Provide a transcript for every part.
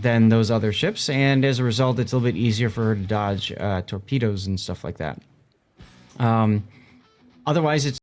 than those other ships, and as a result, it's a little bit easier for her to dodge torpedoes and stuff like that. Otherwise, it's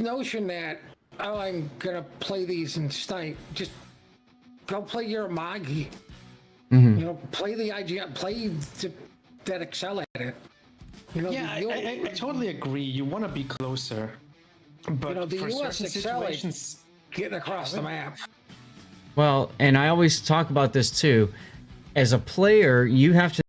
notion that, oh, I'm gonna play these in Snipe, just go play your Magi. Mm-hmm. You know, play the IGN, play that Excel edit. You know, Yeah, I totally agree. You want to be closer, but you know, the for US certain Excel situations, getting across the map. Well, and I always talk about this too. As a player, you have to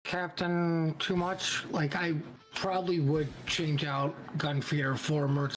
captain too much. Like, I probably would change out Gunfeeder for Merc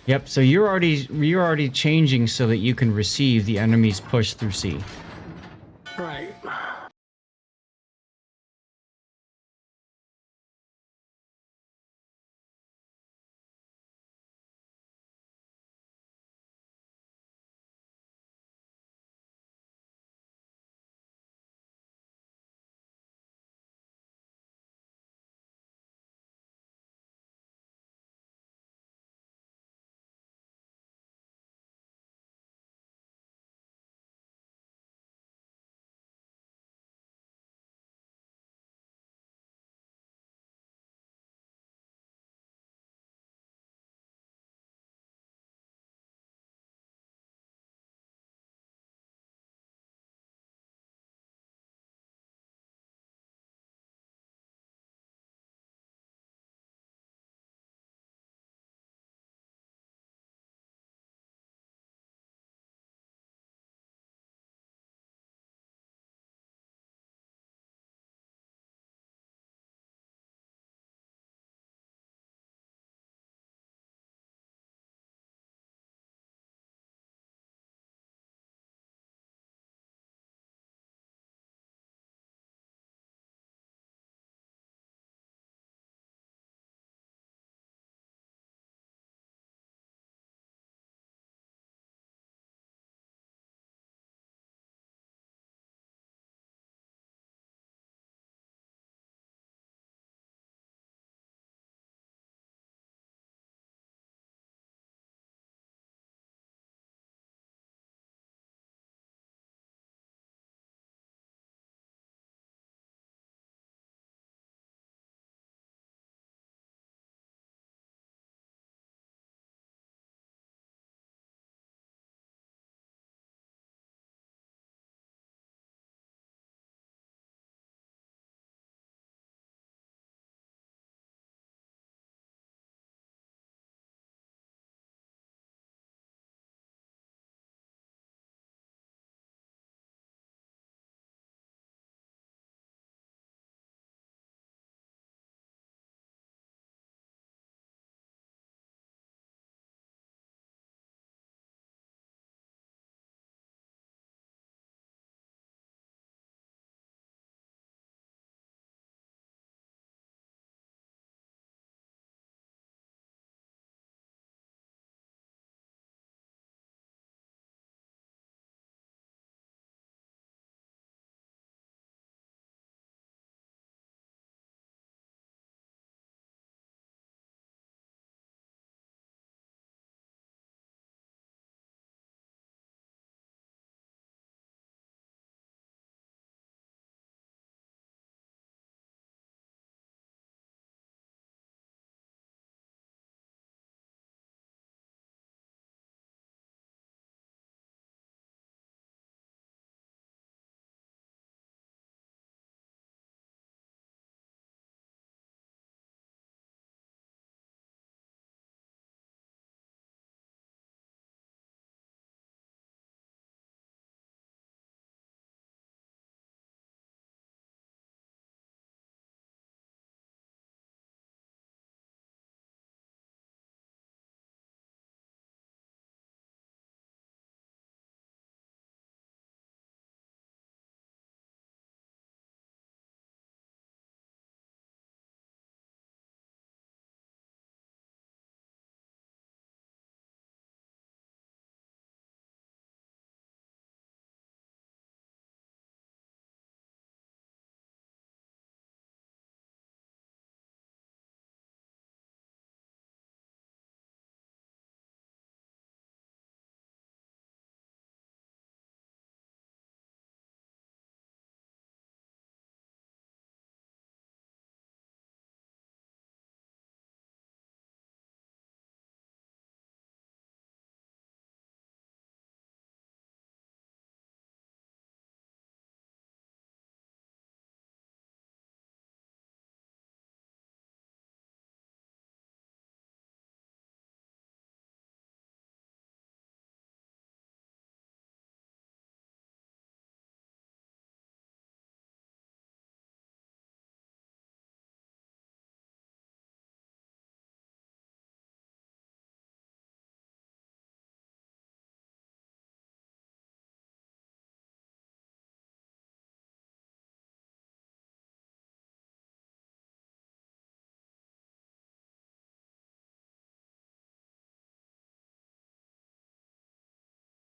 Yep. So you're already changing so that you can receive the enemy's push through C. Right.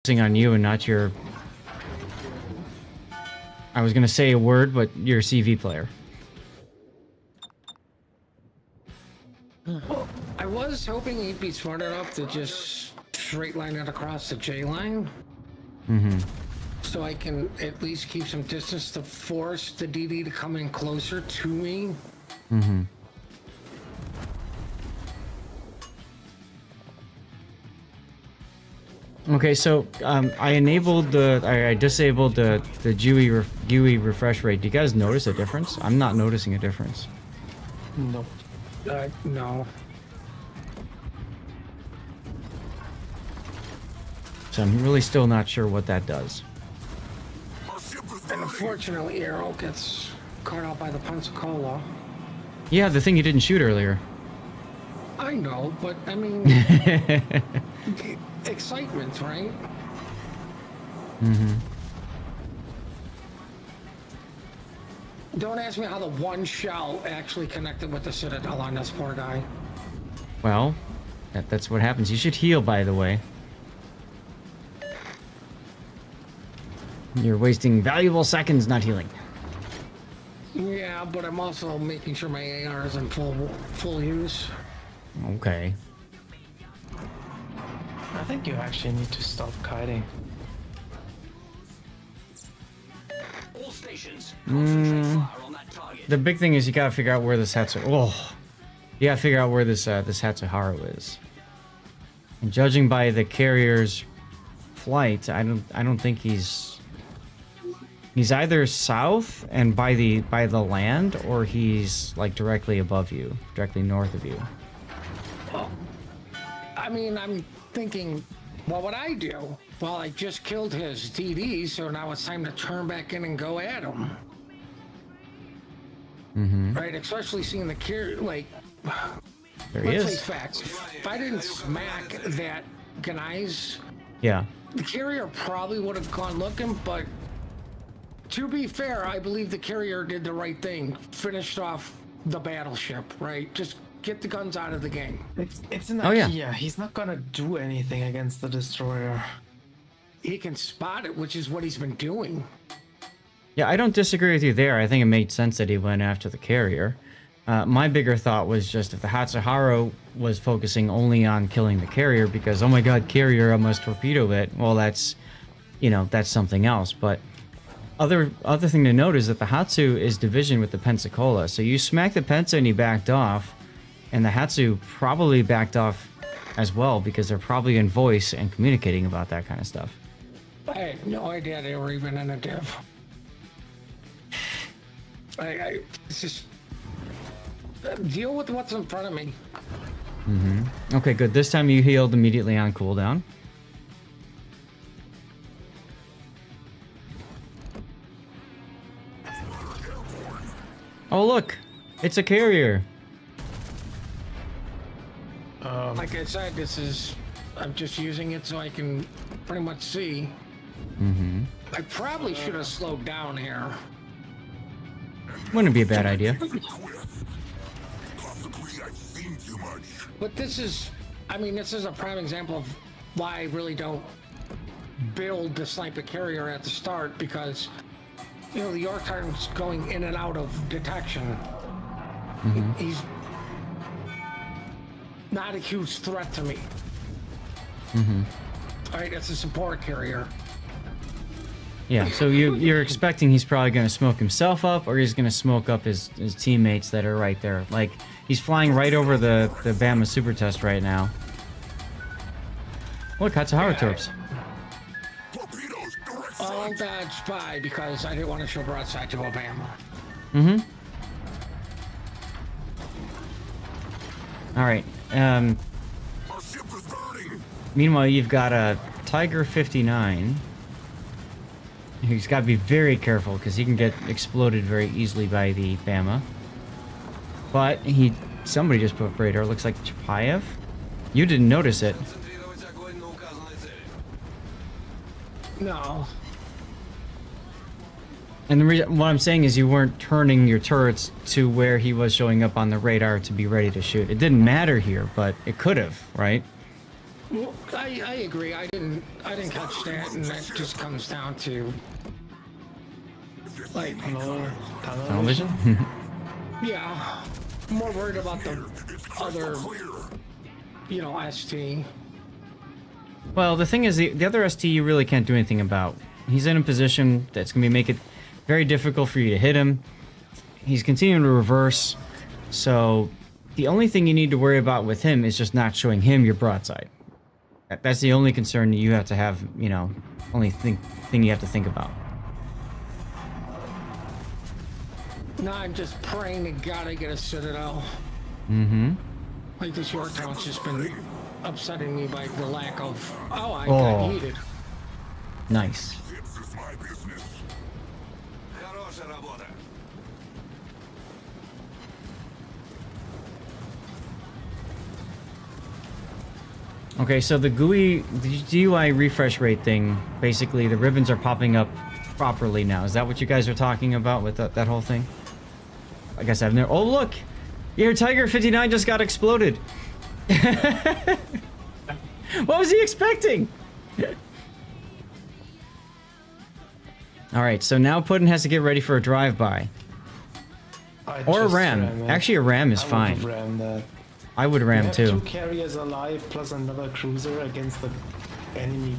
on you and not your... I was gonna say a word, but your CV player. Well, I was hoping he'd be smart enough to just straight line it across the J line. Mm-hmm. So I can at least keep some distance to force the DD to come in closer to me. Mm-hmm. Okay, so I disabled the GUI refresh rate. Do you guys notice a difference? I'm not noticing a difference. No. No. So I'm really still not sure what that does. And unfortunately, Arrow gets caught out by the Pensacola. Yeah, the thing you didn't shoot earlier. I know, but I mean, excitement, right? Mm-hmm. Don't ask me how the one shell actually connected with the Citadel on this poor guy. Well, that's what happens. You should heal, by the way. You're wasting valuable seconds not healing. Yeah, but I'm also making sure my AR is in full use. Okay. I think you actually need to stop kiting. All stations, concentrate fire on that target. The big thing is you gotta figure out where this Hatsu... Oh! You gotta figure out where this Hatsuharu is. And judging by the carrier's flight, I don't think he's... He's either south and by the land, or he's like directly above you, directly north of you. Well, I mean, I'm thinking, what would I do? Well, I just killed his DD, so now it's time to turn back in and go at him. Mm-hmm. Right, especially seeing the carrier, like... There he Let's is. face facts. If I didn't smack that Gneiss, Yeah. the carrier probably would have gone looking, but to be fair, I believe the carrier did the right thing. Finished off the battleship, right? Just get the guns out of the game. It's an Oh, yeah. idea. He's not gonna do anything against the destroyer. He can spot it, which is what he's been doing. Yeah, I don't disagree with you there. I think it made sense that he went after the carrier. My bigger thought was just if the Hatsuharu was focusing only on killing the carrier because, oh my god, carrier, I must torpedo it. Well, that's, that's something else. But other thing to note is that the Hatsu is division with the Pensacola. So you smacked the Pensa and he backed off, and the Hatsu probably backed off as well because they're probably in voice and communicating about that kind of stuff. I had no idea they were even in a div. It's just deal with what's in front of me. Mm-hmm. Okay, good. This time you healed immediately on cooldown. Oh, look! It's a carrier! Like I said, I'm just using it so I can pretty much see. Mm-hmm. I probably should have slowed down here. Wouldn't be a bad idea. But this is a prime example of why I really don't build the sniper carrier at the start, because, the Yorktown's going in and out of detection. Mm-hmm. He's not a huge threat to me. Mm-hmm. All right, it's a support carrier. Yeah, so you're expecting he's probably going to smoke himself up, or he's going to smoke up his teammates that are right there. Like, he's flying right over the Bama super test right now. Look, Hatsuharu torps. I'll dodge by because I didn't want to show broadside to Obama. Mm-hmm. Alright, meanwhile, you've got a Tiger 59. He's got to be very careful because he can get exploded very easily by the Bama. But somebody just put radar. Looks like Chapayev. You didn't notice it. No. And what I'm saying is you weren't turning your turrets to where he was showing up on the radar to be ready to shoot. It didn't matter here, but it could have, right? Well, I agree. I didn't catch that, and that just comes down to like, Tunnel vision? yeah, more worried about the other, ST. Well, the thing is, the other ST you really can't do anything about. He's in a position that's going to make it very difficult for you to hit him. He's continuing to reverse, so the only thing you need to worry about with him is just not showing him your broadside. That's the only concern you have to have, only thing you have to think about. No, I'm just praying to God I get a Citadel. Mm-hmm. Like this Yorktown's just been upsetting me by the lack of. Oh, I got heated. Nice. Хорошая работа. Okay, so the GUI refresh rate thing, basically the ribbons are popping up properly now. Is that what you guys are talking about with that whole thing? I guess I've never... Oh, look! Your Tiger 59 just got exploded. What was he expecting? Alright, so now Puddin has to get ready for a drive-by. Or a ram. Actually, a ram is fine. I would ram too. 2 carriers alive plus another cruiser against the enemy.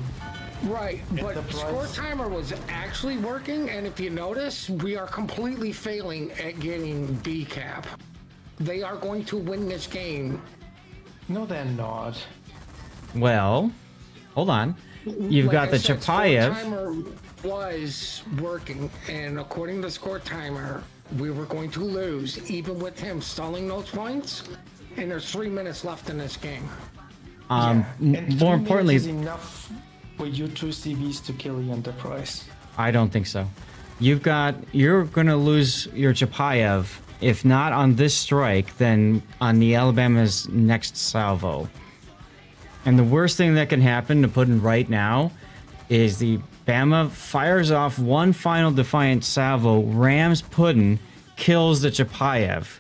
Right, but score timer was actually working, and if you notice, we are completely failing at getting B cap. They are going to win this game. No, they're not. Well, hold on. You've got the Chapayev. Score timer was working, and according to score timer, we were going to lose, even with him stalling those points. And there's 3 minutes left in this game. And More importantly, is enough for you 2 CVs to kill the Enterprise. I don't think so. You're gonna lose your Chapayev, if not on this strike, then on the Alabama's next salvo. And the worst thing that can happen to Puddin right now is the Bama fires off one final defiant salvo, rams Puddin, kills the Chapayev.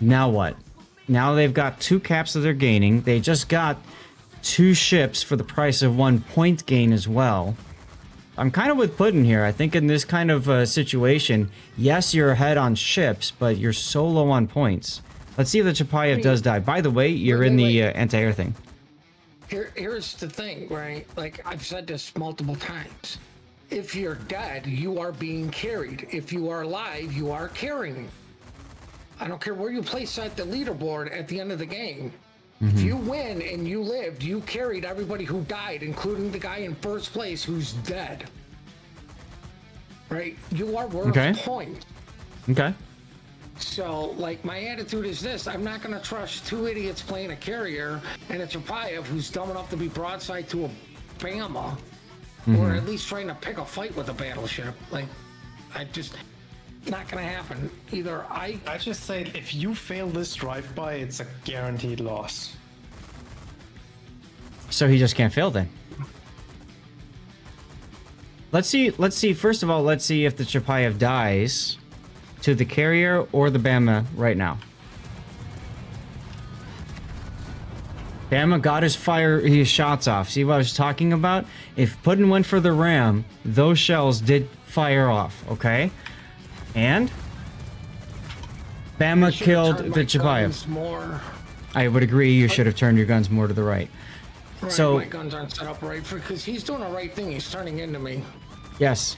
Now what? Now they've got 2 caps that they're gaining. They just got 2 ships for the price of 1 point gain as well. I'm kind of with Puddin here. I think in this kind of situation, yes, you're ahead on ships, but you're so low on points. Let's see if the Chapayev does die. By the way, you're in the anti-air thing. Here's the thing, right? Like, I've said this multiple times. If you're dead, you are being carried. If you are alive, you are carrying. I don't care where you place at the leaderboard at the end of the game. If you win and you lived, you carried everybody who died, including the guy in first place who's dead. Right? You are worth points. Okay. So, like, my attitude is this. I'm not going to trust 2 idiots playing a carrier and a Chapayev who's dumb enough to be broadside to a Bama. Or at least trying to pick a fight with a battleship. Like, not gonna happen. Either I just say if you fail this drive-by, it's a guaranteed loss. So he just can't fail then. Let's see. First of all, let's see if the Chapayev dies to the carrier or the Bama right now. Bama got his shots off. See what I was talking about? If Puddin went for the ram, those shells did fire off, okay? And Bama killed the Chapayev. I would agree you should have turned your guns more to the right. Right, so my guns aren't set up right because he's doing the right thing. He's turning into me. Yes.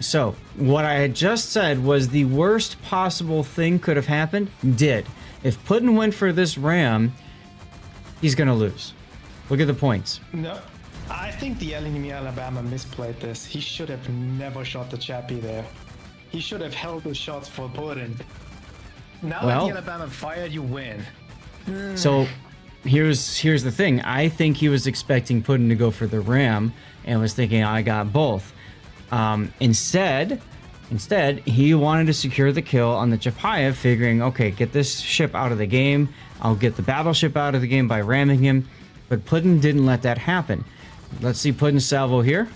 So what I had just said was the worst possible thing could have happened. Did. If Puddin went for this ram, he's gonna lose. Look at the points. No, I think the enemy Alabama misplayed this. He should have never shot the Chappie there. He should have held the shots for Puddin. Now that the Alabama fired, you win. So here's the thing. I think he was expecting Puddin to go for the ram and was thinking, I got both. Instead, he wanted to secure the kill on the Chapayev, figuring, okay, get this ship out of the game. I'll get the battleship out of the game by ramming him. But Puddin didn't let that happen. Let's see Puddin's salvo here.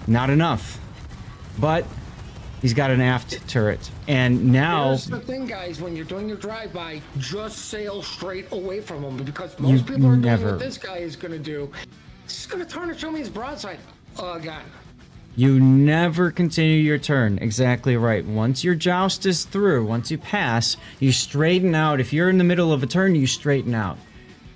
Not enough. But He's got an aft turret. And now... Here's the thing, guys. When you're doing your drive-by, just sail straight away from him. Because most people are doing what this guy is going to do. He's going to turn and show me his broadside again. You never continue your turn. Exactly right. Once your joust is through, once you pass, you straighten out. If you're in the middle of a turn, you straighten out.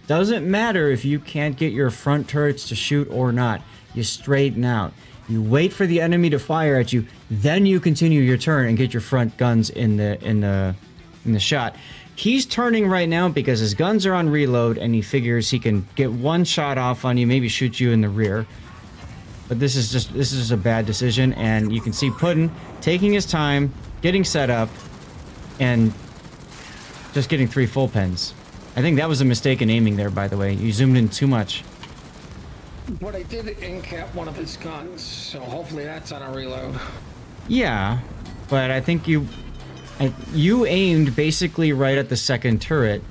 Doesn't matter if you can't get your front turrets to shoot or not. You straighten out. You wait for the enemy to fire at you, then you continue your turn and get your front guns in the shot. He's turning right now because his guns are on reload and he figures he can get one shot off on you, maybe shoot you in the rear. But this is a bad decision, and you can see Puddin taking his time, getting set up, and just getting 3 full pens. I think that was a mistake in aiming there, by the way. You zoomed in too much. But I did in-cap one of his guns, so hopefully that's on a reload. Yeah, but I think you aimed basically right at the second turret,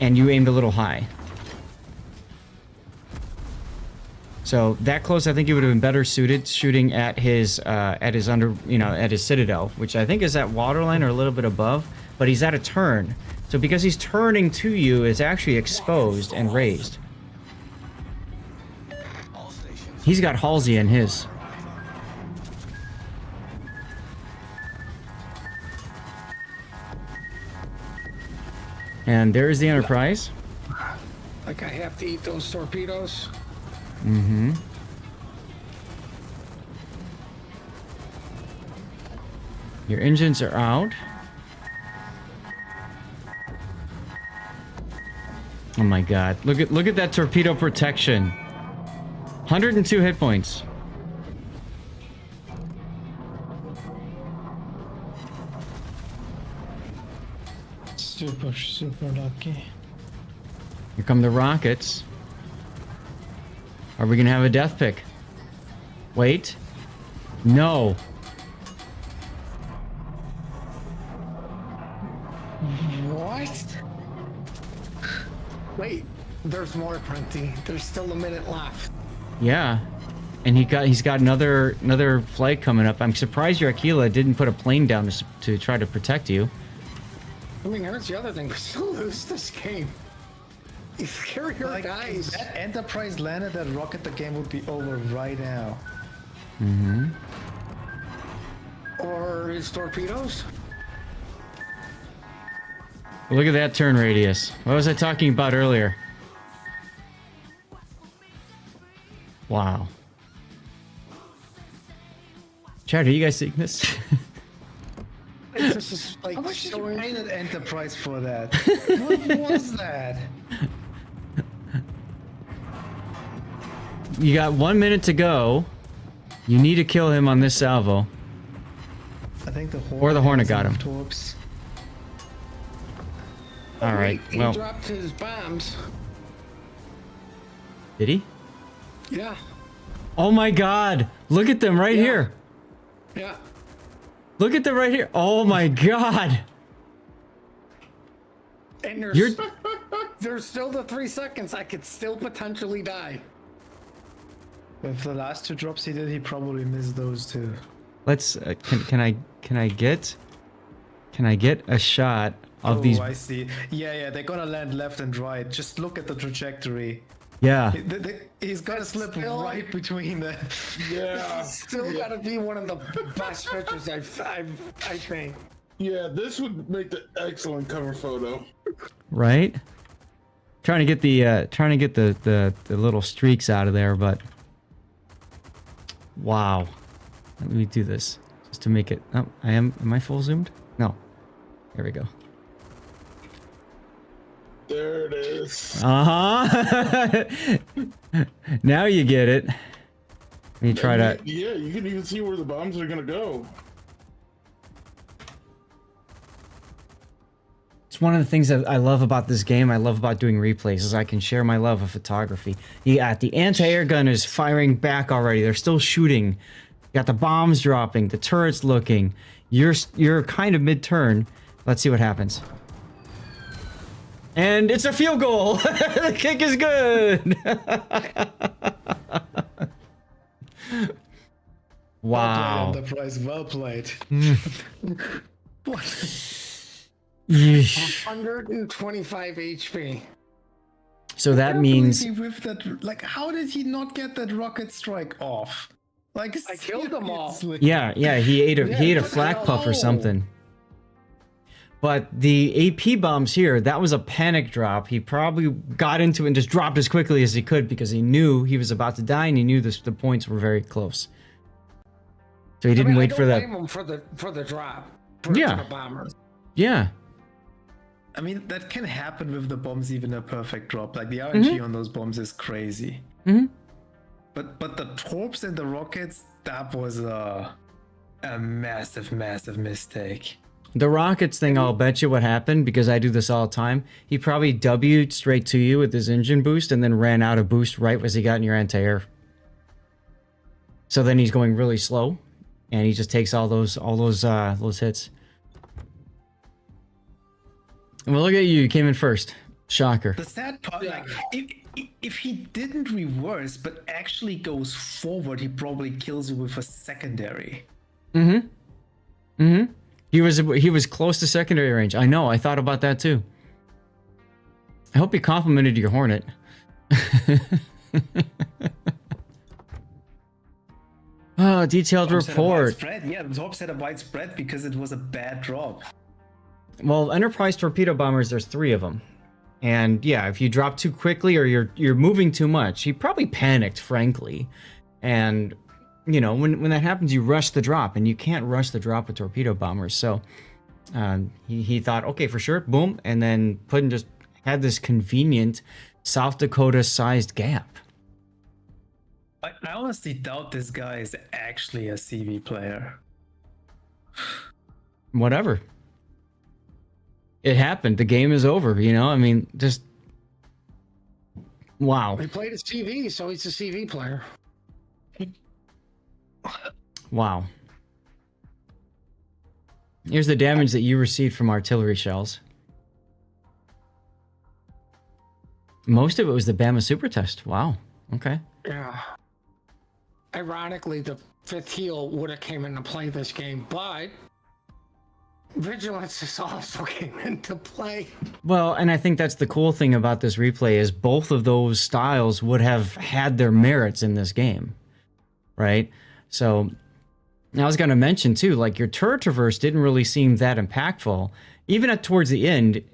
and you aimed a little high. So that close, I think he would have been better suited shooting at his citadel, which I think is at waterline or a little bit above, but he's at a turn. So because he's turning to you, it's actually exposed and raised. He's got Halsey in his. And there's the Enterprise. Like I have to eat those torpedoes. Mm-hmm. Your engines are out. Oh my god. Look at that torpedo protection. 102 hit points. Super lucky. Here come the rockets. Are we gonna have a death pick? Wait. No. What? Wait, there's more, Prenti. There's still a minute left. Yeah. And he's got another flight coming up. I'm surprised your Aquila didn't put a plane down to try to protect you. I mean, here's the other thing. We still lose this game. If carrier dies. If that Enterprise landed that rocket, the game would be over right now. Mm-hmm. Or his torpedoes? Look at that turn radius. What was I talking about earlier? Wow. Chad, are you guys seeing this? This is like How much did you showing... pay that Enterprise for that? What was that? You got 1 minute to go. You need to kill him on this salvo. I think the Hornet Or the Hornet got him. Torps. All right. He Well, dropped his bombs. did he? Yeah. Oh my God! Look at them right Yeah. here. Yeah. Look at them right here. Oh my God! And You're- there's still the 3 seconds. I could still potentially die. With the last 2 drops he did, he probably missed those too. Let's. Can I get a shot of these? Oh, I see. Yeah, they're gonna land left and right. Just look at the trajectory. Yeah. He's gonna slip Still- right between the. Yeah. Still gotta be one of the best pictures I think. Yeah, this would make the excellent cover photo. Right. Trying to get the little streaks out of there, but. Wow. Let me do this just to make it. Oh, Am I full zoomed? No. There we go. There it is. Uh-huh. Now you get it. Let me try to. Yeah, you can even see where the bombs are gonna go. It's one of the things that I love about this game. I love about doing replays is I can share my love of photography. Yeah, the anti-air gun is firing back already. They're still shooting. You got the bombs dropping. The turret's looking. You're kind of mid-turn. Let's see what happens. And it's a field goal. The kick is good. Wow. Enterprise, well played. What? Yeesh. 125 HP. So that Can't means believe he whiffed that. Like, how did he not get that rocket strike off? Like, I killed them all. seriously. yeah, he ate a but flak puff or no. something. But the AP bombs here, that was a panic drop. He probably got into it and just dropped as quickly as he could because he knew he was about to die and he knew the points were very close. So he didn't wait for that. I don't blame him for the drop. For Yeah. the bombers. Yeah. I mean, that can happen with the bombs, even a perfect drop. Like, the RNG on those bombs is crazy. Mm-hmm. But the torps and the rockets, that was a massive, massive mistake. The rockets thing, I'll bet you what happened because I do this all the time. He probably W'd straight to you with his engine boost and then ran out of boost right as he got in your anti-air. So then he's going really slow, and he just takes all those hits. Well, look at you. You came in first. Shocker. The sad part, like, if he didn't reverse but actually goes forward, he probably kills you with a secondary. Mm-hmm. Mm-hmm. He was close to secondary range. I know. I thought about that too. I hope he complimented your Hornet. Oh, detailed report. Yeah, the torps had a wide spread because it was a bad drop. Well, Enterprise torpedo bombers, there's 3 of them. And yeah, if you drop too quickly or you're moving too much, he probably panicked, frankly. And you know, when that happens, you rush the drop, and you can't rush the drop with torpedo bombers. So he thought, okay, for sure, boom, and then Puddin just had this convenient South Dakota-sized gap. I honestly doubt this guy is actually a CV player. Whatever. It happened. The game is over, you know? I mean, just... Wow. He played his CV, so he's a CV player. Wow. Here's the damage that you received from artillery shells. Most of it was the Bama Super Test. Wow. Okay. Yeah. Ironically, the 5th heel would have came into play this game, but Vigilance is also came into play. Well, and I think that's the cool thing about this replay is both of those styles would have had their merits in this game, right? So I was going to mention too, like your turret traverse didn't really seem that impactful. Even towards the end,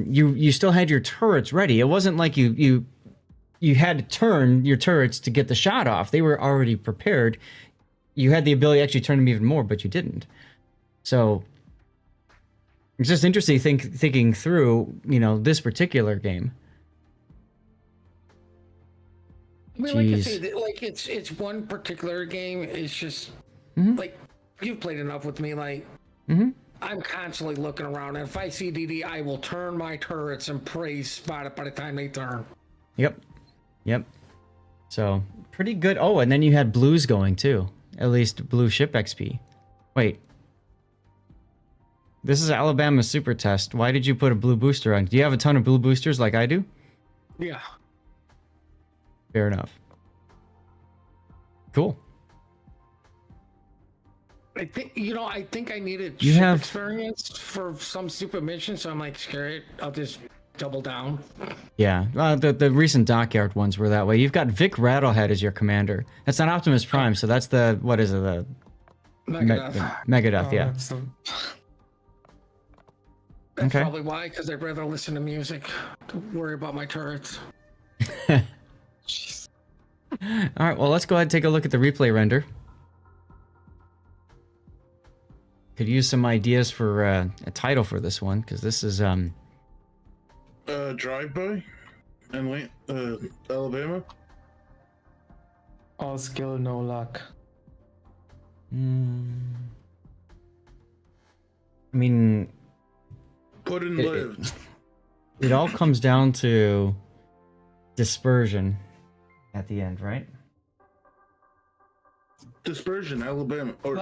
you still had your turrets ready. It wasn't like you had to turn your turrets to get the shot off. They were already prepared. You had the ability to actually turn them even more, but you didn't. So it's just interesting thinking through, you know, this particular game. I mean, like I say, like it's one particular game. It's just like you've played enough with me. Like I'm constantly looking around, and if I see DD, I will turn my turrets and pray spot it by the time they turn. Yep. So pretty good. Oh, and then you had blues going too. At least blue ship XP. Wait. This is Alabama Super Test. Why did you put a blue booster on? Do you have a ton of blue boosters like I do? Yeah. Fair enough. Cool. I think I needed You ship have- experience for some stupid mission, so I'm like, screw it, I'll just double down. Yeah, the recent Dockyard ones were that way. You've got Vic Rattlehead as your commander. That's not Optimus Prime, so that's the, what is it, the... Megadeth, yeah. That's Okay. probably why, because I'd rather listen to music to worry about my turrets. All right, well, let's go ahead and take a look at the replay render. Could use some ideas for a title for this one, because this is Drive-by and Alabama. All skill, no luck. I mean, Puddin lived. it all comes down to dispersion at the end, right? Dispersion, Alabama. Or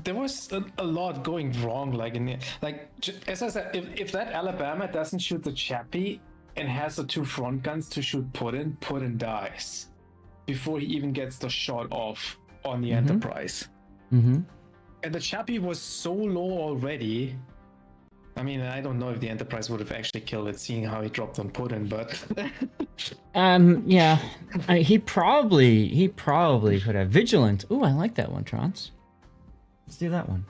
There was a lot going wrong, like as I said, if that Alabama doesn't shoot the Chappie and has the 2 front guns to shoot Puddin dies before he even gets the shot off. on the Enterprise. Mm-hmm. And the Chappie was so low already. I mean, I don't know if the Enterprise would have actually killed it, seeing how he dropped on Putin, but Yeah. He probably could have Vigilant. Ooh, I like that one, Trance. Let's do that one.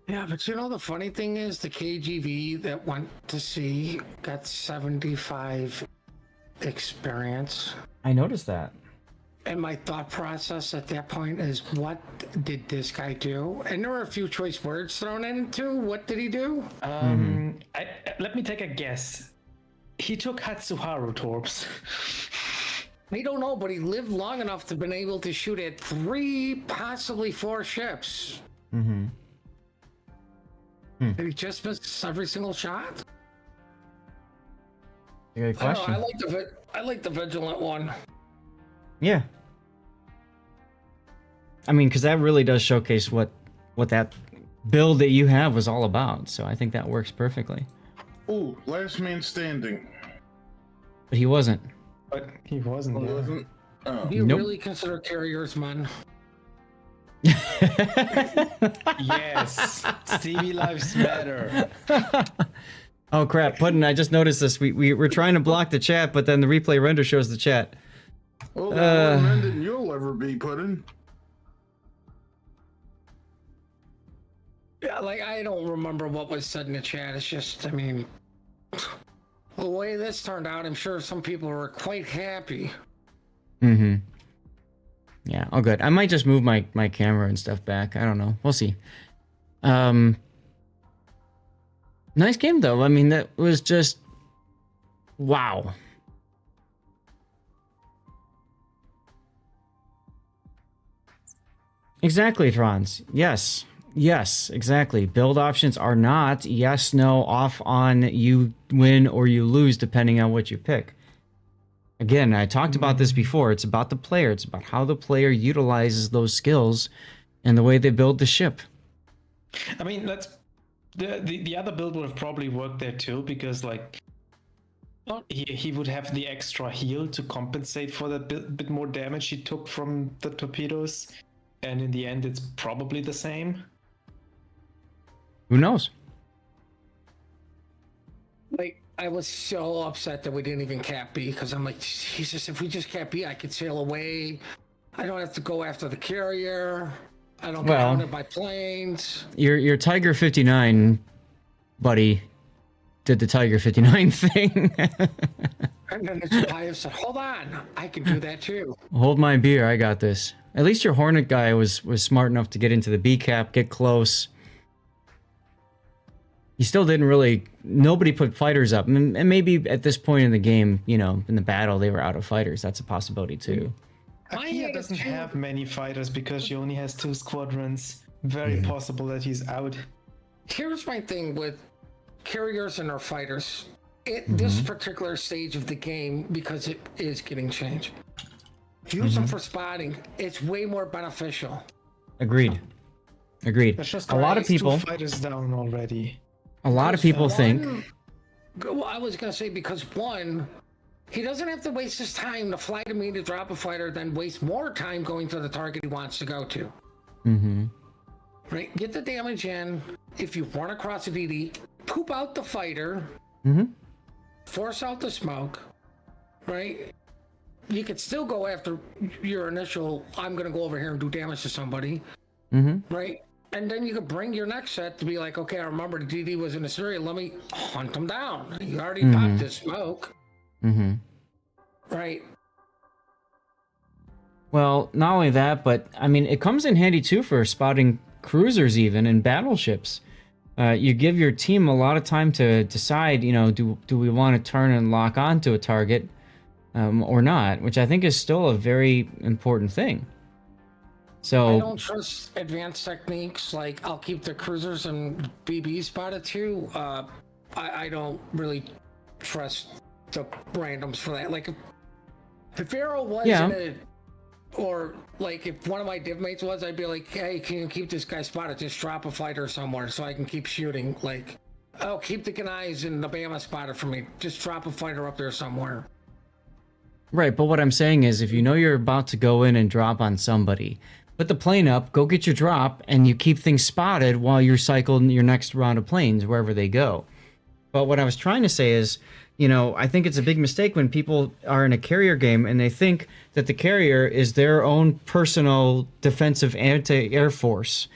Yeah, but you know the funny thing is the KGV that went to sea got 75 experience. I noticed that. And my thought process at that point is, what did this guy do? And there were a few choice words thrown into. What did he do? let me take a guess. He took Hatsuharu torps. I don't know, but he lived long enough to have been able to shoot at 3, possibly 4 ships. Mm-hmm. Did he just miss every single shot? Good I don't question. know, I like the Vigilant one. Yeah. I mean, because that really does showcase what that build that you have was all about. So I think that works perfectly. Ooh, last man standing. But he wasn't. But he wasn't. Oh, Yeah. wasn't? Oh. Do you Nope. really consider carriers men? Yes, Stevie Lives Matter. Oh crap, Puddin', I just noticed this. We're trying to block the chat, but then the replay render shows the chat. Well, that more than you'll ever be put in. Yeah, like I don't remember what was said in the chat. It's just, I mean, the way this turned out, I'm sure some people were quite happy. Mm-hmm. Yeah, all good. I might just move my camera and stuff back. I don't know. We'll see. Nice game though. I mean, that was just wow. Exactly, Franz. Yes. Yes, exactly. Build options are not yes, no, off on you win or you lose depending on what you pick. Again, I talked about this before. It's about the player. It's about how the player utilizes those skills and the way they build the ship. I mean, the other build would have probably worked there too, because like he would have the extra heal to compensate for the bit more damage he took from the torpedoes, and in the end, it's probably the same. Who knows? Like, I was so upset that we didn't even cap B, because I'm like, Jesus, if we just cap B, I could sail away. I don't have to go after the carrier. I don't get hounded by planes. Your Tiger 59 buddy did the Tiger 59 thing. And then the Japayev said, hold on, I can do that too. Hold my beer, I got this. At least your Hornet guy was smart enough to get into the B cap, get close. You still didn't really... Nobody put fighters up. And maybe at this point in the game, you know, in the battle, they were out of fighters. That's a possibility too. Akira doesn't have many fighters because she only has 2 squadrons. Very possible that he's out. Here's my thing with carriers and our fighters. At this particular stage of the game, because it is getting changed, use them for spotting. It's way more beneficial. Agreed. That's just A lot of people... 2 fighters down already. A lot of people think... Well, I was going to say, because one, he doesn't have to waste his time to fly to me to drop a fighter, then waste more time going to the target he wants to go to. Mm-hmm. Right? Get the damage in. If you run across a DD, poop out the fighter. Mm-hmm. Force out the smoke. Right? You could still go after your initial, I'm going to go over here and do damage to somebody. Mm-hmm. Right? And then you could bring your next set to be like, okay, I remember the DD was in this area. Let me hunt them down. You already popped this smoke. Mm-hmm. Right. Well, not only that, but I mean, it comes in handy too for spotting cruisers even and battleships. You give your team a lot of time to decide, you know, do we want to turn and lock onto a target or not, which I think is still a very important thing. So I don't trust advanced techniques. Like, I'll keep the cruisers and BB spotted too. I don't really trust the randoms for that. Like, if Arrow was in it, or like if one of my div mates was, I'd be like, hey, can you keep this guy spotted? Just drop a fighter somewhere so I can keep shooting. Like, oh, keep the Ganais and the Bama spotted for me. Just drop a fighter up there somewhere. Right, but what I'm saying is if you know you're about to go in and drop on somebody, put the plane up, go get your drop, and you keep things spotted while you're cycling your next round of planes wherever they go. But what I was trying to say is, I think it's a big mistake when people are in a carrier game and they think that the carrier is their own personal defensive anti-air force.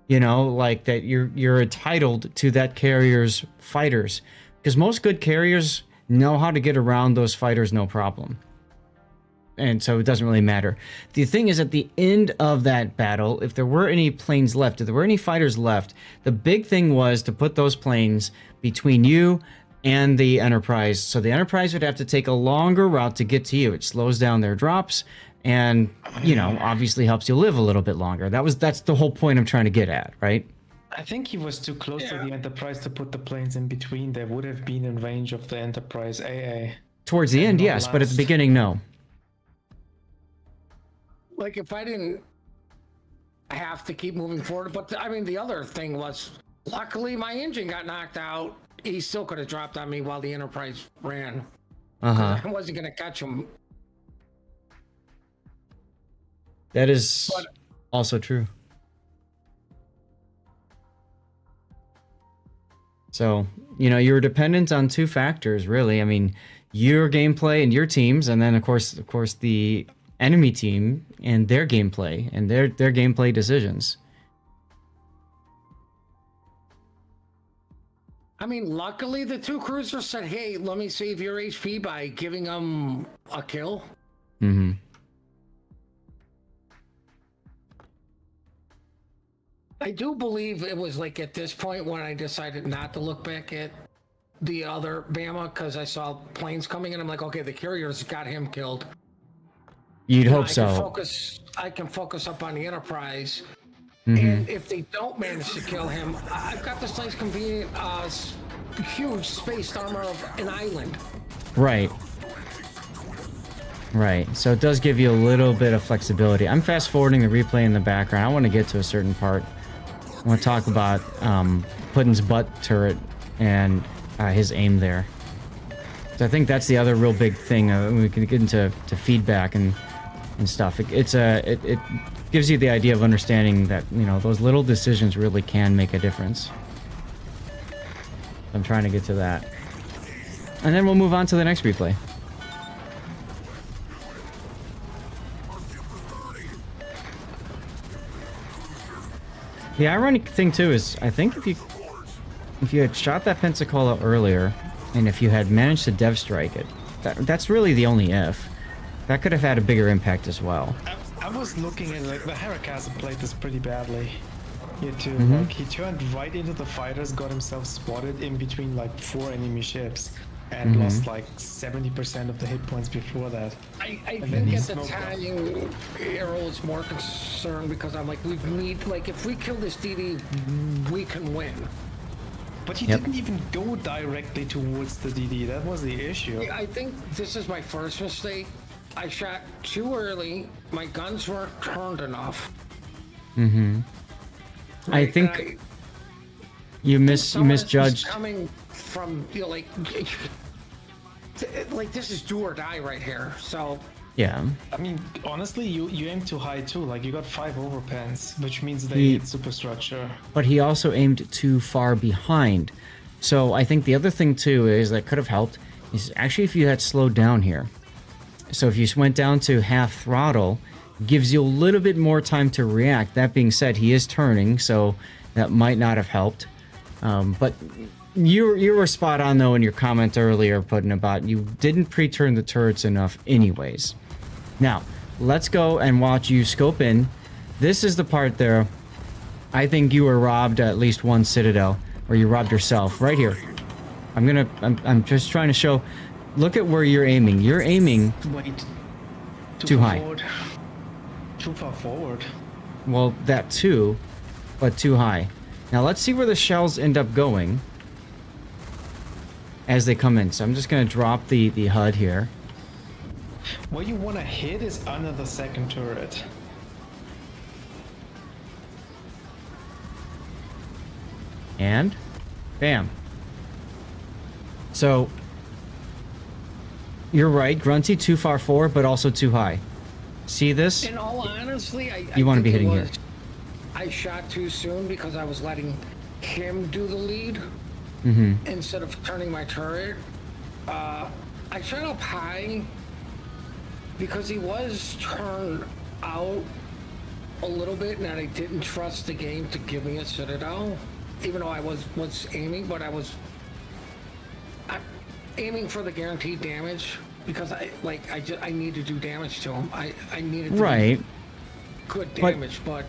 Like that you're entitled to that carrier's fighters. Because most good carriers know how to get around those fighters no problem. And so it doesn't really matter. The thing is, at the end of that battle, if there were any planes left, if there were any fighters left, the big thing was to put those planes between you and the Enterprise. So the Enterprise would have to take a longer route to get to you. It slows down their drops and, obviously helps you live a little bit longer. That's the whole point I'm trying to get at, right? I think he was too close to the Enterprise to put the planes in between. They would have been in range of the Enterprise AA. Towards the end, yes, but at the beginning, no. Like, if I didn't have to keep moving forward, but the other thing was, luckily my engine got knocked out. He still could have dropped on me while the Enterprise ran. I wasn't going to catch him. That is also true. So, you were dependent on two factors, really. I mean, your gameplay and your teams, and then of course the enemy team and their gameplay and their gameplay decisions. Luckily the two cruisers said, "Hey, let me save your HP by giving them a kill." Mm-hmm. I do believe it was like at this point when I decided not to look back at the other Bama because I saw planes coming and I'm like, okay, the carriers got him killed. You'd hope so. I can focus up on the Enterprise. Mm-hmm. And if they don't manage to kill him, I've got this nice convenient huge spaced armor of an island. Right. So it does give you a little bit of flexibility. I'm fast forwarding the replay in the background. I want to get to a certain part. I want to talk about Puddin's butt turret and his aim there. So I think that's the other real big thing. We can get into feedback and stuff. It gives you the idea of understanding that those little decisions really can make a difference. I'm trying to get to that, and then we'll move on to the next replay. The ironic thing too is, I think if you had shot that Pensacola earlier, and if you had managed to dev strike it, that's really the only if. That could have had a bigger impact as well. I was looking at the Harakaza played this pretty badly here too. Mm-hmm. He turned right into the fighters, got himself spotted in between 4 enemy ships, and lost 70% of the hit points before that. I think at the time Arrow was more concerned because I'm like, if we kill this DD, we can win. But he didn't even go directly towards the DD. That was the issue. I think this is my first mistake. I shot too early. My guns weren't turned enough. Mm-hmm. I think you misjudged. Coming from this is do or die right here. So yeah. Honestly, you aim too high too. You got 5 overpens, which means they hit superstructure. But he also aimed too far behind. So I think the other thing too is that could have helped is actually if you had slowed down here. So if you went down to half throttle, gives you a little bit more time to react. That being said, he is turning, so that might not have helped. But you were spot on though in your comment earlier, putting about you didn't pre-turn the turrets enough anyways. Now, let's go and watch you scope in. This is the part there. I think you were robbed at least one Citadel, or you robbed yourself right here. I'm just trying to show. Look at where you're aiming. You're aiming too high. Forward. Too far forward. Well, that too, but too high. Now let's see where the shells end up going as they come in. So I'm just going to drop the HUD here. What you want to hit is under the second turret. And bam. So you're right, Grunty, too far forward, but also too high. See this? In all honesty, You wanna think be it hitting here. was- I shot too soon because I was letting him do the lead instead of turning my turret. I shot up high because he was turned out a little bit, and I didn't trust the game to give me a citadel, even though I was aiming, but I was aiming for the guaranteed damage because I need to do damage to him. I needed to Right. do good damage, but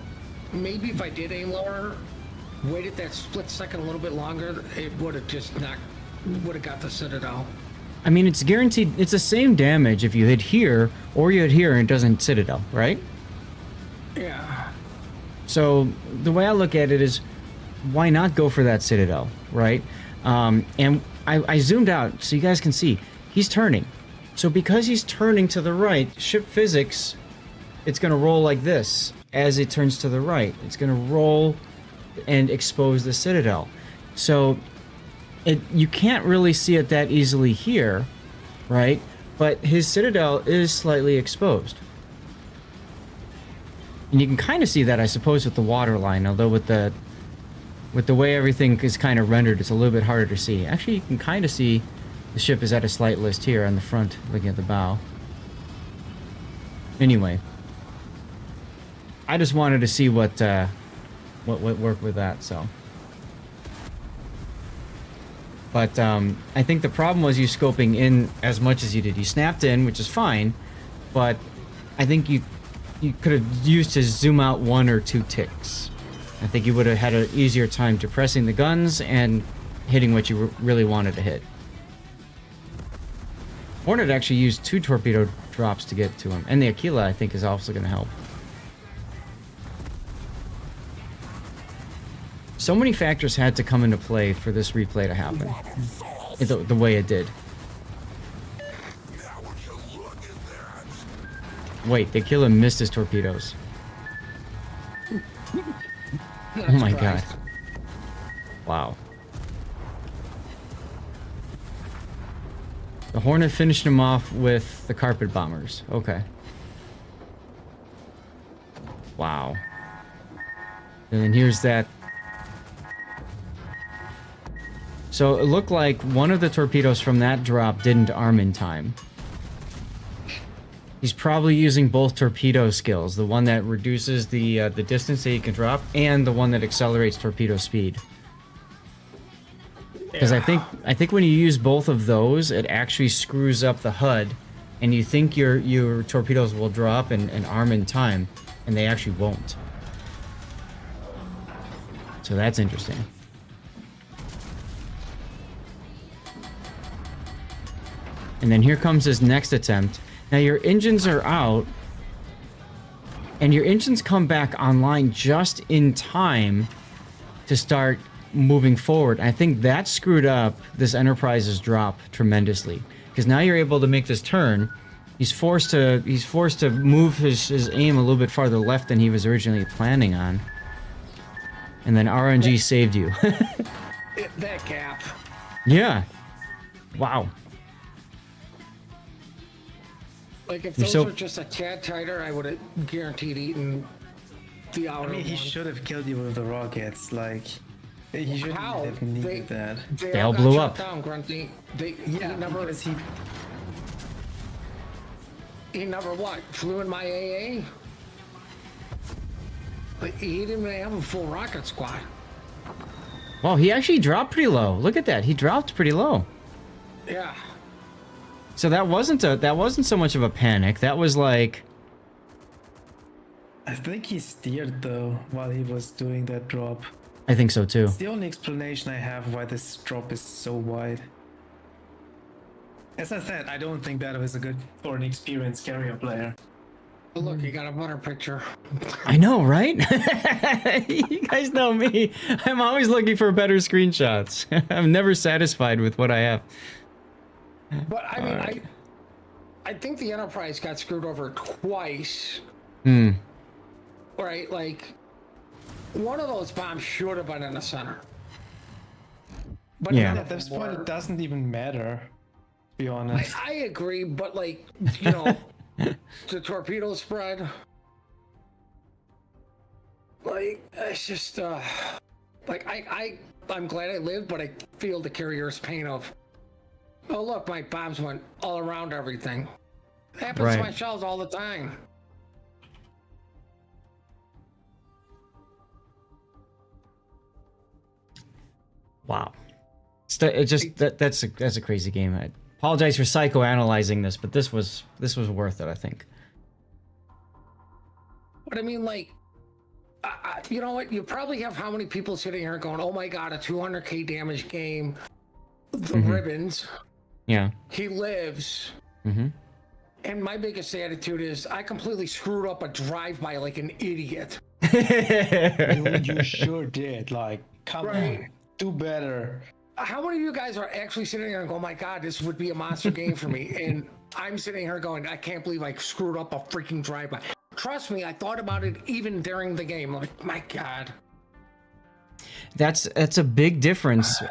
maybe if I did aim lower, waited that split second a little bit longer, it would have just not would have got the citadel. I mean, it's guaranteed. It's the same damage if you hit here or you hit here and it doesn't citadel, right? Yeah. So the way I look at it is, why not go for that citadel, right? And I zoomed out so you guys can see he's turning. So because he's turning to the right, ship physics, it's going to roll like this as it turns to the right. It's going to roll and expose the citadel. So you can't really see it that easily here, right? But his citadel is slightly exposed. And you can kind of see that, I suppose, with the water line, although with the way everything is kind of rendered, it's a little bit harder to see. Actually, you can kind of see the ship is at a slight list here on the front, looking at the bow. Anyway, I just wanted to see what worked with that, so. But I think the problem was you scoping in as much as you did. You snapped in, which is fine, but I think you could have used to zoom out 1 or 2 ticks. I think you would have had an easier time depressing the guns and hitting what you really wanted to hit. Hornet actually used 2 torpedo drops to get to him, and the Aquila I think is also going to help. So many factors had to come into play for this replay to happen, the way it did. Wait, the Aquila missed his torpedoes. Oh my god. Wow. The Hornet finished him off with the carpet bombers. Okay. Wow. And then here's that. So it looked like one of the torpedoes from that drop didn't arm in time. He's probably using both torpedo skills, the one that reduces the distance that he can drop, and the one that accelerates torpedo speed. Because I think when you use both of those, it actually screws up the HUD, and you think your torpedoes will drop and arm in time, and they actually won't. So that's interesting. And then here comes his next attempt. Now your engines are out, and your engines come back online just in time to start moving forward. I think that screwed up this Enterprise's drop tremendously, because now you're able to make this turn. He's forced to move his aim a little bit farther left than he was originally planning on. And then RNG saved you. That gap. Yeah. Wow. Like, if those were just a tad tighter, I would have guaranteed eaten the outer I mean, he one. should have killed you with the rockets. Like, he shouldn't How? have needed that. They all got blew shut up. Down, Grunty. Yeah, because He never what? Flew in my AA? But he didn't even have a full rocket squad. Well, he actually dropped pretty low. Look at that. He dropped pretty low. Yeah. So that wasn't so much of a panic. That was like, I think he steered though while he was doing that drop. I think so too. It's the only explanation I have why this drop is so wide. As I said, I don't think that was a good or an experienced carrier player. But look, you got a butter picture. I know, right? You guys know me. I'm always looking for better screenshots. I'm never satisfied with what I have. But I mean, I think the Enterprise got screwed over twice. Hmm. Right? Like, one of those bombs should have been in the center. But Yeah. At this point, it doesn't even matter, to be honest. I agree, but like, you know, the torpedo spread. Like, it's just, like, I'm glad I lived, but I feel the carrier's pain of, oh, look, my bombs went all around everything. It happens to my shells all the time. Wow. That's a crazy game. I apologize for psychoanalyzing this, but this was worth it, I think. But I mean, like, you know what? You probably have how many people sitting here going, "Oh my god, a 200k damage game, the ribbons." Yeah. He lives. And my biggest attitude is, I completely screwed up a drive-by like an idiot. You sure did. Like, come on, do better. How many of you guys are actually sitting here and go, "Oh my god, this would be a monster game for me"? And I'm sitting here going, "I can't believe I screwed up a freaking drive-by." Trust me, I thought about it even during the game. Like, my god. That's a big difference.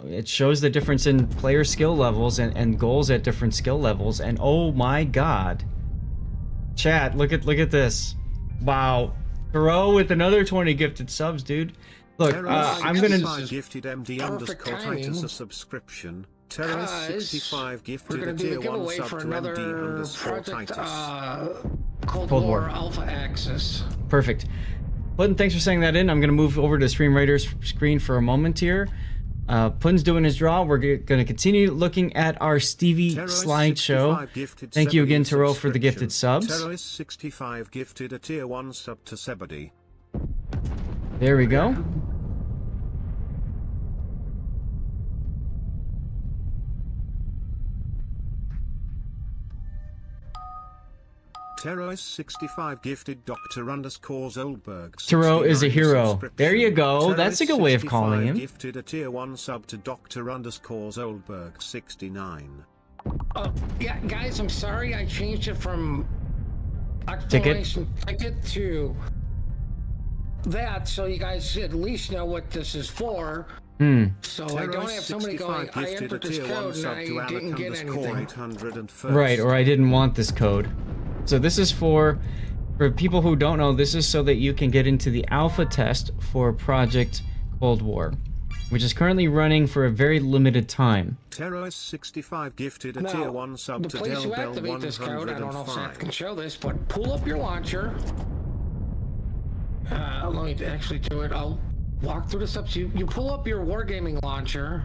It shows the difference in player skill levels and goals at different skill levels. And oh my god, chat, look at this. Wow, Thoreau with another 20 gifted subs, dude. Look, I'm gonna gifted MD underscore Titus a subscription. Terrorist 65 gifted a tier 1 sub to MD underscore Titus. Cold War Alpha Axis. Perfect. Puddin, thanks for saying that in. I'm going to move over to Stream Raiders screen for a moment here. Puddin's doing his draw. We're going to continue looking at our Stevie slideshow. Thank you again, Taro, for the gifted subs. Terrorist 65 gifted a tier 1 sub to Sebody. There we go. Terrorist 65 gifted Dr. underscore Zoldberg. Taro is a hero. There you go. That's a good way of calling him. Gifted a tier 1 sub to Dr. underscore Zoldberg 69. Yeah, guys, I'm sorry I changed it from explanation ticket to that, so you guys at least know what this is for. So I don't have somebody going, I entered this code and I didn't get anything. Right, or I didn't want this code. So this is for people who don't know, this is so that you can get into the alpha test for Project Cold War, which is currently running for a very limited time. Terrorist 65 gifted a tier 1 sub to the place you activate this code, I don't know if Seth can show this, but pull up your launcher. Let me actually do it. I'll walk through the steps. You pull up your Wargaming launcher.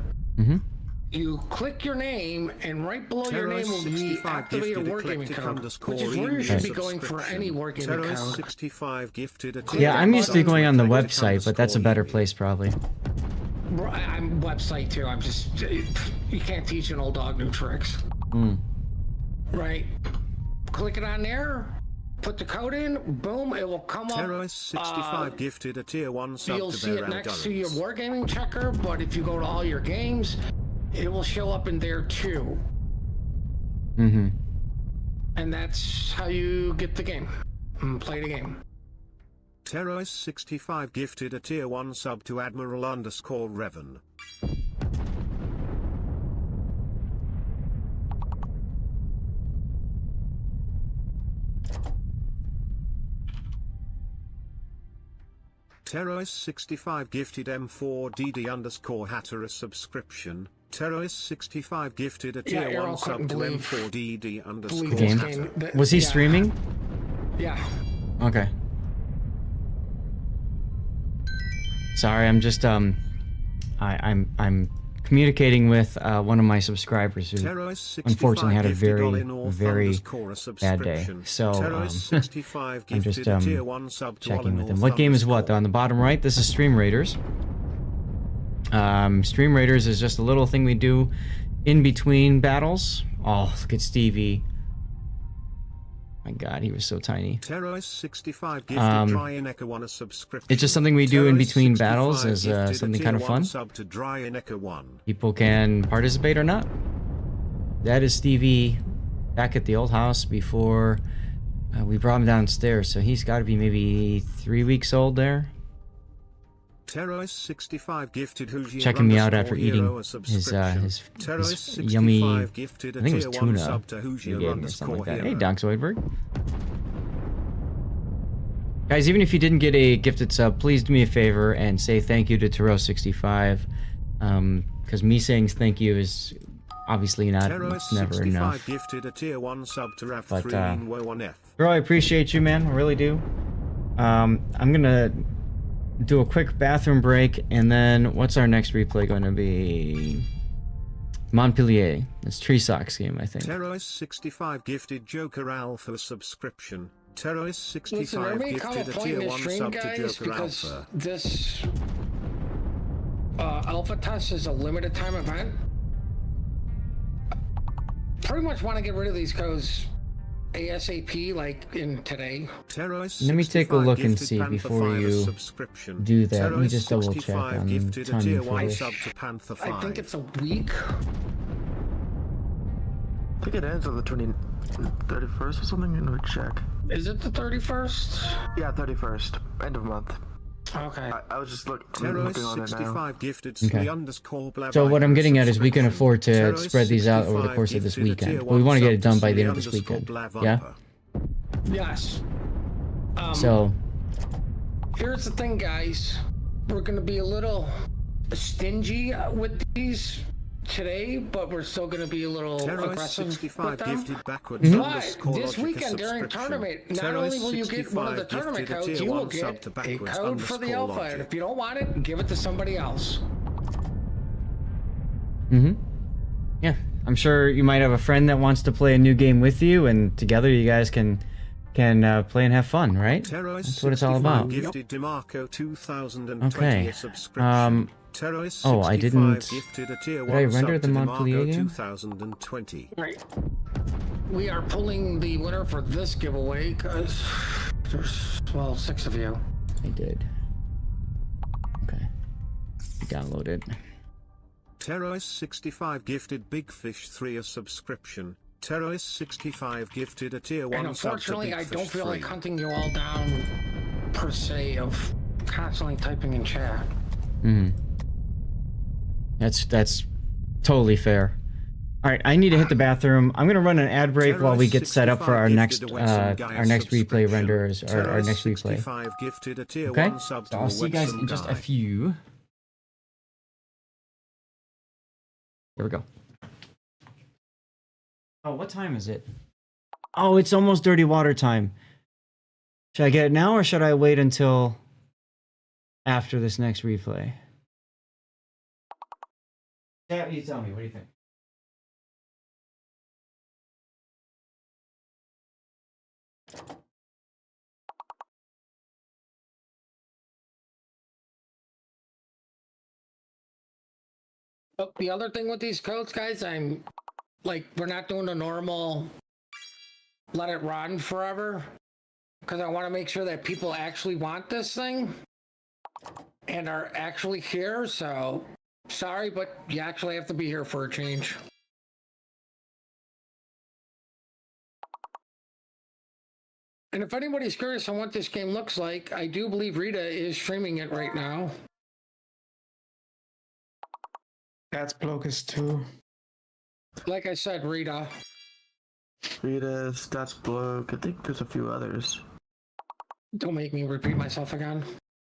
You click your name, and right below your name will be activate a Wargaming code, which is where you should be going for any Wargaming code. 65 gifted Yeah, I'm used to going on the website, but that's a better place probably. I'm website too. I'm just, you can't teach an old dog new tricks. Right? Click it on there. Put the code in, boom, it will come up. Terrorist 65 gifted a tier 1 sub you'll to see it Bear next to your Wargaming checker, but if you go to all your games, it will show up in there too. And that's how you get the game and play the game. Terrorist 65 gifted a tier 1 sub to Admiral underscore Revan. Terrorist 65 gifted M4DD underscore Hatter a subscription. Terrorist 65 gifted a tier 1 sub to M4DD underscore Hatter. Was he streaming? Yeah. Okay. Sorry, I'm just I'm communicating with one of my subscribers who unfortunately had a very bad day. So I'm just checking with him. What game is what? On the bottom right, this is Stream Raiders. Stream Raiders is just a little thing we do in between battles. Oh, look at Stevie. My God, he was so tiny. Terrorist 65 gifted Dry and Echo on a subscription. It's just something we do in between battles as something kind of fun. Sub to Dry and Echo 1. People can participate or not. That is Stevie back at the old house before we brought him downstairs. So he's got to be maybe 3 weeks old there. Terrorist65 gifted Hoosier checking me out after _hero eating a his subscription. yummy, I gifted a think it was tier 1 tuna sub to he Hoosier gave me or something like that. Hey, hero. Doc Zoidberg. Guys, even if you didn't get a gifted sub, please do me a favor and say thank you to Taro65. Because me saying thank you is obviously not, it's never enough. Gifted a tier 1 sub to Rav But, 1F. bro, I appreciate you, man. I really do. I'm gonna do a quick bathroom break, and then what's our next replay going to be? Montpellier. It's Tree Sox game, I think. Terrorist65 gifted Joker Alpha subscription. Listen, there Terrorist65 may come a gifted a point in tier this 1 stream, sub to guys, Joker because Alpha. this alpha test is a limited time event. Pretty much want to get rid of these codes ASAP, like in today. Let me take a look and see before you do that. Let me just double check on timing for this. I think it's a week. I think it ends on the 31st or something. Let me check. Is it the 31st? Yeah, 31st. End of month. Okay. I was just looking on it now. Okay. So what I'm getting at is we can afford to spread these out over the course of this weekend. But we want to get it done by the end of this weekend. Yeah? Yes. So... Here's the thing, guys. We're going to be a little stingy with these today, but we're still going to be a little aggressive with them. But this weekend during tournament, not only will you get one of the tournament codes, you will get a code for the alpha, and if you don't want it, give it to somebody else. Yeah, I'm sure you might have a friend that wants to play a new game with you, and together you guys can play and have fun, right? That's what it's all about. Okay. Oh, I didn't. Did I render the Montpellier game? 2020. Right. We are pulling the winner for this giveaway because there's, well, 6 of you. I did. Okay. Downloaded. Terrorist65 gifted Big Fish 3 a subscription. Terrorist65 gifted a tier 1 and unfortunately, sub to Big I don't Fish feel 3. like hunting you all down per se of constantly typing in chat. That's totally fair. All right, I need to hit the bathroom. I'm gonna run an ad break while we get set up for our next replay renders or our next replay. Okay, so I'll see you guys in just a few. Here we go. Oh, what time is it? Oh, it's almost dirty water time. Should I get it now or should I wait until after this next replay? Yeah, you tell me. What do you think? Oh, the other thing with these codes, guys, I'm like, we're not doing the normal let it run forever because I want to make sure that people actually want this thing and are actually here. So sorry, but you actually have to be here for a change. And if anybody's curious on what this game looks like, I do believe Rita is streaming it right now. That's Blocus too. Like I said, Rita. Rita, Stats Bloke. I think there's a few others. Don't make me repeat myself again.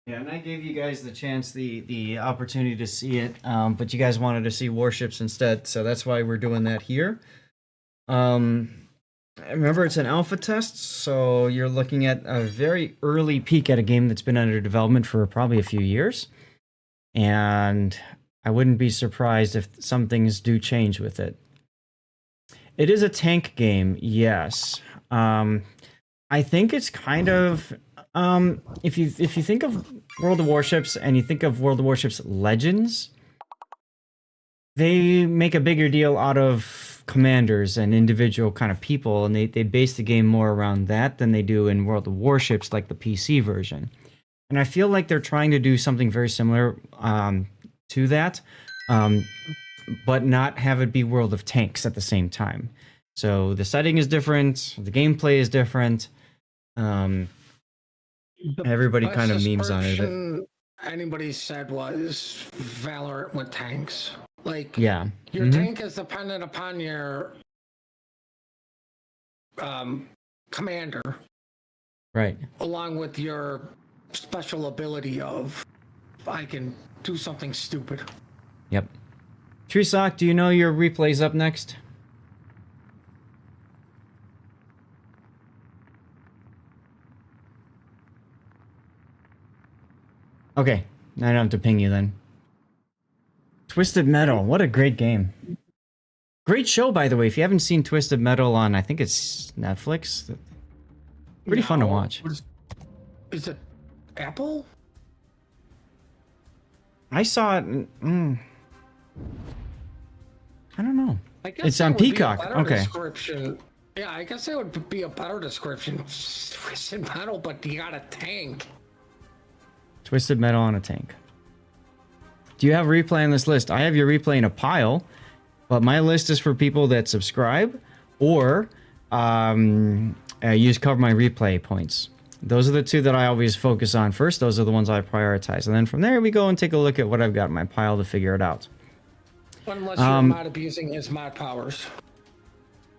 Yeah, and I gave you guys the chance, the opportunity to see it, but you guys wanted to see Warships instead, so that's why we're doing that here. Remember, it's an alpha test, so you're looking at a very early peek at a game that's been under development for probably a few years, and I wouldn't be surprised if some things do change with it. It is a tank game, yes. I think it's kind of... if you think of World of Warships and you think of World of Warships Legends, they make a bigger deal out of commanders and individual kind of people, and they base the game more around that than they do in World of Warships, like the PC version. And I feel like they're trying to do something very similar to that, but not have it be World of Tanks at the same time. So the setting is different, the gameplay is different. Everybody kind of memes on it. anybody said was Valorant with tanks. Like, Yeah. your tank is dependent upon your commander, Right. along with your special ability of I can do something stupid. Yep. Treesock, do you know your replay's up next? Okay, I don't have to ping you then. Twisted Metal, what a great game. Great show, by the way. If you haven't seen Twisted Metal on, I think it's Netflix. Pretty fun to watch. Is it Apple? I saw it. I don't know. I guess It's that on would be a Peacock. better Okay. Description. Yeah, I guess that would be a better description of Twisted Metal, but you got a tank. Twisted Metal on a tank. Do you have replay on this list? I have your replay in a pile, but my list is for people that subscribe or use Cover My Replay points. Those are the two that I always focus on first. Those are the ones I prioritize. And then from there, we go and take a look at what I've got in my pile to figure it out. Unless you're not abusing his mod powers.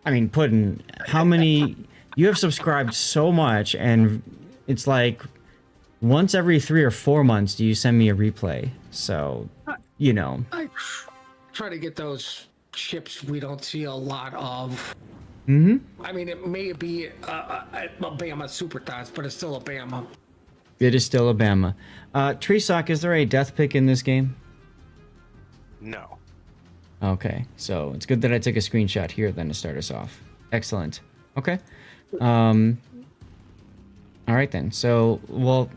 I mean, Puddin', how many... You have subscribed so much, and it's like once every 3 or 4 months do you send me a replay. So, you know. I try to get those chips we don't see a lot of. Mm-hmm. I mean, it may be a Bama Super Tots, but it's still a Bama. It is still a Bama. Treesock, is there a death pick in this game? No. Okay, so it's good that I took a screenshot here then to start us off. Excellent. Okay. All right then. So, well,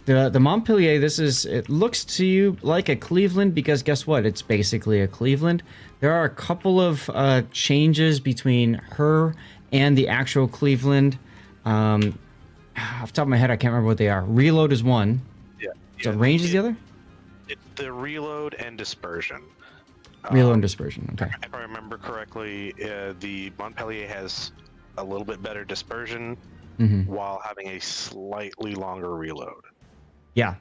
the Montpellier, it looks to you like a Cleveland because guess what? It's basically a Cleveland. There are a couple of changes between her and the actual Cleveland. Off the top of my head, I can't remember what they are. Reload is one. Yeah. So range is the other? The reload and dispersion. Reload and dispersion. Okay. If I remember correctly, the Montpellier has a little bit better dispersion while having a slightly longer reload. Yeah.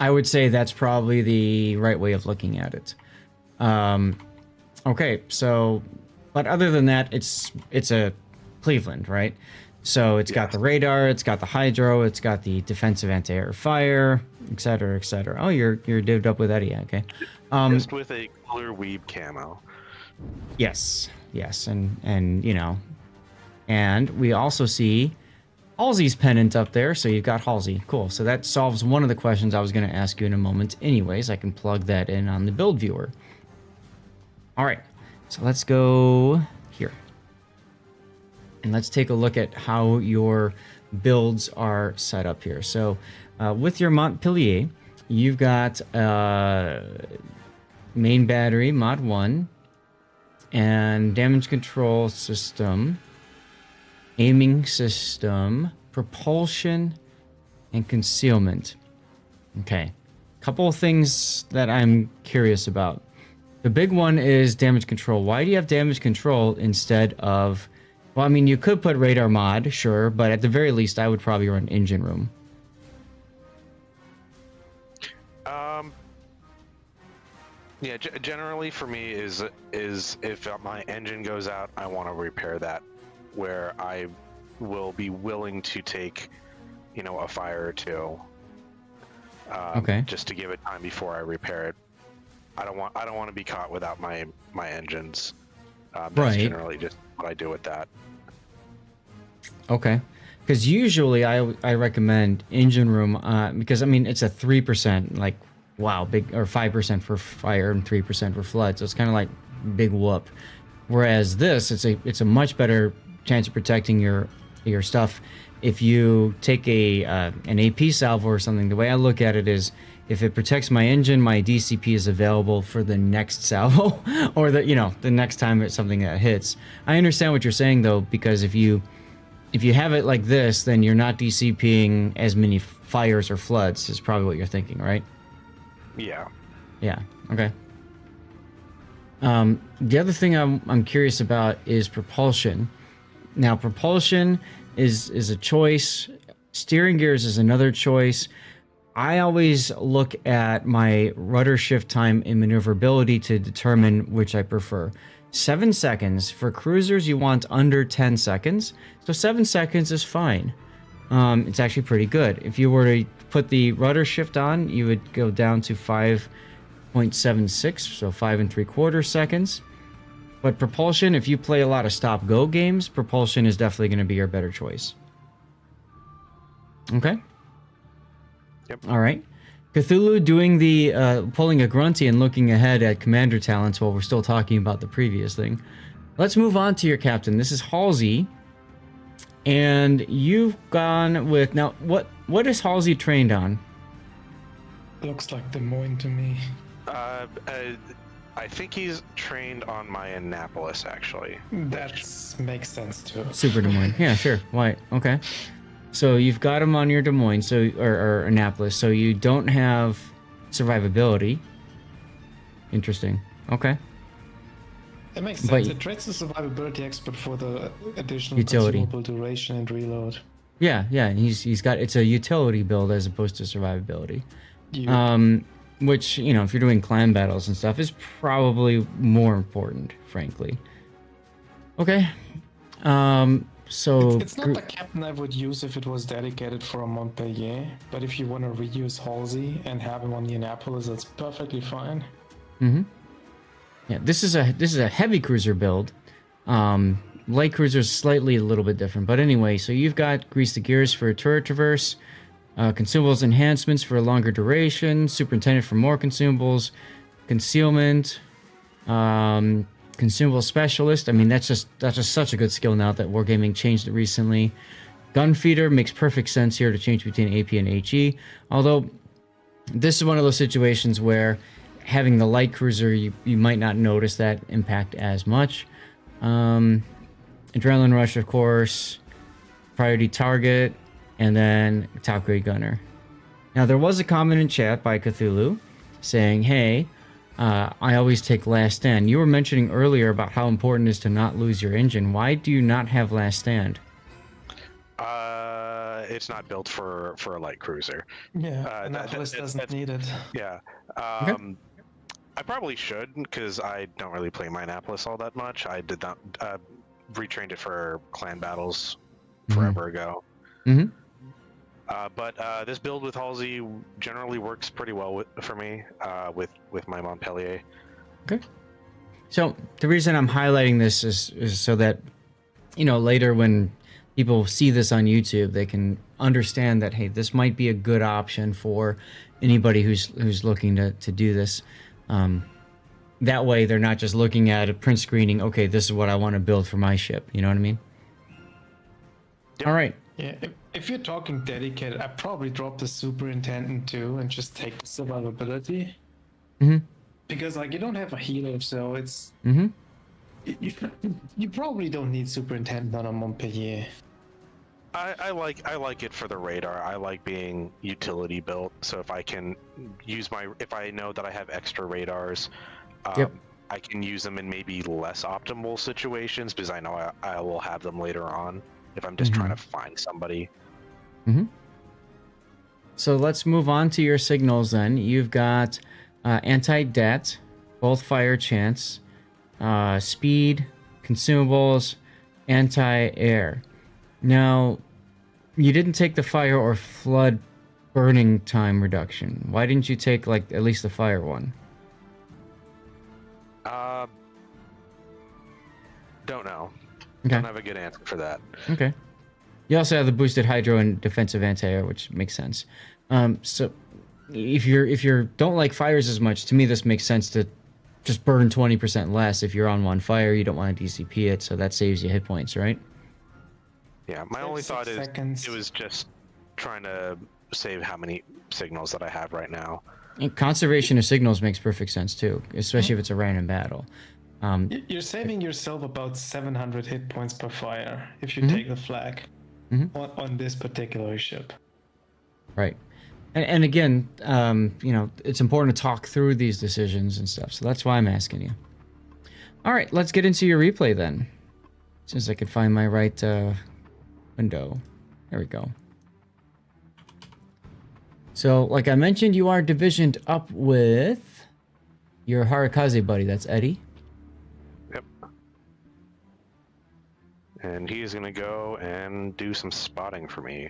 I would say that's probably the right way of looking at it. Okay, so, but other than that, it's a Cleveland, right? So it's got the radar, it's got the hydro, it's got the defensive anti-air fire, etc., etc. Oh, you're divvied up with Eddie, okay. Just with a cooler weeb camo. Yes, and you know, and we also see Halsey's pennant up there, so you've got Halsey. Cool. So that solves one of the questions I was going to ask you in a moment. Anyways, I can plug that in on the build viewer. All right, so let's go here. And let's take a look at how your builds are set up here. So with your Montpellier, you've got main battery, mod 1, and damage control system, aiming system, propulsion, and concealment. Okay, couple of things that I'm curious about. The big one is damage control. Why do you have damage control instead of... Well, I mean, you could put radar mod, sure, but at the very least, I would probably run engine room. Yeah, generally for me is if my engine goes out, I want to repair that, where I will be willing to take, you know, a fire or two. Okay. Just to give it time before I repair it. I don't want to be caught without my engines. That's right. Generally just what I do with that. Okay. Because usually I recommend engine room because I mean it's a 3% like wow big or 5% for fire and 3% for flood, so it's kind of like big whoop. Whereas this it's a much better chance of protecting your stuff if you take an AP salvo or something. The way I look at it is if it protects my engine, my DCP is available for the next salvo or the next time it's something that hits. I understand what you're saying though, because if you have it like this, then you're not DCPing as many fires or floods, is probably what you're thinking, right? Yeah. Yeah. Okay. The other thing I'm curious about is propulsion. Now, propulsion is a choice. Steering gears is another choice. I always look at my rudder shift time and maneuverability to determine which I prefer. 7 seconds. For cruisers, you want under 10 seconds. So 7 seconds is fine. It's actually pretty good. If you were to put the rudder shift on, you would go down to 5.76, so 5 3/4 seconds. But propulsion, if you play a lot of stop-go games, propulsion is definitely going to be your better choice. Okay? Yep. All right. Cthulhu doing the pulling a grunty and looking ahead at commander talents while we're still talking about the previous thing. Let's move on to your captain. This is Halsey. And you've gone with... Now, what is Halsey trained on? Looks like Des Moines to me. I think he's trained on my Annapolis, actually. That makes sense too. Super Des Moines. Yeah, sure. Why? Okay. So you've got him on your Des Moines, so or Annapolis, so you don't have survivability. Interesting. Okay. It makes sense. But- It trades the survivability expert for the additional Utility. consumable duration and reload. Yeah, he's got, it's a utility build as opposed to survivability. You, Which, you know, if you're doing clan battles and stuff, is probably more important, frankly. Okay. So it's not the captain I would use if it was dedicated for a Montpellier, but if you want to reuse Halsey and have him on the Annapolis, that's perfectly fine. yeah, this is a heavy cruiser build. Light cruiser is slightly a little bit different, but anyway, so you've got grease the gears for a turret traverse, consumables enhancements for a longer duration, superintendent for more consumables, concealment, consumable specialist. I mean, that's just such a good skill now that Wargaming changed it recently. Gun feeder makes perfect sense here to change between AP and HE. Although this is one of those situations where having the light cruiser, you might not notice that impact as much. Adrenaline rush, of course, priority target, and then top grade gunner. Now there was a comment in chat by Cthulhu saying, "Hey, I always take last stand." You were mentioning earlier about how important it is to not lose your engine. Why do you not have last stand? It's not built for a light cruiser. Yeah, Annapolis doesn't need it. Yeah. Okay. I probably should, because I don't really play my Annapolis all that much. I did not retrained it for clan battles forever ago. But this build with Halsey generally works pretty well for me with my Montpellier. Okay. So the reason I'm highlighting this is so that, you know, later when people see this on YouTube, they can understand that, hey, this might be a good option for anybody who's looking to do this. That way they're not just looking at a print screening, okay, this is what I want to build for my ship. You know what I mean? Yep. All right. Yeah, if you're talking dedicated, I'd probably drop the superintendent too and just take the survivability. Because like you don't have a healer, so it's you probably don't need superintendent on a Montpellier. I like it for the radar. I like being utility built. So if I can use if I know that I have extra radars, I can use them in maybe less optimal situations because I know I will have them later on if I'm just trying to find somebody. So let's move on to your signals then. You've got anti-det, both fire chance, speed, consumables, anti-air. Now, you didn't take the fire or flood burning time reduction. Why didn't you take like at least the fire one? Don't know. Okay. Don't have a good answer for that. Okay. You also have the boosted hydro and defensive anti-air, which makes sense. So if you don't like fires as much, to me this makes sense to just burn 20% less. If you're on one fire, you don't want to DCP it, so that saves you hit points, right? Yeah, my only thought is seconds. it was just trying to save how many signals that I have right now. And conservation of signals makes perfect sense too, especially if it's a random battle. You're saving yourself about 700 hit points per fire if you take the flag on this particular ship. Right. And again, you know, it's important to talk through these decisions and stuff. So that's why I'm asking you. All right, let's get into your replay then. Since I can find my right window. There we go. So, like I mentioned, you are divisioned up with your Harakaze buddy. That's Eddie. Yep. And he's gonna go and do some spotting for me.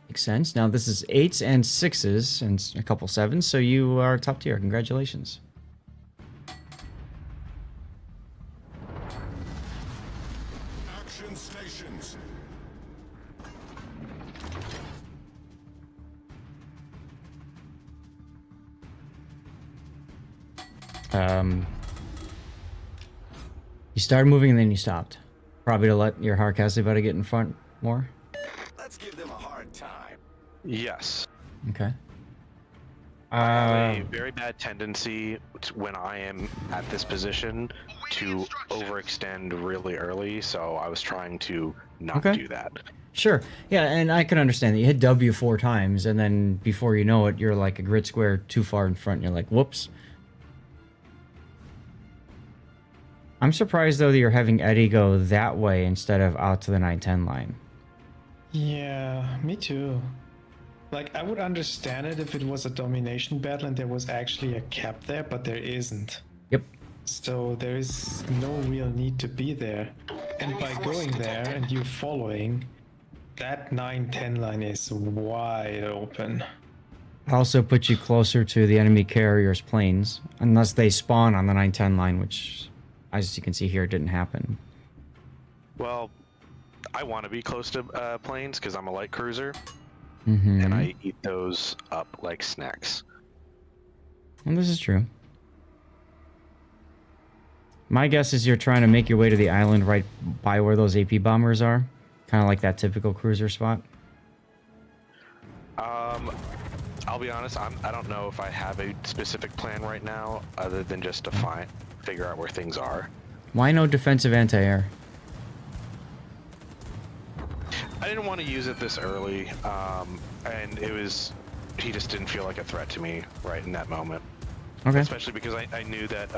Makes sense. Now, this is 8s and 6s and a couple 7s, so you are top tier. Congratulations. Action stations. You started moving and then you stopped. Probably to let your Harakaze buddy get in front more? Let's give them a hard time. Yes. Okay. I have a very bad tendency when I am at this position to overextend really early, so I was trying to not Okay. do that. Sure. Yeah, and I can understand that. You hit W 4 times, and then before you know it, you're like a grid square too far in front. And you're like, whoops. I'm surprised, though, that you're having Eddie go that way instead of out to the 910 line. Yeah, me too. Like, I would understand it if it was a domination battle and there was actually a cap there, but there isn't. Yep. So there is no real need to be there. And by going there and you following, that 9-10 line is wide open. Also put you closer to the enemy carrier's planes, unless they spawn on the 910 line, which, as you can see here, didn't happen. Well, I want to be close to planes because I'm a light cruiser, Mm-hmm. and I eat those up like snacks. And this is true. My guess is you're trying to make your way to the island right by where those AP bombers are. Kind of like that typical cruiser spot. I'll be honest, I don't know if I have a specific plan right now other than just to figure out where things are. Why no defensive anti-air? I didn't want to use it this early, and he just didn't feel like a threat to me right in that moment. Okay. Especially because I knew that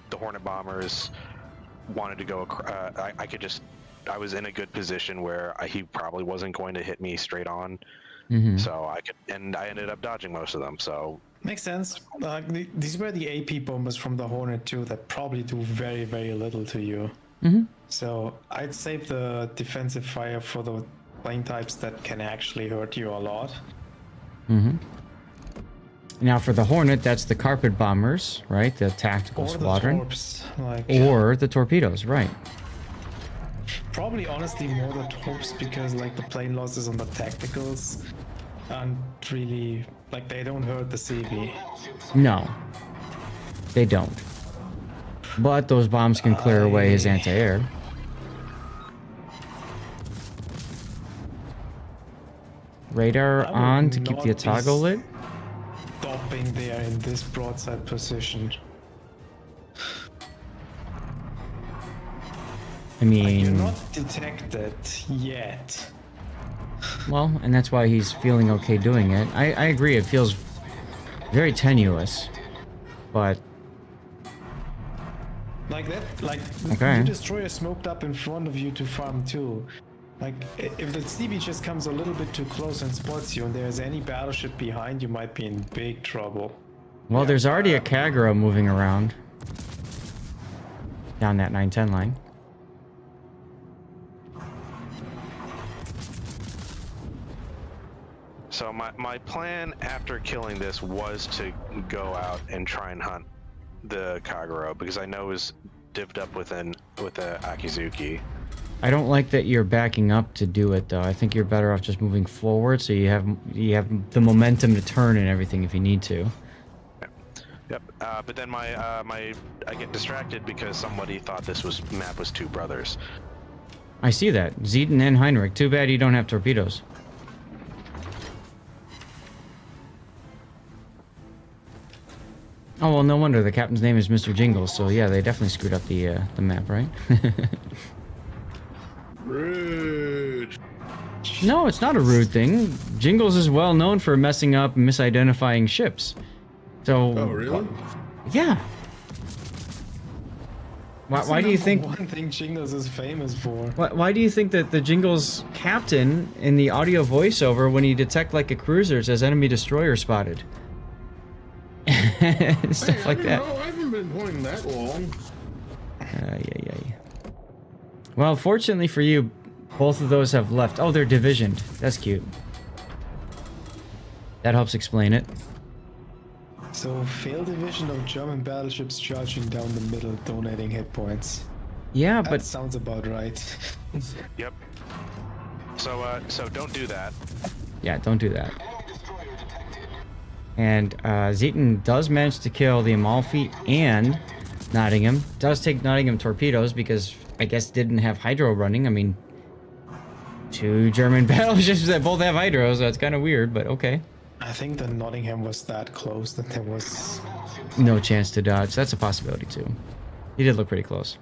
the Hornet bombers wanted to go. I was in a good position where he probably wasn't going to hit me straight on, so I ended up dodging most of them. So Makes sense. These were the AP bombers from the Hornet too that probably do very, very little to you. So I'd save the defensive fire for the plane types that can actually hurt you a lot. Now for the Hornet, that's the carpet bombers, right? The tactical Or squadron. the torps. Like, Or the torpedoes, right? probably honestly more the torps because like the plane losses on the tacticals aren't really like they don't hurt the CV. No. They don't. But those bombs can clear away his anti-air. Radar on to keep the Atago lit. Stopping there in this broadside position. I You're mean, not detected yet. well, and that's why he's feeling okay doing it. I agree, it feels very tenuous, but Like that, like Okay. you destroy a smoked up in front of you to farm too. Like if the CB just comes a little bit too close and spots you and there's any battleship behind you might be in big trouble. well, there's already a Kagura moving around down that 910 line. So my plan after killing this was to go out and try and hunt the Kagura because I know it was divvied up with the Akizuki. I don't like that you're backing up to do it, though. I think you're better off just moving forward so you have the momentum to turn and everything if you need to. Yep. But then I get distracted because somebody thought this map was Two Brothers. I see that. Zeden and Heinrich. Too bad you don't have torpedoes. Oh, well, no wonder. The captain's name is Mr. Jingles, so yeah, they definitely screwed up the map, right? Rude. No, it's not a rude thing. Jingles is well known for messing up and misidentifying ships. So, Oh, really? yeah. Why do you think? One thing Jingles is famous for. Why do you think that the Jingles captain in the audio voiceover, when you detect like a cruiser, says enemy destroyer spotted? Stuff like that. I haven't been playing that long. Yeah. Well, fortunately for you, both of those have left. Oh, they're divisioned. That's cute. That helps explain it. So, failed division of German battleships charging down the middle, donating hit points. Yeah, That but sounds about right. Yep. So don't do that. yeah, don't do that. And Zeton does manage to kill the Amalfi and Nottingham. Does take Nottingham torpedoes because I guess didn't have hydro running. I mean, 2 German battleships that both have hydro, so that's kind of weird, but okay. I think the Nottingham was that close that there was... No chance to dodge. That's a possibility too. He did look pretty close.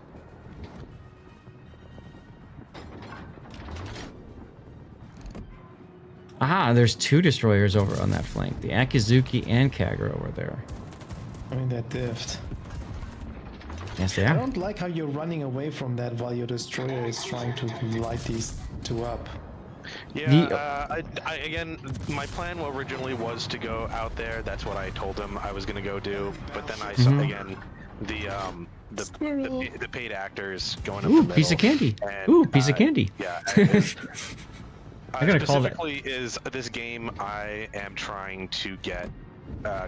Aha, there's 2 destroyers over on that flank. The Akizuki and Kagero were there. I mean, they're diffed. Yes, they I are. don't like how you're running away from that while your destroyer is trying to light these 2 up. Yeah, again, my plan originally was to go out there. That's what I told him I was going to go do. But then I saw, again, the paid actors going up the Ooh, middle. piece of candy. And, Ooh, piece of candy. Yeah. I'm gonna call that. Specifically, is this game I am trying to get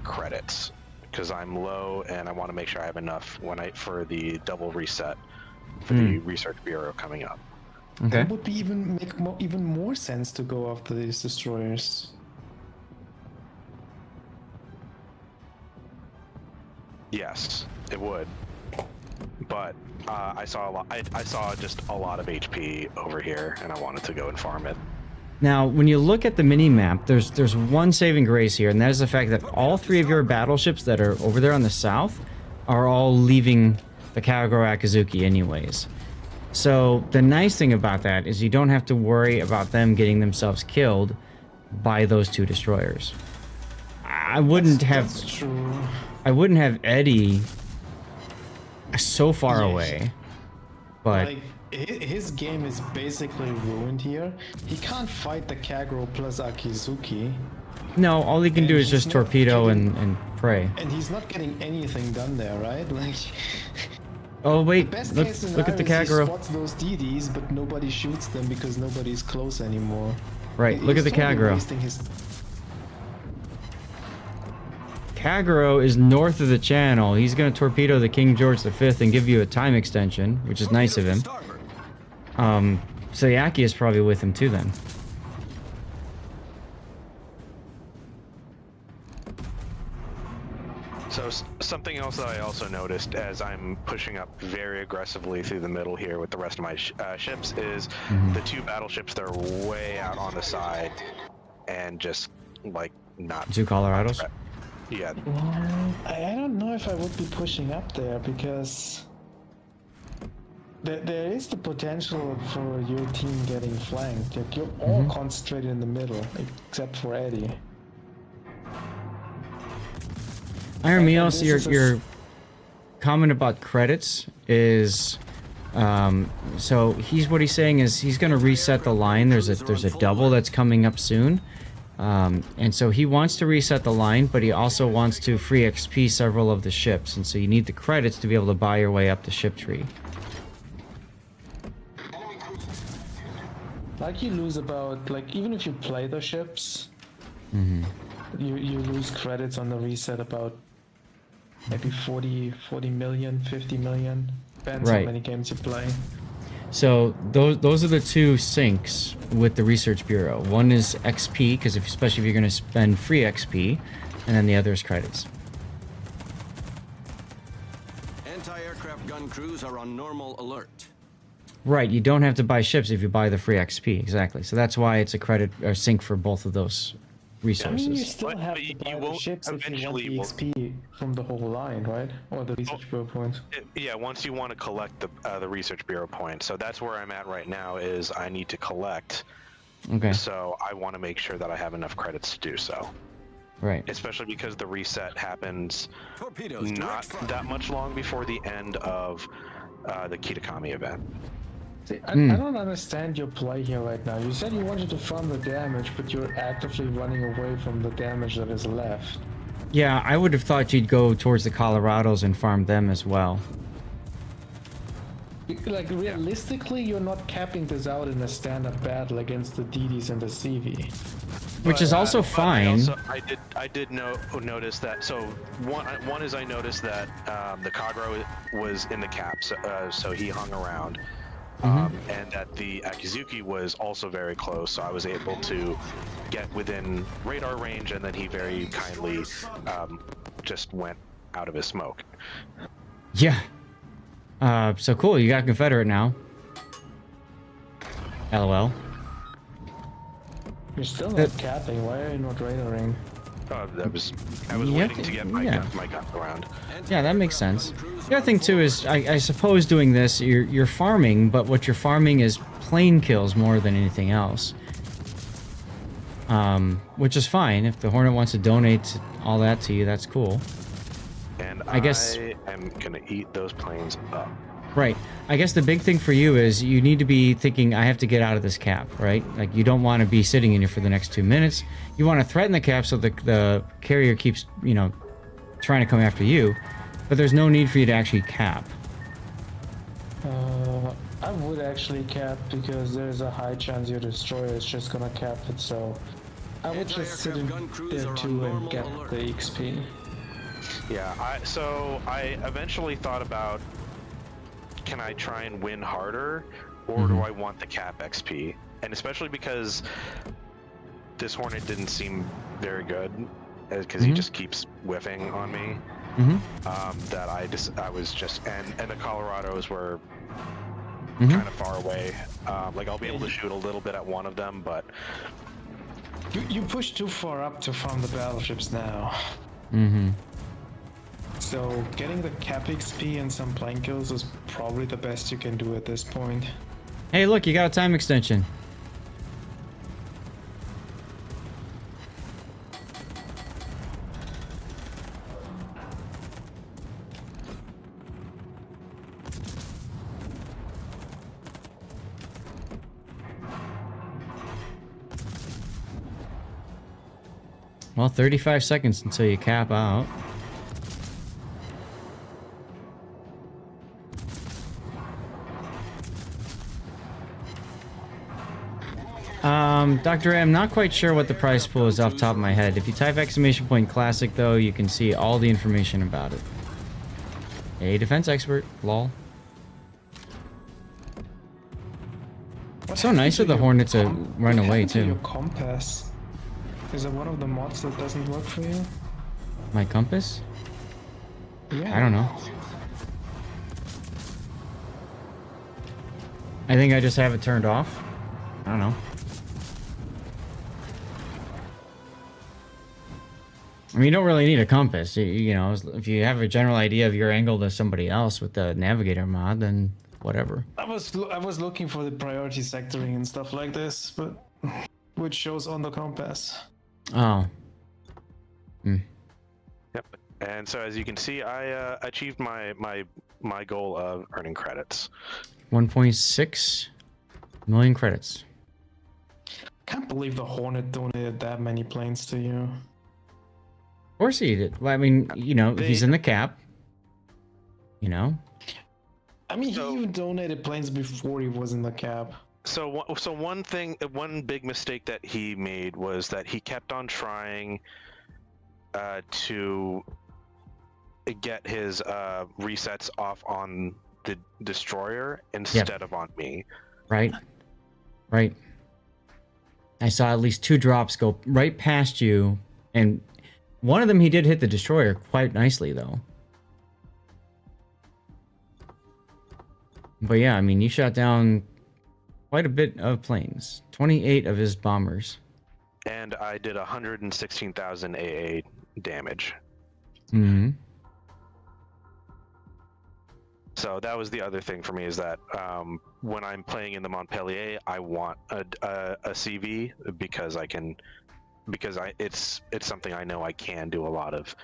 credits because I'm low and I want to make sure I have enough for the double reset for the Research Bureau coming up. Okay. It would be even more sense to go after these destroyers. Yes, it would. But I saw a lot. I saw just a lot of HP over here, and I wanted to go and farm it. Now, when you look at the mini-map, there's one saving grace here, and that is the fact that all 3 of your battleships that are over there on the south are all leaving the Kagero Akizuki anyways. So the nice thing about that is you don't have to worry about them getting themselves killed by those 2 destroyers. I wouldn't That's true. I wouldn't have Eddie so far away, but Like, his game is basically ruined here. He can't fight the Kagero plus Akizuki, no, all he can and do is he's just not torpedo getting- and pray. and he's not getting anything done there, right? Like, Oh wait, best look, case look at the scenario is he Kagero. spots those DDs, but nobody shoots them because nobody's close anymore. Right, look at the He's totally Kagero. wasting his... Kagero is north of the channel. He's going to torpedo the King George V and give you a time extension, which is nice of him. So the Aki is probably with him too then. So something else that I also noticed as I'm pushing up very aggressively through the middle here with the rest of my ships is the 2 battleships that are way out on the side and just like not 2 Colorados. Yeah. I don't know if I would be pushing up there because there is the potential for your team getting flanked. Like, you're all concentrated in the middle, except for Eddie. Iron Meos, this is a your comment about credits is so what he's saying is he's going to reset the line. There's a double that's coming up soon. And so he wants to reset the line, but he also wants to free XP several of the ships, and so you need the credits to be able to buy your way up the ship tree. Like, you lose about, like, even if you play the ships, you lose credits on the reset about maybe 40 million, 50 million. Depends Right. how many games you play. So those are the 2 sinks with the Research Bureau. One is XP, because especially if you're going to spend free XP, and then the other is credits. Anti-aircraft gun crews are on normal alert. Right, you don't have to buy ships if you buy the free XP, exactly. So that's why it's a credit or sink for both of those I mean, you resources. still But- have but to you buy the won't ships if you want eventually the will- XP from the whole line, right? Or the research bureau points. Yeah, once you want to collect the Research Bureau points. So that's where I'm at right now is I need to collect. Okay, So I want to make sure that I have enough credits to do so. right. Especially because the reset happens Torpedoes, not direct fire. that much long before the end of the Kitakami event. See, I don't understand your play here right now. You said you wanted to farm the damage, but you're actively running away from the damage that is left. Yeah, I would have thought you'd go towards the Colorados and farm them as well. Like, realistically, you're not capping this out in a stand-up battle against the DDs and the CV. Which is also fine. I did notice that. So one is I noticed that the Kagero was in the cap, so he hung around, and that the Akizuki was also very close. So I was able to get within radar range, and then he very kindly just went out of his smoke. Yeah. So cool. You got Confederate now. LOL. You're still not capping. Why are you not radaring? I was waiting to get my gun around. Yeah, that makes sense. The other thing too is, I suppose doing this, you're farming, but what you're farming is plane kills more than anything else. Which is fine. If the Hornet wants to donate all that to you, that's cool. And I guess I am gonna eat those planes up. Right. I guess the big thing for you is you need to be thinking, I have to get out of this cap, right? Like, you don't want to be sitting in here for the next 2 minutes. You want to threaten the cap so the carrier keeps, you know, trying to come after you. But there's no need for you to actually cap. I would actually cap because there's a high chance your destroyer is just gonna cap it, so I would just sit in there too and get the XP. Yeah, so I eventually thought about, can I try and win harder, or do I want the cap XP? And especially because this Hornet didn't seem very good, because he just keeps whiffing on me. That I was just, and the Colorados were kind of far away. Like, I'll be able to shoot a little bit at one of them, but you push too far up to farm the battleships now. So getting the cap XP and some plane kills is probably the best you can do at this point. Hey, look, you got a time extension. Well, 35 seconds until you cap out. Dr. A, I'm not quite sure what the price pool is off the top of my head. If you type > classic though, you can see all the information about it. A defense expert, lol. So nice of the Hornet to run away too. Your compass. Is it one of the mods that doesn't work for you? My compass? Yeah. I don't know. I think I just have it turned off. I don't know. I mean, you don't really need a compass. You know, if you have a general idea of your angle to somebody else with the navigator mod, then whatever. I was looking for the priority sectoring and stuff like this, but which shows on the compass. Oh. Yep. And so as you can see, I achieved my goal of earning credits. 1.6 million credits. Can't believe the Hornet donated that many planes to you. Of course he did. Well, I mean, you know, he's in the cap. You know? I mean, he even donated planes before he was in the cap. So one big mistake that he made was that he kept on trying to get his resets off on the destroyer instead of on me. Right. Right. I saw at least 2 drops go right past you, and one of them he did hit the destroyer quite nicely though. But yeah, I mean, you shot down quite a bit of planes. 28 of his bombers. And I did 116,000 AA damage. So that was the other thing for me, is that when I'm playing in the Montpellier, I want a CV because it's something I know I can do a lot of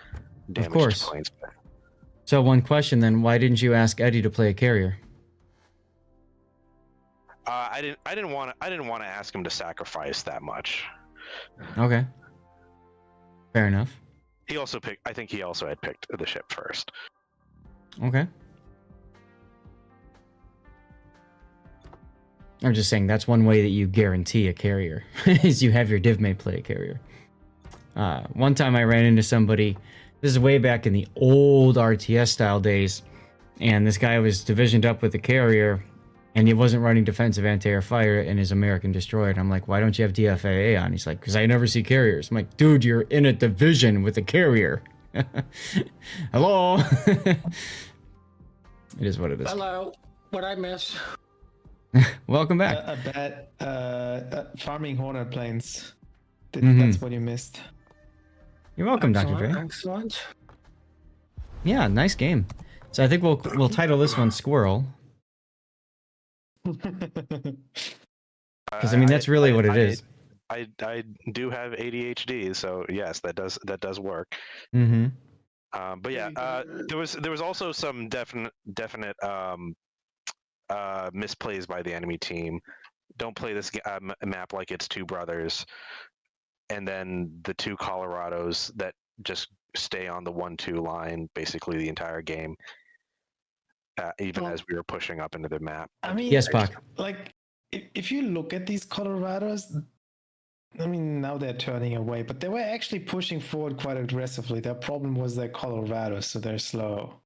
damage to planes with. So one question then, why didn't you ask Eddie to play a carrier? I didn't want to ask him to sacrifice that much. Okay. Fair enough. He also picked. I think he also had picked the ship first. Okay. I'm just saying that's one way that you guarantee a carrier is you have your div mate play a carrier. One time I ran into somebody. This is way back in the old RTS style days, and this guy was divisioned up with a carrier, and he wasn't running defensive anti-air fire in his American destroyer. And I'm like, why don't you have DFAA on? He's like, because I never see carriers. I'm like, dude, you're in a division with a carrier. Hello. It is what it is. Hello. What I miss? Welcome back. A bad farming Hornet planes. Mhm. That's what you missed. You're welcome, Dr. Excellent, Dre. excellent. Yeah, nice game. So I think we'll title this one Squirrel, because I mean that's really what it is. I do have ADHD, so yes, that does work. Mm-hmm. But yeah, there was also some definite misplays by the enemy team. Don't play this map like it's two brothers, and then the two Colorados that just stay on the 1-2 line basically the entire game, even as we were pushing up into the map. I mean, Yes, Pac. like if you look at these Colorados, I mean, now they're turning away, but they were actually pushing forward quite aggressively. Their problem was their Colorados, so they're slow.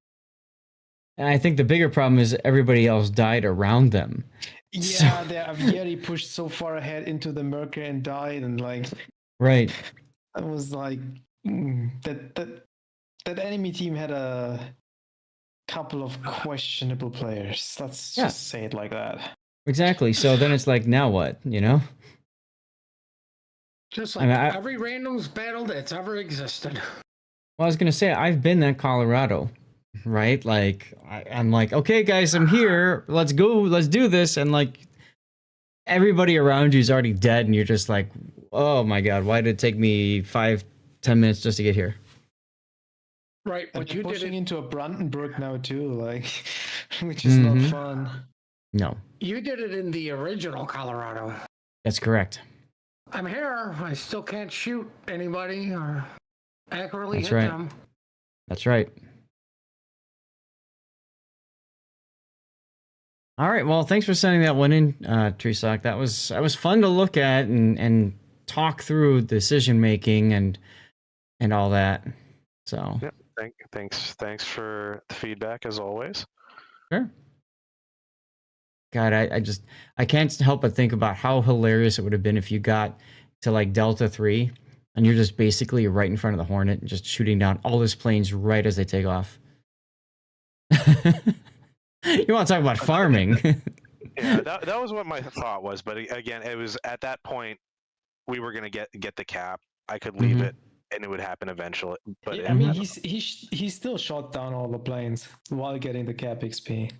And I think the bigger problem is everybody else died around them. Yeah, their Avieri pushed so far ahead into the Mercury and died, and like, Right. I was like, that enemy team had a couple of questionable players. Let's just say it like that. Exactly. So then it's like, now what? You know? Just I like mean, every randoms battle that's ever existed. Well, I was gonna say I've been that Colorado, right? Like I'm like, okay, guys, I'm here. Let's go. Let's do this. And like everybody around you is already dead, and you're just like, oh my god, why did it take me 5-10 minutes just to get here? Right, but but you're you did pushing it. into a Brandenburg now too, like, which is not fun. No, You did it in the original Colorado. that's correct. I'm here. I still can't shoot anybody or accurately That's hit right. them. That's right. All right. Well, thanks for sending that one in, Treesock. That was fun to look at and talk through decision making and all that. So. Yep. Thanks for the feedback as always. Sure. God, I can't help but think about how hilarious it would have been if you got to like Delta 3 and you're just basically right in front of the Hornet and just shooting down all those planes right as they take off. You want to talk about farming? Yeah, that was what my thought was, but again, it was at that point we were gonna get the cap. I could leave it, and it would happen eventually. But I mean, he still shot down all the planes while getting the cap XP.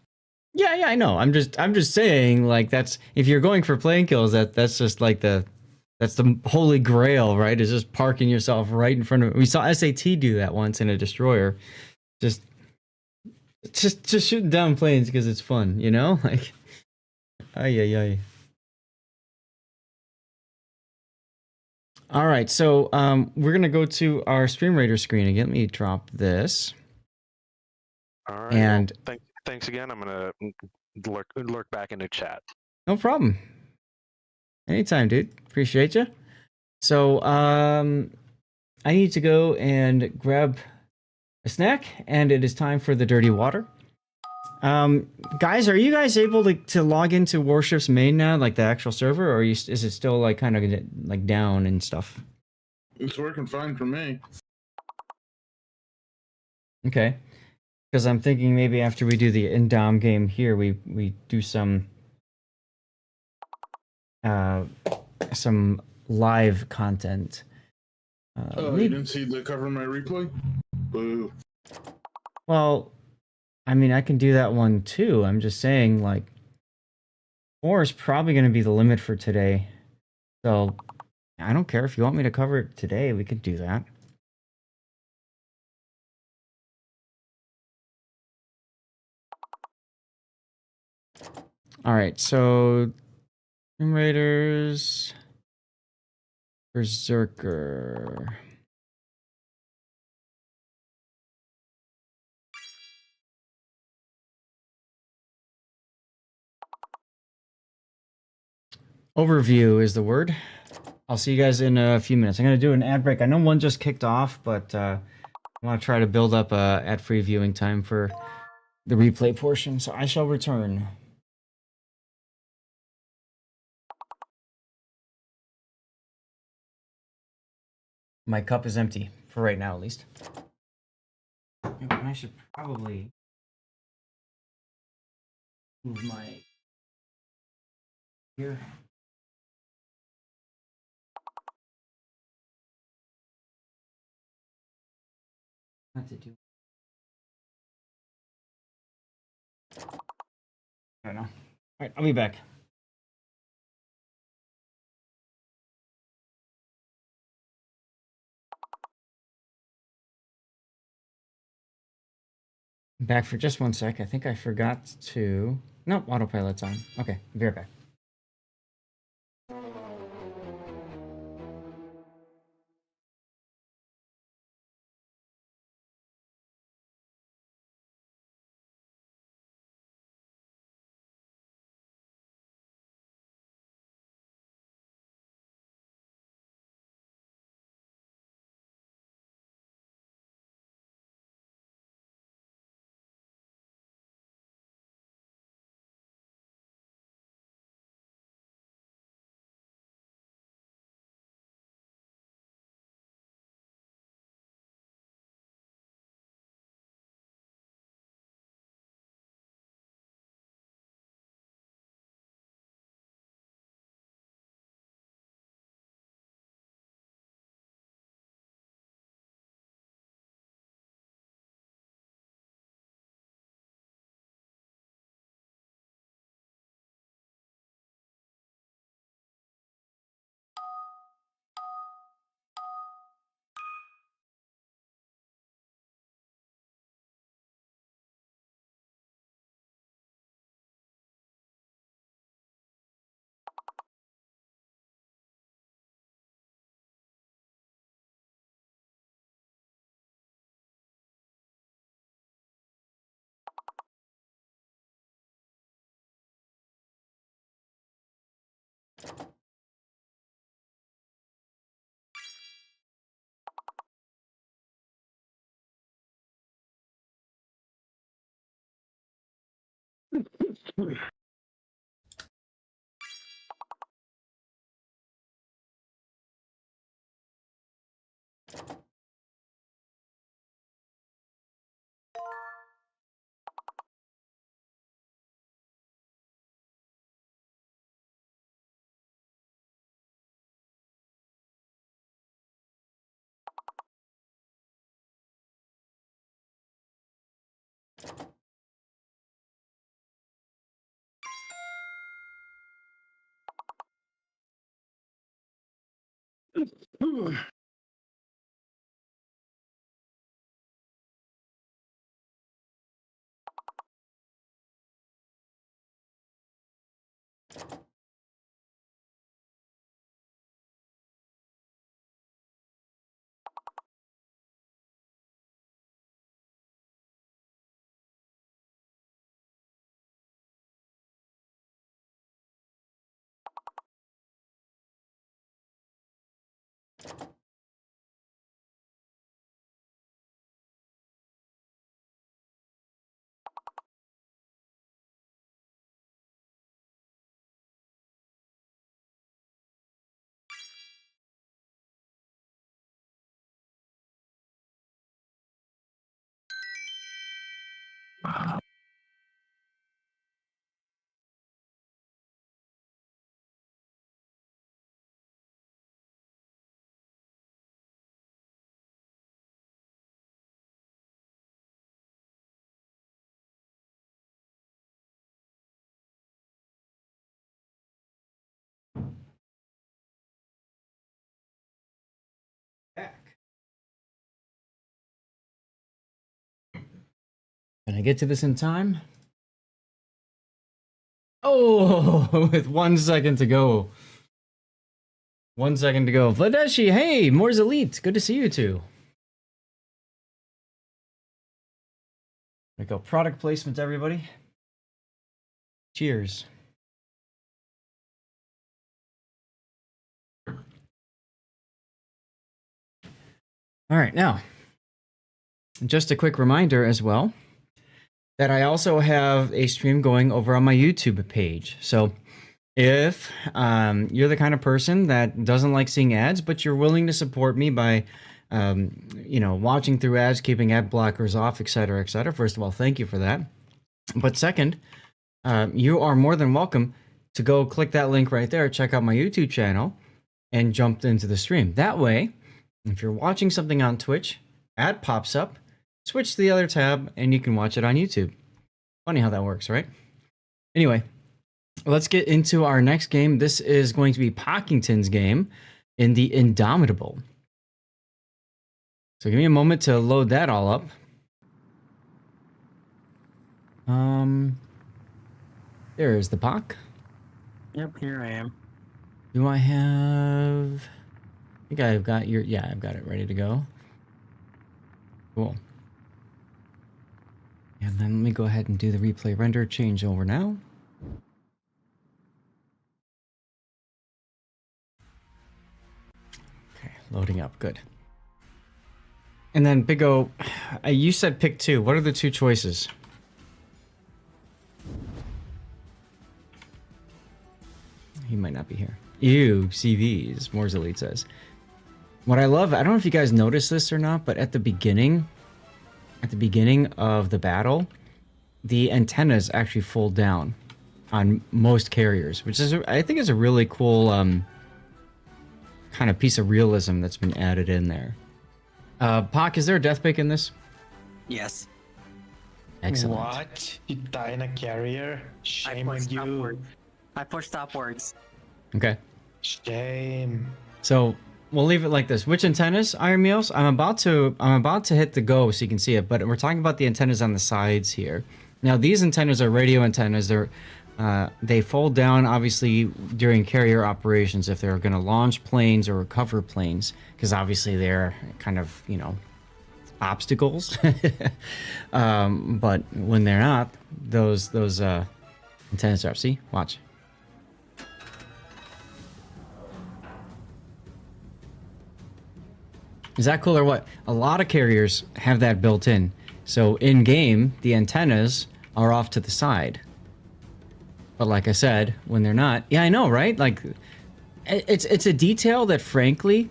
Yeah, I know. I'm just saying, like, that's if you're going for plane kills, that's just like that's the holy grail, right? Is just parking yourself right in front of. We saw SAT do that once in a destroyer, just shooting down planes because it's fun, you know? Like, ay. All right, so we're gonna go to our Stream Raider screen again. Let me drop this. All right. And thanks again. I'm gonna lurk back into chat. No problem. Anytime, dude. Appreciate you. So, I need to go and grab a snack, and it is time for the dirty water. Guys, are you guys able to log into Warships main now, like the actual server, or is it still like kind of like down and stuff? It's working fine for me. Okay. Because I'm thinking maybe after we do the Indom game here, we do some live content. Oh, you didn't see the cover of my replay? Boo. Well, I mean, I can do that one too. I'm just saying, like, 4 is probably going to be the limit for today. So, I don't care if you want me to cover it today. We could do that. All right, so Tomb Raiders. Berserker. Overview is the word. I'll see you guys in a few minutes. I'm going to do an ad break. I know one just kicked off, but I want to try to build up a ad-free viewing time for the replay portion, so I shall return. My cup is empty, for right now at least. And I should probably move my... here. Not to do... I don't know. Alright, I'll be back. Back for just one sec. I think I forgot to... Nope, autopilot's on. Okay, I'll be right back. Back. Can I get to this in time? Oh, with 1 second to go. 1 second to go. Vladeshi, hey, More's Elite. Good to see you too. There we go. Product placement, everybody. Cheers. All right, now, just a quick reminder as well that I also have a stream going over on my YouTube page. So if you're the kind of person that doesn't like seeing ads, but you're willing to support me by, watching through ads, keeping ad blockers off, etc., etc. First of all, thank you for that. But second, you are more than welcome to go click that link right there, check out my YouTube channel, and jump into the stream. That way, if you're watching something on Twitch, ad pops up, switch to the other tab, and you can watch it on YouTube. Funny how that works, right? Anyway, let's get into our next game. This is going to be Pockington's game in the Indomitable. So give me a moment to load that all up. There is the Pock. Yep, here I am. Do I have... I think I've got your... Yeah, I've got it ready to go. Cool. And then let me go ahead and do the replay render change over now. Okay, loading up. Good. And then Big O, you said pick 2. What are the 2 choices? He might not be here. Ew, CVs, More's Elite says. What I love, I don't know if you guys noticed this or not, but at the beginning of the battle, the antennas actually fold down on most carriers, which is, I think, is a really cool kind of piece of realism that's been added in there. Pock, is there a death pick in this? Yes. Excellent. What? You die in a carrier? Shame on you. I pushed upwards. Okay. Shame. So we'll leave it like this. Which antennas, Iron Meals? I'm about to hit the go so you can see it, but we're talking about the antennas on the sides here. Now these antennas are radio antennas. They fold down obviously during carrier operations if they're going to launch planes or recover planes, because obviously they're kind of, obstacles. But when they're not, those antennas are up. See, watch. Is that cool or what? A lot of carriers have that built in. So in game, the antennas are off to the side. But like I said, when they're not, yeah, I know, right? Like, it's a detail that frankly,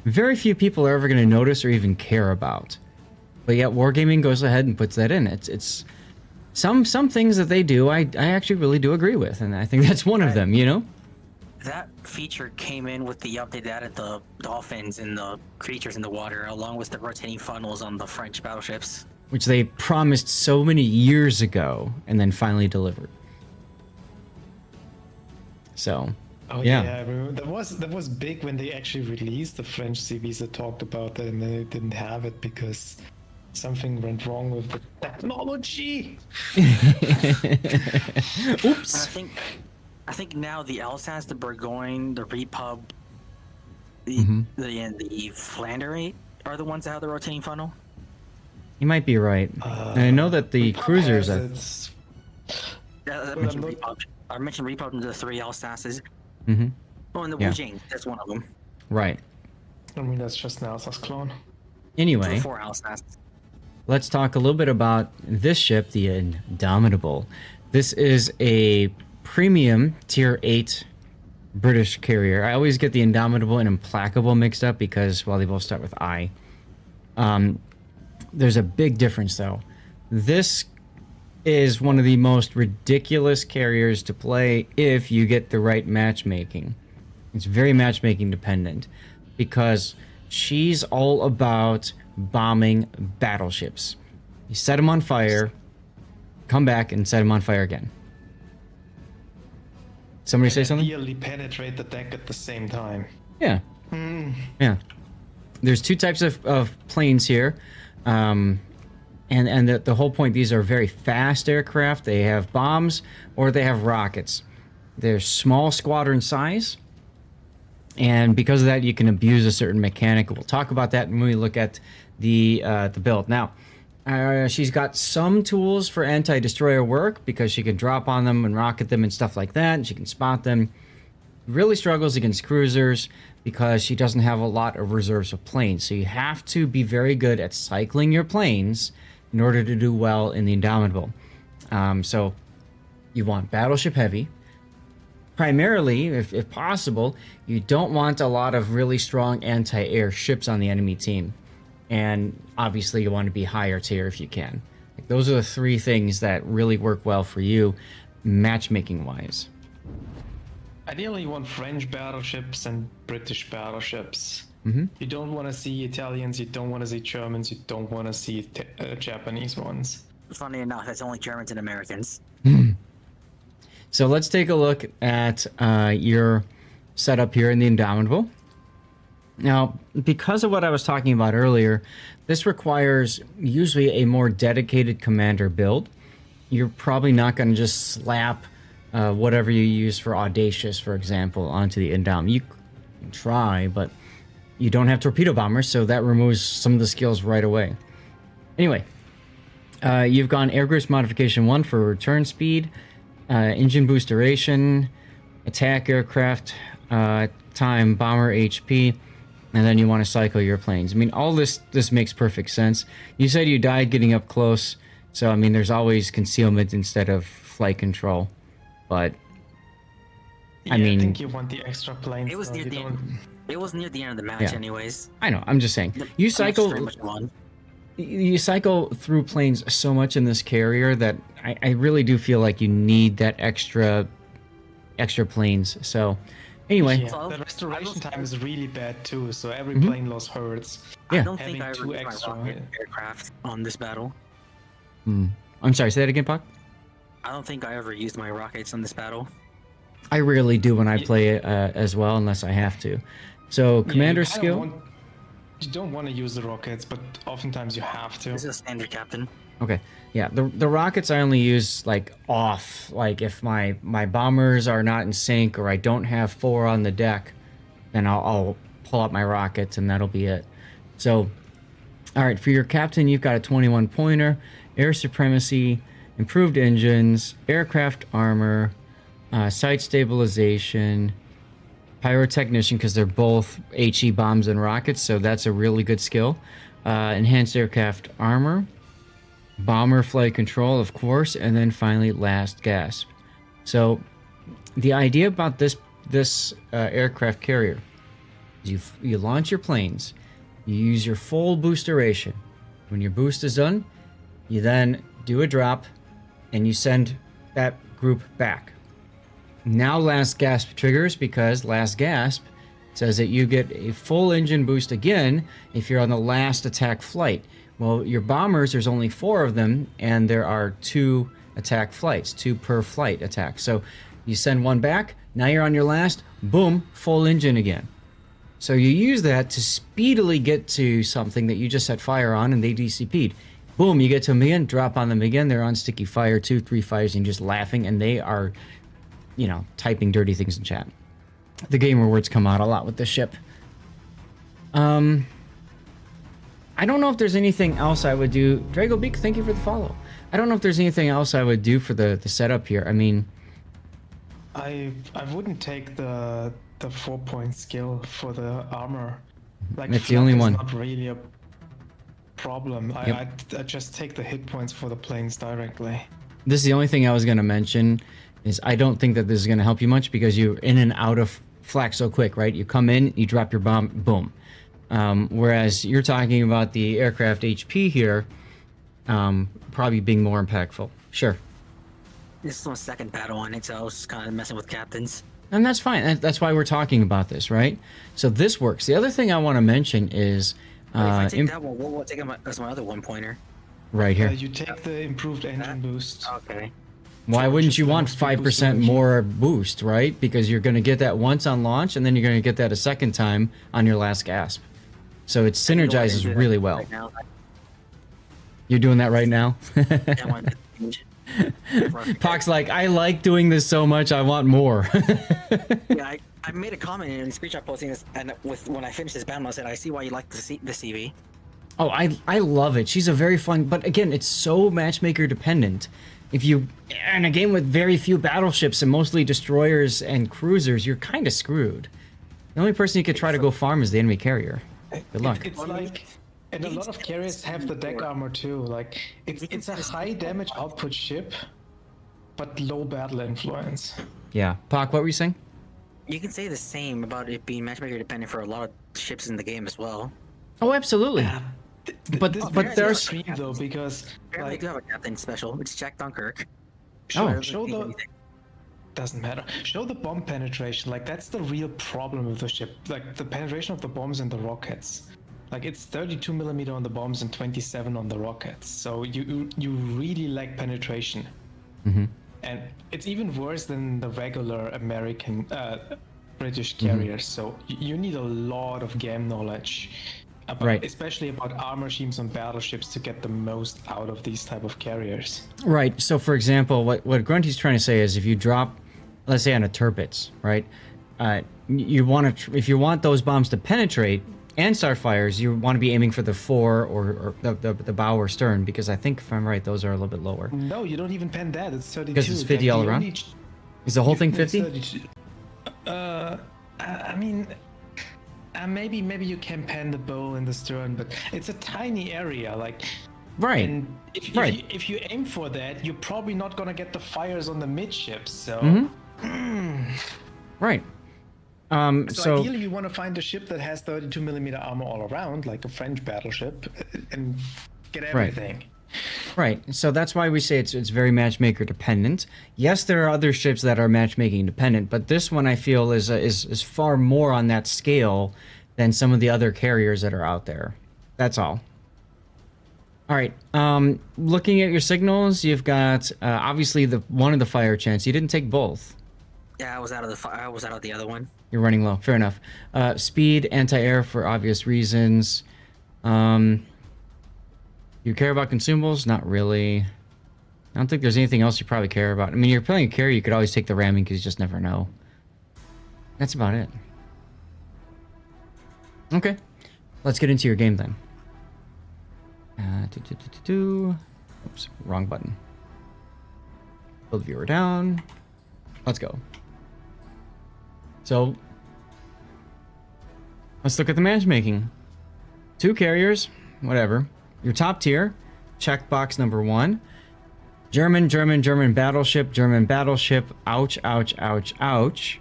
very few people are ever going to notice or even care about. But yet Wargaming goes ahead and puts that in. It's some things that they do, I actually really do agree with, and I think that's one of them, That feature came in with the update that added the dolphins and the creatures in the water, along with the rotating funnels on the French battleships. Which they promised so many years ago and then finally delivered. So, Oh yeah, I remember. That was big when they actually released the French CVs that talked about that, and they didn't have it because something went wrong with the technology. Oops. I think now the LSAS, the Burgoyne, the Repub, the Flandery are the ones that have the rotating funnel. You might be right. And I know that the cruisers are... I mentioned Repub. I mentioned Repub in the 3 LSASs. Mm-hmm. Oh, and the Wujing, that's one of them. Right. I mean, that's just an Alsace clone. Anyway, 4 LSASs. Let's talk a little bit about this ship, the Indomitable. This is a premium tier 8 British carrier. I always get the Indomitable and Implacable mixed up because, well, they both start with I. There's a big difference though. This is one of the most ridiculous carriers to play if you get the right matchmaking. It's very matchmaking dependent because she's all about bombing battleships. You set them on fire, come back and set them on fire again. Somebody say something? Ideally penetrate the deck at the same time. Yeah. Yeah. There's 2 types of planes here. And And the whole point, these are very fast aircraft. They have bombs or they have rockets. They're small squadron size. And because of that, you can abuse a certain mechanic. We'll talk about that when we look at the build. Now, she's got some tools for anti-destroyer work because she can drop on them and rocket them and stuff like that. And she can spot them. Really struggles against cruisers because she doesn't have a lot of reserves of planes. So you have to be very good at cycling your planes in order to do well in the Indomitable. So you want battleship heavy. Primarily, if possible, you don't want a lot of really strong anti-air ships on the enemy team. And obviously you want to be higher tier if you can. Like, those are the three things that really work well for you, matchmaking-wise. Ideally, you want French battleships and British battleships. You don't want to see Italians, you don't want to see Germans, you don't want to see Japanese ones. Funny enough, it's only Germans and Americans. So let's take a look at your setup here in the Indomitable. Now, because of what I was talking about earlier, this requires usually a more dedicated commander build. You're probably not going to just slap whatever you use for Audacious, for example, onto the Indom. You can try, but you don't have torpedo bombers, so that removes some of the skills right away. Anyway, you've gone Air Groups Modification 1 for return speed, engine boost duration, attack aircraft time, bomber HP, and then you want to cycle your planes. I mean, all this makes perfect sense. You said you died getting up close, so I mean, there's always concealment instead of flight control. But Yeah, I mean, I think you want the extra planes. It was though. near You the don't- end. It was near the end of the match, Yeah. anyways. I know. I'm just saying. The You match cycle. pretty much won. You cycle through planes so much in this carrier that I really do feel like you need that extra planes. So anyway, Yeah, So, the restoration time is really bad too, so every Mhm. plane loss hurts. Yeah. I don't think Having I ever two used extra, my rocket yeah. aircraft on this battle. I'm sorry, say that again, Puck. I don't think I ever used my rockets on this battle. I rarely do when I play as well, unless I have to. So Yeah, commander you kinda skill. You don't want to use the rockets, but oftentimes you have to. This is a standard captain. Okay, yeah. The rockets I only use like off, like if my bombers are not in sync or I don't have 4 on the deck, then I'll pull out my rockets and that'll be it. So, all right, for your captain, you've got a 21 pointer, air supremacy, improved engines, aircraft armor, site stabilization, pyrotechnician, because they're both HE bombs and rockets, so that's a really good skill. Enhanced aircraft armor, bomber flight control, of course, and then finally last gasp. So the idea about this aircraft carrier is you launch your planes, you use your full boost duration. When your boost is done, you then do a drop and you send that group back. Now last gasp triggers because last gasp says that you get a full engine boost again if you're on the last attack flight. Well, your bombers, there's only 4 of them, and there are 2 attack flights, 2 per flight attack. So you send one back, now you're on your last, boom, full engine again. So you use that to speedily get to something that you just set fire on and they DCP'd. Boom, you get to them again, drop on them again, they're on sticky fire, 2, 3 fires, and you're just laughing, and they are, you know, typing dirty things in chat. The gamer words come out a lot with this ship. I don't know if there's anything else I would do. Drago Beak, thank you for the follow. I don't know if there's anything else I would do for the setup here. I mean, I wouldn't take the 4-point skill for the armor. Like It's the flak only is one. Not really a problem. Yep. I just take the hit points for the planes directly. this is the only thing I was going to mention is I don't think that this is going to help you much because you're in and out of flak so quick, right? You come in, you drop your bomb, boom. Whereas you're talking about the aircraft HP here, probably being more impactful. Sure. This is my second battle on it, so I was kind of messing with captains. And that's fine. That's why we're talking about this, right? So this works. The other thing I want to mention is If I take that one, we'll take it as my other 1-pointer. right here. You take the improved engine boost. Okay. Why for wouldn't just you the want most people 5% solution. more boost, right? Because you're going to get that once on launch, and then you're going to get that a second time on your last gasp. So it You know what, I synergizes do that really well. right now. You're doing that right now? I want to change. Pac's like, I like doing this so much, I want more. Yeah, I made a comment in screenshot posting this, and when I finished this battle, I said, I see why you like the CV. Oh, I love it. She's a very fun, but again, it's so matchmaker dependent. If you, in a game with very few battleships and mostly destroyers and cruisers, you're kind of screwed. The only person you could try to go farm is the enemy carrier. Good luck. It's like, and a lot of carriers have the deck armor too. Like, it's a high damage output ship, but low battle influence. Yeah. Pac, what were you saying? You can say the same about it being matchmaker dependent for a lot of ships in the game as well. Oh, absolutely. But there's extreme though, because Apparently, do have a captain special. It's Jack Dunkirk. show Doesn't the anything. doesn't matter. Show the bomb penetration. Like, that's the real problem with the ship. Like, the penetration of the bombs and the rockets. Like, it's 32 millimeter on the bombs and 27 on the rockets. So you really lack penetration. Mm-hmm. And it's even worse than the regular American British carriers. So you need a lot of game knowledge, Right. especially about armor schemes on battleships to get the most out of these type of carriers. Right. So, for example, what Grunty's trying to say is, if you drop, let's say, on a Tirpitz, right? You want to, if you want those bombs to penetrate and start fires, you want to be aiming for the fore or the bow or stern, because I think, if I'm right, those are a little bit lower. No, you don't even pen that. It's 32. Because it's 50 all around? Is the whole thing 50? I mean, maybe you can pen the bow and the stern, but it's a tiny area. Like, Right. and if you aim for that, you're probably not gonna get the fires on the midships. So, Right. so ideally, you want to find a ship that has 32 millimeter armor all around, like a French battleship, and get everything. Right. So that's why we say it's very matchmaker dependent. Yes, there are other ships that are matchmaking dependent, but this one I feel is far more on that scale than some of the other carriers that are out there. That's all. All right. Looking at your signals, you've got obviously one of the fire chance. You didn't take both. Yeah, I was out of the other one. You're running low. Fair enough. Speed, anti-air for obvious reasons. You care about consumables? Not really. I don't think there's anything else you probably care about. I mean, you're playing a carrier, you could always take the ramming because you just never know. That's about it. Okay. Let's get into your game then. Oops, wrong button. Build viewer down. Let's go. So, let's look at the matchmaking. 2 carriers, whatever. Your top tier, checkbox number 1. German battleship, ouch, ouch, ouch, ouch.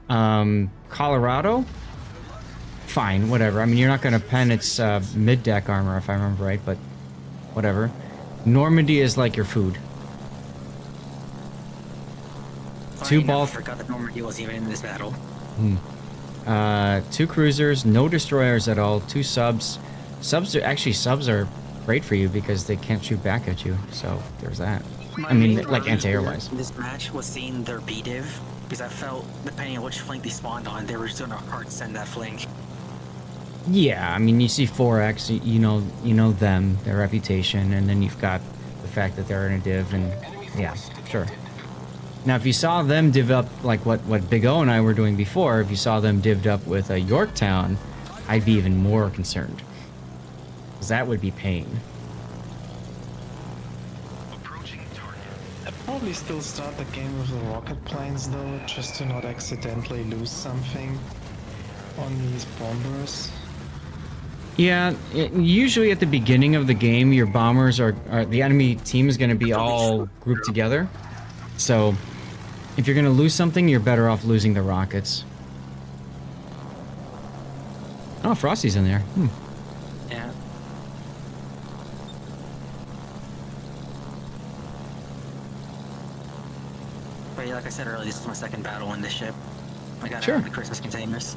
Colorado? Fine, whatever. I mean, you're not going to pen its mid-deck armor, if I remember right, but whatever. Normandy is like your food. I forgot that Normandy was even in this battle. 2 cruisers, no destroyers at all, 2 subs. Subs are great for you because they can't shoot back at you, so there's that. I mean, like anti-air wise. This match was seeing their B div, because I felt, depending on which flank they spawned on, they were just gonna hard send that flank. Yeah, I mean, you see 4X, you know them, their reputation, and then you've got the fact that they're in a div, and yeah, sure. Now, if you saw them div up like what Big O and I were doing before, if you saw them divved up with a Yorktown, I'd be even more concerned. Because that would be pain. I'd probably still start the game with the rocket planes though, just to not accidentally lose something on these bombers. Yeah, usually at the beginning of the game, your bombers are the enemy team is going to be all grouped together. So, if you're going to lose something, you're better off losing the rockets. Oh, Frosty's in there. Yeah. But yeah, like I said earlier, this is my second battle in this ship. I got out of the Christmas containers.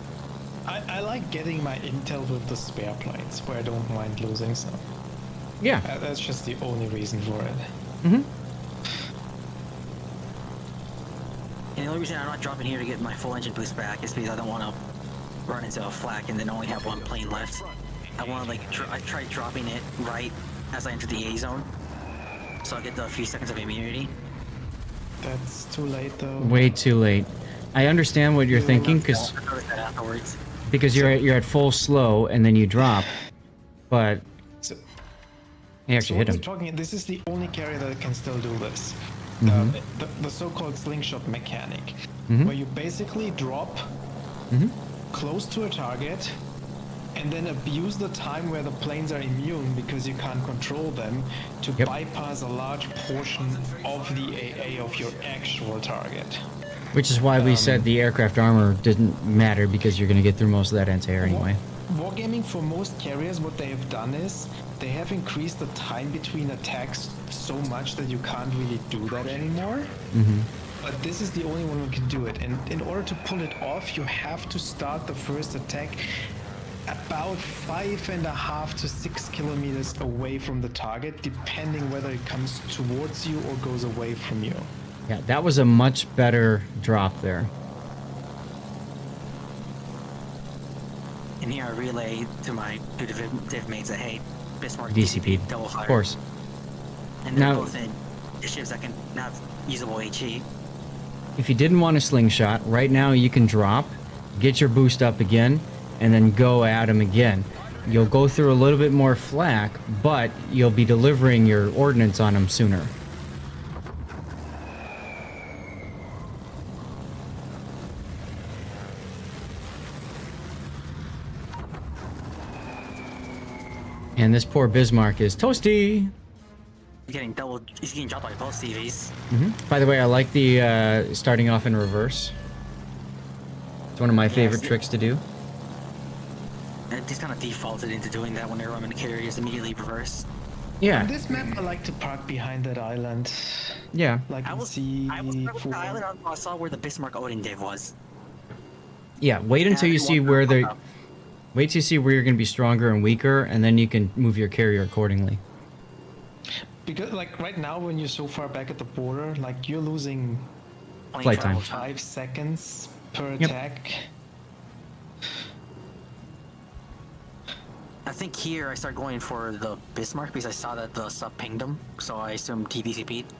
I like getting my intel with the spare planes, where I don't mind losing some. Yeah. That's just the only reason for it. Mm-hmm. And the only reason I'm not dropping here to get my full engine boost back is because I don't want to run into a flak and then only have one plane left. I want to I tried dropping it right as I enter the A zone, so I get the few seconds of immunity. That's too late though. Way too late. I understand what you're thinking because I noticed that afterwards. you're at full slow and then you drop, but So, he actually hit what him. we're talking, this is the only carrier that can still do this. The so-called slingshot mechanic, where you basically drop close to a target and then abuse the time where the planes are immune because you can't control them to bypass a large portion of the AA of your actual target. Which is why we said the aircraft armor didn't matter because you're going to get through most of that anti-air anyway. Wargaming for most carriers, what they have done is they have increased the time between attacks so much that you can't really do that anymore. But this is the only one who can do it. And in order to pull it off, you have to start the first attack about 5.5 to 6 kilometers away from the target, depending whether it comes towards you or goes away from you. Yeah, that was a much better drop there. And here I relay to my two div mates that, hey, Bismarck DCP, double fire. of course. And they're Now- both in ships that can have usable HE. If you didn't want a slingshot, right now you can drop, get your boost up again, and then go at him again. You'll go through a little bit more flak, but you'll be delivering your ordnance on him sooner. And this poor Bismarck is toasty. He's getting dropped by both CVs. By the way, I like the starting off in reverse. It's one of my favorite tricks to do. And just kind of defaulted into doing that whenever I'm in the carriers, immediately reverse. Yeah, On this map, I like to park behind that island. yeah. Like I in was C4. stuck with the island until I saw where the Bismarck Odin div was. Yeah, wait until you see where the... Wait till you see where you're going to be stronger and weaker, and then you can move your carrier accordingly. Because like right now, when you're so far back at the border, like you're losing Flight time. 5 seconds per Yep. attack. I think here I start going for the Bismarck because I saw that the sub pinged him, so I assumed TVCP'd.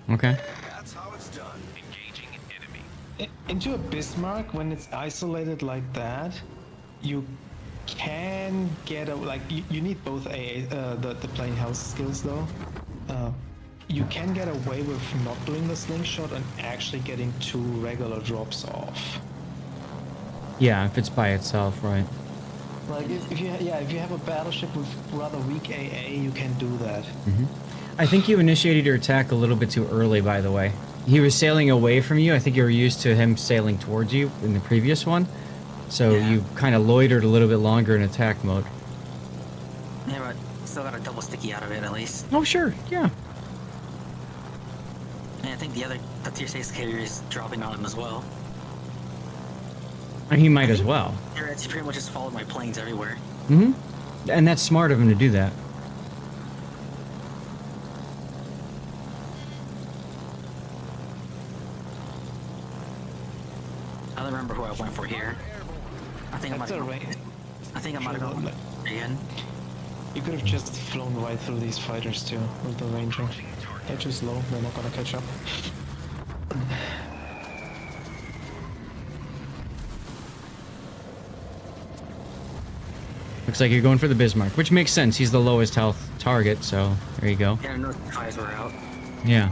Okay. That's how it's done. Engaging an enemy. Into a Bismarck, when it's isolated like that, you can get a like you need both the plane health skills though. You can get away with not doing the slingshot and actually getting 2 regular drops off. Yeah, if it's by itself, right. Like if you have a battleship with rather weak AA, you can do that. I think you initiated your attack a little bit too early, by the way. He was sailing away from you. I think you were used to him sailing towards you in the previous one. So Yeah. you kind of loitered a little bit longer in attack mode. Yeah, but still got a double sticky out of it at least. Oh, sure. Yeah. And I think the tier 6 carrier is dropping on him as well. And he might as well. He pretty much just followed my planes everywhere. And that's smart of him to do that. I don't remember who I went for here. I think I might That's have alright. I think I might have gone again. You could have just flown right through these fighters too with the Ranger. They're too slow. They're not gonna catch up. Looks like you're going for the Bismarck, which makes sense. He's the lowest health target, so there you go. Yeah, I know the fires were out. Yeah.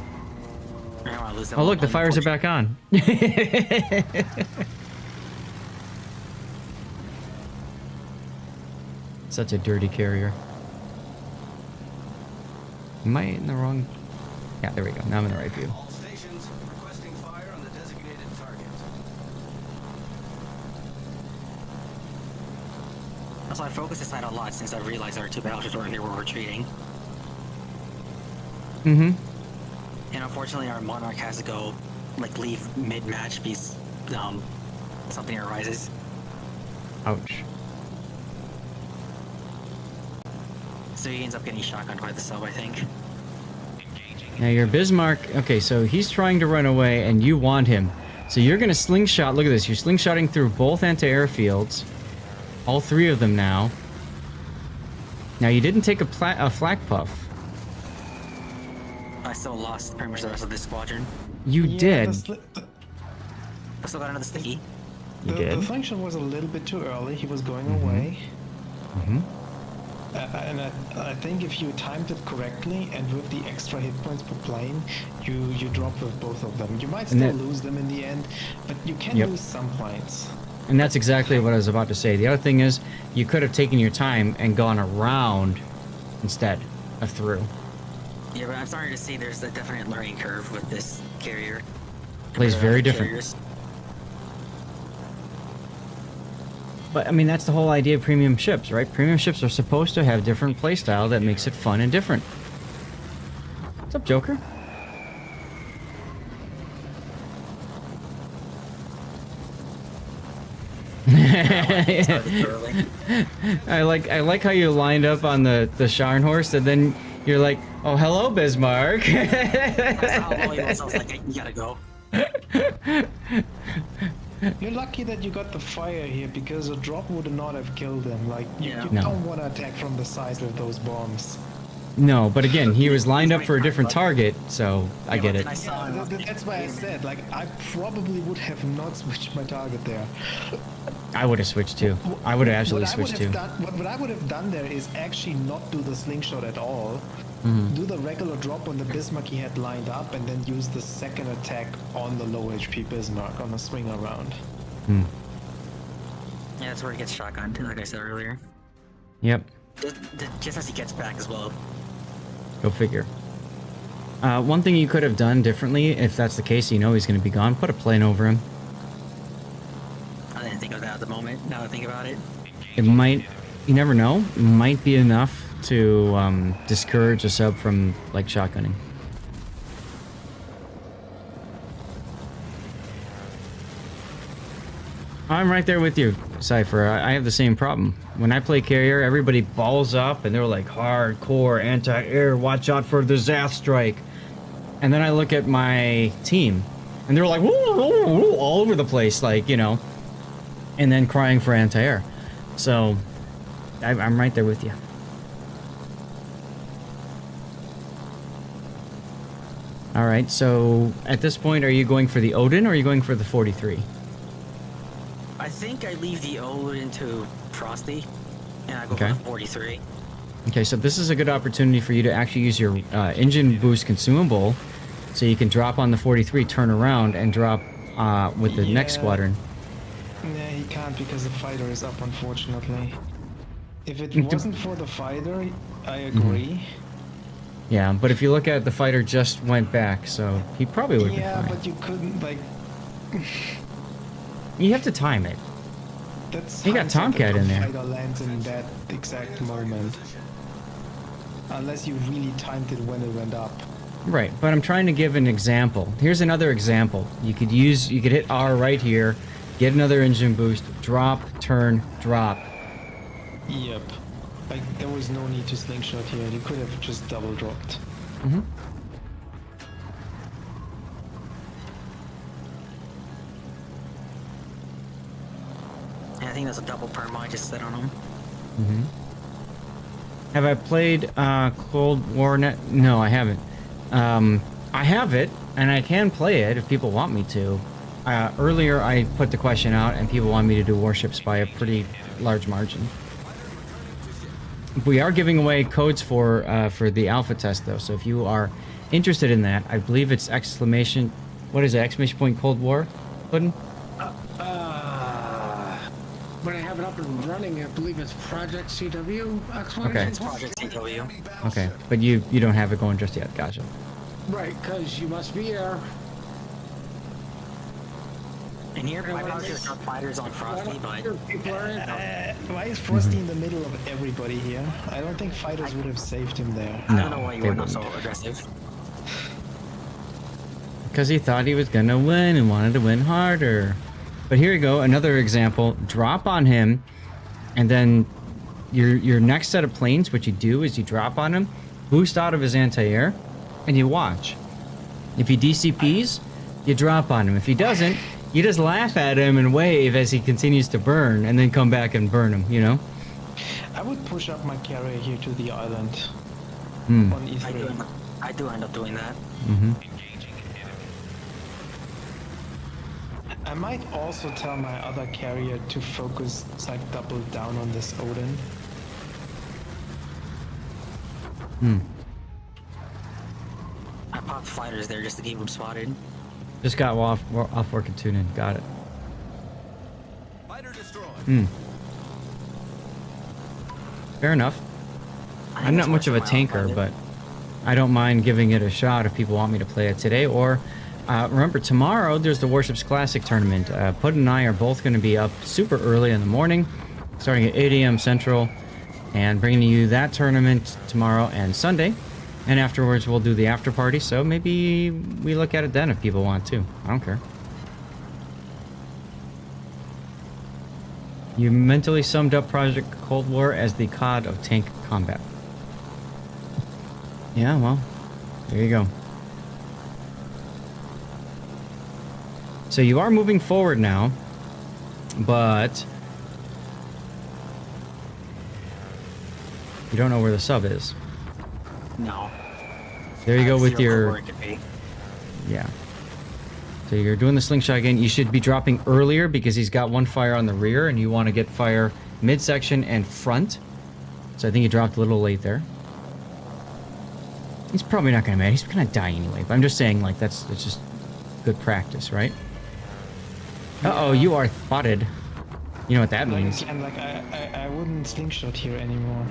I don't want to lose that Oh, look, one, the fires are back on. Such a dirty carrier. Am I in the wrong... Yeah, there we go. Now I'm in the right view. All stations requesting fire on the designated target. So I focused this side a lot since I realized our 2 battleships were here were retreating. Mm-hmm. And unfortunately our Monarch has to go, like, leave mid-match because, something arises. Ouch. So he ends up getting shotgunned by the sub, I think. Now your Bismarck... Okay, so he's trying to run away, and you want him. So you're going to slingshot... Look at this. You're slingshotting through both anti-air fields. All 3 of them now. Now, you didn't take a flak puff. I still lost pretty much the rest of this squadron. You did. I still got another sticky. You did. The function was a little bit too early. He was going away. And I think if you timed it correctly and with the extra hit points per plane, you drop with both of them. You might still lose them in the end, but you can lose some points. And that's exactly what I was about to say. The other thing is, you could have taken your time and gone around instead of through. Yeah, but I'm starting to see there's a definite learning curve with this carrier. Plays very different. Carriers. But I mean, that's the whole idea of premium ships, right? Premium ships are supposed to have different playstyle that makes it fun and different. What's up, Joker? I like how you lined up on the Scharnhorst, and then you're like, "Oh, hello, Bismarck." That's how long it was. I was like, you gotta go. You're lucky that you got the fire here, because a drop would not have killed him. Like, you No. don't want to attack from the side with those bombs. No, but again, he was lined up for a different target, so I get it. That's why I said, like, I probably would have not switched my target there. I would have switched too. I would have absolutely switched too. What I would have done there is actually not do the slingshot at all. Do the regular drop on the Bismarck he had lined up, and then use the second attack on the low HP Bismarck on a swing around. Yeah, that's where he gets shotgun too, like I said earlier. Yep. Just as he gets back as well. Go figure. One thing you could have done differently, if that's the case, you know he's going to be gone, put a plane over him. I didn't think of that at the moment, now that I think about it. It might, you never know, it might be enough to discourage a sub from, like, shotgunning. I'm right there with you, Cypher. I have the same problem. When I play carrier, everybody balls up and they're like, hardcore anti-air, watch out for the Zath strike. And then I look at my team and they're like, woo, woo, woo, all over the place, like, you know, and then crying for anti-air. So I'm right there with you. All right, so at this point, are you going for the Odin or are you going for the 43? I think I leave the Odin to Frosty, and I go Okay. for the 43. Okay, so this is a good opportunity for you to actually use your engine boost consumable, so you can drop on the 43, turn around, and drop with the next squadron. Yeah, he can't because the fighter is up, unfortunately. If it wasn't for the fighter, I agree. Yeah, but if you look at it, the fighter just went back, so he probably would have Yeah, been fine. but you couldn't, like... You have to time it. That's You got hindsight Tomcat that in the there. fighter lands in that exact moment. Unless you really timed it when it went up. Right, but I'm trying to give an example. Here's another example. You could hit R right here, get another engine boost, drop, turn, drop. Yep. Like, there was no need to slingshot here. You could have just double dropped. Mm-hmm. And I think that's a double perma I just set on him. Mm-hmm. Have I played Cold War Net? No, I haven't. I have it, and I can play it if people want me to. Earlier, I put the question out, and people want me to do Warships by a pretty large margin. We are giving away codes for the alpha test, though, so if you are interested in that, I believe it's exclamation... What is it? Exclamation point Cold War? Puddin'? When I have it up and running, I believe it's Project CW exclamation Okay. It's Project CW. Okay, but you don't have it going just yet. Gotcha. Right, because you must be here. And here, I probably just got fighters on Frosty, but... People are in. Why is Frosty in the middle of everybody here? I don't think fighters would have saved him there. I don't know why you they were not so wouldn't. aggressive. Because he thought he was gonna win and wanted to win harder. But here you go, another example. Drop on him, and then your next set of planes, what you do is you drop on him, boost out of his anti-air, and you watch. If he DCPs, you drop on him. If he doesn't, you just laugh at him and wave as he continues to burn, and then come back and burn him, you know? I would push up my carrier here to the island Hmm. on E3. I do end up doing that. Mm-hmm. I might also tell my other carrier to focus, like double down on this Odin. Hmm. I popped fighters there just to keep them spotted. Just got off work and tune in. Got it. Fighter destroyed. Hmm. Fair enough. I'm not much of a tanker, but I don't mind giving it a shot if people want me to play it today. Or remember, tomorrow there's the Warships Classic tournament. Put and I are both going to be up super early in the morning, starting at 8 a.m. Central, and bringing you that tournament tomorrow and Sunday. And afterwards, we'll do the after party. So maybe we look at it then if people want to. I don't care. You mentally summed up Project Cold War as the COD of tank combat. Yeah, well, there you go. So you are moving forward now, but you don't know where the sub is. No. There you go with Zero your... clue where it could be. Yeah. So you're doing the slingshot again. You should be dropping earlier because he's got one fire on the rear and you want to get fire midsection and front. So I think you dropped a little late there. He's probably not going to He's going to die anyway. But I'm just saying, like, it's just good practice, right? Uh-oh, you are spotted. You know what that means. And like I wouldn't slingshot here anymore.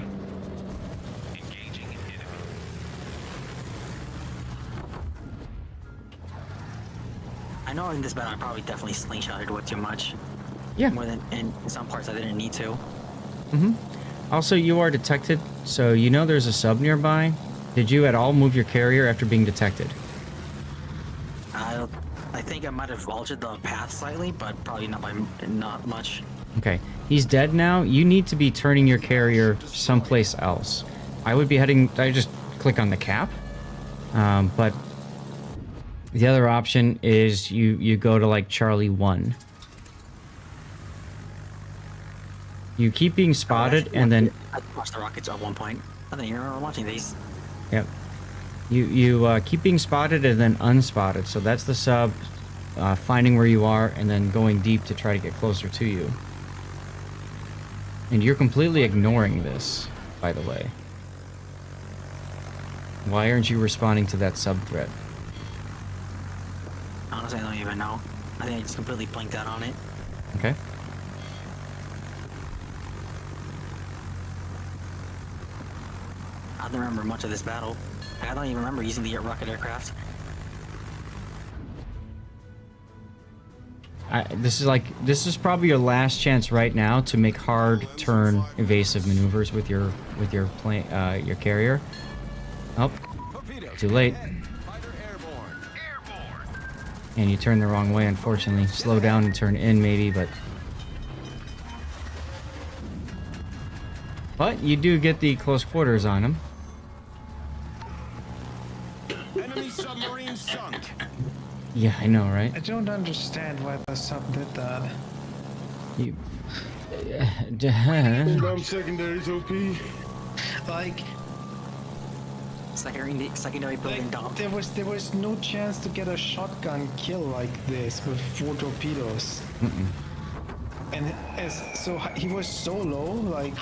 I know in this battle I probably definitely slingshotted way too much. Yeah. More than in some parts I didn't need to. Mm-hmm. Also, you are detected, so you know there's a sub nearby. Did you at all move your carrier after being detected? I think I might have altered the path slightly, but probably not much. Okay. He's dead now. You need to be turning your carrier someplace else. I would be heading... I just click on the cap. But the other option is you go to, like, Charlie 1. You keep being spotted, and then... I watched the rockets at one point. I think you remember watching these. Yep. You keep being spotted and then unspotted. So that's the sub, finding where you are and then going deep to try to get closer to you. And you're completely ignoring this, by the way. Why aren't you responding to that sub threat? Honestly, I don't even know. I think I just completely blinked out on it. Okay. I don't remember much of this battle. I don't even remember using the rocket aircraft. This is probably your last chance right now to make hard turn evasive maneuvers with your plane, your carrier. Oh, too late. And you turn the wrong way, unfortunately. Slow down and turn in, maybe, but you do get the close quarters on him. Enemy submarine sunk. Yeah, I know, right? I don't understand why the sub did that. You. Inbound secondaries OP. Like Secondary building dump. there was no chance to get a shotgun kill like this with 4 torpedoes. Mm-mm. And so he was so low, like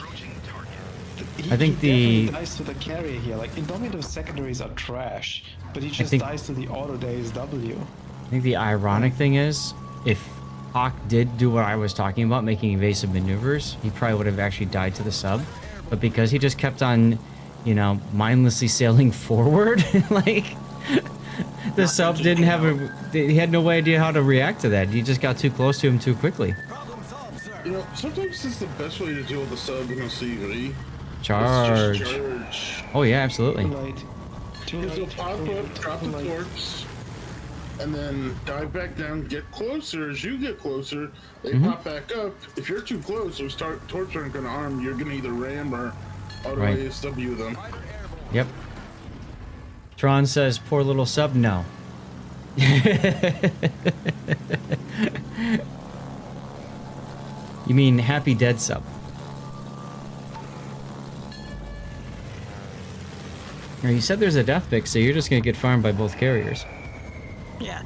I think he definitely dies to the carrier here. Like Indomitable secondaries are trash, but he just dies to the auto ASW. I think the ironic thing is, if Hawk did do what I was talking about, making evasive maneuvers, he probably would have actually died to the sub. But because he just kept on, you know, mindlessly sailing forward, like the sub didn't have he had no idea how to react to that. He just got too close to him too quickly. You know, sometimes it's the best way to deal with a sub in a CV. Charge. Just charge. Oh yeah, absolutely. Because they'll pop up, drop the torps, and then dive back down, get closer. As you get closer, they pop back up. If you're too close, those torps aren't going to arm. You're going to either ram or auto ASW them. Yep. Tron says, poor little sub, no. You mean happy dead sub? Or you said there's a death pick, so you're just gonna get farmed by both carriers. Yeah.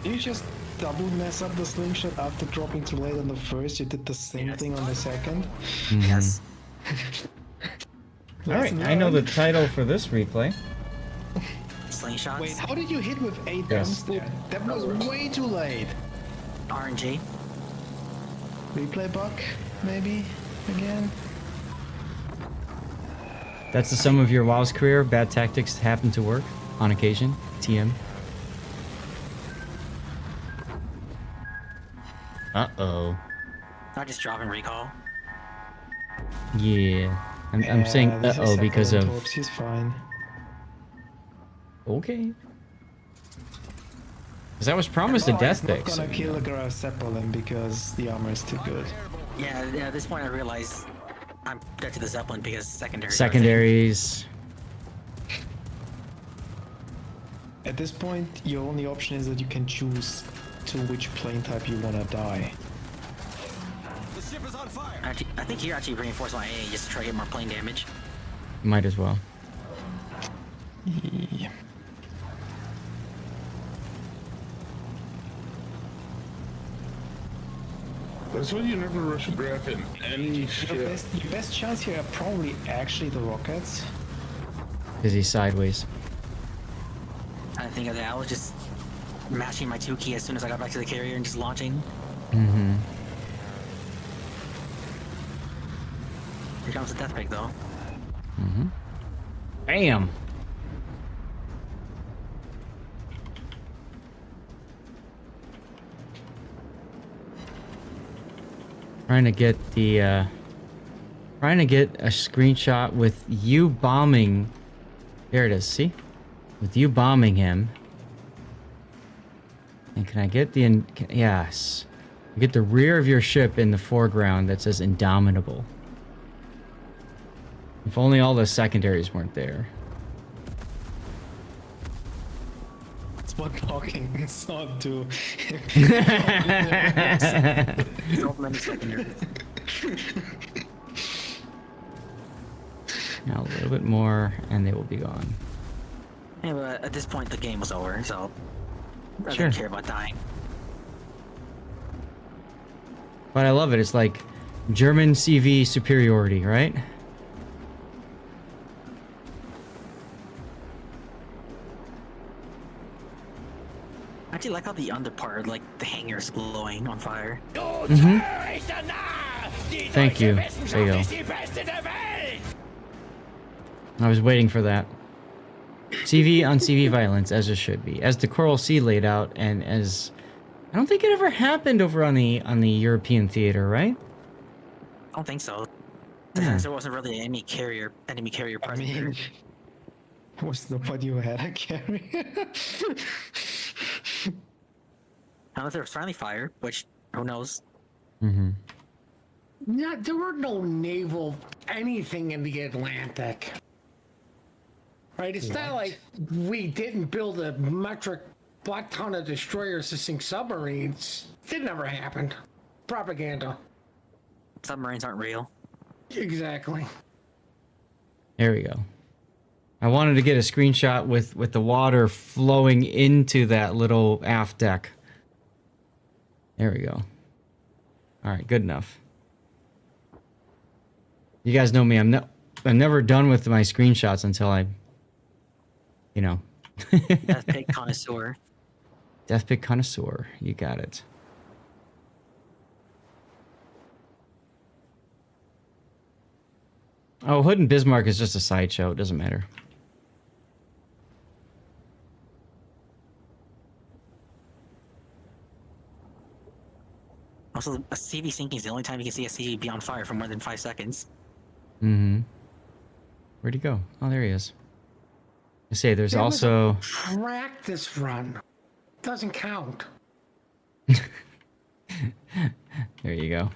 You just double mess up the slingshot after dropping too late on the first. You did the same thing on the second. Yes. Alright, I know the title for this replay. Slingshots. Wait, how did you hit with 8 Yes. guns there? That was way too late. RNG. Replay bug, maybe again. That's the sum of your WoW's career. Bad tactics happen to work on occasion. TM. Uh-oh. Not just dropping recall. Yeah. I'm saying this is uh-oh because Zeppelin of... Torps, he's fine. Okay. Because that was promised a death He's pick. not gonna so, kill a Zeppelin because the armor is too good. Yeah, at this point I realize I'm dead to the Zeppelin because secondary. Secondaries. At this point, your only option is that you can choose to which plane type you wanna die. The ship is on fire. Actually, I think here actually reinforce my A just to try to get more plane damage. Might as well. Yeah. That's why you never rush a graph in any Your ship. best chance here are probably actually the rockets. Is he sideways? I think of that. I was just mashing my 2 key as soon as I got back to the carrier and just launching. Mm-hmm. Here comes the death pick though. Mm-hmm. Bam! Trying to get the, trying to get a screenshot with you bombing... There it is, see? With you bombing him. And can I get the... Yes. Get the rear of your ship in the foreground that says Indomitable. If only all the secondaries weren't there. It's what talking is not to. So many secondaries. Now a little bit more, and they will be gone. Yeah, but at this point the game was over, so I Sure. didn't care about dying. But I love it. It's like German CV superiority, right? I actually like how the under part, like the hangar's glowing on fire. Mm-hmm. Thank you. There you go. I was waiting for that. CV on CV violence, as it should be. As the Coral Sea laid out, and as... I don't think it ever happened over on the European theater, right? I don't think so. Yeah. There wasn't really any enemy carrier I present. mean, was nobody who had a carrier? Unless there was friendly fire, which who knows? Mm-hmm. Yeah, there were no naval anything in the Atlantic. Right? It's not like we didn't build a metric black ton of destroyers to sink submarines. It never happened. Propaganda. Submarines aren't real. Exactly. There we go. I wanted to get a screenshot with the water flowing into that little aft deck. There we go. All right, good enough. You guys know me. I'm never done with my screenshots until I, you know. Death pick connoisseur. Death pick connoisseur. You got it. Oh, Hood and Bismarck is just a sideshow. It doesn't matter. Also, a CV sinking is the only time you can see a CV be on fire for more than 5 seconds. Mm-hmm. Where'd he go? Oh, there he is. I say there's There was also... a practice run. Doesn't count. There you go.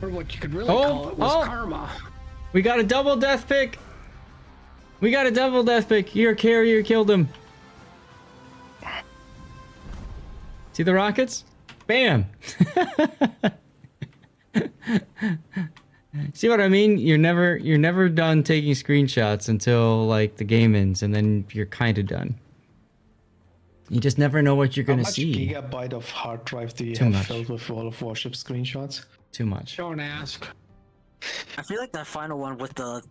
Or what you could really call it was karma. We got a double death pick. We got a double death pick. Your carrier killed him. See the rockets? Bam. See what I mean? You're never done taking screenshots until like the game ends, and then you're kind of done. You just never know what you're gonna see. How much gigabyte of hard drive do you Too have much. filled with World of Warship screenshots? Too much. Don't ask. I feel like that final one with the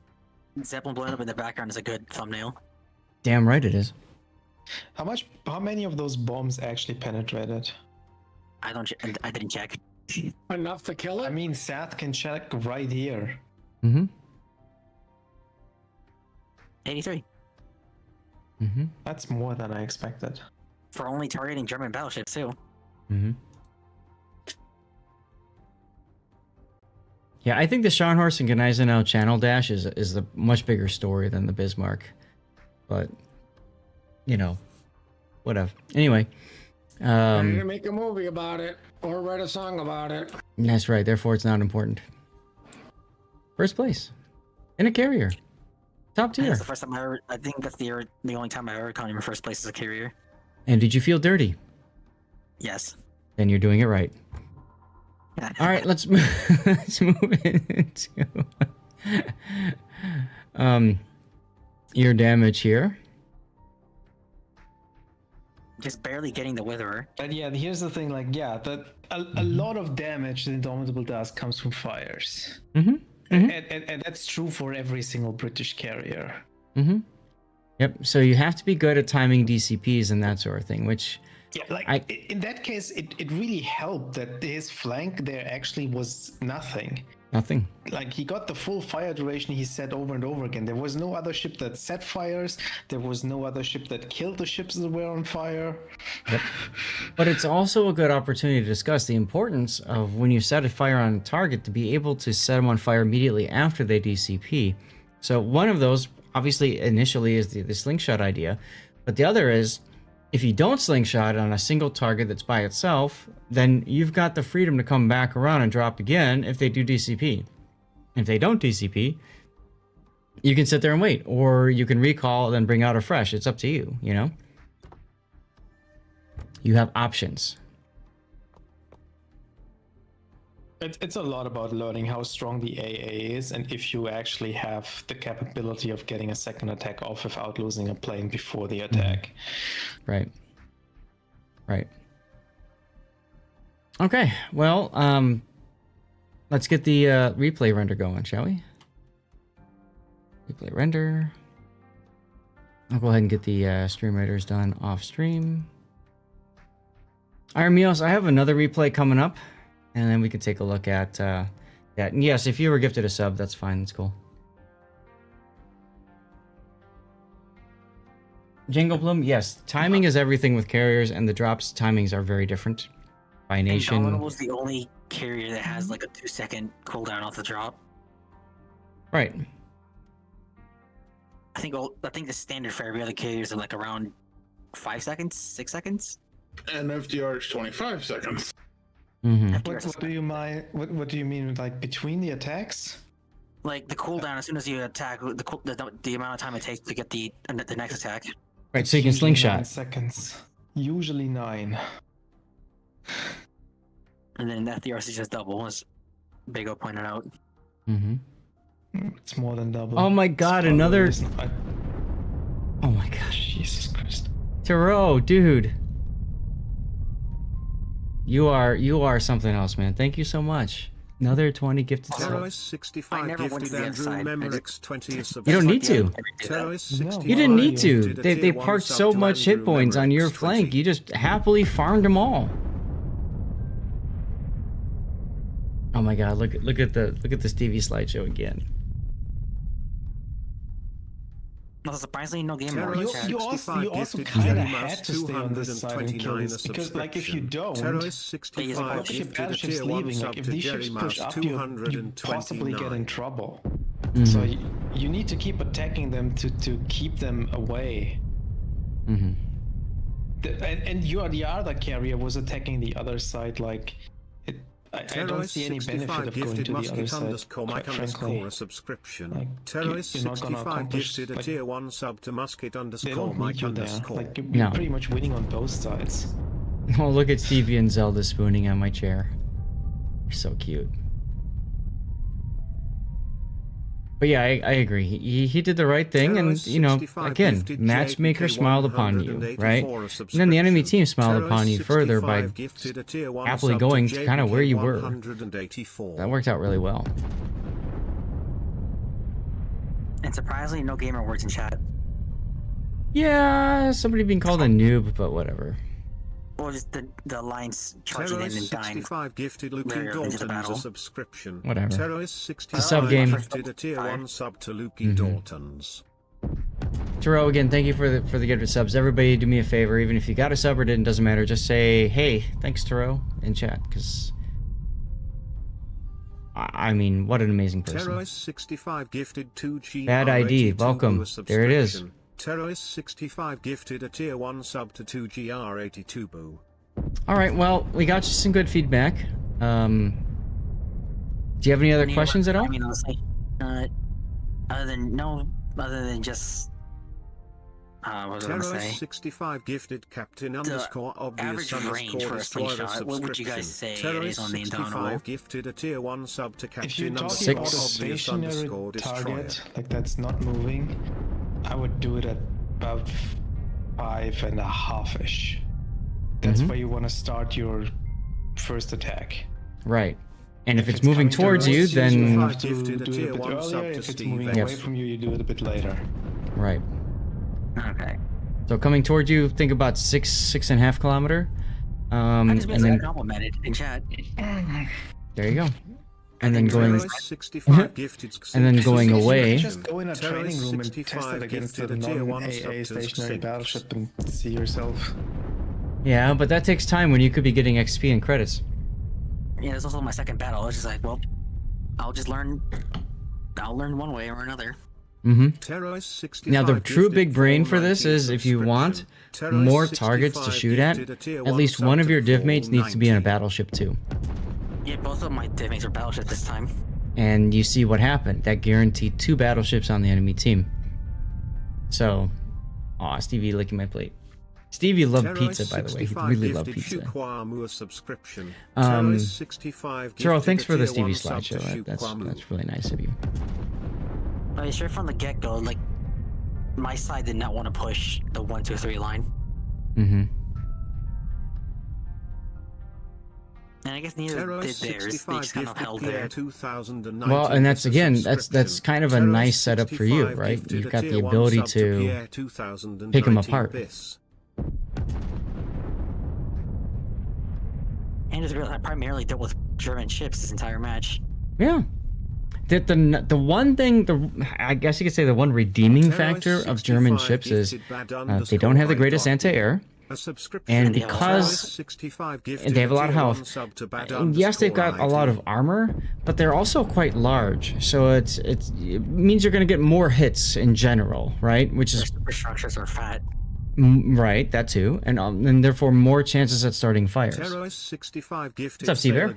Zeppelin blowing up in the background is a good thumbnail. Damn right it is. How many of those bombs actually penetrated? I didn't check. Enough to kill it? I mean, Seth can check right here. Mm-hmm. 83. Mm-hmm. That's more than I expected. For only targeting German battleships too. Mm-hmm. Yeah, I think the Scharnhorst and Gneisenau channel dash is a much bigger story than the Bismarck. But, you know, whatever. Anyway. I need to make a movie about it or write a song about it. That's right. Therefore, it's not important. First place. In a carrier. Top tier. That's the first time I think that's the only time I ever come in first place as a carrier. And did you feel dirty? Yes. Then you're doing it right. All right, let's move into your damage here. Just barely getting the Witherer. But yeah, here's the thing, like, yeah, that a lot of damage the Indomitable does comes from fires. Mm-hmm. And that's true for every single British carrier. Mm-hmm. Yep. So you have to be good at timing DCPs and that sort of thing, which... Yeah, like in that case, it really helped that his flank there actually was nothing. Nothing. Like, he got the full fire duration he set over and over again. There was no other ship that set fires. There was no other ship that killed the ships that were on fire. Yep. But it's also a good opportunity to discuss the importance of when you set a fire on a target to be able to set them on fire immediately after they DCP. So one of those, obviously, initially is the slingshot idea. But the other is, if you don't slingshot on a single target that's by itself, then you've got the freedom to come back around and drop again if they do DCP. If they don't DCP, you can sit there and wait, or you can recall and then bring out a fresh. It's up to you, you know? You have options. It's a lot about learning how strong the AA is, and if you actually have the capability of getting a second attack off without losing a plane before the attack. Right. Right. Okay, well, let's get the replay render going, shall we? Replay render. I'll go ahead and get the stream raiders done off stream. Iron Mios, I have another replay coming up. And then we could take a look at that. And yes, if you were gifted a sub, that's fine. That's cool. Jingle Bloom, yes. Timing is everything with carriers, and the drops timings are very different by nation. Indomitable's the only carrier that has like a 2-second cooldown off the drop. Right. I think the standard for every other carrier is like around 5 seconds, 6 seconds. And FDR is 25 seconds. Mm-hmm. What do you mean, like between the attacks? Like the cooldown, as soon as you attack, the amount of time it takes to get the next attack. Right, so you can Usually slingshot. 9 seconds. Usually 9. And then FDRC is just double, as Big O pointed out. Mm-hmm. It's more than double. Oh my god, another... I... Oh my gosh. Jesus Christ. Taro, dude. You are something else, man. Thank you so much. Another 20 gifted subs. 65 gifted Andrew Memerix 20 You don't need to. You didn't need to. They parked so much hit points on your flank. You just happily farmed them all. Oh my god, look at the Stevie slideshow again. No, surprisingly, no game mode. You also kind of had to stay on this side and kill this, because like if you don't, battleships leaving, like if these ships push up, you possibly get in trouble. Mm-hmm. So you need to keep attacking them to keep them away. Mm-hmm. And the other carrier was attacking the other side, like I don't see any benefit of going to the other side, quite frankly. A subscription. Like, Terrorist you're not gonna 65 accomplish, gifted a like, tier 1 sub to musket they underscore don't Mike need you there. underscore. Like, you're No. pretty much winning on both sides. Oh, look at Stevie and Zelda spooning on my chair. You're so cute. But yeah, I agree. He did the right thing, and you know, again, matchmaker smiled upon you, right? And then the enemy team smiled upon you further by happily going to kind of where you were. That worked out really well. And surprisingly, no gamer words in chat. Yeah, somebody being called a noob, but whatever. Or just the lines charging in and dying. 65 gifted Lukey Dalton's a subscription. Whatever. Terrorist It's a sub game. gifted a tier 1 sub to Lukey Dalton's. Taro, again, thank you for the gifted subs. Everybody, do me a favor, even if you got a sub or didn't, doesn't matter. Just say, "Hey, thanks, Taro," in chat, because I mean, what an amazing person. Terrorist 65 gifted 2G. Bad ID, welcome. There it is. Terrorist 65 gifted a tier 1 sub to 2GR82 boo. Alright, well, we got you some good feedback. Do you have any other questions at all? I mean, honestly, other than just, what was I gonna say? Terrorist 65 gifted Captain underscore obvious average range for a slingshot, what would you guys say it is on the internal? Gifted a tier 1 sub to If you're Captain talking about a obvious stationary target, like that's not moving, I would do it at about 5.5-ish. That's where you want to start your first attack. Right. And if it's moving towards you, then you have to do it a bit earlier. If it's moving away from you, you do it a bit later. Right. Okay. So coming towards you, think about 6.5 kilometer. I just and then complimented in chat. there you go. And then going, 65 gifted and then going away. Just go in a training room and test it against a non-AA stationary battleship and see yourself. Yeah, but that takes time when you could be getting XP and credits. Yeah, it's also my second battle. I was just like, well, I'll learn one way or another. Now the true big brain for this is if you want more targets to shoot at least one of your div mates needs to be in a battleship too. Yeah, both of my div mates are battleships this time. And you see what happened. That guaranteed 2 battleships on the enemy team. So, aw, Stevie licking my plate. Stevie loved pizza, by the way. He really loved pizza. Cheryl, thanks for the Stevie slideshow. That's really nice of you. I mean, sure from the get-go, like, my side did not want to push the 1, 2, 3 line. And I guess neither did theirs. They just kind of held there. Well, and that's again, that's kind of a nice setup for you, right? You've got the ability to pick them apart. And just realized I primarily dealt with German ships this entire match. Yeah. The one thing, I guess you could say the one redeeming factor of German ships is they don't have the greatest anti-air. And because they have a lot of health, and yes, they've got a lot of armor, but they're also quite large. So it means you're going to get more hits in general, right? Which is their superstructures are fat. Right, that too, and therefore more chances at starting fires. What's up, Seabear?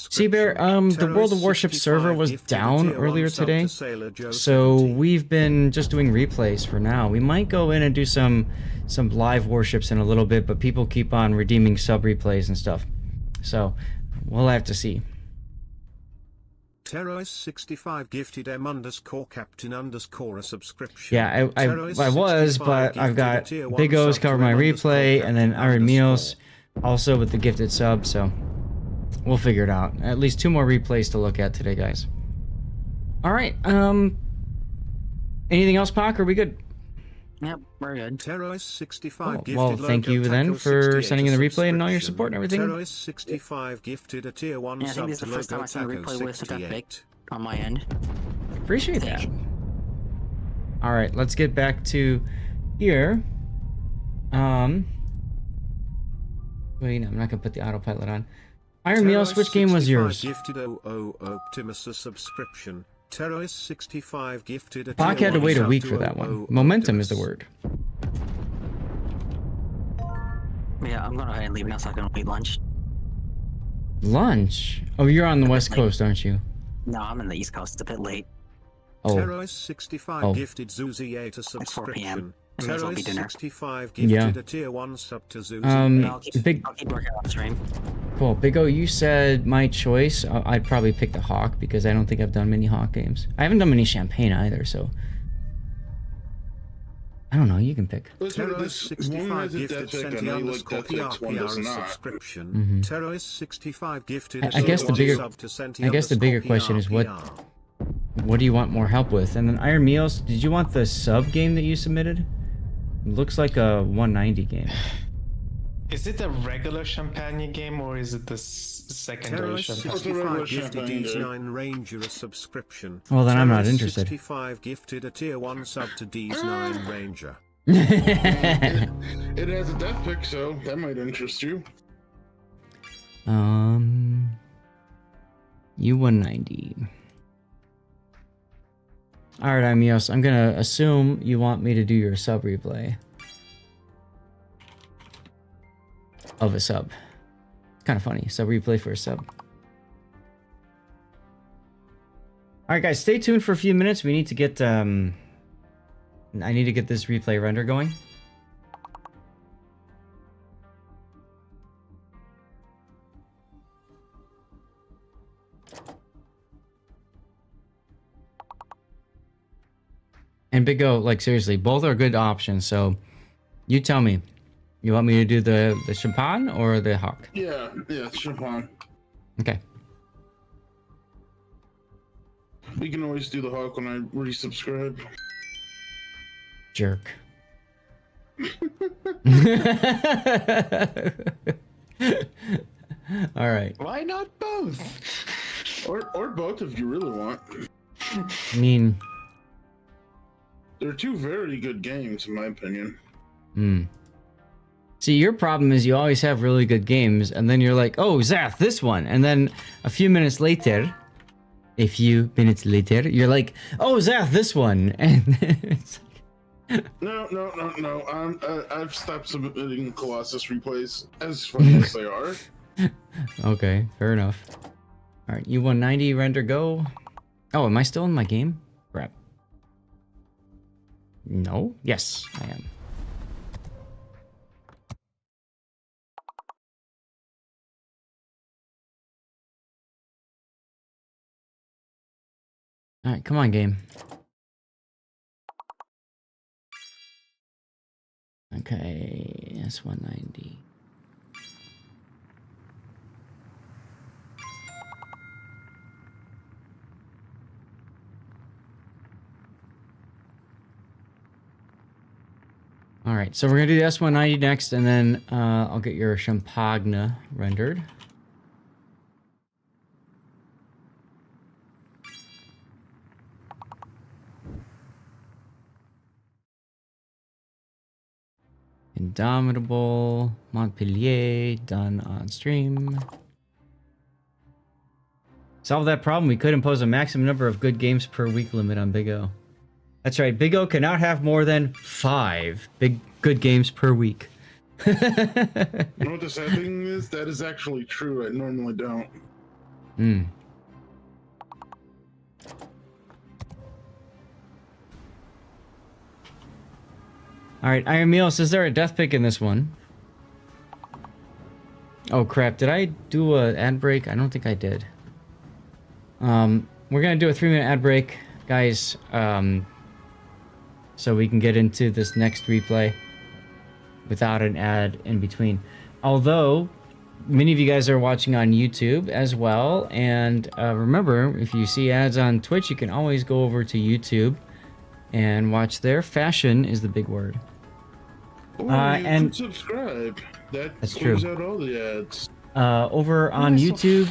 Seabear, the World of Warships server was down earlier today, so we've been just doing replays for now. We might go in and do some live warships in a little bit, but people keep on redeeming sub replays and stuff, so we'll have to see. Terrorist 65 gifted M_Captain_ a subscription. Yeah, I was, but I've got Big O's cover my replay, and then Iron Meals also with the gifted sub, so we'll figure it out. At least 2 more replays to look at today, guys. Alright, anything else, Pac? Are we good? Yep, we're good. Terrorist 65 gifted well, thank you then for sending in the replay and all your support and everything. Terrorist 65 gifted a tier 1 yeah, I think this is the first time I sent a replay with such a big on my end. Appreciate that. Alright, let's get back to here. Wait, no, I'm not gonna put the autopilot on. Iron Meals, which game was yours? Gifted Optimus a subscription. Terrorist 65 gifted a Pac had to wait a week for that one. Momentum is the word. Yeah, I'm gonna go ahead and leave now so I can eat lunch. Lunch? Oh, you're on the West Coast, aren't you? No, I'm in the East Coast. It's a bit late. Oh. Terrorist 65 gifted Zuzi 8 a subscription. It's 4 p.m. It means it'll be dinner. 65 gifted a tier 1 sub to Zuzi I'll keep working on the stream. Cool. Big O, you said my choice. I'd probably pick the Hawk because I don't think I've done many Hawk games. I haven't done many Champagne either, so... I don't know, you can pick. Terrorist65 gifted Senti underscore PRPR subscription. Terrorist65 gifted I guess the bigger question is what do you want more help with? And then Iron Meals, did you want the sub game that you submitted? It looks like a 190 game. Is it a regular Champagne game or is it the secondary Champagne? 65 gifted D9 Ranger a subscription. Well, then I'm not interested. 65 gifted a tier 1 sub to D9 Ranger. It has a death pick, so that might interest you. U190. Alright, Amios, I'm gonna assume you want me to do your sub replay. Of a sub. It's kind of funny. Sub replay for a sub. Alright guys, stay tuned for a few minutes. We need to get I need to get this replay render going. And Big O, like seriously, both are good options, so you tell me. You want me to do the Champagne or the Hawk? Yeah, Champagne. Okay. We can always do the Hawk when I resubscribe. Jerk. All right. Why not both? Or both if you really want. I mean, they're two very good games in my opinion. See, your problem is you always have really good games, and then you're like, oh, Zath, this one. And then a few minutes later, you're like, oh, Zath, this one. And it's like... No. I've stopped submitting Colossus replays, as funny as they are. Okay, fair enough. All right, U190 render go. Oh, am I still in my game? Crap. No? Yes, I am. All right, come on, game. Okay, S190. All right, so we're gonna do the S190 next, and then I'll get your Champagne rendered. Indomitable, Montpellier, done on stream. Solve that problem. We could impose a maximum number of good games per week limit on Big O. That's right. Big O cannot have more than 5 good games per week. You know what the sad thing is? That is actually true. I normally don't. Alright, Iron Meals, is there a death pick in this one? Oh crap, did I do an ad break? I don't think I did. We're gonna do a 3-minute ad break, guys, so we can get into this next replay without an ad in between. Although, many of you guys are watching on YouTube as well, and remember, if you see ads on Twitch, you can always go over to YouTube and watch there. Fashion is the big word. Or and can subscribe. That's clears true. out all the ads. Over on YouTube,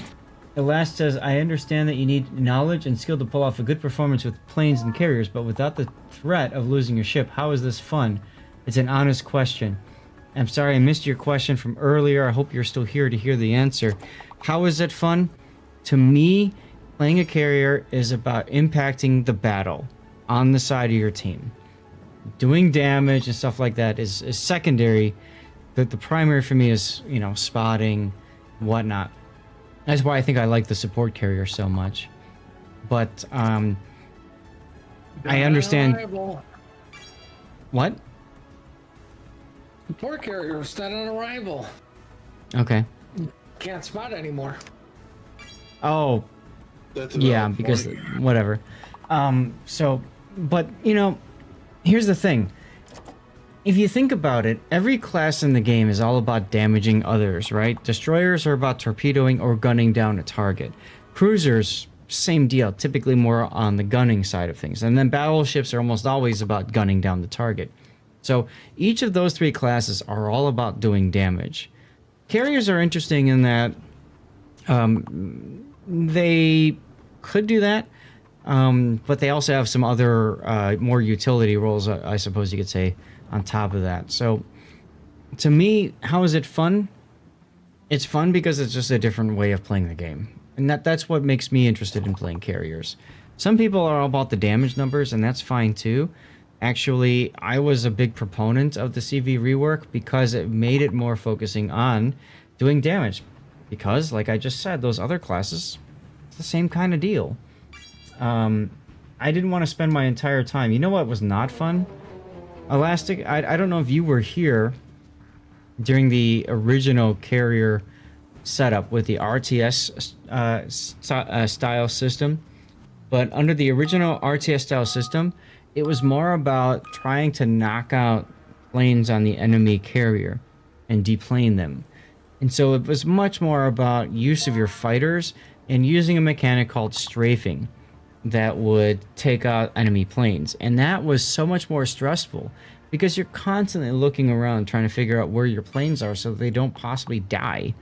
the last says, I understand that you need knowledge and skill to pull off a good performance with planes and carriers, but without the threat of losing your ship, how is this fun? It's an honest question. I'm sorry I missed your question from earlier. I hope you're still here to hear the answer. How is it fun? To me, playing a carrier is about impacting the battle on the side of your team. Doing damage and stuff like that is secondary. The primary for me is, you know, spotting, whatnot. That's why I think I like the support carrier so much. But I understand. What? Support carrier is not on arrival. Okay. can't spot anymore. Oh, That's yeah, about because 20. whatever. So, but you know, here's the thing. If you think about it, every class in the game is all about damaging others, right? Destroyers are about torpedoing or gunning down a target. Cruisers, same deal, typically more on the gunning side of things. And then battleships are almost always about gunning down the target. So each of those three classes are all about doing damage. Carriers are interesting in that they could do that, but they also have some other more utility roles, I suppose you could say, on top of that. So to me, how is it fun? It's fun because it's just a different way of playing the game. And that's what makes me interested in playing carriers. Some people are all about the damage numbers, and that's fine too. Actually, I was a big proponent of the CV rework because it made it more focusing on doing damage. Because, like I just said, those other classes, it's the same kind of deal. I didn't want to spend my entire time. You know what was not fun? Elastic, I don't know if you were here during the original carrier setup with the RTS style system, but under the original RTS style system, it was more about trying to knock out planes on the enemy carrier and deplane them. And so it was much more about use of your fighters and using a mechanic called strafing that would take out enemy planes. And that was so much more stressful because you're constantly looking around trying to figure out where your planes are so they don't possibly die.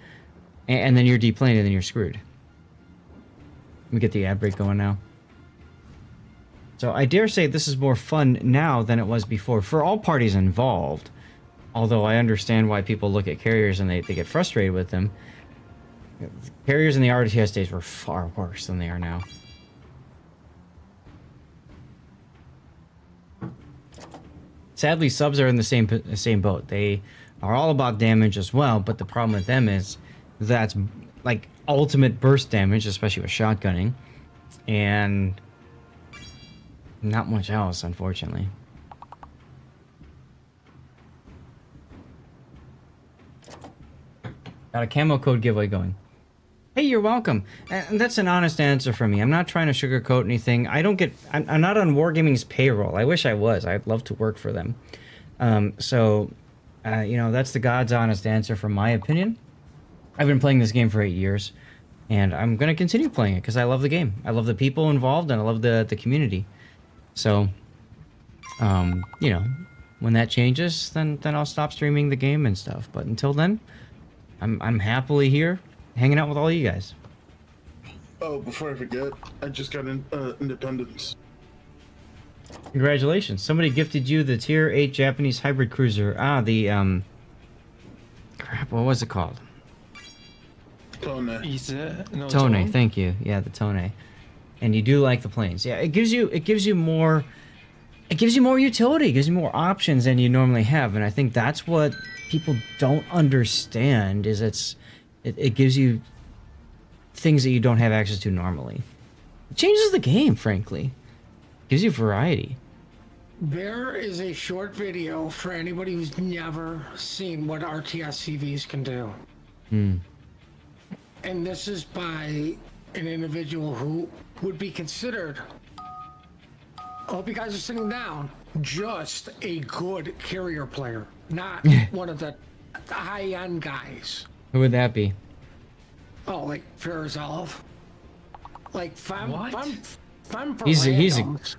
And then you're deplaned and then you're screwed. Let me get the ad break going now. So I dare say this is more fun now than it was before for all parties involved. Although I understand why people look at carriers and they get frustrated with them. Carriers in the RTS days were far worse than they are now. Sadly, subs are in the same boat. They are all about damage as well, but the problem with them is that's like ultimate burst damage, especially with shotgunning, and not much else, unfortunately. Got a camo code giveaway going. Hey, you're welcome. And that's an honest answer from me. I'm not trying to sugarcoat anything. I'm not on Wargaming's payroll. I wish I was. I'd love to work for them. You know, that's the God's honest answer from my opinion. I've been playing this game for 8 years, and I'm going to continue playing it because I love the game. I love the people involved, and I love the community. So, you know, when that changes, then I'll stop streaming the game and stuff. But until then, I'm happily here, hanging out with all you guys. Oh, before I forget, I just got independence. Congratulations. Somebody gifted you the Tier 8 Japanese hybrid cruiser. The, crap, what was it called? Tone. Tone, thank you. Yeah, the Tone. And you do like the planes. Yeah, it gives you more utility, it gives you more options than you normally have, and I think that's what people don't understand is it gives you things that you don't have access to normally. It changes the game, frankly. It gives you variety. There is a short video for anybody who's never seen what RTS CVs can do. And this is by an individual who would be considered, I hope you guys are sitting down, just a good carrier player, not one of the high-end guys. Who would that be? Oh, like Farazov. Like, fun for He's a randoms.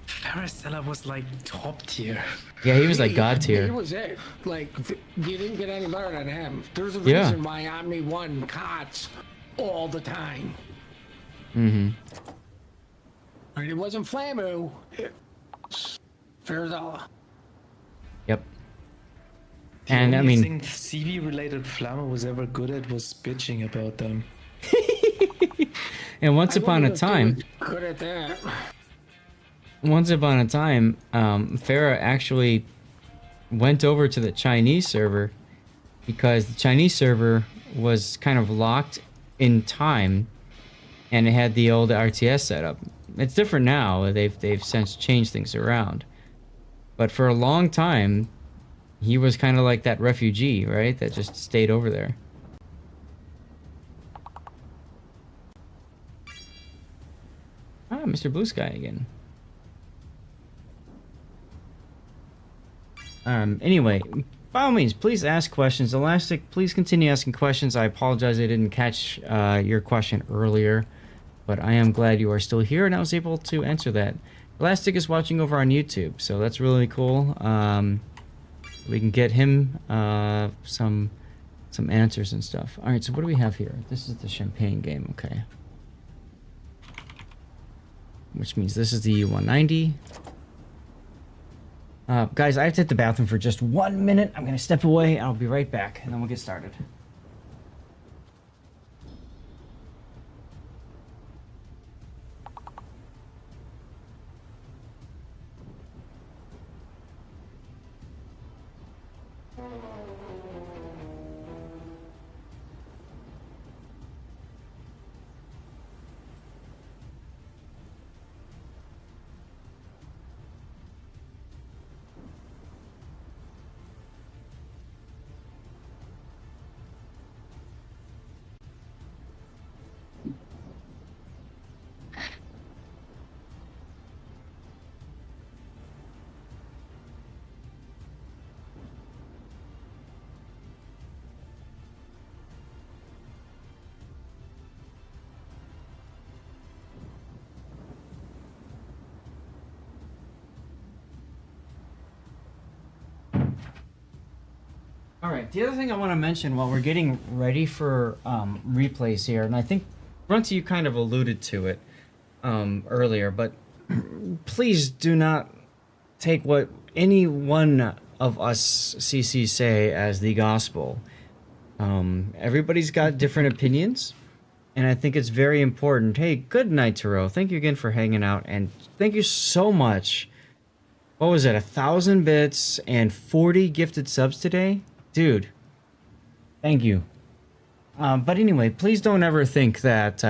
Farasella was like top tier. Yeah, he was like god tier. He was it. Like, you didn't get any better than him. There's a reason why Omni won COTS all the time. Mm-hmm. And it wasn't Flamu. It's Farazella. Yep. The And I only mean, thing CV-related Flammer was ever good at was bitching about them. and once upon a time, Good at that. Farah actually went over to the Chinese server because the Chinese server was kind of locked in time, and it had the old RTS setup. It's different now. They've since changed things around, but for a long time, he was kind of like that refugee, right? That just stayed over there. Ah, Mr. Blue Sky again. Anyway, by all means, please ask questions. Elastic, please continue asking questions. I apologize I didn't catch your question earlier, but I am glad you are still here and I was able to answer that. Elastic is watching over on YouTube, so that's really cool. We can get him some answers and stuff. All right, so what do we have here? This is the champagne game, okay. Which means this is the U-190. Guys, I have to hit the bathroom for just 1 minute. I'm gonna step away. I'll be right back, and then we'll get started. All right, the other thing I want to mention while we're getting ready for replays here, and I think, Grunty, you kind of alluded to it earlier, but please do not take what any one of us CC say as the gospel. Everybody's got different opinions, and I think it's very important. Hey, good night, Taro. Thank you again for hanging out, and thank you so much. What was it, 1,000 bits and 40 gifted subs today? Dude, thank you. But anyway, please don't ever think that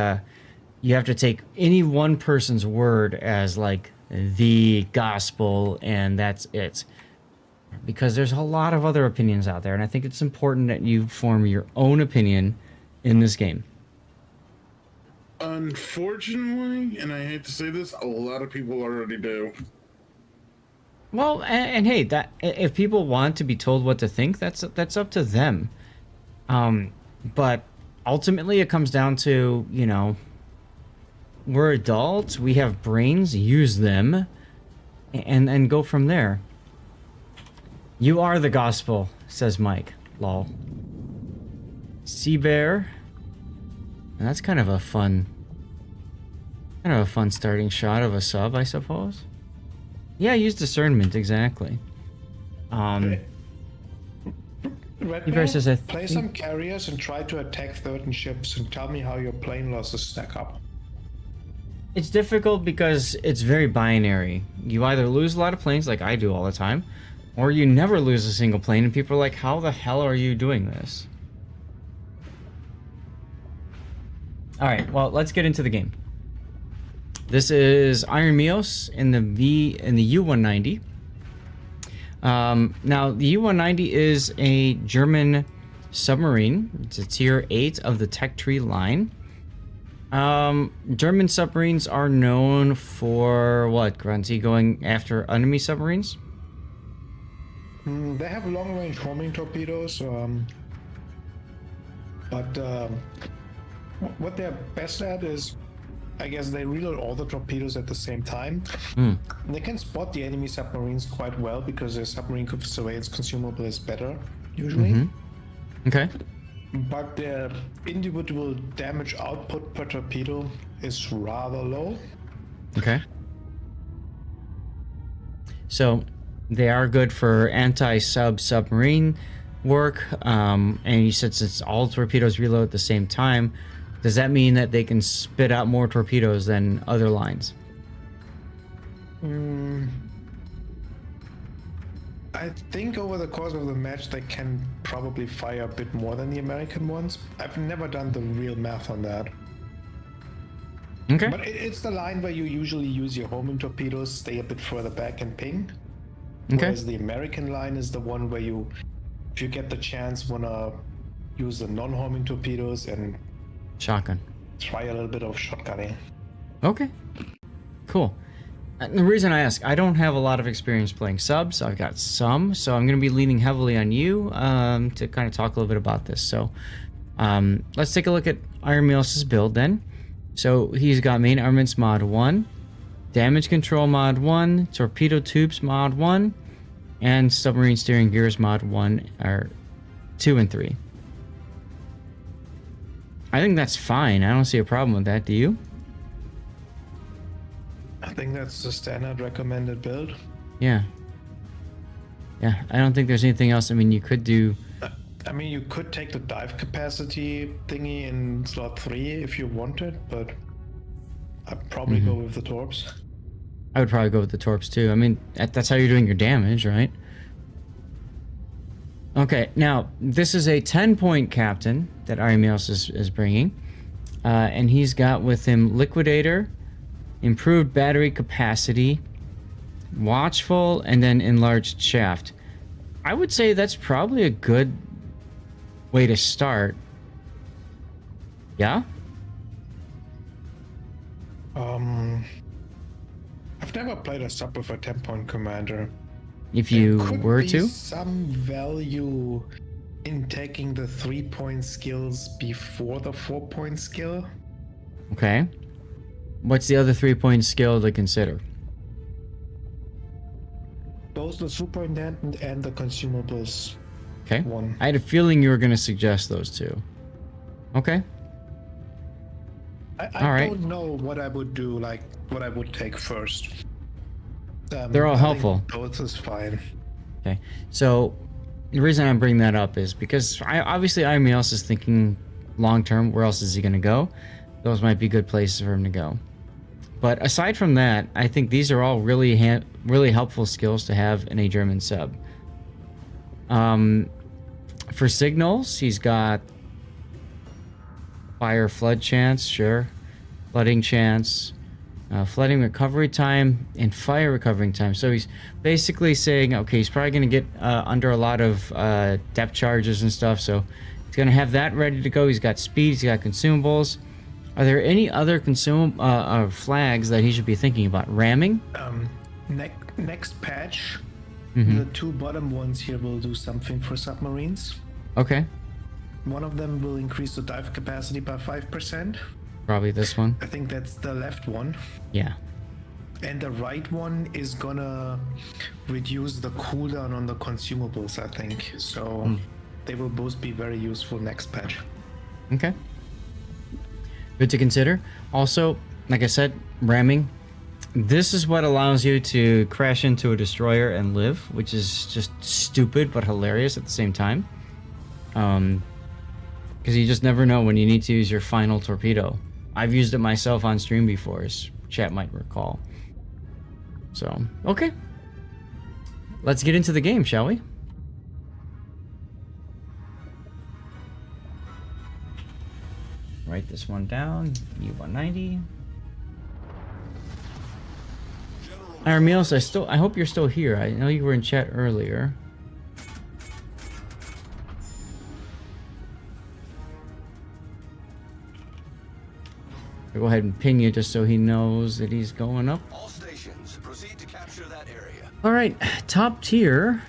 you have to take any one person's word as like the gospel and that's it. Because there's a lot of other opinions out there, and I think it's important that you form your own opinion in this game. Unfortunately, and I hate to say this, a lot of people already do. Well, and hey, that if people want to be told what to think, that's up to them. But ultimately, it comes down to, you know, we're adults, we have brains, use them, and go from there. You are the gospel, says Mike. Lol. Sea Bear. And that's kind of a fun starting shot of a sub, I suppose. Yeah, use discernment, exactly. Red says, play some carriers and try to attack certain ships and tell me how your plane losses stack up. It's difficult because it's very binary. You either lose a lot of planes, like I do all the time, or you never lose a single plane, and people are like, how the hell are you doing this? Alright, well, let's get into the game. This is Iron Mios in the U-190. Now, the U-190 is a German submarine. It's a tier 8 of the tech tree line. German submarines are known for what, Grunty? Going after enemy submarines? They have long-range homing torpedoes, but what they're best at is, I guess, they reload all the torpedoes at the same time. They can spot the enemy submarines quite well because their submarine surveillance consumable is better, usually. Okay. But their individual damage output per torpedo is rather low. Okay. So, they are good for anti-submarine work, and you said since all torpedoes reload at the same time, does that mean that they can spit out more torpedoes than other lines? I think over the course of the match they can probably fire a bit more than the American ones. I've never done the real math on that. Okay. But it's the line where you usually use your homing torpedoes, stay a bit further back and ping. Okay. Whereas the American line is the one where you, if you get the chance, wanna use the non-homing torpedoes and Shotgun. try a little bit of shotgunning. Okay. Cool. And the reason I ask, I don't have a lot of experience playing subs. I've got some, so I'm going to be leaning heavily on you to kind of talk a little bit about this. So let's take a look at Iron Meals' build then. So he's got main armaments mod 1, damage control mod 1, torpedo tubes mod 1, and submarine steering gears mod 1 or 2 and 3. I think that's fine. I don't see a problem with that. Do you? I think that's the standard recommended build. Yeah. Yeah, I don't think there's anything else. I mean, you could do... I mean, you could take the dive capacity thingy in slot 3 if you wanted, but I'd probably go with the torps. I would probably go with the torps too. I mean, that's how you're doing your damage, right? Okay, now, this is a 10-point captain that Arimios is bringing. And he's got with him Liquidator, improved battery capacity, watchful, and then enlarged shaft. I would say that's probably a good way to start. Yeah? I've never played a sub with a 10-point commander. If you There were could to? be some value in taking the 3-point skills before the 4-point skill. Okay. What's the other 3-point skill to consider? Both the superintendent and the consumables. Okay. One. I had a feeling you were going to suggest those two. Okay. I All right. don't know what I would do, like what I would take first. They're all I think helpful. Both is fine. Okay. So the reason I'm bringing that up is because obviously everybody else is thinking long term. Where else is he going to go? Those might be good places for him to go. But aside from that, I think these are all really helpful skills to have in a German sub. For signals, he's got fire flood chance, sure. Flooding chance, flooding recovery time, and fire recovering time. So he's basically saying, okay, he's probably going to get under a lot of depth charges and stuff. So he's going to have that ready to go. He's got speed, he's got consumables. Are there any other flags that he should be thinking about? Ramming? Next patch, Mm-hmm. the two bottom ones here will do something for submarines. Okay. One of them will increase the dive capacity by 5%. Probably this one. I think that's the left one. Yeah. And the right one is gonna reduce the cooldown on the consumables, I think. So they will both be very useful next patch. Okay. Good to consider. Also, like I said, ramming. This is what allows you to crash into a destroyer and live, which is just stupid but hilarious at the same time. Because you just never know when you need to use your final torpedo. I've used it myself on stream before, as chat might recall. So, okay. Let's get into the game, shall we? Write this one down. U-190. Armios, I hope you're still here. I know you were in chat earlier. I'll go ahead and ping you just so he knows that he's going up. All stations, proceed to capture that area. All right, top tier.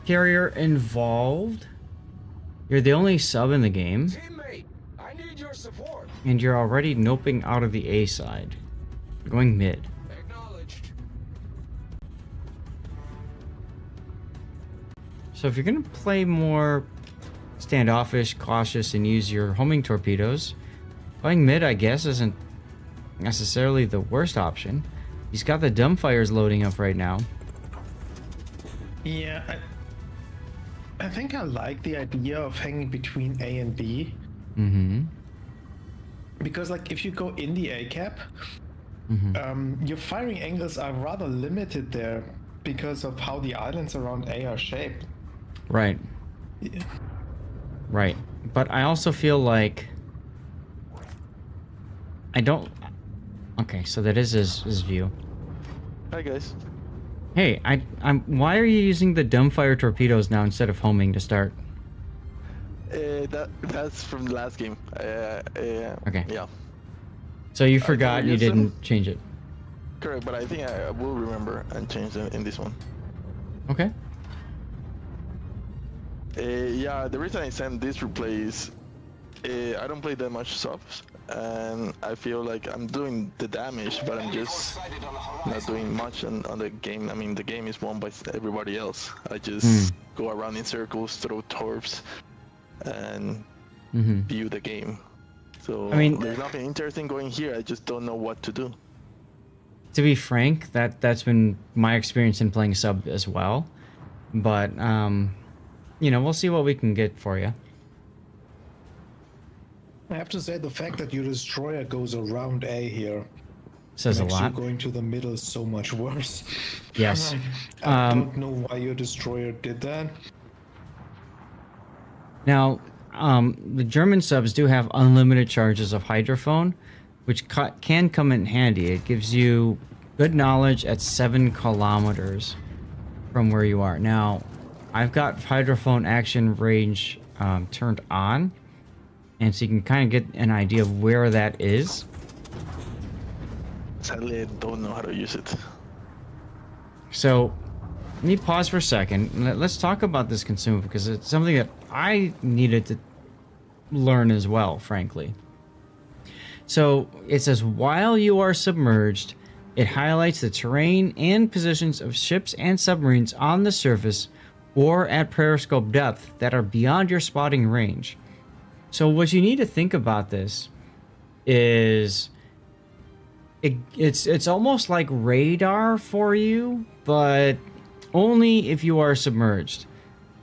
Carrier involved. You're the only sub in the game. Teammate, I need your support. And you're already noping out of the A side. You're going mid. Acknowledged. So if you're going to play more standoffish, cautious, and use your homing torpedoes, going mid, I guess, isn't necessarily the worst option. He's got the dumbfires loading up right now. Yeah, I think I like the idea of hanging between A and B. Mm-hmm. Because, like, if you go in the A cap, your firing angles are rather limited there because of how the islands around A are shaped. Right. Yeah. Right. But I also feel like I don't... Okay, so that is his view. Hi guys. Hey, I'm. Why are you using the dumbfire torpedoes now instead of homing to start? That's from the last game. Okay. Yeah. So you forgot and you use them? didn't change it. Correct, but I think I will remember and change them in this one. Okay. Yeah, the reason I sent this replay is I don't play that much subs, and I feel like I'm doing the damage, but I'm just not doing much on the game. I mean, the game is won by everybody else. I just go around in circles, throw torps, and view the game. So I mean, there's nothing interesting going here. I just don't know what to do. To be frank, that's been my experience in playing sub as well. But you know, we'll see what we can get for you. I have to say, the fact that your destroyer goes around A here says a makes lot. you going to the middle so much worse. Yes. I don't know why your destroyer did that. Now, the German subs do have unlimited charges of hydrophone, which can come in handy. It gives you good knowledge at 7 kilometers from where you are. Now, I've got hydrophone action range turned on, and so you can kind of get an idea of where that is. Sadly, I don't know how to use it. So, let me pause for a second. Let's talk about this consumable, because it's something that I needed to learn as well, frankly. So, it says, while you are submerged, it highlights the terrain and positions of ships and submarines on the surface or at periscope depth that are beyond your spotting range. So what you need to think about this is it's almost like radar for you, but only if you are submerged.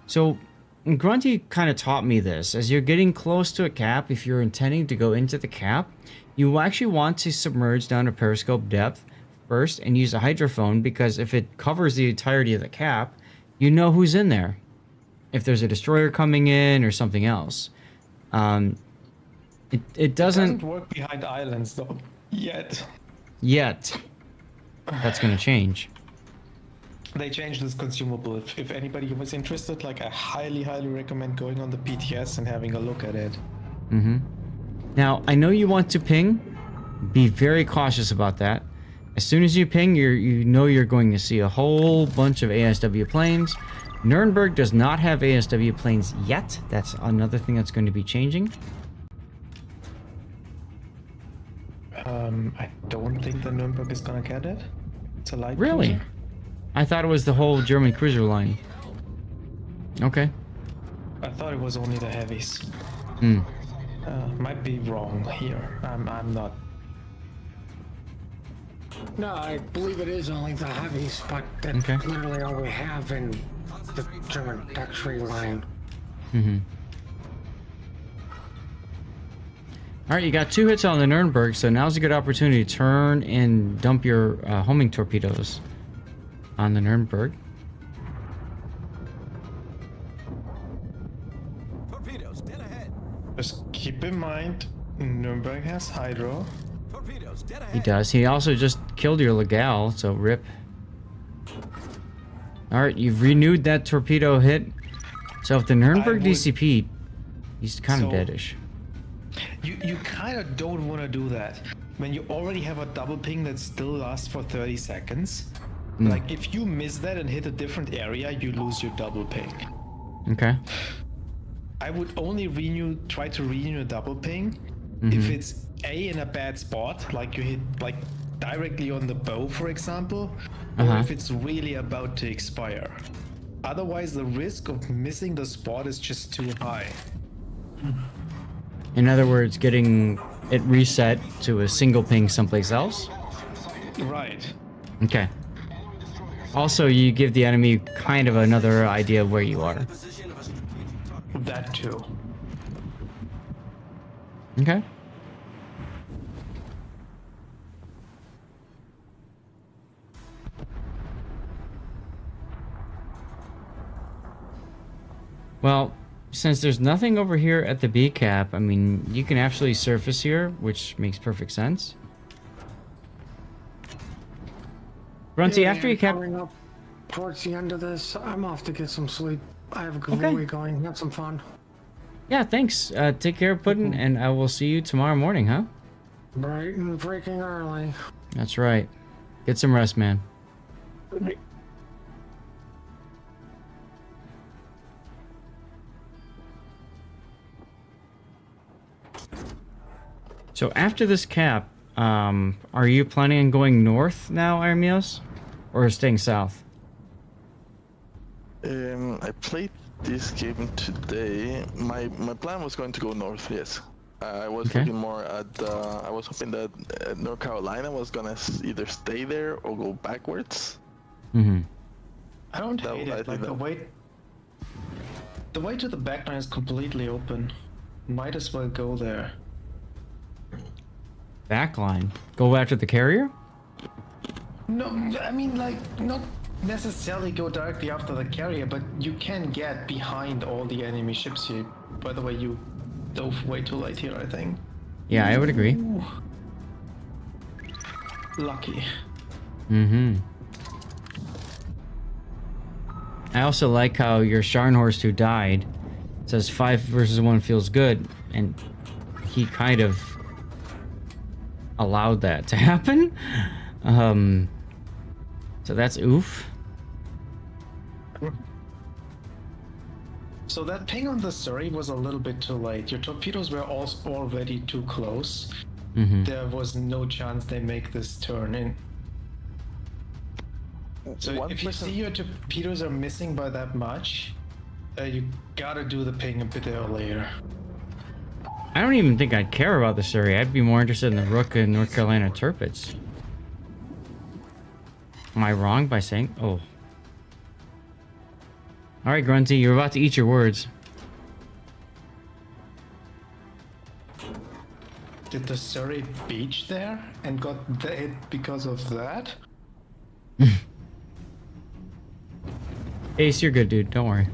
So Grunty kind of taught me this. As you're getting close to a cap, if you're intending to go into the cap, you actually want to submerge down to periscope depth first and use a hydrophone, because if it covers the entirety of the cap, you know who's in there. If there's a destroyer coming in or something else. It doesn't work behind islands though. Yet. That's gonna change. They changed this consumable. If anybody was interested, like, I highly recommend going on the PTS and having a look at it. Now, I know you want to ping. Be very cautious about that. As soon as you ping, you know you're going to see a whole bunch of ASW planes. Nuremberg does not have ASW planes yet. That's another thing that's going to be changing. I don't think the Nuremberg is gonna get it. It's a light Really? cruiser. I thought it was the whole German cruiser line. Okay. I thought it was only the heavies. Might be wrong here. I'm not. No, I believe it is only the heavies, but that's literally all we have in the German Dextry line. Alright, you got 2 hits on the Nuremberg, so now's a good opportunity to turn and dump your homing torpedoes on the Nuremberg. Torpedoes, dead ahead. Just keep in mind, Nuremberg has hydro. Torpedoes, dead ahead. He does. He also just killed your Legal, so rip. Alright, you've renewed that torpedo hit. So if the Nuremberg DCP, he's kind of deadish. You kind of don't want to do that when you already have a double ping that still lasts for 30 seconds. Like, if you miss that and hit a different area, you lose your double ping. Okay. I would only try to renew a double ping if it's A, in a bad spot, like you hit like directly on the bow, for example, or if it's really about to expire. Otherwise, the risk of missing the spot is just too high. In other words, getting it reset to a single ping someplace else? Right. Okay. Also, you give the enemy kind of another idea of where you are. That too. Okay. Well, since there's nothing over here at the B cap, I mean, you can actually surface here, which makes perfect sense. Grunty, after you cap... Coming up towards the end of this, I'm off to get some sleep. I have a good week going. Have some fun. Yeah, thanks. Take care, Puddin', and I will see you tomorrow morning, huh? Bright and freaking early. That's right. Get some rest, man. So after this cap, are you planning on going north now, Armios? Or staying south? I played this game today. My plan was going to go north. Yes, I was Okay. looking more at. I was hoping that North Carolina was gonna either stay there or go backwards. Mm-hmm. I don't hate it. Like the way to the backline is completely open. Might as well go there. Backline. Go after the carrier? No, I mean like not necessarily go directly after the carrier, but you can get behind all the enemy ships here. By the way, you dove way too late here, I think. Yeah, I would agree. Ooh. Lucky. Mm-hmm. I also like how your Scharnhorst who died says 5 versus 1 feels good, and he kind of allowed that to happen. So that's oof. So that ping on the Surrey was a little bit too late. Your torpedoes were already too close. Mm-hmm. There was no chance they make this turn in. So if you see your torpedoes are missing by that much, you gotta do the ping a bit earlier. I don't even think I'd care about the Surrey. I'd be more interested in the Rook and North Carolina Tirpitz. Am I wrong by saying? Oh. Alright, Grunty, you're about to eat your words. Did the Surrey beach there and got hit because of that? Ace, you're good, dude. Don't worry.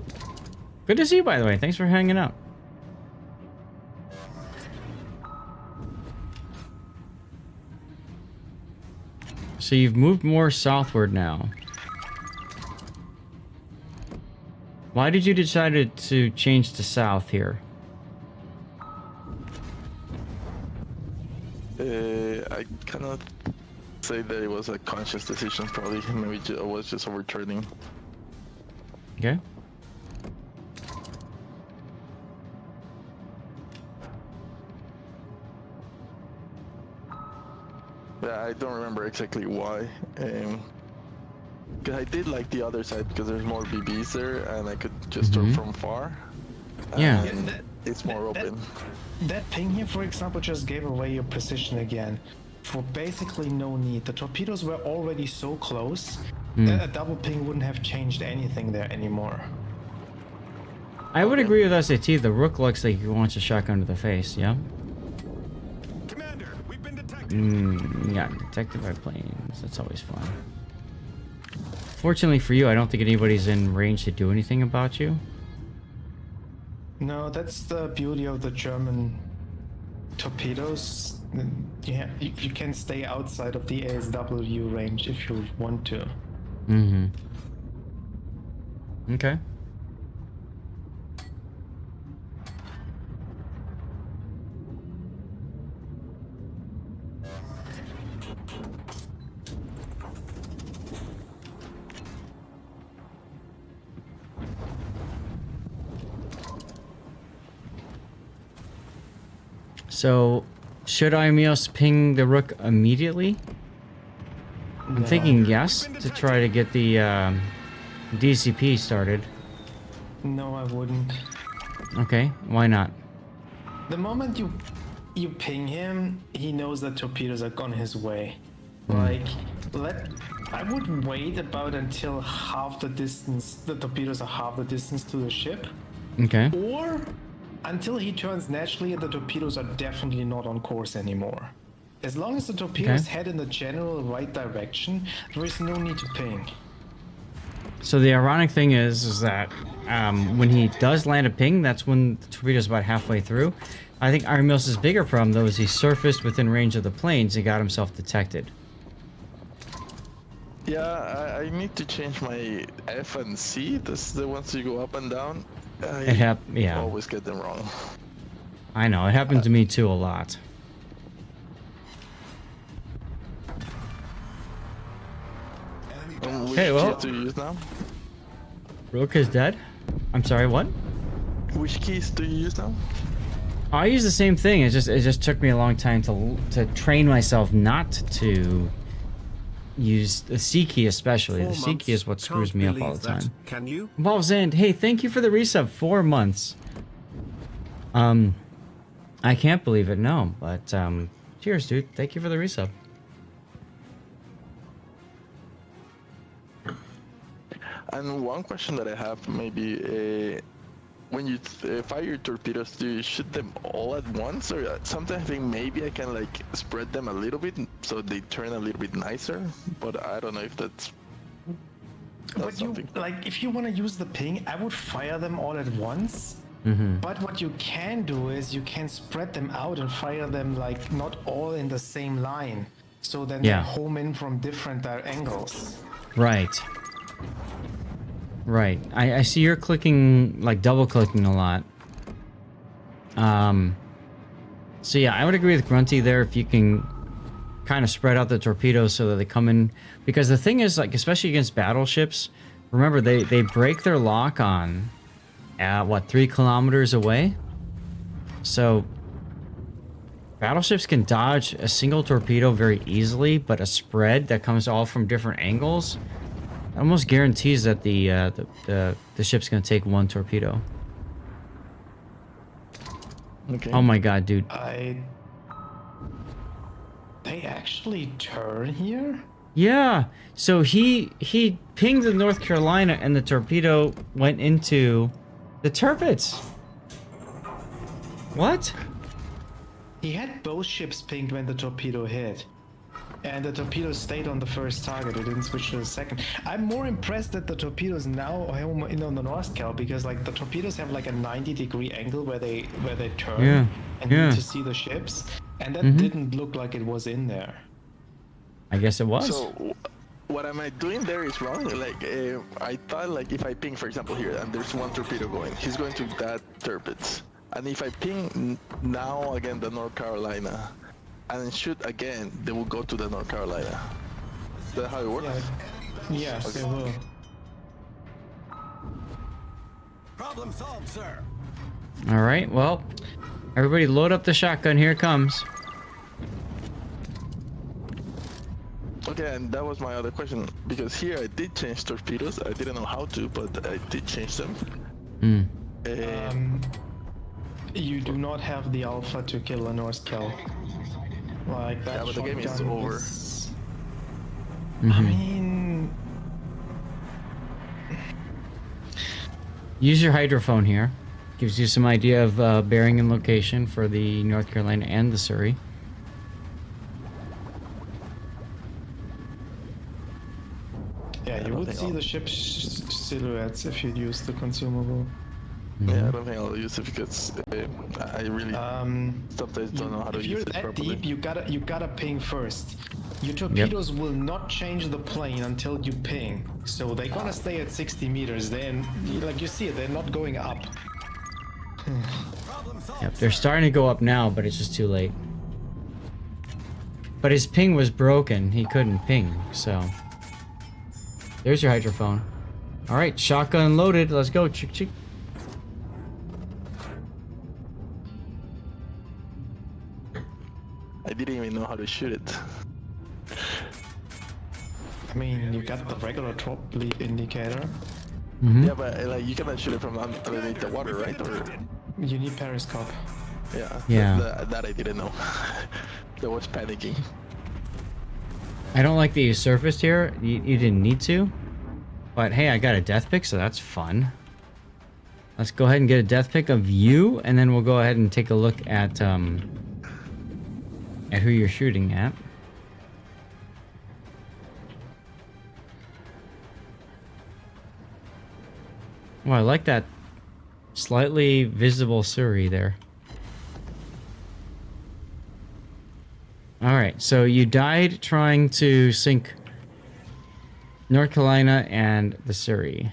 Good to see you, by the way. Thanks for hanging out. So you've moved more southward now. Why did you decide to change to south here? I cannot say that it was a conscious decision. Probably, maybe I was just overturning. Okay. Yeah, I don't remember exactly why. Cause I did like the other side because there's more BBs there, and I could just throw from far. Yeah. And it's more open. That ping here, for example, just gave away your position again. For basically no need. The torpedoes were already so close that a double ping wouldn't have changed anything there anymore. I would agree with SAT. The Rook looks like he wants a shotgun to the face, yeah? Commander, we've been detected. Yeah, detected by planes. That's always fun. Fortunately for you, I don't think anybody's in range to do anything about you. No, that's the beauty of the German torpedoes. Yeah, you can stay outside of the ASW range if you want to. Mm-hmm. Okay. So, should Imios ping the Rook immediately? I'm thinking yes, to try to get the DCP started. No, I wouldn't. Okay, why not? The moment you ping him, he knows that torpedoes are gone his way. Like, I would wait about until half the distance, the torpedoes are half the distance to the ship. Okay. Or until he turns naturally and the torpedoes are definitely not on course anymore. As long as the torpedoes head in the general right direction, there is no need to ping. So the ironic thing is that when he does land a ping, that's when the torpedo's about halfway through. I think Armios' bigger problem, though, is he surfaced within range of the planes and got himself detected. Yeah, I need to change my F and C. That's the ones you go up and down. Yeah. Always get them wrong. I know, it happened to me too a lot. Which Okay, well- keys do you use now? Rook is dead. I'm sorry, what? Which keys do you use now? I use the same thing. It just took me a long time to train myself not to use the C key, especially. The C key is what screws me up all the time. Can you? Valve's End, hey, thank you for the resub. 4 months. I can't believe it, no, but cheers, dude. Thank you for the resub. And one question that I have, maybe, when you fire your torpedoes, do you shoot them all at once, or sometimes I think maybe I can like spread them a little bit so they turn a little bit nicer, but I don't know if that's But you something. like if you want to use the ping, I would fire them all at once. But what you can do is you can spread them out and fire them like not all in the same line, so then Yeah. they home in from different angles. Right. Right. I see you're clicking, like double clicking a lot. So yeah, I would agree with Grunty there if you can kind of spread out the torpedoes so that they come in. Because the thing is, like, especially against battleships, remember, they break their lock on, what, 3 kilometers away? So battleships can dodge a single torpedo very easily, but a spread that comes all from different angles almost guarantees that the ship's gonna take 1 torpedo. Okay. Oh my god, dude. They actually turn here? Yeah. So he pinged the North Carolina and the torpedo went into the turrets. What? He had both ships pinged when the torpedo hit. And the torpedo stayed on the first target. It didn't switch to the second. I'm more impressed that the torpedoes now are in on the North Cal, because like the torpedoes have like a 90-degree angle where they turn Yeah, and yeah. need to see the ships, and that didn't look like it was in there. I guess it was. So what am I doing there is wrong. Like I thought, like if I ping, for example, here, and there's 1 torpedo going, he's going to that turbot. And if I ping now again the North Carolina, and then shoot again, they will go to the North Carolina. Is that how it works? Yeah. Yes, they will. Problem solved, sir. All right. Well, everybody load up the shotgun. Here it comes. Okay, and that was my other question, because here I did change torpedoes. I didn't know how to, but I did change them. You do not have the alpha to kill a North Cal. Like that. Yeah, but the game is shotgun over. I mean, Use your hydrophone here. Gives you some idea of bearing and location for the North Carolina and the Surrey. yeah, you would see the ship's silhouettes if you'd use the consumable. Yeah, I don't think I'll use it because I really sometimes don't know how to If use you're it that properly. deep, you gotta ping first. Your torpedoes will not change the plane until you ping, so they're gonna stay at 60 meters. Then, like you see it, they're not going up. Yep, they're starting to go up now, but it's just too late. But his ping was broken. He couldn't ping, so... There's your hydrophone. Alright, shotgun loaded. Let's go. Chick chick. I didn't even know how to shoot it. I mean, you got the regular top lead indicator. Yeah, but like you cannot shoot it from underneath the water, right? Or You need periscope. Yeah. That I didn't know. I was panicking. I don't like that you surfaced here. You didn't need to. But hey, I got a death pick, so that's fun. Let's go ahead and get a death pick of you, and then we'll go ahead and take a look at who you're shooting at. Oh, I like that slightly visible Surrey there. Alright, so you died trying to sink North Carolina and the Surrey.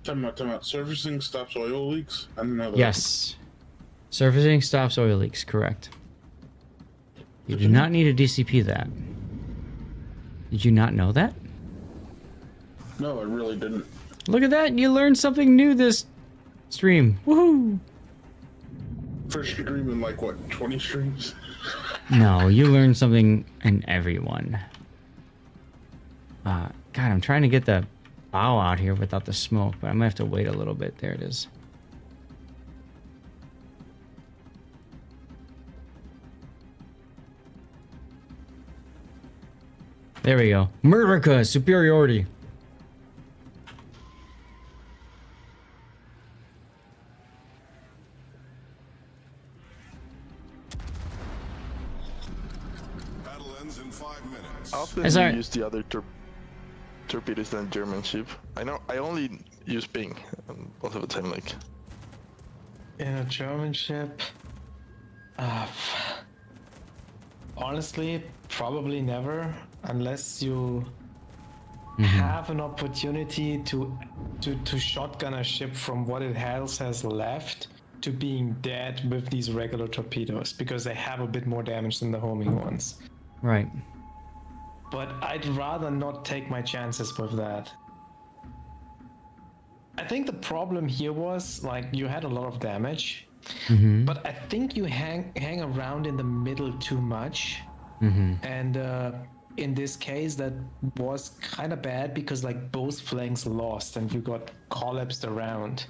Time out. Surfacing stops oil leaks? I didn't know that. Yes. Surfacing stops oil leaks, correct. You do not need a DCP that. Did you not know that? No, I really didn't. Look at that! You learned something new this stream. Woohoo! First stream in like what, 20 streams? No, you learned something in everyone. God, I'm trying to get the bow out here without the smoke, but I might have to wait a little bit. There it is. There we go. Murderica, superiority. Battle ends in 5 minutes. I often use the other torpedoes than German ship. I know I only use ping most of the time. Like in a German ship, honestly, probably never, unless you have an opportunity to shotgun a ship from what it has left to being dead with these regular torpedoes, because they have a bit more damage than the homing ones. Right. But I'd rather not take my chances with that. I think the problem here was, like, you had a lot of damage, but I think you hang around in the middle too much. And in this case, that was kind of bad because, like, both flanks lost and you got collapsed around.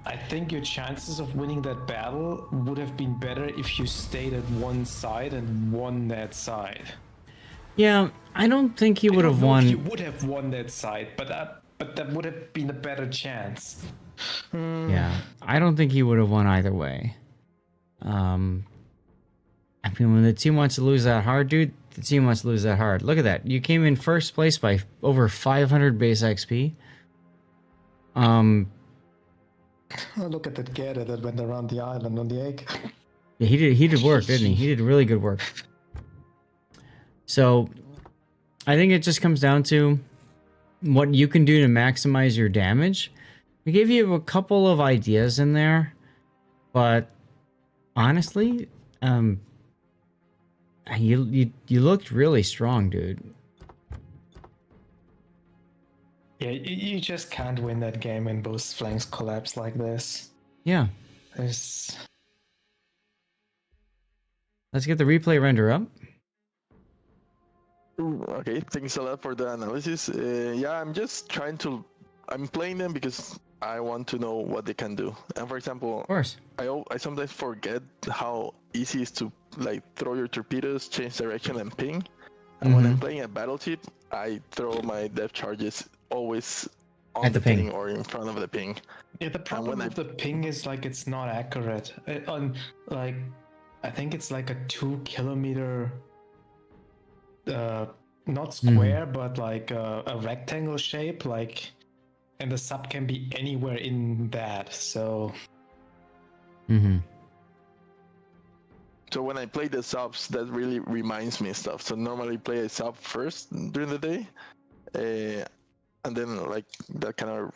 I think your chances of winning that battle would have been better if you stayed at one side and won that side. Yeah, I don't think he would have won. You would have won that side, but that would have been a better chance. Yeah, I don't think he would have won either way. I mean, when the team wants to lose that hard, dude, the team wants to lose that hard. Look at that. You came in first place by over 500 base XP. Look at that gator that went around the island on the egg. Yeah, he did work, didn't he? He did really good work. So, I think it just comes down to what you can do to maximize your damage. We gave you a couple of ideas in there, but honestly, you looked really strong, dude. Yeah, you just can't win that game when both flanks collapse like this. Yeah. Let's get the replay render up. okay, thanks a lot for the analysis. Yeah, I'm playing them because I want to know what they can do. And for example, of course, I sometimes forget how easy it is to, like, throw your torpedoes, change direction, and ping. And when I'm playing a battleship, I throw my depth charges always on at the ping or in front of the ping. Yeah, the problem with the ping is, like, it's not accurate. I think it's like a 2 kilometer, not square, but like a rectangle shape, like, and the sub can be anywhere in that. So. So when I play the subs, that really reminds me of stuff. So normally play a sub first during the day, and then, like, that kind of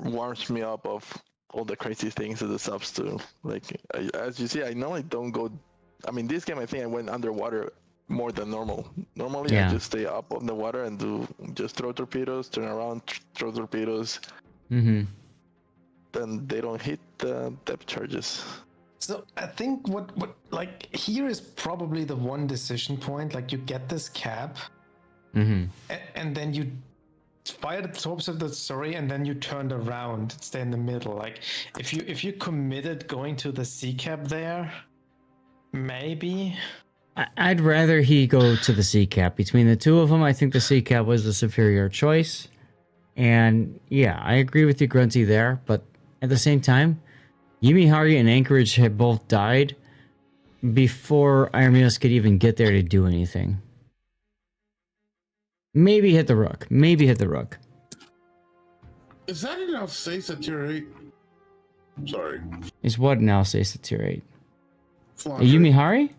warms me up of all the crazy things that the subs do. Like, as you see, I normally don't go. I mean, this game I think I went underwater more than normal. Normally I just stay up on the water and just throw torpedoes, turn around, throw torpedoes. Then they don't hit the depth charges. So I think what like here is probably the one decision point. Like, you get this cap, and then you fire the tops of the story, and then you turned around, stay in the middle. Like, if you committed going to the C cap there, maybe. I'd rather he go to the C cap. Between the two of them, I think the C cap was the superior choice. And yeah, I agree with you, Grunty, there. But at the same time, Yumihari and Anchorage had both died before Irmeos could even get there to do anything. Maybe hit the rook. Is that an Alsace at tier 8? Sorry. Is what an Alsace at tier 8? Flandre. Yumihari?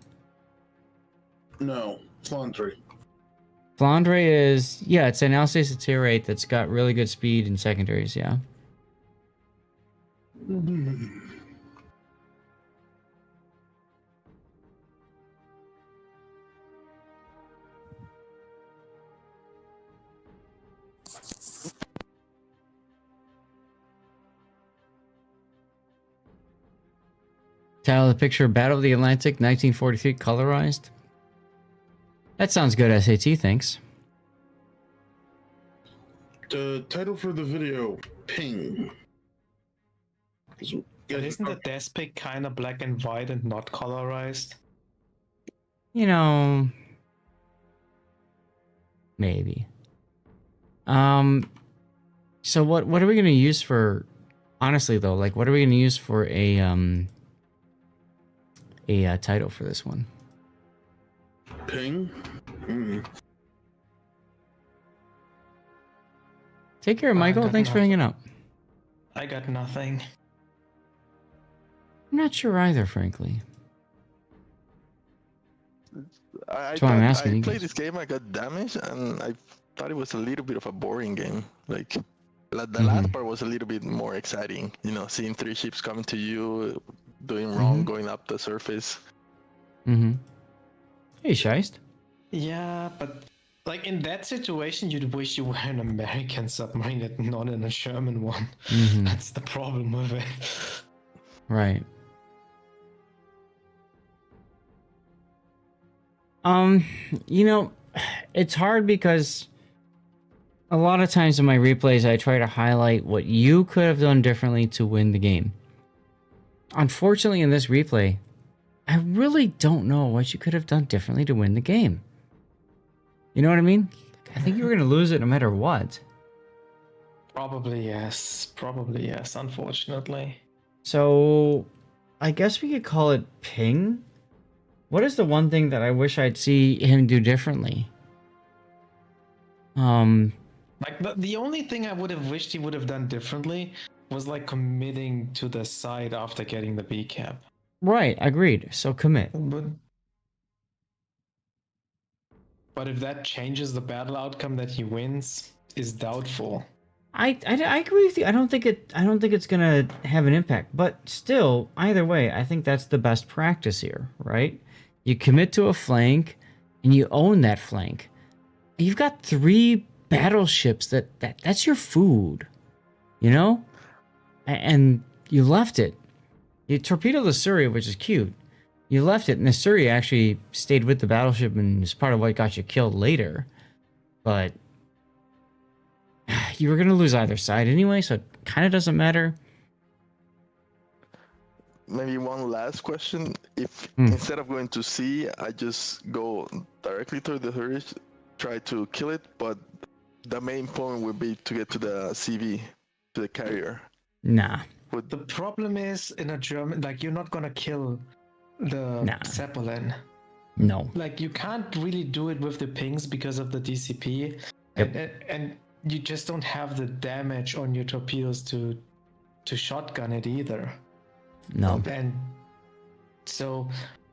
No, Flandre. Flandre is, yeah, it's an Alsace at tier 8 that's got really good speed in secondaries, yeah. Title of the picture, Battle of the Atlantic, 1943, colorized. That sounds good, SAT, thanks. The title for the video, Ping. But isn't the desk pic kind of black and white and not colorized? You know, maybe. So what are we gonna use for? Honestly, though, like, what are we gonna use for a title for this one? Ping. Take care, Michael. Thanks for hanging out. I got nothing. I'm not sure either, frankly. I why I'm asking. I played this game, I got damaged, and I thought it was a little bit of a boring game. Like, the last part was a little bit more exciting. You know, seeing 3 ships coming to you, doing wrong, going up the surface. Hey, Scheist. Yeah, but like in that situation, you'd wish you were an American submarine and not in a German one. That's the problem with it. Right. You know, it's hard because a lot of times in my replays, I try to highlight what you could have done differently to win the game. Unfortunately, in this replay, I really don't know what you could have done differently to win the game. You know what I mean? I think you were going to lose it no matter what. Probably yes, unfortunately. So, I guess we could call it ping. What is the one thing that I wish I'd see him do differently? Like, the only thing I would have wished he would have done differently was like committing to the side after getting the B cap. Right, agreed. So commit. But if that changes the battle outcome that he wins, is doubtful. I agree with you. I don't think it's gonna have an impact. But still, either way, I think that's the best practice here, right? You commit to a flank, and you own that flank. You've got 3 battleships that's your food, you know, and you left it. You torpedoed the Surrey, which is cute. You left it, and the Surrey actually stayed with the battleship and is part of what got you killed later. But you were going to lose either side anyway, so it kind of doesn't matter. Maybe one last question. If instead of going to C, I just go directly to the Hurrish, try to kill it, but the main point would be to get to the CV, to the carrier. Nah. The problem is, in a German, like, you're not gonna kill the Zeppelin. No. Like, you can't really do it with the pings because of the DCP. And you just don't have the damage on your torpedoes to shotgun it either. No. And so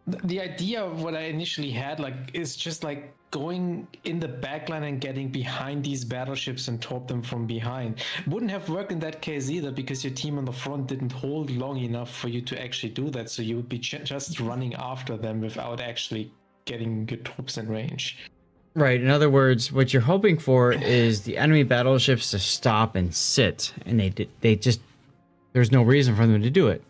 the idea of what I initially had, like, is just like going in the backline and getting behind these battleships and torp them from behind. Wouldn't have worked in that case either, because your team on the front didn't hold long enough for you to actually do that. So you would be just running after them without actually getting your troops in range. Right. In other words, what you're hoping for is the enemy battleships to stop and sit, and they just there's no reason for them to do it.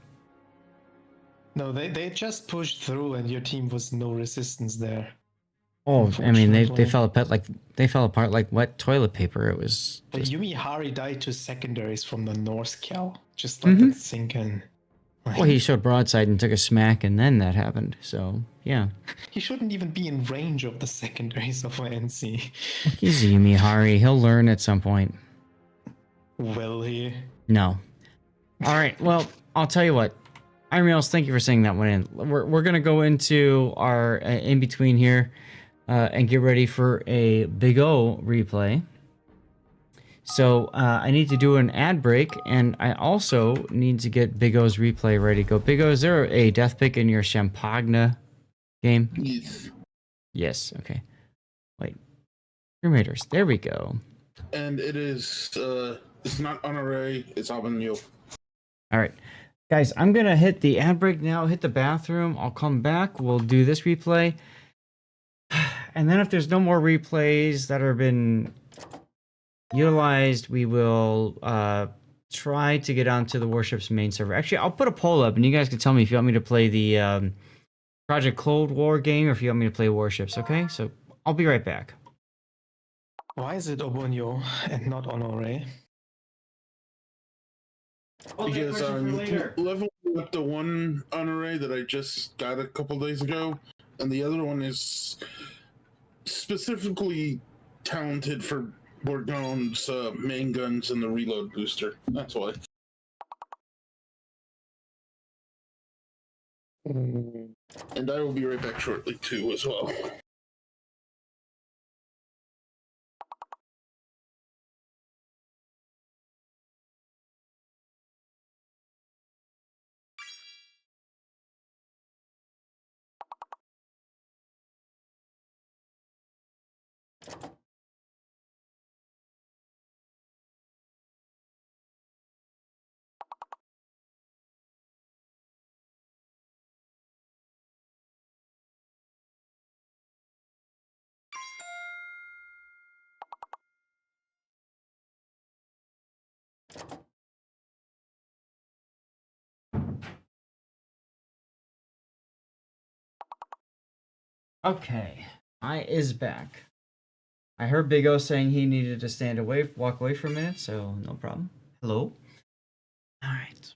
No, they just pushed through, and your team was no resistance there. Oh, I mean, they fell apart like wet toilet paper. It was. But Yumi Hari died to secondaries from the North Cal. Just let that sink in. Well, he showed broadside and took a smack, and then that happened. So yeah. He shouldn't even be in range of the secondaries of NC. He's Yumi Hari. He'll learn at some point. Will he? No. All right. Well, I'll tell you what. Irmeals, thank you for saying that one in. We're gonna go into our in between here. And get ready for a Big O replay. So I need to do an ad break, and I also need to get Big O's replay ready to go. Big O, is there a death pick in your Champagne game? Yes. Yes, okay. Wait. Tomb Raiders, there we go. And it is, it's not on array, it's on you. All right. Guys, I'm going to hit the ad break now, hit the bathroom. I'll come back. We'll do this replay. And then if there's no more replays that have been utilized, we will try to get onto the Warships main server. Actually, I'll put a poll up, and you guys can tell me if you want me to play the Project Cold War game or if you want me to play Warships. Okay, so I'll be right back. Why is it Obonyo and not Honore? Because I'm leveling up the one honore that I just got a couple days ago, and the other one is specifically talented for Bourgogn's main guns and the reload booster. That's why. And I will be right back shortly too, as well. Okay, I is back. I heard Big O saying he needed to walk away for a minute, so no problem. Hello. All right.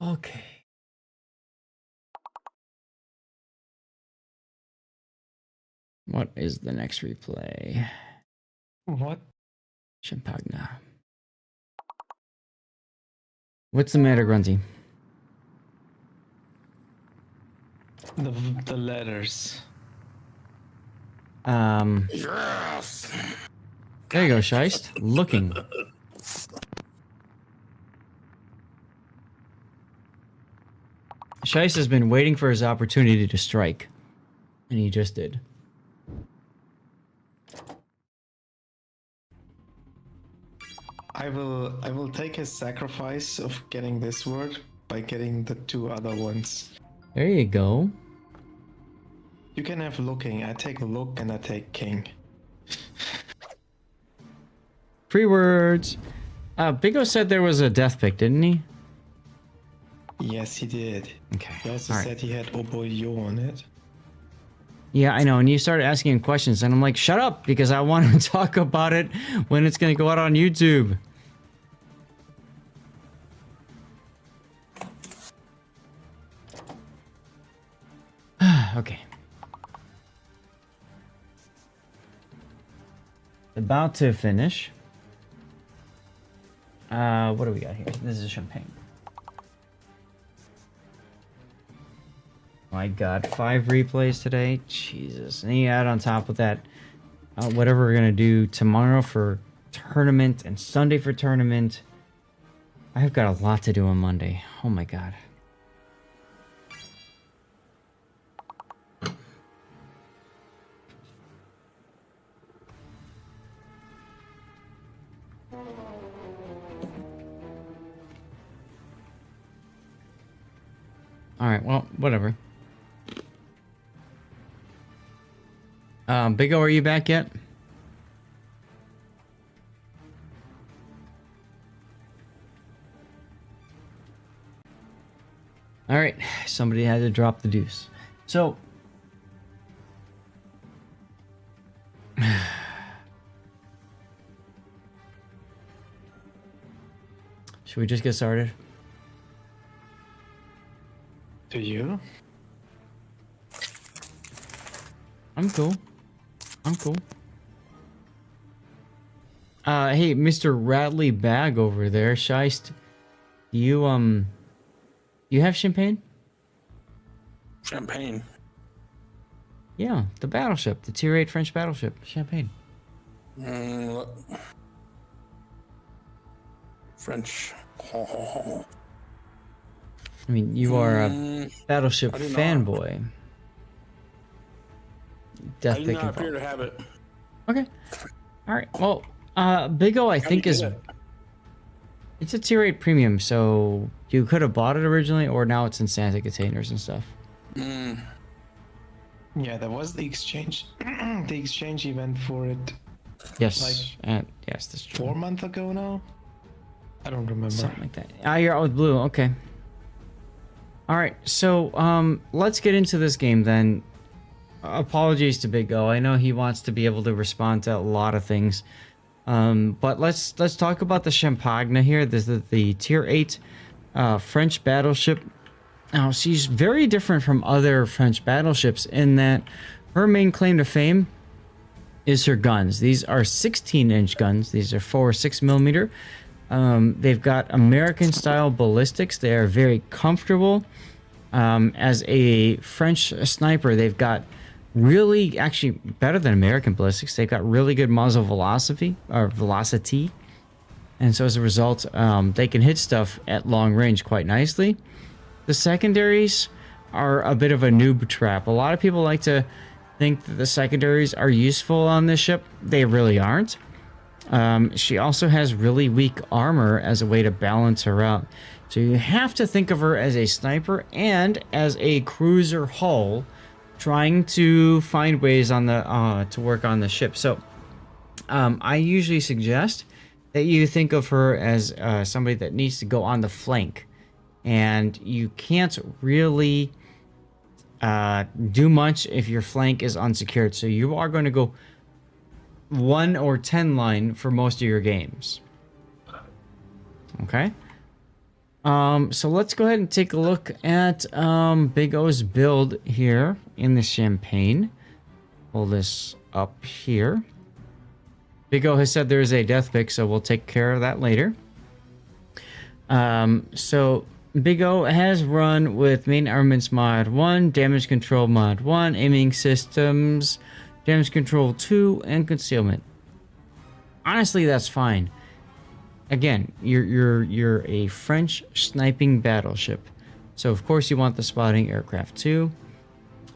Okay. What is the next replay? What? Champagna. What's the matter, Grunty? The letters. Yes. There you go, Scheist. Looking. Scheist has been waiting for his opportunity to strike, and he just did. I will take his sacrifice of getting this word by getting the two other ones. There you go. You can have looking. I take look and I take king. Free words. Big O said there was a death pick, didn't he? Yes, he did. Okay. He also All said right. he had Oboyo on it. Yeah, I know. And you started asking him questions, and I'm like, shut up, because I want to talk about it when it's going to go out on YouTube. Okay. About to finish. What do we got here? This is champagne. My God, 5 replays today. Jesus. And you add on top of that, whatever we're gonna do tomorrow for tournament and Sunday for tournament. I've got a lot to do on Monday. Oh my God. Alright, well, whatever. Big O, are you back yet? Alright, somebody had to drop the deuce. So... should we just get started? Do you? I'm cool. I'm cool. Hey, Mr. Radley Bag over there, Scheist. You have champagne? Champagne? Yeah, the battleship, the Tier 8 French battleship, champagne. French. I mean, you are a battleship fanboy. Death I do picking. not appear to have it. Okay. All right. Well, Big O, I think is it's a tier 8 premium, so you could have bought it originally, or now it's in Santa containers and stuff. Yeah, there was the exchange, the exchange event for it. Yes, yes, that's true. 4 months ago now. I don't remember. Something like that. Ah, you're out with blue. Okay. All right. So, let's get into this game then. Apologies to Big O. I know he wants to be able to respond to a lot of things. But let's talk about the Champagne here. This is the tier 8 French battleship. Now, she's very different from other French battleships in that her main claim to fame is her guns. These are 16-inch guns. These are 4 or 6 millimeter. They've got American-style ballistics. They are very comfortable. As a French sniper, they've got really, actually better than American ballistics. They've got really good muzzle velocity. And so as a result, they can hit stuff at long range quite nicely. The secondaries are a bit of a noob trap. A lot of people like to think that the secondaries are useful on this ship. They really aren't. She also has really weak armor as a way to balance her out. So you have to think of her as a sniper and as a cruiser hull, trying to find ways on the to work on the ship. So I usually suggest that you think of her as somebody that needs to go on the flank, and you can't really do much if your flank is unsecured. So you are going to go 1 or 10 line for most of your games. Okay. So let's go ahead and take a look at Big O's build here in the Champagne. Pull this up here. Big O has said there is a death pick, so we'll take care of that later. So Big O has run with main armaments mod 1, damage control mod 1, aiming systems, damage control 2, and concealment. Honestly, that's fine. Again, you're a French sniping battleship, so of course you want the spotting aircraft too.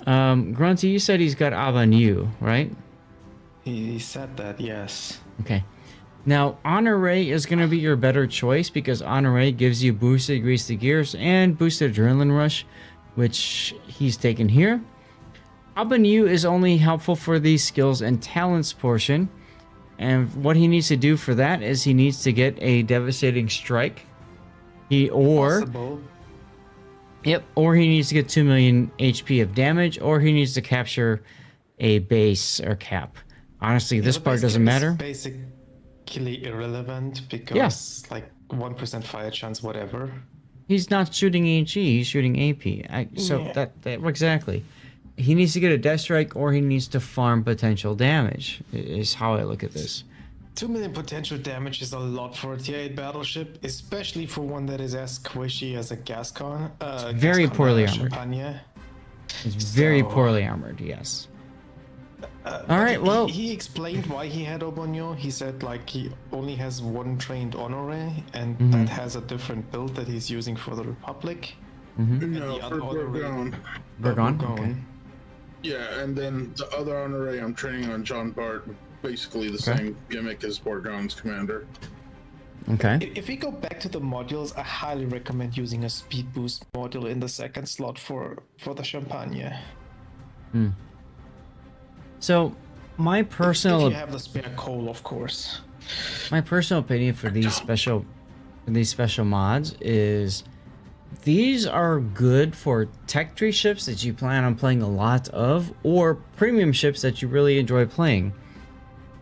Grunty, you said he's got Abanu, right? He said that, yes. Okay. Now, Honore is going to be your better choice because Honore gives you boosted grease the gears and boosted adrenaline rush, which he's taken here. Abanu is only helpful for the skills and talents portion. And what he needs to do for that is he needs to get a devastating strike. Possible. Yep, or he needs to get 2 million HP of damage, or he needs to capture a base or cap. Honestly, this part doesn't matter. Basically irrelevant because like 1% fire chance, whatever. He's not shooting HE, he's shooting AP. That exactly. He needs to get a death strike, or he needs to farm potential damage, is how I look at this. 2 million potential damage is a lot for a tier 8 battleship, especially for one that is as squishy as a Gascon. Very poorly armored. Champagne. It's very poorly armored, yes. Alright, well... He explained why he had Obonyo. He said, like, he only has 1 trained Honore, and that has a different build that he's using for the Republic. No, for Burgon? Okay. Yeah, and then the other Honore I'm training on John Bart, basically the same gimmick as Borgon's commander. Okay. If we go back to the modules, I highly recommend using a speed boost module in the second slot for the Champagne. So, my personal... If you have the spare coal, of course. My personal opinion for these special mods is... These are good for tech tree ships that you plan on playing a lot of, or premium ships that you really enjoy playing.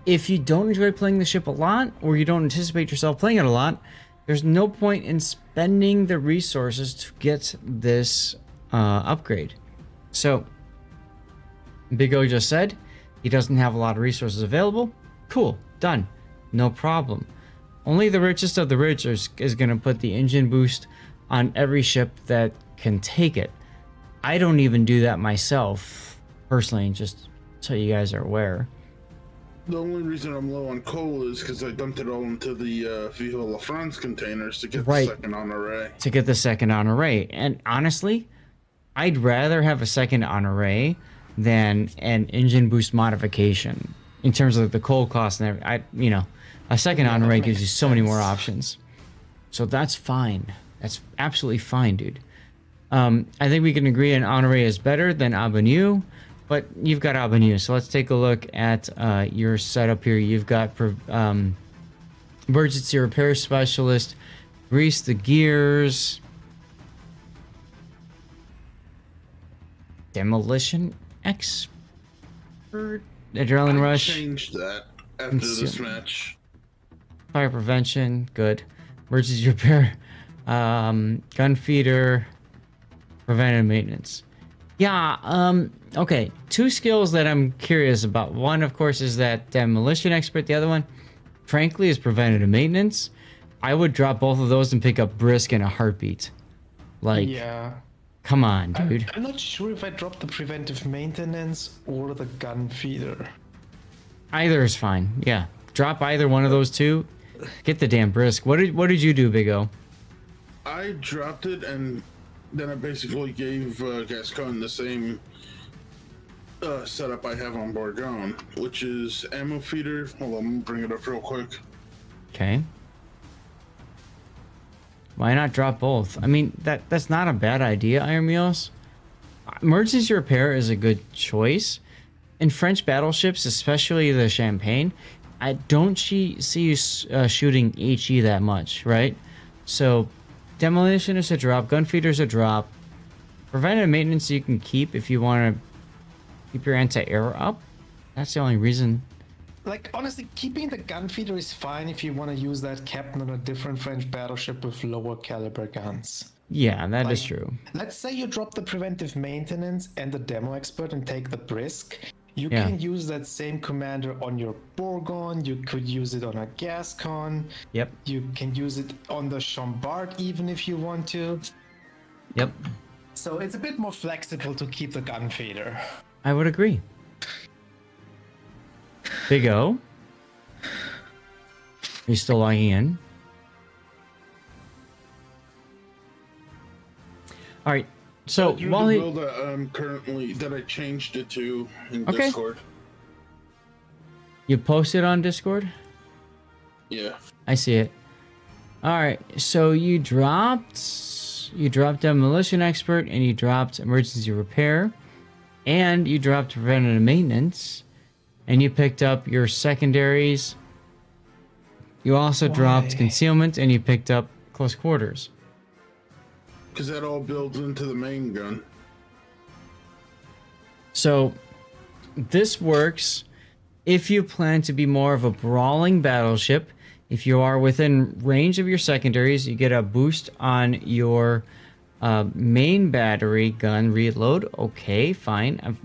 If you don't enjoy playing the ship a lot, or you don't anticipate yourself playing it a lot, there's no point in spending the resources to get this upgrade. So, Big O just said he doesn't have a lot of resources available. Cool, done, no problem. Only the richest of the rich is going to put the engine boost on every ship that can take it. I don't even do that myself, personally, just so you guys are aware. The only reason I'm low on coal is because I dumped it all into the Viva La France containers to get the second Honore. To get the second Honore. And honestly, I'd rather have a second Honore than an engine boost modification. in terms of the coal cost and everything. A second honorary gives you so many more options. So that's fine. That's absolutely fine, dude. I think we can agree an honorary is better than Abanu, but you've got Abanu. So let's take a look at your setup here. You've got emergency repair specialist, grease the gears, demolition expert, adrenaline rush. I changed that after this match. Fire prevention, good. Emergency repair, gun feeder, preventive maintenance. Yeah, okay. 2 skills that I'm curious about. One, of course, is that demolition expert. The other one, frankly, is preventative maintenance. I would drop both of those and pick up brisk in a heartbeat. Like, yeah. Come on, dude. I'm not sure if I dropped the preventive maintenance or the gun feeder. Either is fine. Yeah, drop either one of those 2. Get the damn brisk. What did you do, Big O? I dropped it, and then I basically gave Gascon the same setup I have on Bourgogne, which is ammo feeder. Hold on, let me bring it up real quick. Okay. Why not drop both? I mean, that's not a bad idea, Iron Mules. Emergency repair is a good choice. In French battleships, especially the Champagne, I don't see you shooting HE that much, right? So, demolition is a drop, gun feeder is a drop. Preventive maintenance you can keep if you want to keep your anti-air up. That's the only reason. Like, honestly, keeping the gun feeder is fine if you want to use that captain on a different French battleship with lower caliber guns. Yeah, that is true. Let's say you drop the preventive maintenance and the demo expert and take the brisk. You can use that same commander on your Bourgogne. You could use it on a Gascon. Yep. You can use it on the Chambard even if you want to. Yep. So it's a bit more flexible to keep the gun feeder. I would agree. Big O? Are you still logging in? All right. So while he build currently that I changed it to in Discord. You posted on Discord? Yeah. I see it. All right. So you dropped demolition expert and you dropped emergency repair and you dropped preventative maintenance and you picked up your secondaries. You also dropped concealment and you picked up close quarters. Because that all builds into the main gun. So this works if you plan to be more of a brawling battleship. If you are within range of your secondaries, you get a boost on your main battery gun reload. Okay, fine.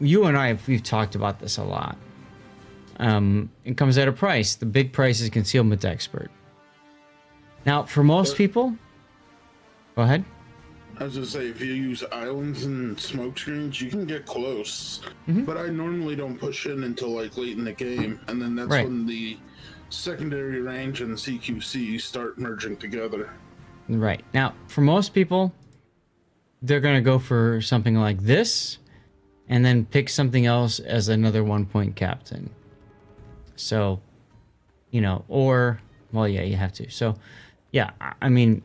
You and we've talked about this a lot. It comes at a price. The big price is concealment expert. Now, for most people, go ahead. I was gonna say, if you use islands and smoke screens, you can get close. But I normally don't push in until like late in the game, and then that's when the secondary range and CQC start merging together. Right. Now, for most people, they're gonna go for something like this, and then pick something else as another 1-point captain. So, or, well, yeah, you have to. So, yeah, I mean,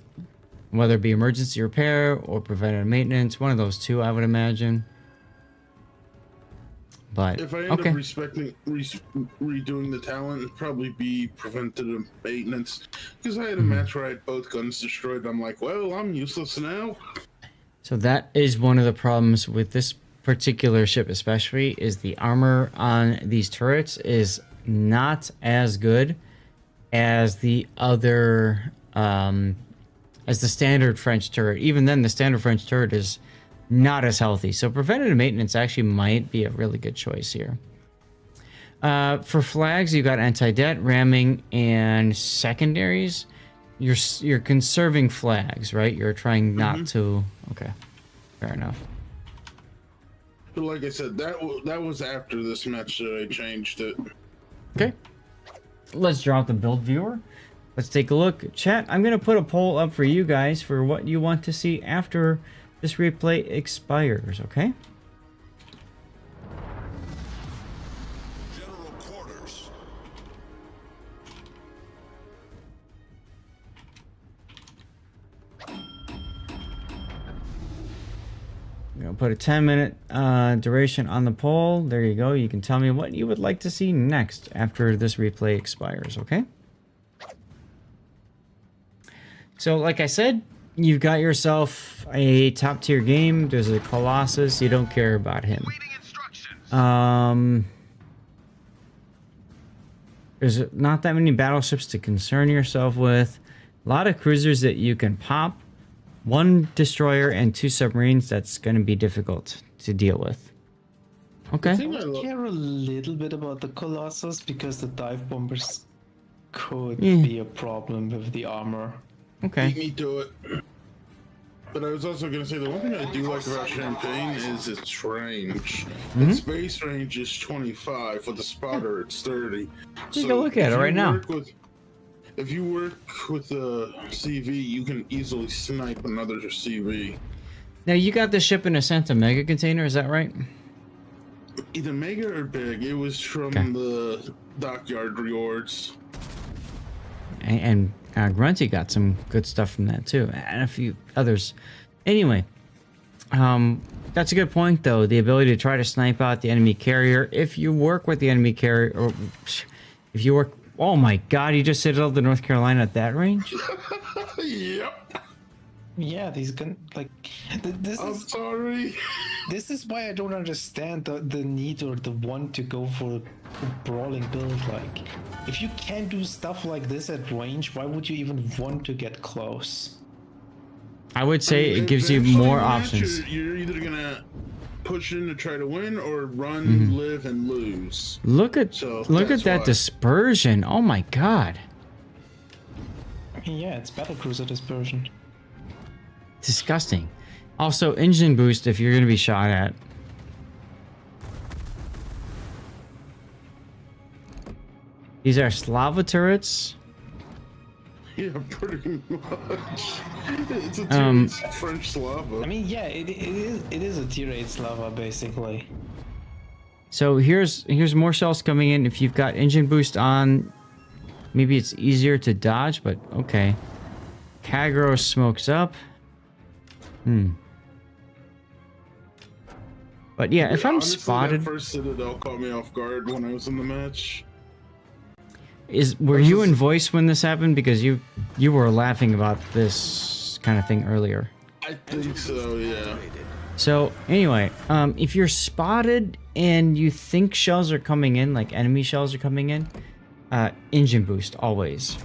whether it be emergency repair or preventative maintenance, one of those 2, I would imagine. But if I end up redoing the talent, it'd probably be preventative maintenance. Because I had a match where I had both guns destroyed. I'm like, well, I'm useless now. So that is one of the problems with this particular ship, especially, is the armor on these turrets is not as good as the other, as the standard French turret. Even then, the standard French turret is not as healthy. So preventative maintenance actually might be a really good choice here. For flags, you got anti-det, ramming, and secondaries. You're conserving flags, right? You're trying not to. Okay, fair enough. But like I said, that was after this match that I changed it. Okay, let's drop the build viewer. Let's take a look. Chat, I'm going to put a poll up for you guys for what you want to see after this replay expires, okay? General I'm gonna put a 10-minute duration on the poll. There you go. You can tell me what you would like to see next after this replay expires, okay? So, like I said, you've got yourself a top-tier game. There's a Colossus. You don't care about him. There's not that many battleships to concern yourself with. A lot of cruisers that you can pop. 1 destroyer and 2 submarines. That's going to be difficult to deal with. Okay. I care a little bit about the Colossus because the dive bombers could be a problem with the armor. Okay. Beat me to it. But I was also going to say the one thing I do like about Champagne is its range. Its base range is 25. With the spotter, it's 30. Take a look at it right now. If you work with a CV, you can easily snipe another CV. Now, you got the ship in a Santa Mega container, is that right? Either Mega or Big. It was from the Dockyard rewards. And Grunty got some good stuff from that too, and a few others. Anyway, that's a good point though. The ability to try to snipe out the enemy carrier. If you work with the enemy carrier, or if you work... Oh my god, you just hit the North Carolina at that range? Yep. Yeah, these gun I'm sorry. This is why I don't understand the need or the want to go for a brawling build. Like, if you can't do stuff like this at range, why would you even want to get close? I would say it gives you more options. You're either gonna push in to try to win or run, live, and lose. Look at that dispersion. Oh my god. I mean, yeah, it's battlecruiser dispersion. Disgusting. Also, engine boost if you're going to be shot at. These are Slava turrets. Yeah, pretty much. It's a tier 8 French Slava. I mean, yeah, it is a tier 8 Slava, basically. So here's more shells coming in. If you've got engine boost on, maybe it's easier to dodge, but okay. Kagro smokes up. But yeah, if I'm honestly, spotted... That first Citadel caught me off guard when I was in the match. Were you in voice when this happened? Because you were laughing about this kind of thing earlier. I think so, yeah. So anyway, if you're spotted and you think shells are coming in, like enemy shells are coming in, engine boost always.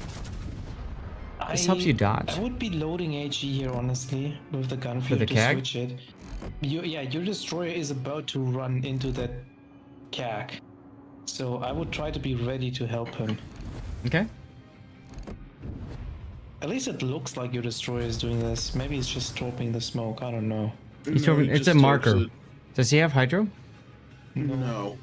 This helps you dodge. I would be loading AG here, honestly, with the gun for the to CAG? switch it. Your destroyer is about to run into that CAG, so I would try to be ready to help him. Okay. At least it looks like your destroyer is doing this. Maybe it's just torping the smoke. I don't know. It's a marker. Does he have hydro? No.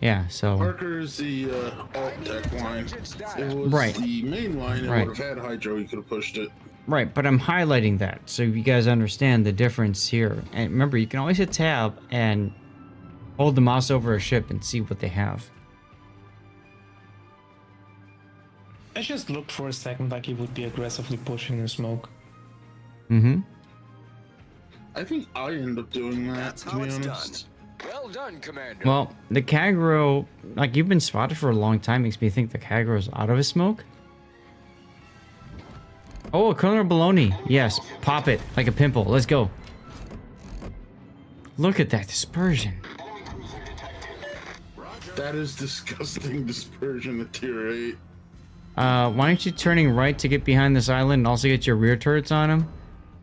Yeah, so... Marker is the alt tech line. If it was the main line, it would have had hydro, you could have pushed it. Right, but I'm highlighting that so you guys understand the difference here. And remember, you can always hit tab and hold the mouse over a ship and see what they have. I just looked for a second like he would be aggressively pushing the smoke. I think I end up doing that, to be honest. Well done, Commander. Well, the Kagro, like, you've been spotted for a long time, makes me think the Kagro's out of his smoke. Oh, a Colonel Baloney. Yes, pop it like a pimple. Let's go. Look at that dispersion. That is disgusting dispersion at tier 8. Why aren't you turning right to get behind this island and also get your rear turrets on him?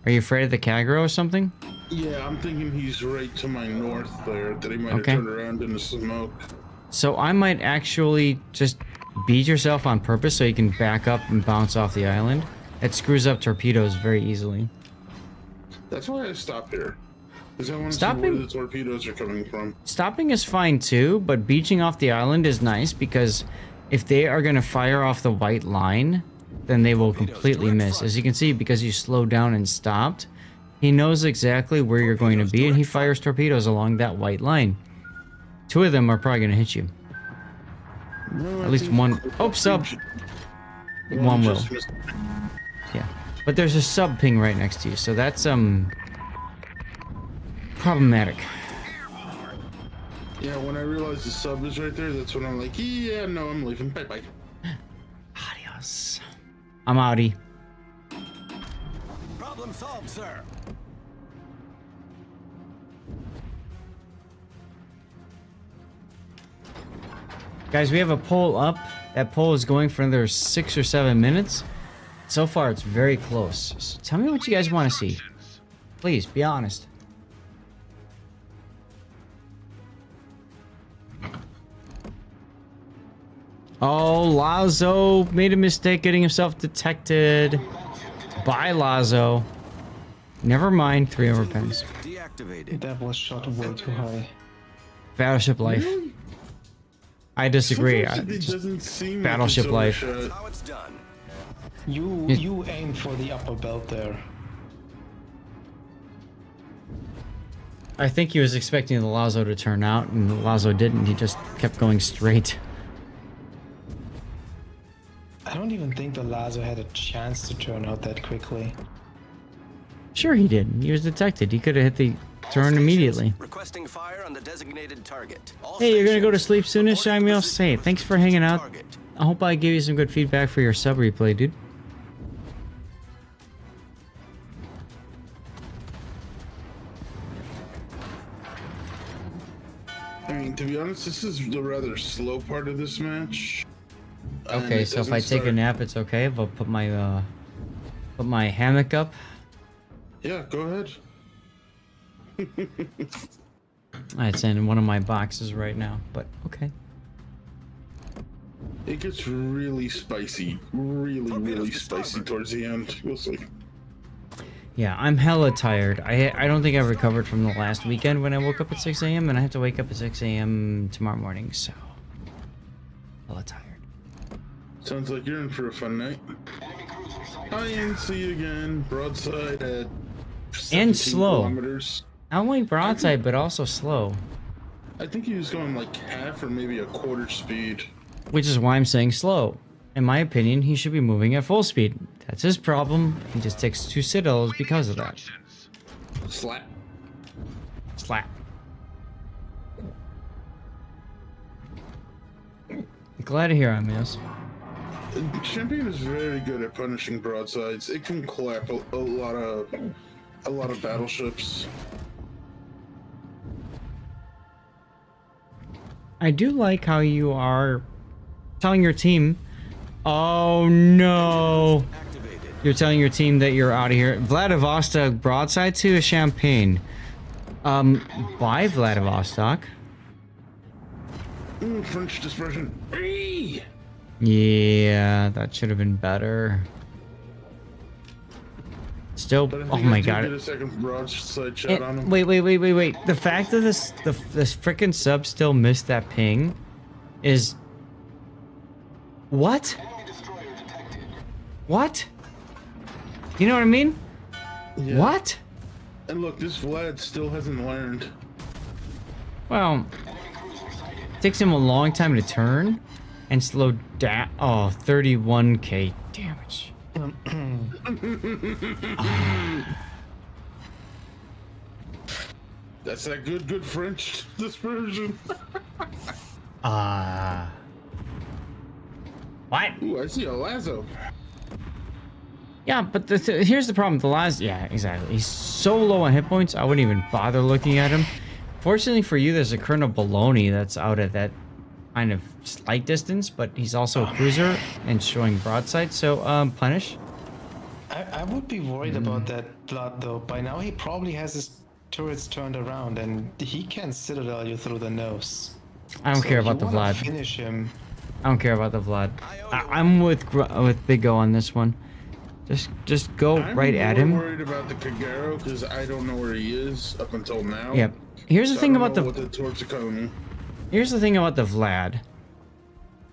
Are you afraid of the Kagro or something? Yeah, I'm thinking he's right to my north there, that he might have turned around in the smoke. So I might actually just beat yourself on purpose so you can back up and bounce off the island. It screws up torpedoes very easily. That's why I stop here. Because I want to see where the torpedoes are coming from. Stopping is fine too, but beaching off the island is nice because if they are going to fire off the white line, then they will completely miss. As you can see, because you slowed down and stopped, he knows exactly where you're going to be, and he fires torpedoes along that white line. 2 of them are probably going to hit you. No, at least one. Oh, sub. One will. Yeah, but there's a sub ping right next to you, so that's problematic. Yeah, when I realized the sub is right there, that's when I'm like, yeah, no, I'm leaving. Bye-bye. Adios. I'm outie. Problem solved, sir. Guys, we have a poll up. That poll is going for another 6 or 7 minutes. So far, it's very close. So tell me what you guys want to see. Please, be honest. Oh, Lazo made a mistake getting himself detected. Bye, Lazo. Never mind, 3 overpens. Deactivated. That was shot way too high. Battleship life. I disagree. Sometimes it doesn't seem Battleship like it's life. overshot. How it's done. You aim for the upper belt there. I think he was expecting the Lazo to turn out, and the Lazo didn't. He just kept going straight. I don't even think the Lazo had a chance to turn out that quickly. Sure he did. He was detected. He could have hit the turn immediately. Requesting fire on the designated target. All Hey, you're gonna go to sleep stations soonish, Samuel? Say, thanks for hanging out. target. I hope I gave you some good feedback for your sub replay, dude. I mean, to be honest, this is the rather slow part of this match. And Okay, it so if I doesn't take a start- nap, it's okay. If I put my hammock up. Yeah, go ahead. It's in one of my boxes right now, but okay. It gets really spicy. Really spicy towards the end. We'll see. Yeah, I'm hella tired. I don't think I recovered from the last weekend when I woke up at 6 a.m. and I have to wake up at 6 a.m. tomorrow morning, so hella tired. Sounds like you're in for a fun night. INC again, broadside at 17 And slow. kilometers. Not only broadside, but also slow. I think he was going like half or maybe a quarter speed. Which is why I'm saying slow. In my opinion, he should be moving at full speed. That's his problem. He just takes 2 citadels because of that. Slap. Slap. Glad to hear him, yes. Champagne is very good at punishing broadsides. It can clap a lot of battleships. I do like how you are telling your team, oh no. You're telling your team that you're out of here. Vladivostok broadside to a Champagne. Bye Vladivostok. French dispersion. Eee! Yeah, that should have been better. Still, But I oh think my I did god. get a second broadside shot on him. Wait. The fact that this frickin' sub still missed that ping is... What? What? You know what I mean? Yeah. What? And look, this Vlad still hasn't learned. Well, it takes him a long time to turn and slow down. Oh, 31k damage. That's that good French dispersion. What? Ooh, I see a Lazo. Yeah, but here's the problem. The last, yeah, exactly. He's so low on hit points, I wouldn't even bother looking at him. Fortunately for you, there's a Colonel Baloney that's out at that kind of slight distance, but he's also a cruiser and showing broadside. So, punish. I would be worried about that blood though. By now he probably has his turrets turned around and he can citadel you through the nose. I don't care about the you wanna Vlad. Finish him. I don't care about the Vlad. I'm with Big O on this one. Just go right at him. I'm worried about the Kagero because I don't know where he is up until now. Yep. Here's the So thing I don't about know the what the torps are coming. Here's the thing about the Vlad.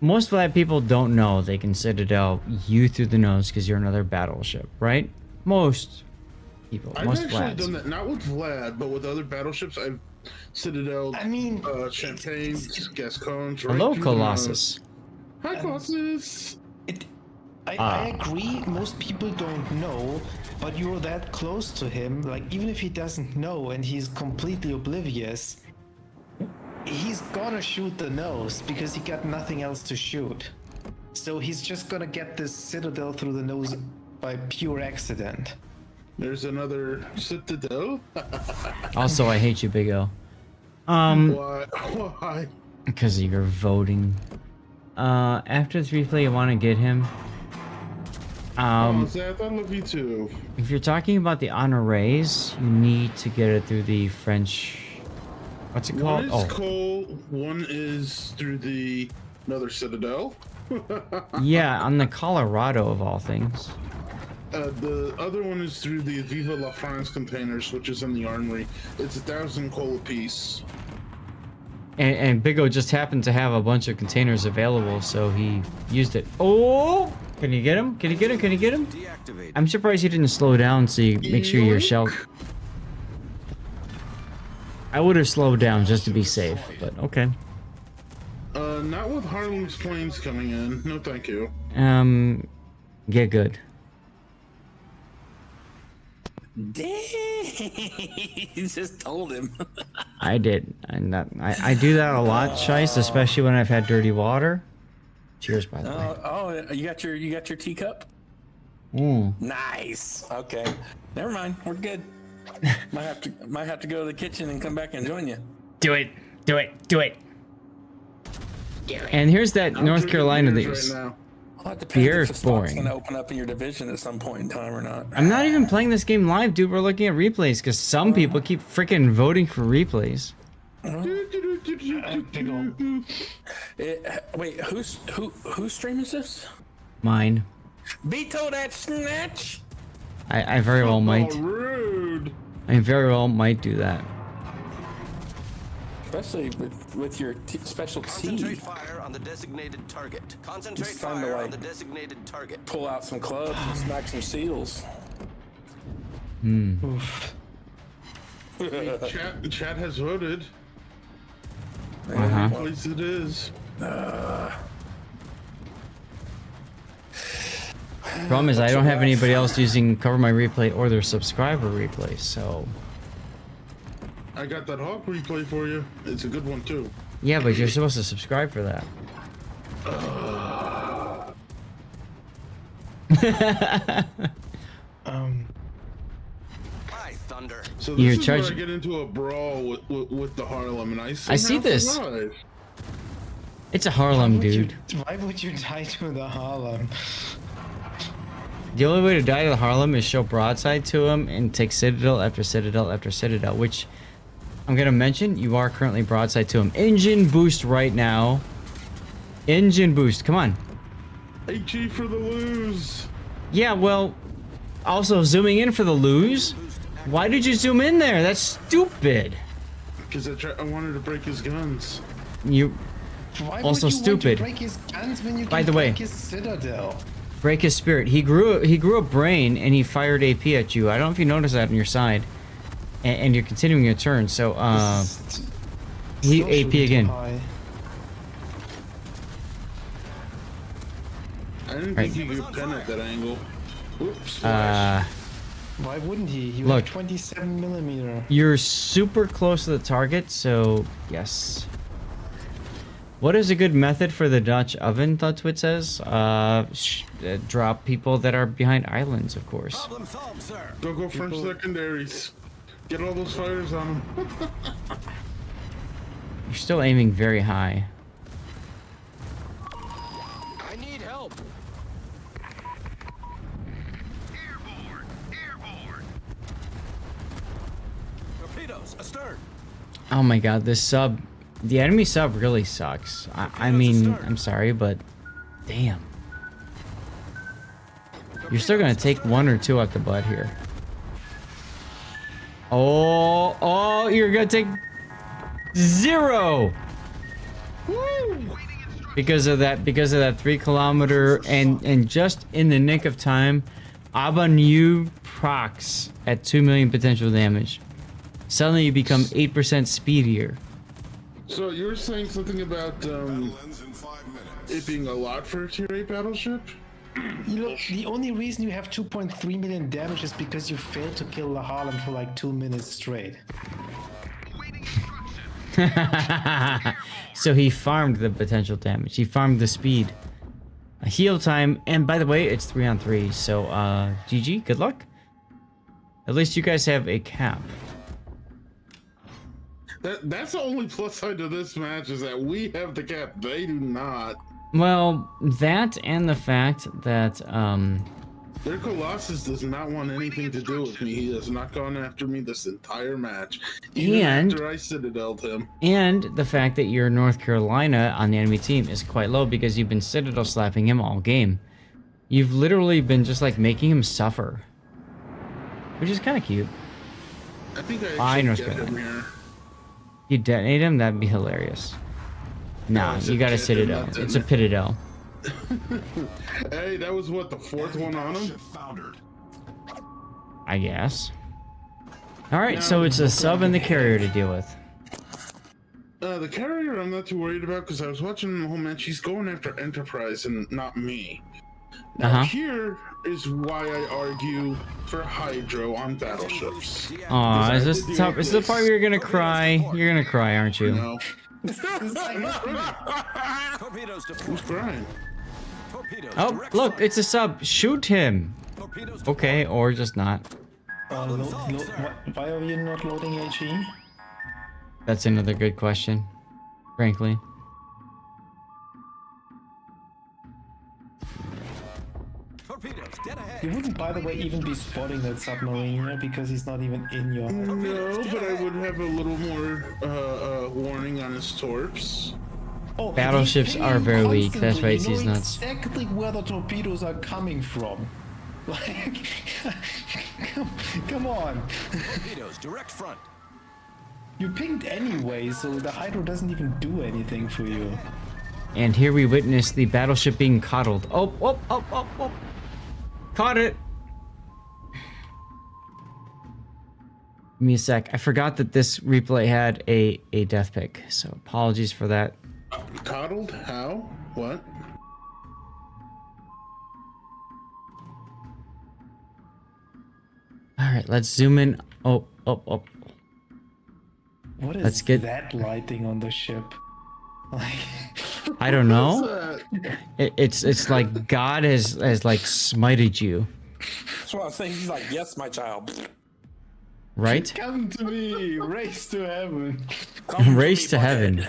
Most Vlad people don't know they can citadel you through the nose because you're another battleship, right? Most people. I've Most actually Vlads. done that, not with Vlad, but with other battleships. I've Citadel, I mean, Champagne, Gascon. Hello, Colossus. Hi, Colossus. I agree, most people don't know, but you're that close to him, like even if he doesn't know and he's completely oblivious, he's gonna shoot the nose because he got nothing else to shoot. So he's just gonna get this citadel through the nose by pure accident. There's another citadel. Also, I hate you, Big O. Why? Because of your voting. After this replay, you want to get him. Zach, I love you too. If you're talking about the honorays, you need to get it through the French. What's it called? One is Cole, one is through the another citadel. Yeah, on the Colorado of all things. The other one is through the Viva La France containers, which is in the armory. It's 1,000 coal apiece. And Big O just happened to have a bunch of containers available, so he used it. Oh! Can you get him? Can you get him? Can you get him? I'm surprised he didn't slow down so you make sure your shell... I would have slowed down just to be safe, but okay. Not with Harlem's planes coming in. No, thank you. Get good. Dang! You just told him. I did. I do that a lot, Shice, especially when I've had dirty water. Cheers, by the way. Oh, you got your teacup? Nice. Okay. Never mind. We're good. might have to go to the kitchen and come back and join you. Do it. Do it. Do it. And here's that North Carolina news. Well, it depends Beer if is the spot's boring. gonna open up in your division at some point in time or not. I'm not even playing this game live, dude. We're looking at replays because some people keep freaking voting for replays. Wait, whose stream is this? Mine. Veto that snatch. I very well might. Rude. I very well might do that. Especially with your special T. Concentrate fire on the designated target. Concentrate It's time to, fire like, on the designated target. Pull out some clubs and smack some seals. Oof. Chat has voted. Uh-huh. At least it is. Problem is, I don't have anybody else using Cover My Replay or their subscriber replay, so... I got that Hawk replay for you. It's a good one too. Yeah, but you're supposed to subscribe for that. Hi, Thunder. So You're this is where I charging- get into a brawl with the Harlem, and I see this. survive. It's a Harlem, dude. Why would you die to the Harlem? The only way to die to the Harlem is show broadside to him and take citadel after citadel after citadel, which I'm gonna mention you are currently broadside to him. Engine boost right now. Engine boost, come on. HE for the lose. Yeah, well, also zooming in for the lose. Why did you zoom in there? That's stupid. Because I wanted to break his guns. You Why also would you stupid. Want to break his guns when you By can the way, break his citadel? break his spirit. He grew a brain and he fired AP at you. I don't know if you noticed that on your side. And you're continuing your turn, so he Still AP shooting again. too high. I didn't Right. think he could pen at that angle. Oops. Splash. Why wouldn't he? He Look. was 27 millimeter. You're super close to the target, so yes. What is a good method for the Dutch oven, Thutswit says? Drop people that are behind islands, of course. Problem solved, sir. Go French secondaries. Get all those fires on them. You're still aiming very high. I need help. Torpedoes astern. Oh my god, this sub... The enemy sub really sucks. I mean, I'm sorry, but... Damn. You're still gonna take one or two out the butt here. Oh, you're gonna take... 0! Because of that 3 kilometer and just in the nick of time, Abanu procs at 2 million potential damage. Suddenly you become 8% speedier. So you were saying something about Battle ends in 5 minutes. it being a lot for a tier 8 battleship? You know, the only reason you have 2.3 million damage is because you failed to kill the Harlem for like 2 minutes straight. So he farmed the potential damage. He farmed the speed. A heal time, and by the way, it's 3-on-3. So, GG, good luck. At least you guys have a cap. That's the only plus side to this match is that we have the cap, they do not. Well, that and the fact that, Their Colossus does not want anything to do with me. He has not gone after me this entire match. Even after I Citadel'd him. And the fact that your North Carolina on the enemy team is quite low because you've been Citadel slapping him all game. You've literally been just like making him suffer. Which is kind of cute. I think I North get him Carolina. here. You detonate him? That'd be hilarious. Nah, you got a Citadel. It's a Pitadel. Hey, that was what, the fourth one on him? I guess. Alright, so it's a sub and the carrier to deal with. The carrier I'm not too worried about because I was watching the whole match. He's going after Enterprise and not me. Now here is why I argue for Hydro on battleships. Aw, is this the top? Is the part where you're gonna cry? You're gonna cry, aren't you? No. Who's crying? Oh, look, it's a sub. Shoot him. Okay, or just not. Why are you not loading HE? That's another good question, frankly. You wouldn't, by the way, even be spotting that submarine here because he's not even in your... No, but I would have a little more warning on his torps. Oh, Battleships are very weak. That's why he's nuts. Exactly where the torpedoes are coming from. Like, come on. Torpedoes, direct front. You pinged anyway, so the Hydro doesn't even do anything for you. And here we witness the battleship being coddled. Oh, oh, oh, oh, oh. Caught it. Give me a sec. I forgot that this replay had a death pick, so apologies for that. Coddled? How? What? All right, let's zoom in. Oh, oh, oh. What is Let's get that lighting on the ship? Like, I don't know. It's like God has like smited you. That's what I was saying. He's like, yes, my child. Right? Come to me, race to heaven. Race to heaven.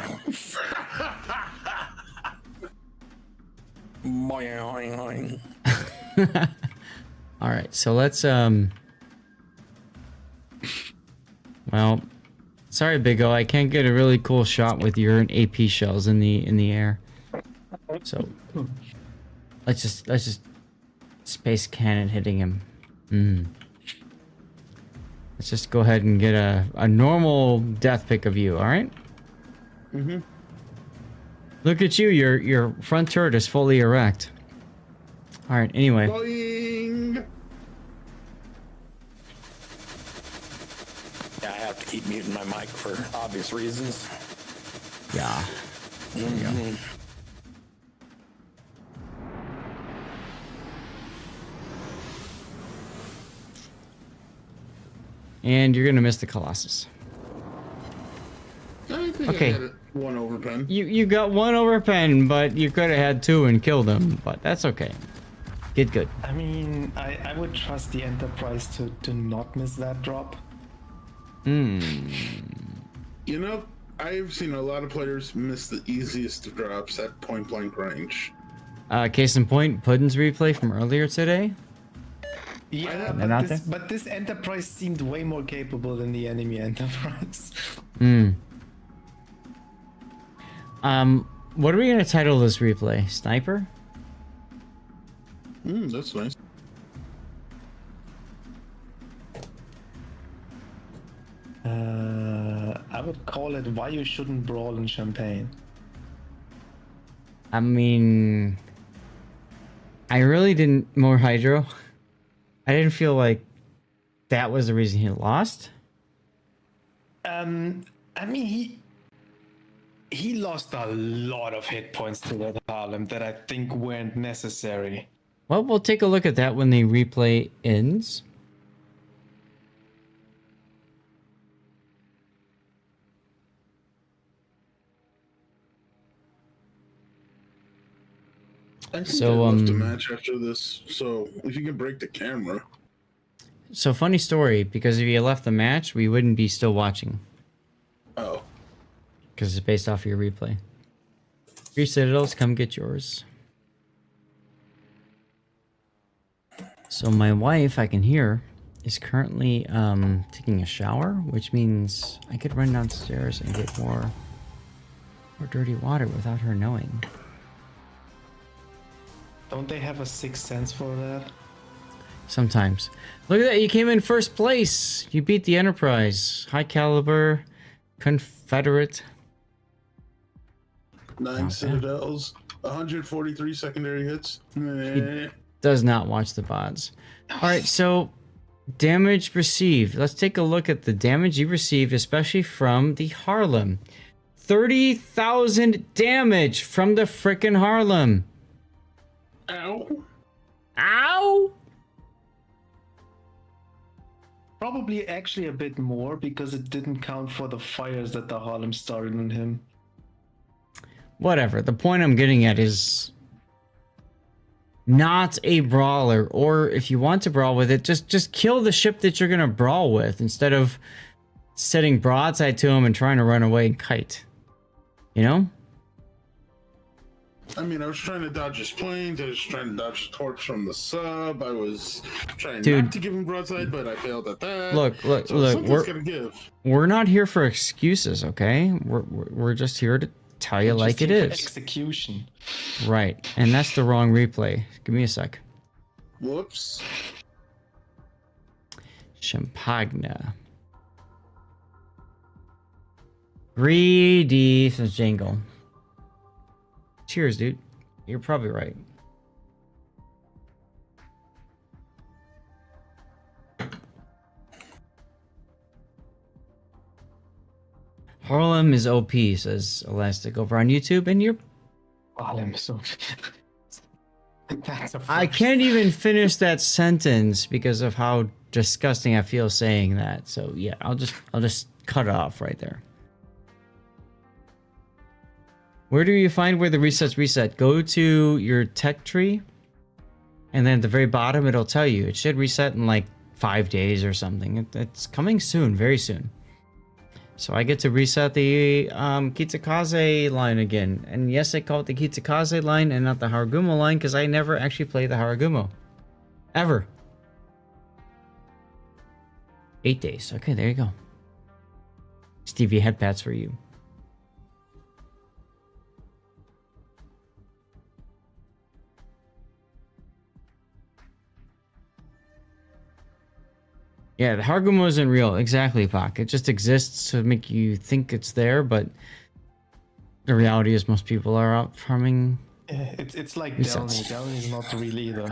All right, so let's well, sorry, Big O, I can't get a really cool shot with your AP shells in the air. So let's just space cannon hitting him. Let's just go ahead and get a normal death pick of you, all right? Mm-hmm. Look at you, your front turret is fully erect. All right, anyway. Boing. Yeah, I have to keep muting my mic for obvious reasons. Yeah. There we go. And you're gonna miss the Colossus. I think okay. I had one overpen. You got one overpen, but you could have had two and killed them. But that's okay. Get good. I mean, I would trust the Enterprise to not miss that drop. You know, I've seen a lot of players miss the easiest of drops at point blank range. Case in point, Puddin's replay from earlier today. Yeah, but this Enterprise seemed way more capable than the enemy Enterprise. What are we gonna title this replay? Sniper? That's nice. I would call it Why You Shouldn't Brawl in Champagne. I mean, I really didn't more Hydro. I didn't feel like that was the reason he lost. I mean, he lost a lot of hit points to that Harlem that I think weren't necessary. Well, we'll take a look at that when the replay ends. I think So, I left the match after this, so if you can break the camera. So funny story, because if you left the match, we wouldn't be still watching. Oh. Because it's based off of your replay. 3 Citadels, come get yours. So my wife, I can hear, is currently taking a shower, which means I could run downstairs and get more dirty water without her knowing. Don't they have a sixth sense for that? Sometimes. Look at that, you came in first place. You beat the Enterprise. High caliber, Confederate. 9 Citadels, 143 secondary hits. Meh. Does not watch the VODs. Alright, so damage received. Let's take a look at the damage you received, especially from the Harlem. 30,000 damage from the frickin' Harlem. Ow. Ow! Probably actually a bit more because it didn't count for the fires that the Harlem started on him. Whatever. The point I'm getting at is not a brawler, or if you want to brawl with it, just kill the ship that you're gonna brawl with instead of setting broadside to him and trying to run away and kite. You know? I mean, I was trying to dodge his planes. I was trying to dodge the torch from the sub. I was trying not to give him broadside, but I failed at that. Look. We're not here for excuses, okay? We're just here to tell you like it is. Execution. Right, and that's the wrong replay. Give me a sec. Whoops. Champagne. Greedy says Jangle. Cheers, dude. You're probably right. Harlem is OP, says Elastic over on YouTube, and you're... Harlem is OP. That's a I can't even finish that sentence because of how disgusting I feel saying that. So yeah, I'll just cut it off right there. Where do you find where the resets reset? Go to your tech tree, and then at the very bottom it'll tell you. It should reset in like 5 days or something. It's coming soon, very soon. So I get to reset the Kitsakaze line again. And yes, I call it the Kitsakaze line and not the Haragumo line because I never actually play the Haragumo. Ever. 8 days. Okay, there you go. Stevie headpats for you. Yeah, the Haragumo isn't real. Exactly, Pac. It just exists to make you think it's there, but the reality is most people are out farming. It's like resets. Delny. Delny is not real either.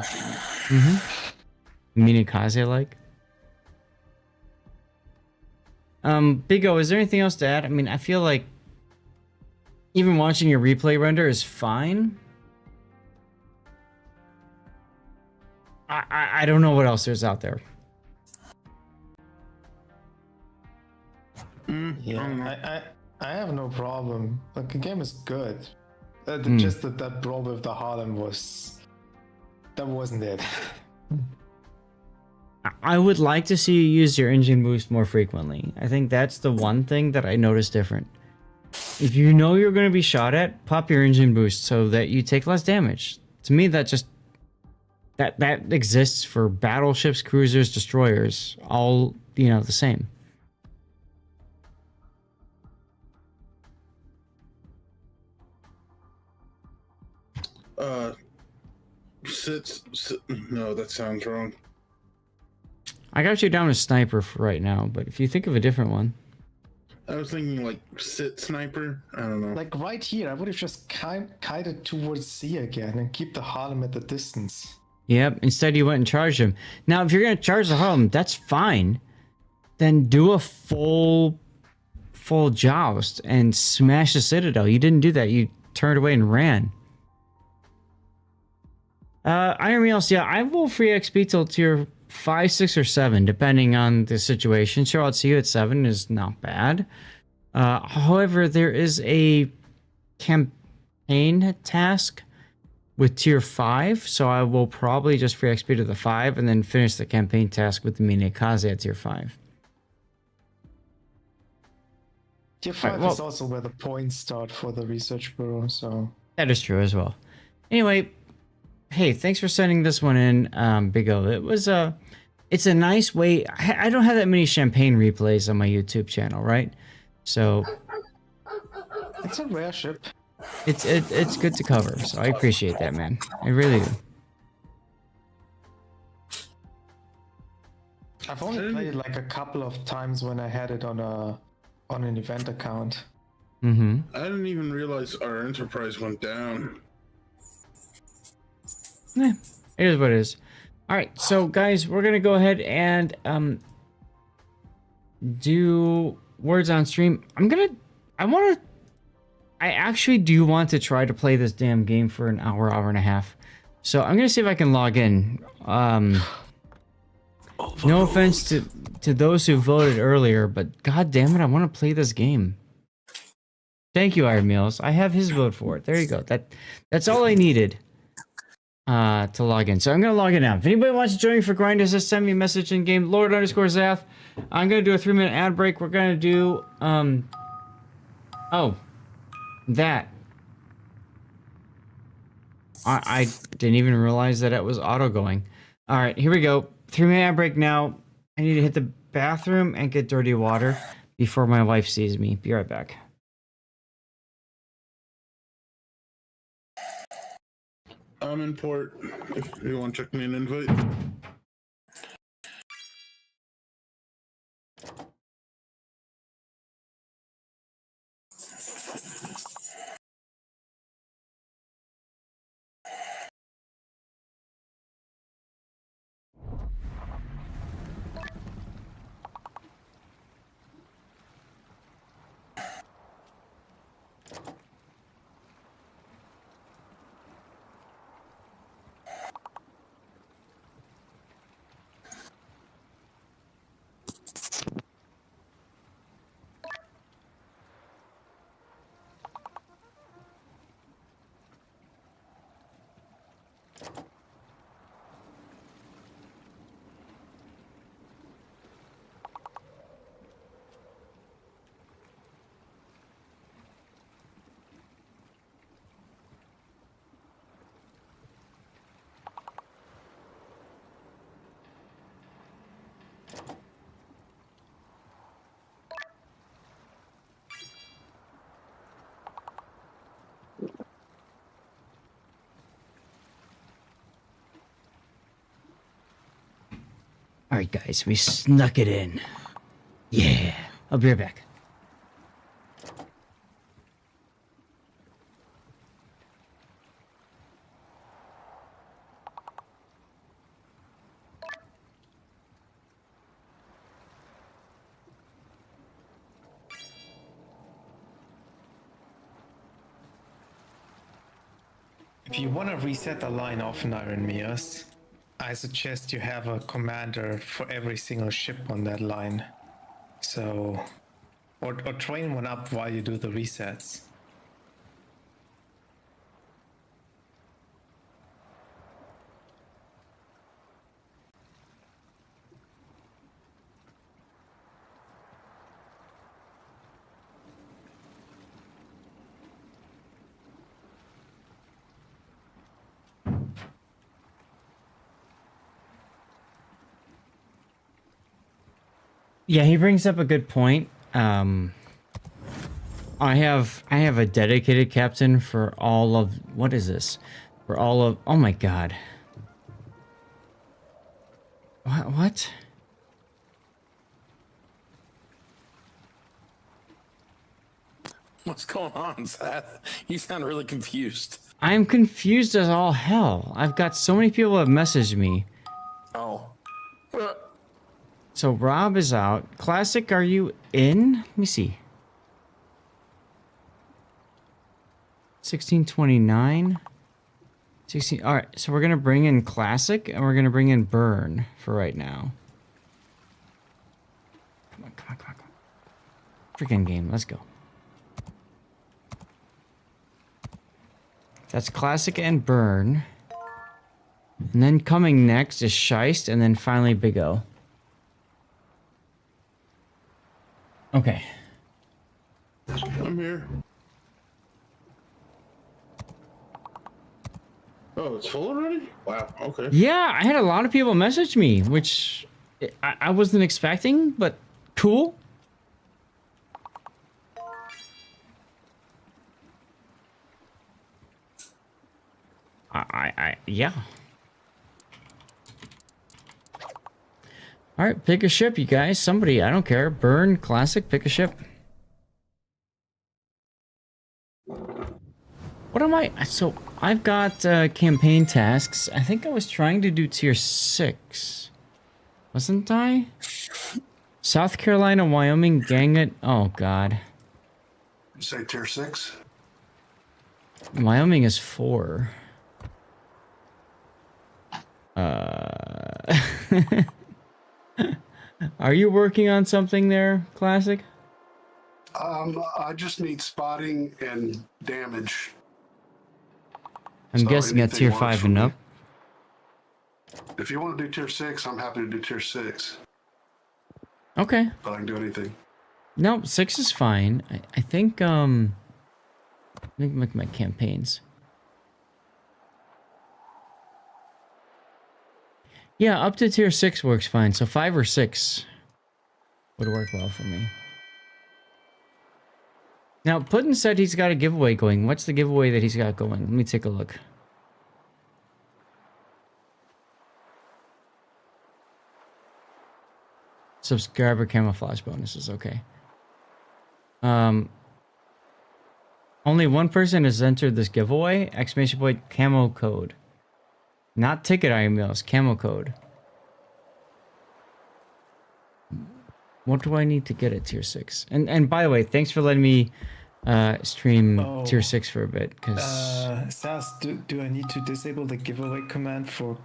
Minikaze like. Big O, is there anything else to add? I mean, I feel like even watching your replay render is fine. I don't know what else there's out there. Yeah, I have no problem. Like, the game is good. Just that brawl with the Harlem wasn't it. I would like to see you use your engine boost more frequently. I think that's the one thing that I noticed different. If you know you're going to be shot at, pop your engine boost so that you take less damage. To me, that just that exists for battleships, cruisers, destroyers, all, you know, the same. No, that sounds wrong. I got you down as sniper for right now, but if you think of a different one. I was thinking like sit sniper. I don't know. Like right here, I would have just kited towards C again and keep the Harlem at the distance. Yep, instead you went and charged him. Now, if you're going to charge the Harlem, that's fine. Then do a full joust and smash the Citadel. You didn't do that. You turned away and ran. Iron Meals, yeah, I will free XP till tier 5, 6, or 7, depending on the situation. Sure, I'll see you at 7 is not bad. However, there is a campaign task with tier 5, so I will probably just free XP to the 5 and then finish the campaign task with the Mine Kaze at tier 5. Tier 5 is also where the points start for the research bureau, so... That is true as well. Anyway, hey, thanks for sending this one in, Big O. It was it's a nice way. I don't have that many champagne replays on my YouTube channel, right? So it's a rare ship. It's good to cover, so I appreciate that, man. I really do. I've only played like a couple of times when I had it on an event account. Mm-hmm. I didn't even realize our enterprise went down. Yeah, it is what it is. All right, so guys, we're gonna go ahead and do words on stream. I actually do want to try to play this damn game for an hour, hour and a half. So I'm gonna see if I can log in. No offense to those who voted earlier, but god damn it, I want to play this game. Thank you, Iron Meals. I have his vote for it. There you go. That's all I needed to log in. So I'm gonna log in now. If anybody wants to join me for grinders, just send me a message in game. Lord_Zath. I'm gonna do a 3-minute ad break. We're gonna do that. I didn't even realize that it was auto going. All right, here we go. 3-minute ad break now. I need to hit the bathroom and get dirty water before my wife sees me. Be right back. I'm in port. If you want to check me an invite. All right, guys, we snuck it in. Yeah, I'll be right back. If you want to reset the line off in Iron Mears, I suggest you have a commander for every single ship on that line. So, or train one up while you do the resets. Yeah, he brings up a good point. I have a dedicated captain for all of what is this? For all of oh my god. What? What's going on, Seth? You sound really confused. I'm confused as all hell. I've got so many people that messaged me. Oh. So Rob is out. Classic, are you in? Let me see. 1629. 16. All right, so we're gonna bring in classic and we're gonna bring in burn for right now. Come on, come on, come on, come on. Freaking game, let's go. That's classic and burn. And then coming next is Scheist and then finally Big O. Okay. I'm here. Oh, it's full already? Wow, okay. Yeah, I had a lot of people message me, which I wasn't expecting, but cool. Yeah. All right, pick a ship, you guys. Somebody, I don't care. Burn, classic, pick a ship. What am I? So I've got campaign tasks. I think I was trying to do tier 6. Wasn't I? South Carolina, Wyoming, gang it. Oh, God. You say tier 6? Wyoming is 4. Are you working on something there, Classic? I just need spotting and damage. I'm guessing at tier 5 and up. If you want to do tier 6, I'm happy to do tier 6. Okay. But I can do anything. No, 6 is fine. I think, let me make my campaigns. Yeah, up to tier 6 works fine. So 5 or 6 would work well for me. Now, Puddin said he's got a giveaway going. What's the giveaway that he's got going? Let me take a look. Subscriber camouflage bonuses, okay. Only one person has entered this giveaway. Exclamation point camo code. Not ticket emails, camo code. What do I need to get at tier 6? And by the way, thanks for letting me stream tier 6 for a bit, because Sas, do I need to disable the giveaway command for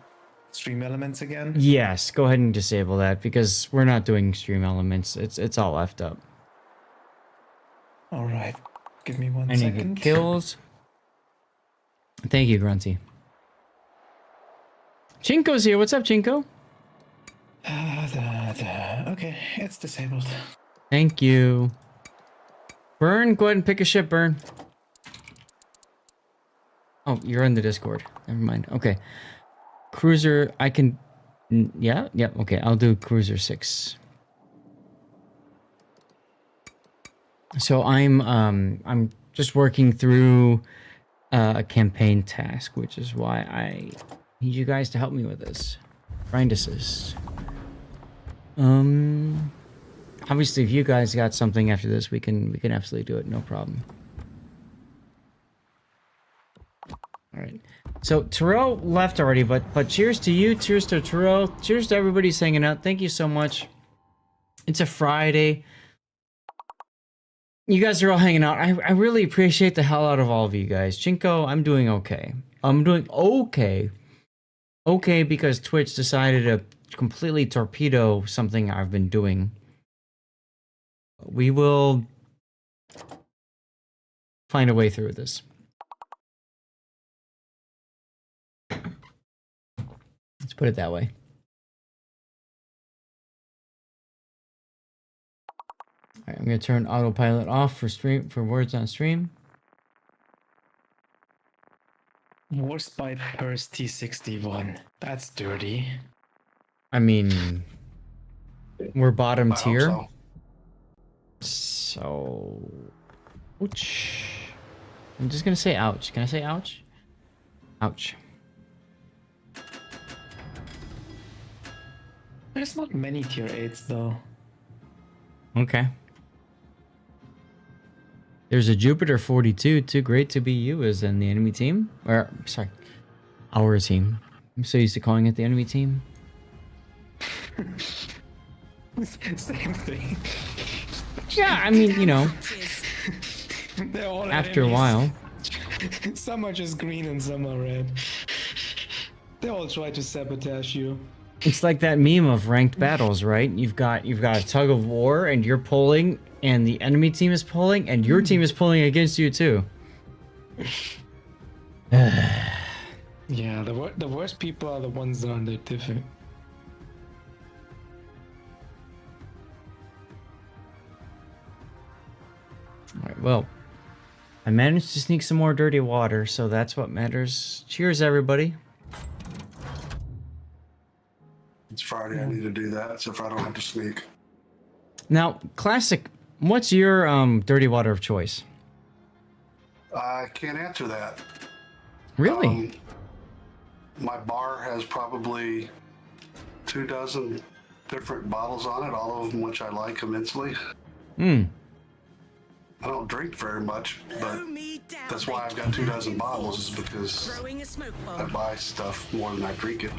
stream elements again? yes, go ahead and disable that because we're not doing stream elements. It's all left up. All right, give me one I need to second. get kills. Thank you, Grunty. Chinko's here. What's up, Chinko? Okay, it's disabled. Thank you. Burn, go ahead and pick a ship, Burn. Oh, you're in the Discord. Never mind. Okay. Cruiser, I can... Yeah, okay. I'll do Cruiser 6. So I'm just working through a campaign task, which is why I need you guys to help me with this. Grind assist. Obviously, if you guys got something after this, we can absolutely do it. No problem. All right. So Terrell left already, but cheers to you. Cheers to Terrell. Cheers to everybody who's hanging out. Thank you so much. It's a Friday. You guys are all hanging out. I really appreciate the hell out of all of you guys. Chinko, I'm doing okay. I'm doing okay. Okay, because Twitch decided to completely torpedo something I've been doing. We will find a way through this. Let's put it that way. All right, I'm going to turn autopilot off for words on stream. Warspite Purse T61. That's dirty. I mean, we're bottom tier. So, ouch. I'm just gonna say ouch. Can I say ouch? Ouch. There's not many tier 8s though. Okay. There's a Jupiter 42. Too great to be you is in the enemy team. Or, sorry, our team. I'm so used to calling it the enemy team. Same thing. Yeah, I mean, you know, They're all after enemies. a while. Some are just green and some are red. They all try to sabotage you. It's like that meme of ranked battles, right? You've got a tug of war, and you're pulling, and the enemy team is pulling, and your team is pulling against you too. Yeah, the worst people are the ones that are the different. Alright, well, I managed to sneak some more dirty water, so that's what matters. Cheers, everybody. It's Friday. I need to do that, so if I don't have to sneak. Now, Classic, what's your dirty water of choice? I can't answer that. Really? My bar has probably 24 different bottles on it, all of them which I like immensely. Hmm. I don't drink very much, but that's why I've got 24 bottles, is because I buy stuff more than I drink it.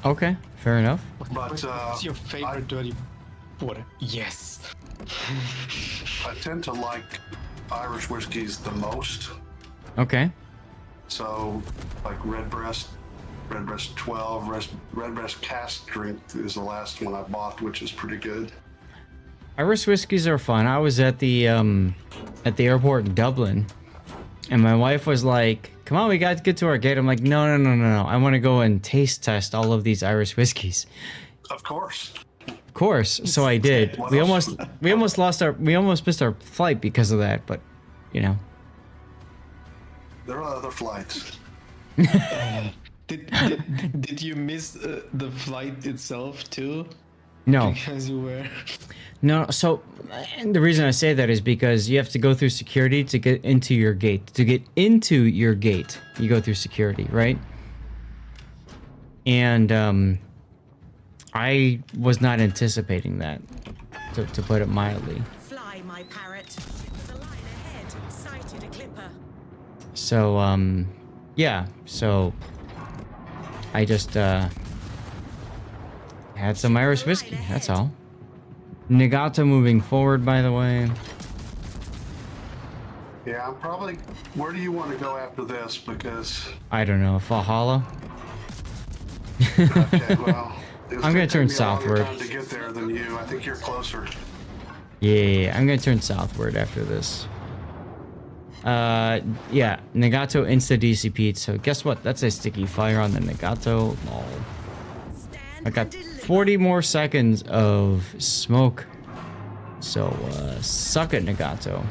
Okay, fair enough. But what's your favorite dirty water? Yes. I tend to like Irish whiskeys the most. Okay. So, like Redbreast 12, Redbreast cask strength is the last one I bought, which is pretty good. Irish whiskeys are fun. I was at the airport in Dublin, and my wife was like, "Come on, we got to get to our gate." I'm like, "No. I want to go and taste test all of these Irish whiskeys." Of course. Of course. So I did. We almost missed our flight because of that, but you know. There are other flights. Did you miss the flight itself too? No. Because you were. No, so and the reason I say that is because you have to go through security to get into your gate. To get into your gate, you go through security, right? And I was not anticipating that, to put it mildly. Fly, my parrot. The line ahead sighted a clipper. So, yeah, so I just had some Irish whiskey, that's all. Nagato moving forward, by the way. Yeah, I'm probably. Where do you want to go after this? Because I don't know, Valhalla. okay, well, I'm gonna turn southward. Time to get there than you. I think you're closer. Yeah, I'm gonna turn southward after this. Yeah, Nagato insta DCP'd, so guess what? That's a sticky fire on the Nagato. Lol. I got 40 more seconds of smoke. So, suck it, Nagato.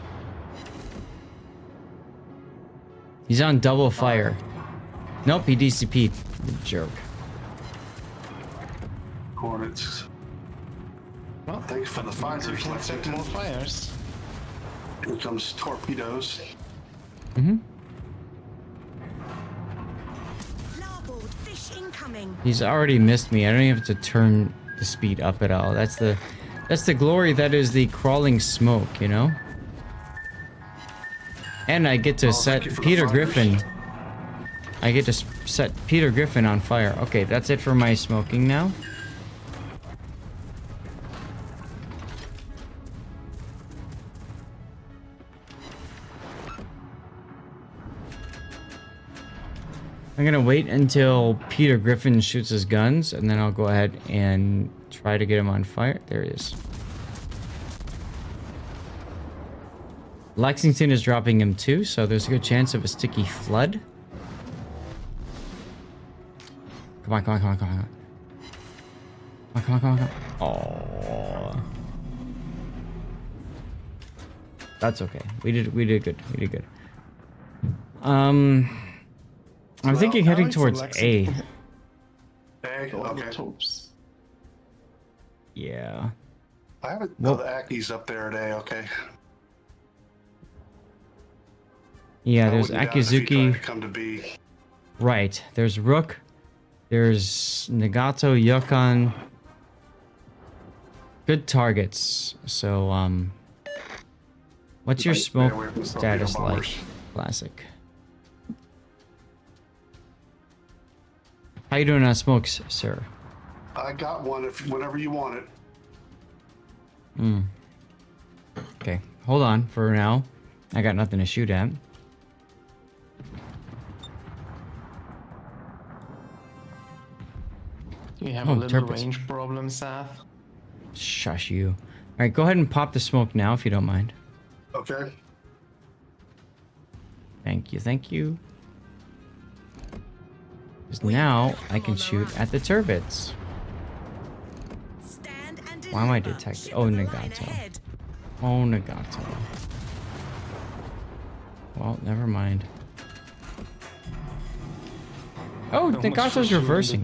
He's on double fire. Nope, he DCP'd. Jerk. Hornets. Well, thanks for the fighters. Let's set more fires. Here comes torpedoes. Mm-hmm. Larboard fish incoming. He's already missed me. I don't even have to turn the speed up at all. That's the glory that is the crawling smoke, you know? And I get to set Peter Griffin. I get to set Peter Griffin on fire. Okay, that's it for my smoking now. I'm gonna wait until Peter Griffin shoots his guns, and then I'll go ahead and try to get him on fire. There he is. Lexington is dropping him too, so there's a good chance of a sticky flood. Come on, come on, come on, come on. Come on, come on, come on. Oh. That's okay. We did good. We did good. I'm thinking heading towards A. A, okay. Yeah. I haven't know the Aki's up there today, okay. Yeah, there's Akizuki. Come to B. Right. There's Rook. There's Nagato, Yukon. Good targets. So, what's your smoke status like? Classic. How you doing on smokes, sir? I got one whenever you want it. Okay, hold on for now. I got nothing to shoot at. We have Oh, a little turbines. range problem, Seth. Shush you. All right, go ahead and pop the smoke now if you don't mind. Okay. Thank you, thank you. 'Cause now I can shoot at the turrets. Why am I detected? Oh, Nagato. Oh, Nagato. Well, never mind. Oh, Nagato's reversing.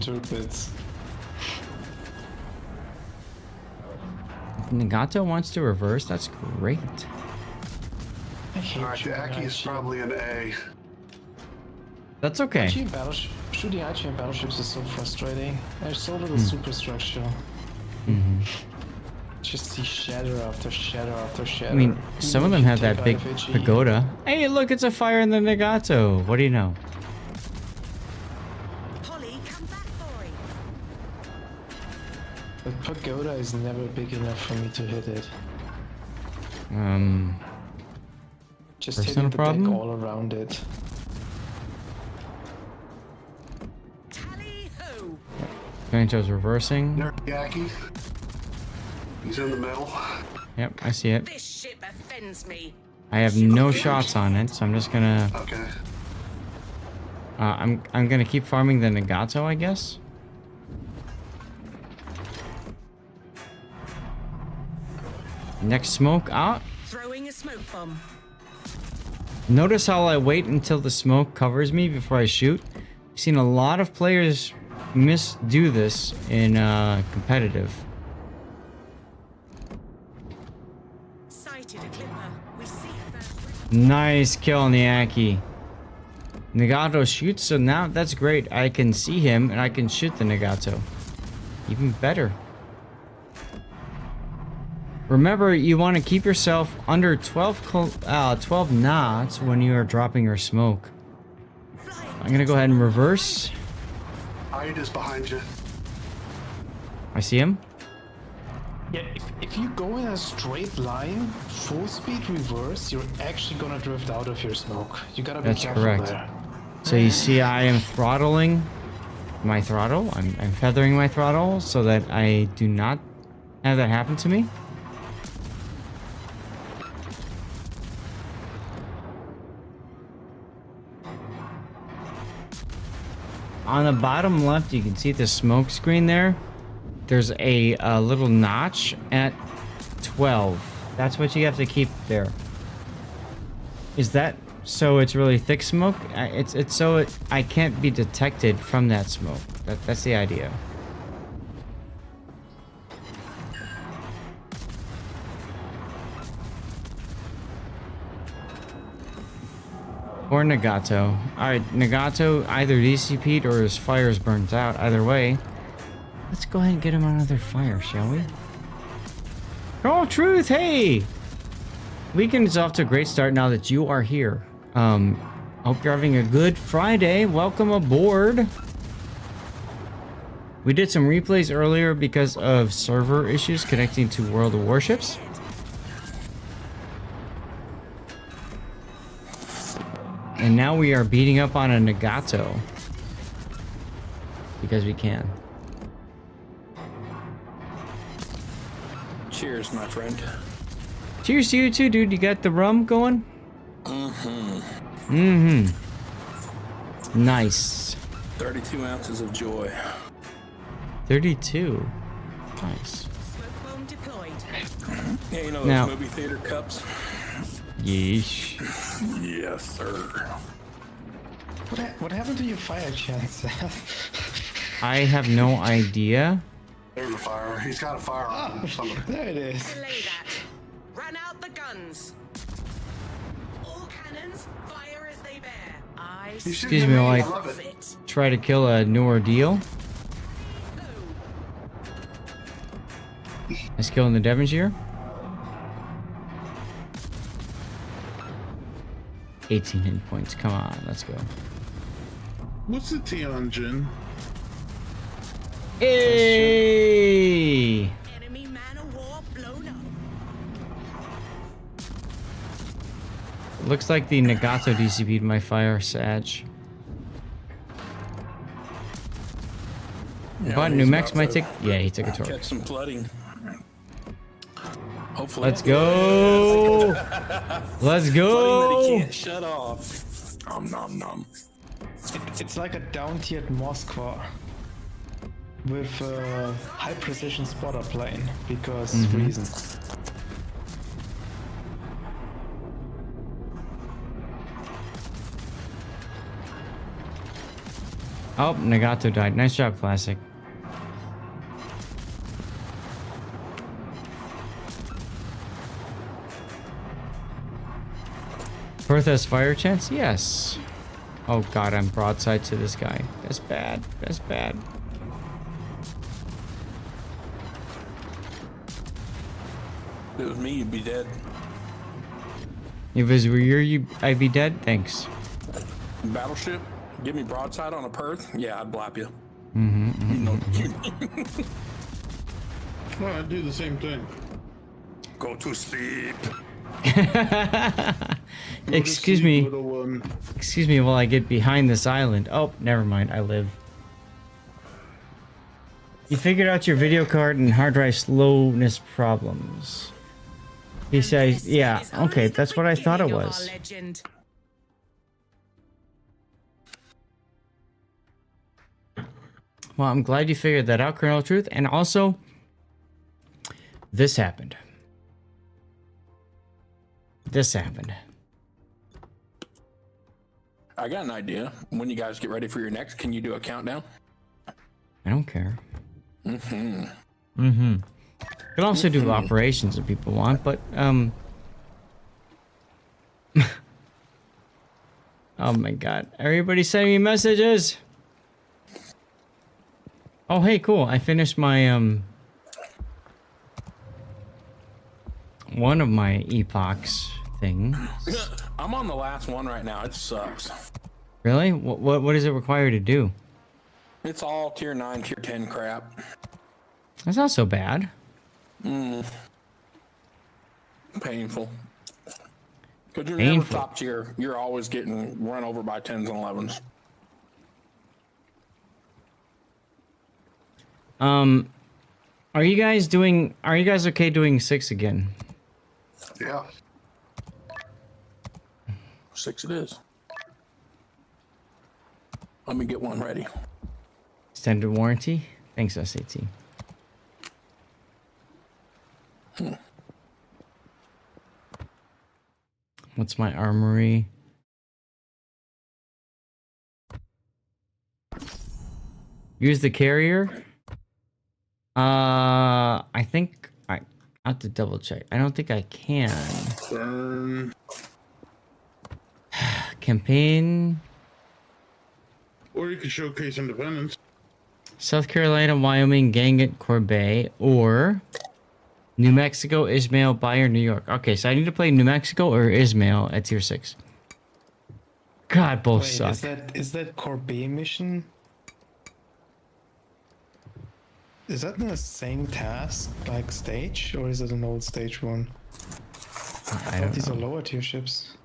If Nagato wants to reverse, that's great. Alright, the Aki is probably an A. That's okay. Shooting Archie in battleships is so frustrating. There's so little Hmm. superstructure. Mm-hmm. Just see shadow after shadow after shadow. I mean, Even some of if them you have take that big out FHE. pagoda. Hey, look, it's a fire in the Nagato. What do you know? The pagoda is never big enough for me to hit it. Just Personal hitting the problem? deck all around it. Banjo's reversing. There's the Aki. He's in the middle. Yep, I see it. This ship offends me. I have no shots on it, so I'm just gonna. Okay. I'm gonna keep farming the Nagato, I guess. Next smoke out. Throwing a smoke bomb. Notice how I wait until the smoke covers me before I shoot. I've seen a lot of players misdo this in competitive. Sighted a clipper. We see a first. Nice kill on the Aki. Nagato shoots, so now that's great. I can see him and I can shoot the Nagato. Even better. Remember, you want to keep yourself under 12 knots when you are dropping your smoke. I'm gonna go ahead and reverse. Hyde is behind you. I see him. Yeah, if you go in a straight line, full speed reverse, you're actually gonna drift out of your smoke. You gotta be That's careful correct. there. So you see, I am throttling my throttle. I'm feathering my throttle so that I do not have that happen to me. On the bottom left, you can see the smoke screen there. There's a little notch at 12. That's what you have to keep there. Is that so it's really thick smoke? It's so I can't be detected from that smoke. That's the idea. Or Nagato. Alright, Nagato either DCP'd or his fire's burnt out. Either way. Let's go ahead and get him another fire, shall we? Oh, Truth, hey! Weekend is off to a great start now that you are here. Hope you're having a good Friday. Welcome aboard. We did some replays earlier because of server issues connecting to World of Warships. And now we are beating up on a Nagato. Because we can. Cheers, my friend. Cheers to you too, dude. You got the rum going? Nice. 32 ounces of joy. 32. Nice. Smoke bomb deployed. Yeah, you know those Now- movie theater cups? Yeesh. Yes, sir. What happened to your fire chance, Seth? I have no idea. There's a fire. He's got a fire on him. Somebody. There it is. Delay that. Run out the guns. All cannons, fire as they bear. Eyes. He should Excuse get me me. while I I love it. try to kill a new ordeal. Nice kill in the Devonshire. 18 hit points. Come on, let's go. What's the Tianjin? Hey! Enemy man of war blown up. Looks like the Nagato DCP'd my fire, Sag. But New Mex might take. Yeah, he took a torque. Catch some flooding. Hopefully. Let's go. Let's go. Flooding that he can't shut off. Nom nom nom. It's like a down-tiered Moskva with a high-precision spotter plane because reasons. Oh, Nagato died. Nice job, Classic. Perth has fire chance? Yes. Oh god, I'm broadside to this guy. That's bad. That's bad. If it was me, you'd be dead. If it were you, I'd be dead? Thanks. Battleship? Give me broadside on a Perth? Yeah, I'd blap you. Well, I do the same thing. Go to sleep. Excuse me. Excuse me while I get behind this island. Oh, never mind. I live. You figured out your video card and hard drive slowness problems. He says, yeah, okay, that's what I thought it was. Well, I'm glad you figured that out, Colonel Truth. And also, this happened. This happened. I got an idea. When you guys get ready for your next, can you do a countdown? I don't care. Could also do operations if people want, but oh my god. Everybody sending me messages. Oh hey, cool. I finished my one of my epochs things. I'm on the last one right now. It sucks. Really? What does it require to do? It's all tier 9, tier 10 crap. That's not so bad. Painful. Because you're never top tier. You're always getting run over by 10s and 11s. Are you guys okay doing 6 again? Yeah. 6 it is. Let me get one ready. Extended warranty? Thanks, SAT. What's my armory? Use the carrier? I think I have to double check. I don't think I can. Campaign. Or you could showcase independence. South Carolina, Wyoming, Gangett, Corbett, or New Mexico, Ismail, Bayer, New York. Okay, so I need to play New Mexico or Ismail at tier 6. God, both suck. Is that Corbett mission? Is that the same task like stage, or is it an old stage one? I don't These know. are lower tier ships.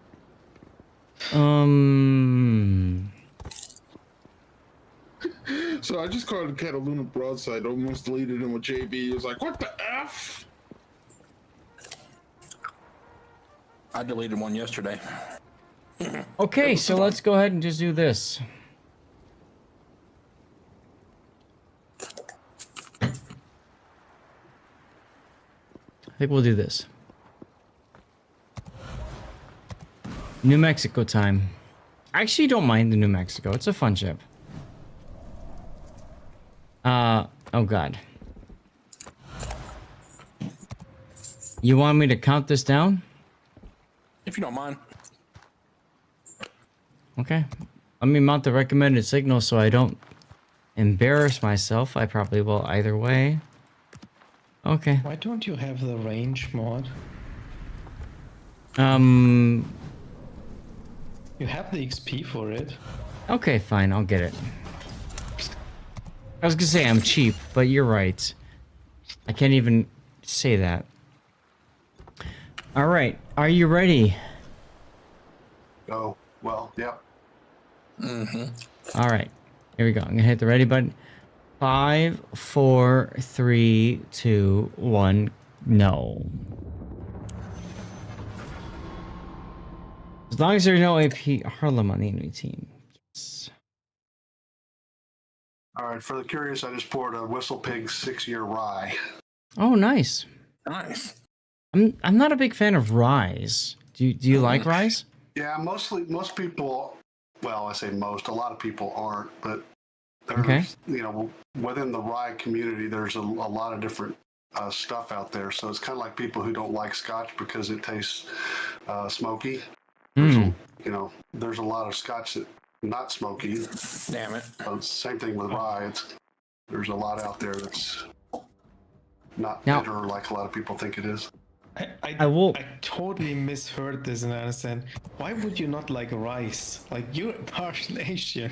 So I just called Cataluna broadside, almost deleted him with JB. He was like, what the F? I deleted one yesterday. Okay, so let's go ahead and just do this. I think we'll do this. New Mexico time. I actually don't mind the New Mexico. It's a fun ship. Oh god. You want me to count this down? If you don't mind. Okay. Let me mount the recommended signal so I don't embarrass myself. I probably will either way. Okay. Why don't you have the range mod? You have the XP for it. Okay, fine. I'll get it. I was gonna say I'm cheap, but you're right. I can't even say that. All right. Are you ready? Oh, well, yeah. All right. Here we go. I'm gonna hit the ready button. 5, 4, 3, 2, 1. No. As long as there's no AP Harlem on the enemy team. Yes. All right, for the curious, I just poured a Whistle Pig 6-year rye. Oh, nice. Nice. I'm not a big fan of Rise. Do you like Rise? Yeah, most people. Well, I say most. A lot of people aren't, but there's Okay. within the rye community, there's a lot of different stuff out there. So it's kind of like people who don't like Scotch because it tastes smoky. There's a lot of Scotch that not smoky. Damn it. Same thing with rye. There's a lot out there that's not Now- bitter like a lot of people think it is. I totally misheard this and I understand. Why would you not like rice? Like, you're partial Asian.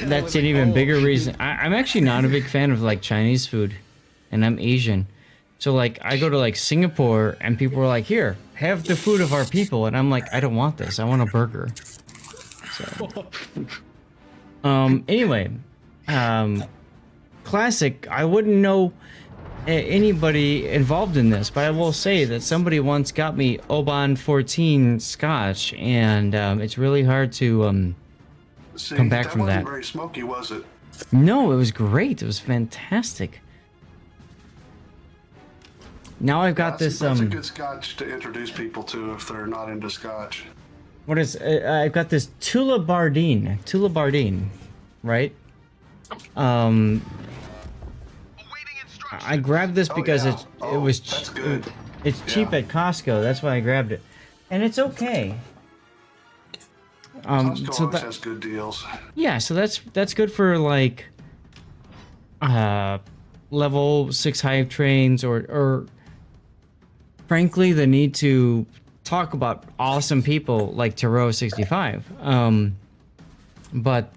That's an even bigger reason. I'm actually not a big fan of like Chinese food, and I'm Asian. So like I go to like Singapore and people are like, "Here, have the food of our people," and I'm like, "I don't want this. I want a burger." So, anyway, classic. I wouldn't know anybody involved in this, but I will say that somebody once got me Oban 14 Scotch, and it's really hard to come back from that. Wasn't very smoky, was it? No, it was great. It was fantastic. Now I've got this. That's a good Scotch to introduce people to if they're not into Scotch. What is? I've got this Tullibardine, right? I grabbed this because it was it's cheap at Costco. That's why I grabbed it, and it's okay. Costco so always that, has good deals. yeah, so that's good for like level 6 hive trains or frankly the need to talk about awesome people like Tarot 65. But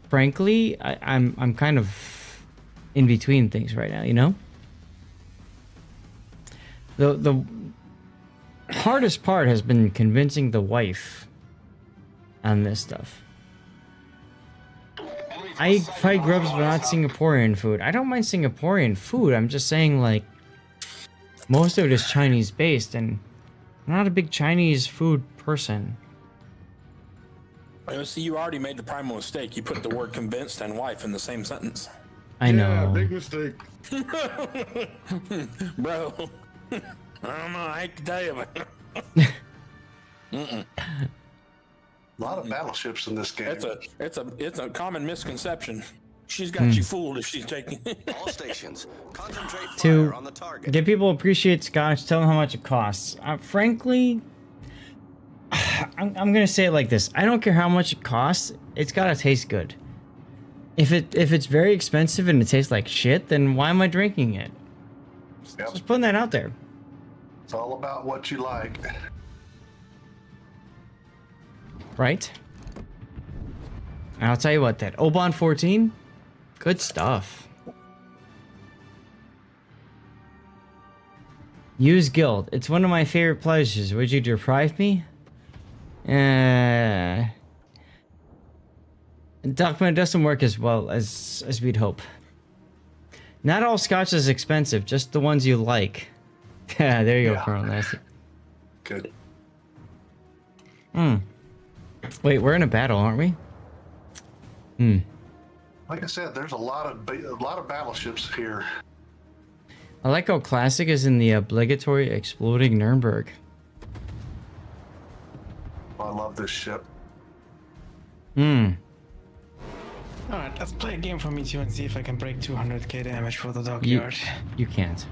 frankly, I'm kind of in between things right now, you know? The hardest part has been convincing the wife on this stuff. I fight grubs but not Singaporean food. I don't mind Singaporean food. I'm just saying, like, most of it is Chinese based, and I'm not a big Chinese food person. Well, see, you already made the primal mistake. You put the word convinced and wife in the same sentence. I know. Big mistake. Bro. I don't know. I hate to tell you, but... A lot of battleships in this game. It's a common misconception. She's got you fooled if she's taking. All stations, concentrate To fire on the target. get people to appreciate Scotch, tell them how much it costs. Frankly, I'm gonna say it like this: I don't care how much it costs. It's gotta taste good. If it's very expensive and it tastes like shit, then why am I drinking it? Yep. Just putting that out there. It's all about what you like. Right? And I'll tell you what, that Oban 14, good stuff. Use guild. It's one of my favorite pleasures. Would you deprive me? Document doesn't work as well as we'd hope. Not all Scotch is expensive, just the ones you like. Yeah, there you go, Colonel Nasty. Good. Wait, we're in a battle, aren't we? Like I said, there's a lot of battleships here. I like how classic is in the obligatory exploding Nuremberg. I love this ship. Alright, let's play a game for me too and see if I can break 200k damage for the dockyard. You can't.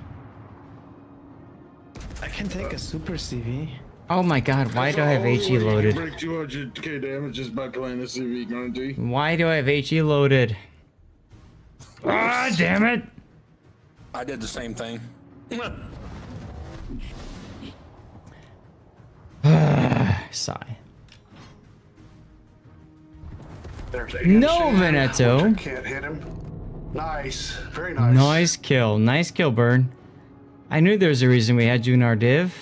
I can take a super CV. Oh my god, why do I have HE loaded? Break 200k damage just by playing the CV, Grundy. Why do I have HE loaded? Ah, damn it! I did the same thing. Sigh. There's No, Veneto. I can't hit him. Nice. Very nice. Nice kill. Nice kill, Burn. I knew there was a reason we had you in our div.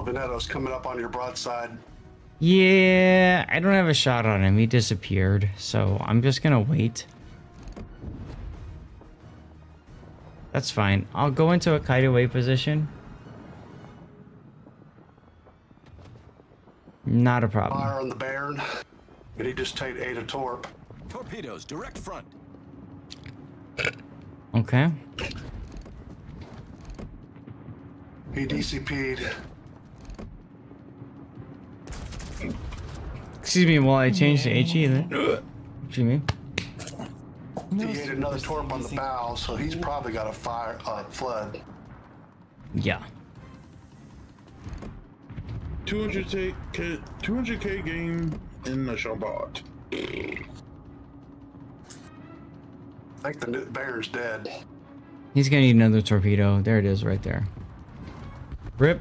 Oh, Veneto's coming up on your broadside. Yeah, I don't have a shot on him. He disappeared, so I'm just gonna wait. That's fine. I'll go into a kite away position. Not a problem. Fire on the Baron, and he just take 8 a torp. Torpedoes, direct front. Okay. He DCP'd. Excuse me while I change the HE then. Excuse me. He ate another torp on the bow, so he's probably got a fire flood. Yeah. 200k game in the Shabbat. I think the Baron's dead. He's gonna need another torpedo. There it is right there. Rip.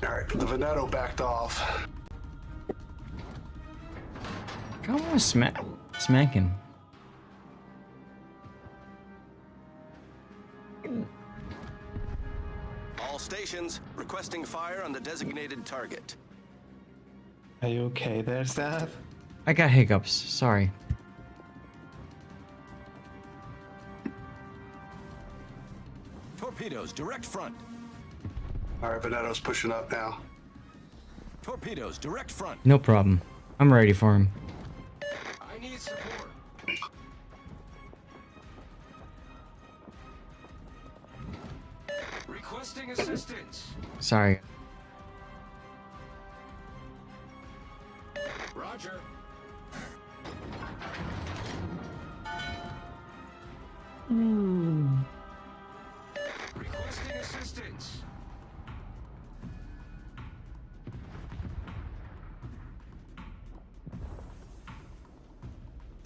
Alright, the Veneto backed off. I want to smack him. All stations requesting fire on the designated target. Are you okay there, Seth? I got hiccups. Sorry. Torpedoes, direct front. Alright, Veneto's pushing up now. Torpedoes, direct front. No problem. I'm ready for him. I need support. Requesting assistance. Sorry. Roger. Requesting assistance.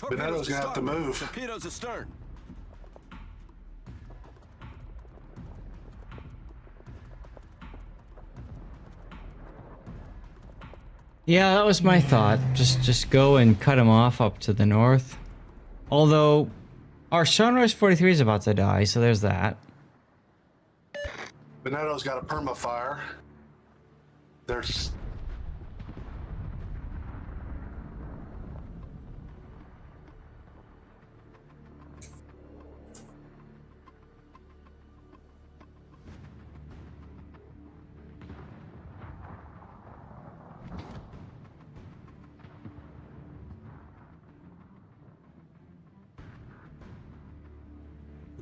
Veneto's gonna have to move. Torpedoes astern. Yeah, that was my thought. Just go and cut him off up to the north. Although, our Sunrise 43 is about to die, so there's that. Veneto's got a perma fire. There's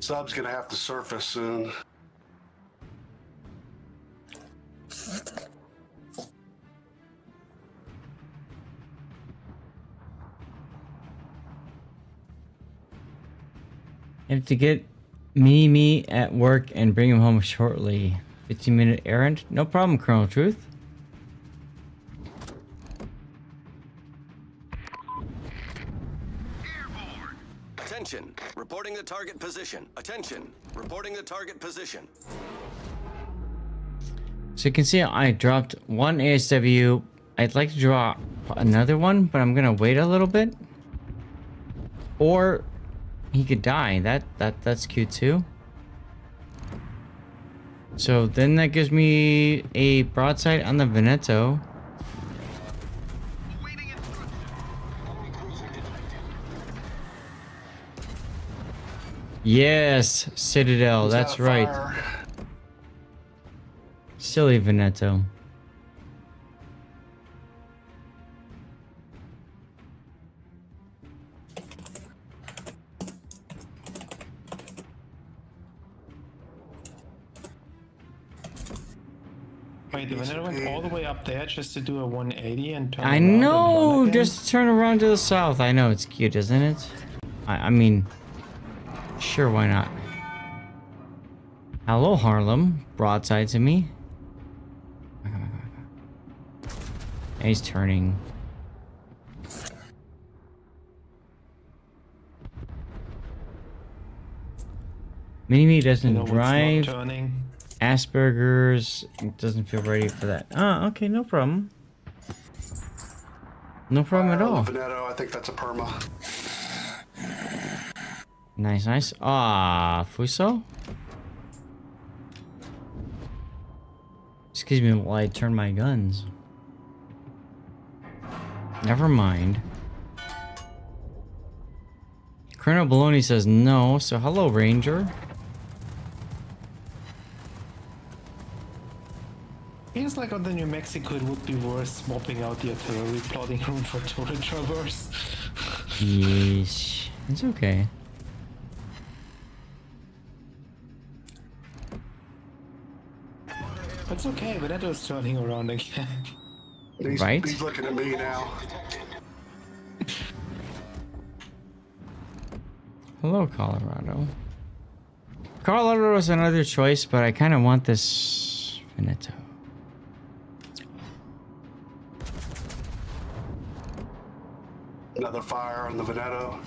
sub's gonna have to surface soon. I have to get me at work and bring him home shortly. 15-minute errand? No problem, Colonel Truth. Attention, reporting the target position. Attention, reporting the target position. So you can see I dropped one ASW. I'd like to drop another one, but I'm gonna wait a little bit. Or he could die. That's cute too. So then that gives me a broadside on the Veneto. Yes, Citadel, that's right. Silly Veneto. Wait, the Veneto went all the way up there just to do a 180 and turn I around and know, run again? just turn around to the south. I know, it's cute, isn't it? I mean, sure, why not? Hello, Harlem. Broadside to me. And he's turning. Mini-Me doesn't what's not drive. turning? Asperger's doesn't feel ready for that. Ah, okay, no problem. No problem at all. Veneto, I think that's a perma. Nice, nice. Ah, Fuso? Just Excuse me while I turn my guns. Never mind. Colonel Baloney says no, so hello, Ranger. Feels like on the New Mexico it would be worth swapping out the artillery plotting room for turret traverse. Yeesh. It's okay. It's okay, Veneto's turning around again. Right? He's looking at me now. Hello, Colorado. Colorado is another choice, but I kind of want this Veneto. Another fire on the Veneto.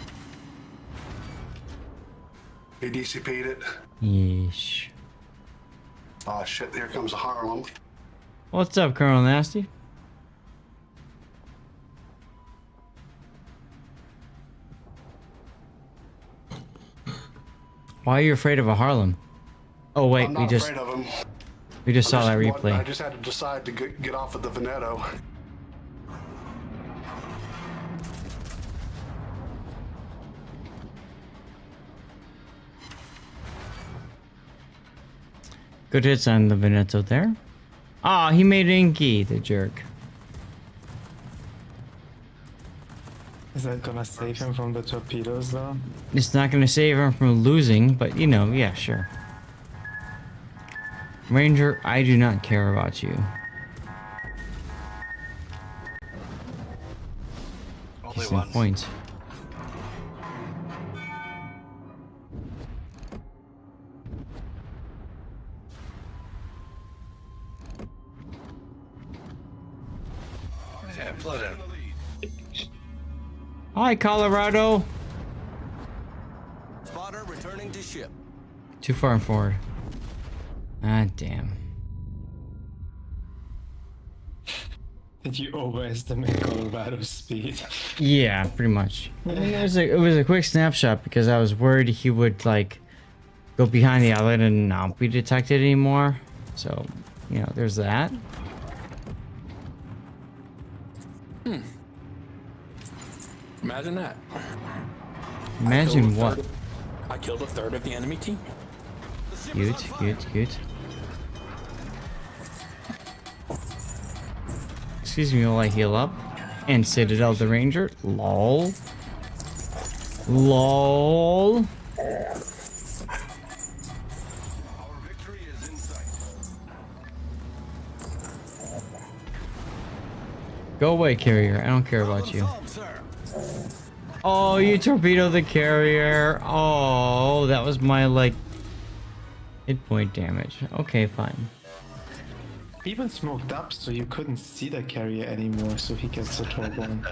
He DCP'd it. Yeesh. Oh shit, here comes a Harlem. What's up, Colonel Nasty? Why are you afraid of a Harlem? Oh wait, I'm not afraid of him. we just saw that replay. I just had to decide to get off of the Veneto. Good hits on the Veneto there. Ah, he made Inky, the jerk. Is that gonna save him from the torpedoes though? It's not gonna save him from losing, but you know, yeah, sure. Ranger, I do not care about you. Only Decent one. points. Yeah, flood in. Hi, Colorado. Spotter returning to ship. Too far forward. Ah, damn. Did you overestimate Colorado's speed? Yeah, pretty much. I mean, it was a quick snapshot because I was worried he would like go behind the outlet and not be detected anymore. So, you know, there's that. Imagine that. Imagine what? I killed a third of the enemy team. Cute, cute, cute. Excuse me while I heal up. And Citadel the Ranger. LOL. LOL. Go away, carrier. I don't care about you. Oh, you torpedoed the carrier. Oh, that was my, like, hit point damage. Okay, fine. He even smoked up so you couldn't see the carrier anymore, so he gets the torp on.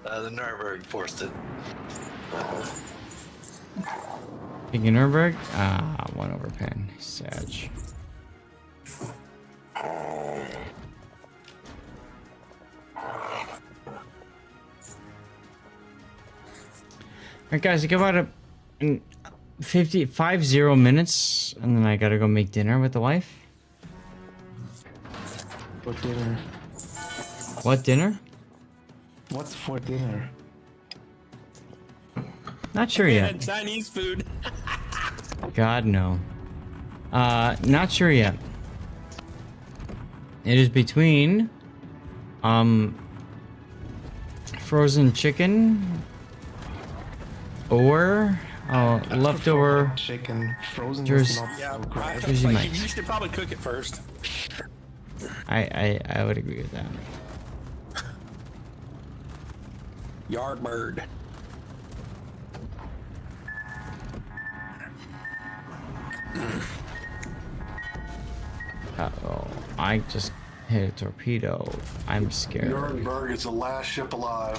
The Nuremberg forced it. Picking Nuremberg? Ah, 1 over pen. Sag. Alright guys, I give out in 50 minutes and then I gotta go make dinner with the wife. What dinner? What dinner? What's for dinner? Not sure yet. Chinese food. God no. Not sure yet. It is between frozen chicken or leftover chicken. Frozen Jersey. is not Yeah, so great. Jersey like, Mike's. you should probably cook it first. I would agree with that. Yardbird. Uh-oh. I just hit a torpedo. I'm scared. Nuremberg is the last ship alive.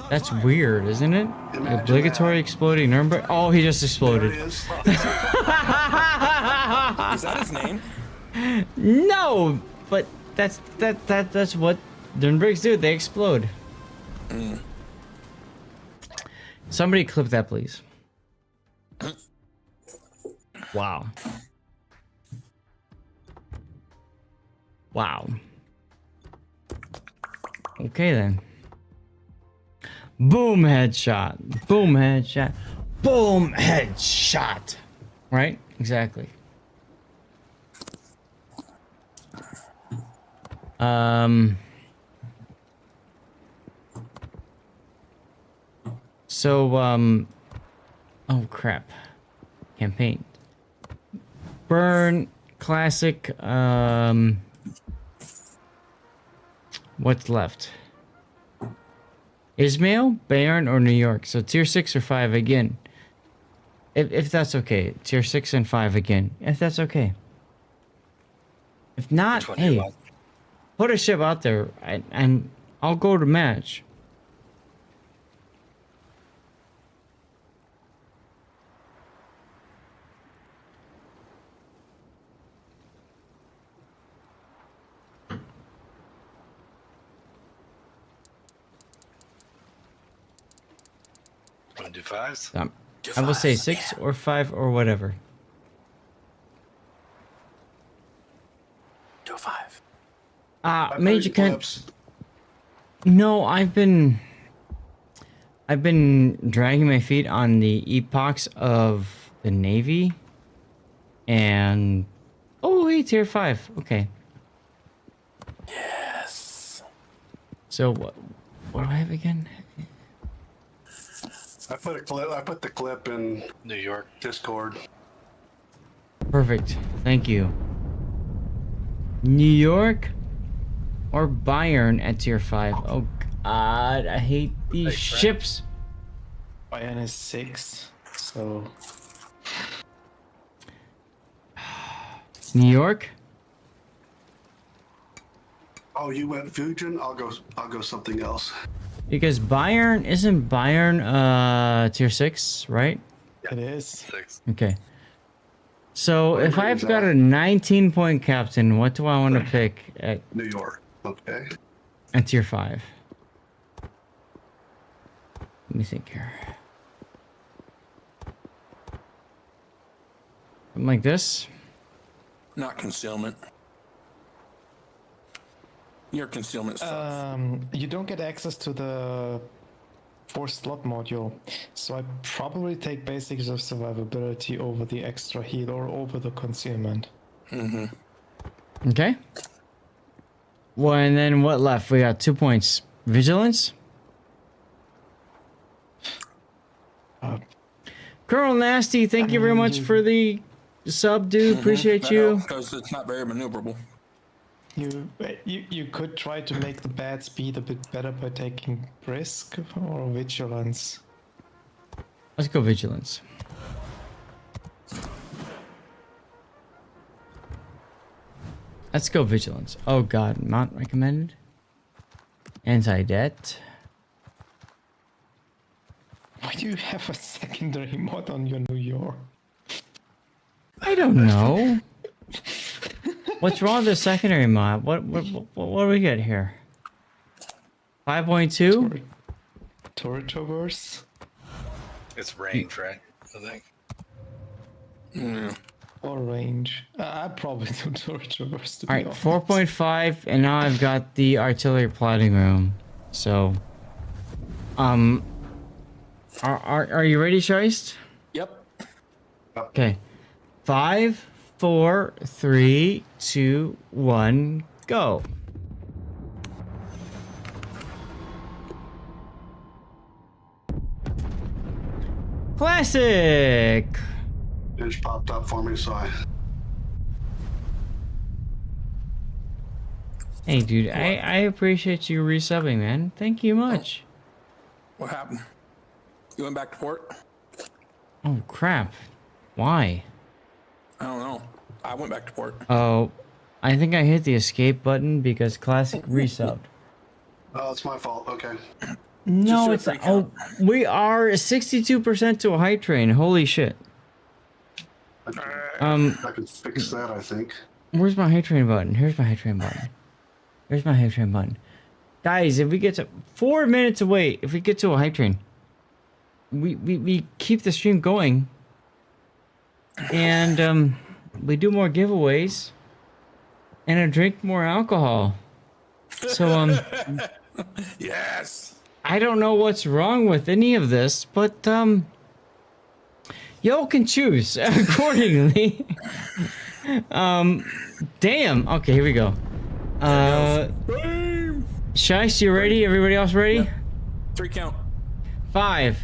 That's weird, isn't it? Imagine Obligatory exploding Nuremberg. Oh, he just exploded. There it is. Is that his name? No, but that's what Nurembergs do. They explode. Somebody clip that, please. Wow. Wow. Okay then. Boom headshot. Boom headshot. Boom headshot. Right? Exactly. So, oh crap. Campaign. Burn, classic, what's left? Ismail, Bayern, or New York? So tier 6 or 5 again. If that's okay. Tier 6 and 5 again. If that's okay. If not, hey, put a ship out there and I'll go to match. Want to do fives? I will say 6 or 5 or whatever. Do 5. Major Kent. No, I've been dragging my feet on the epochs of the Navy. And oh, hey, tier 5. Okay. Yes. So what do I have again? I put a clip. I put the clip in New York Discord. Perfect. Thank you. New York or Bayern at tier 5. Oh God, I hate these ships. Bayern is 6, so New York. Oh, you went Fujin? I'll go something else. Because Bayern isn't Bayern tier 6, right? it is. 6. Okay. So What if range I've is got that? a 19-point captain, what do I want to pick at New York. Okay. tier 5? Let me think here. Something like this. Not concealment. Your concealment sucks. You don't get access to the 4-slot module, so I probably take basics of survivability over the extra heal or over the concealment. Okay. Well, and then what left? We got 2 points. Vigilance. Colonel Nasty, thank you very much for the sub, dude. Appreciate you. Because it's not very maneuverable. You could try to make the bad speed a bit better by taking brisk or vigilance. Let's go vigilance. Let's go vigilance. Oh God, not recommended. Anti-debt. Why do you have a secondary mod on your New York? I don't know. What's wrong with the secondary mod? What do we get here? 5.2? Turret traverse? It's range, right? I think. Or range. I'd probably do turret traverse to be Alright, honest. 4.5, and now I've got the artillery plotting room. So, are you ready, Scheist? Yep. Okay. 5, 4, 3, 2, 1, go. Classic. It just popped up for me, so I. Hey, dude, I appreciate you resubbing, man. Thank you much. What happened? You went back to port? Oh crap! Why? I don't know. I went back to port. Oh, I think I hit the escape button because Classic resubbed. Oh, it's my fault. Okay. No, it's we are 62% to a hype train. Holy shit! I can fix that, I think. Where's my hype train button? Here's my hype train button. Here's my hype train button. Guys, if we get to 4 minutes away, if we get to a hype train, we keep the stream going, and we do more giveaways. and I drink more alcohol. So Yes. I don't know what's wrong with any of this, but y'all can choose accordingly. Damn. Okay, here we go. Shice, you ready? Everybody else ready? Yep. 3 count. 5,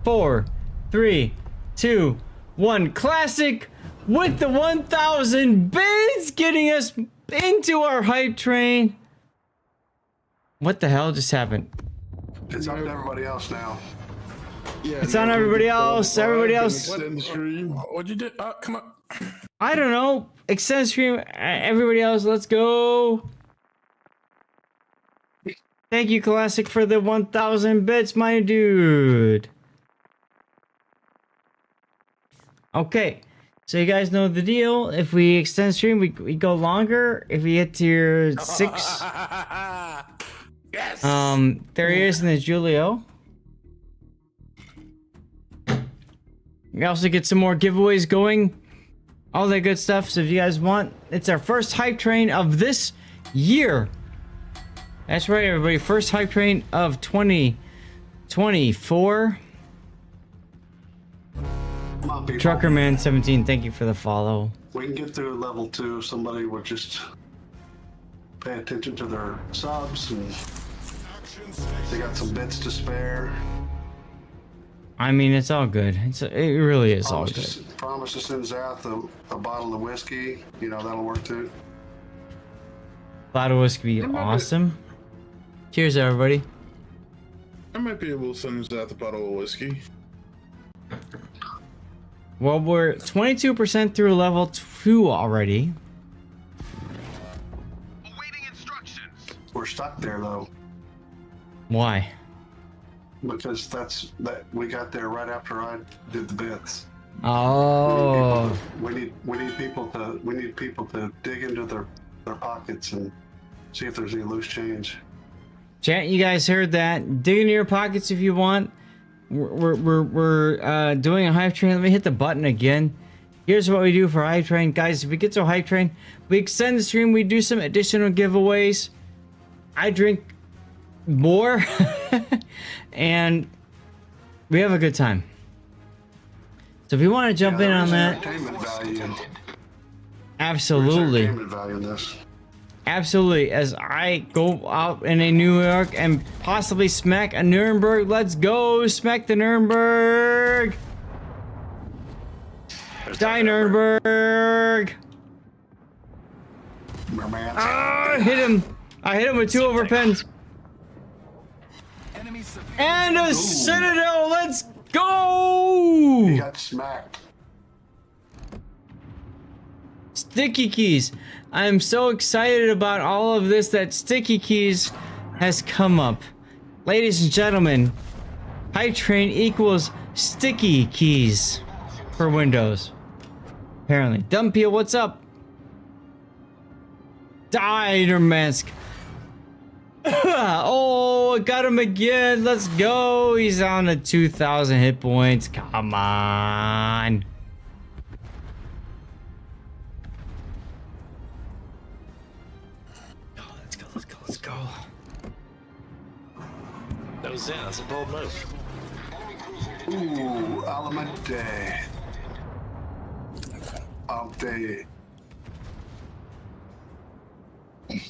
4, 3, 2, 1. Classic with the 1,000 bids getting us into our hype train. What the hell just happened? It's up to everybody else now. Yeah, It's on everybody else. Everybody else. What'd you do? Come on. I don't know. Extend stream. Everybody else, let's go. Thank you, Classic, for the 1,000 bits, my dude. Okay, so you guys know the deal. If we extend stream, we go longer. If we get to 6, Yes. there he is in the Julio. We also get some more giveaways going. All that good stuff. So if you guys want, it's our first hype train of this year. That's right, everybody. First hype train of 2024. Come on, people. Truckerman17, thank you for the follow. We can get through level 2 if somebody would just pay attention to their subs and they got some bits to spare. I mean, it's all good. It really is all good. Promise to send Zath a bottle of whiskey. You know, that'll work too. Bottle of whiskey be awesome. Cheers, everybody. I might be able to send Zath a bottle of whiskey. Well, we're 22% through level 2 already. We're stuck there though. Why? Because we got there right after I did the bits. Oh. We need people to dig into their pockets and see if there's any loose change. Chat, you guys heard that. Dig into your pockets if you want. We're doing a hype train. Let me hit the button again. Here's what we do for hype train, guys. If we get to a hype train, we extend the stream. We do some additional giveaways. I drink more, and we have a good time. So if you want to jump in on that, absolutely. Absolutely, as I go out in a New York and possibly smack a Nuremberg. Let's go, smack the Nuremberg. Die, Nuremberg. Ah, hit him. I hit him with 2 overpens. And a Citadel, let's go. He got smacked. Sticky keys. I'm so excited about all of this that Sticky Keys has come up. Ladies and gentlemen, Hype Train equals Sticky Keys for Windows. Apparently. Dumpeel, what's up? Diner Mask. Oh, I got him again. Let's go. He's on the 2,000 hit points. Come on. Let's go. That was it. That's a bold move. Ooh, Alamante.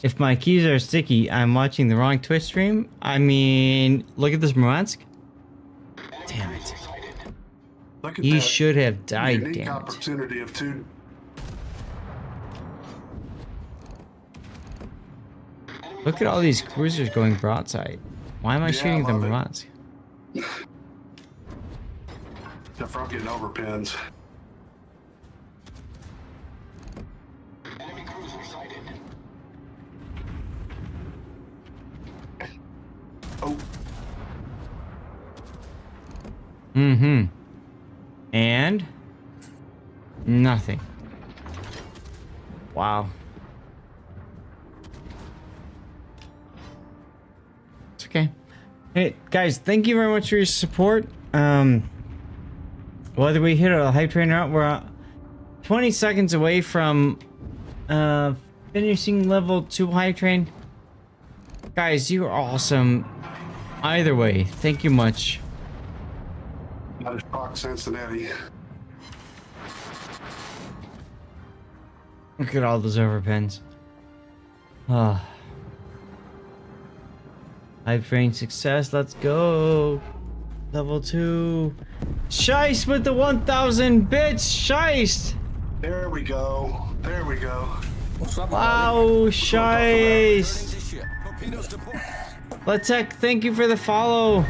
If my keys are sticky, I'm watching the wrong Twitch stream. I mean, look at this Murmansk. Damn it. Look at He that should have died, unique damn it. opportunity of 2. Look at all these cruisers going broadside. Why am I shooting the Murmansk? If I'm getting overpins. Oh. Mm-hmm. And nothing. Wow. It's okay. Hey guys, thank you very much for your support. Whether we hit a hype train or not, we're 20 seconds away from finishing level 2 hype train. Guys, you are awesome. Either way, thank you much. That is Rock Cincinnati. Look at all those overpins. Ah. Hype train success, let's go. Level 2. Shice with the 1,000 bits, Shice! There we go. There we go. What's up, Wow, Shice! Let's Tech, thank you for the follow.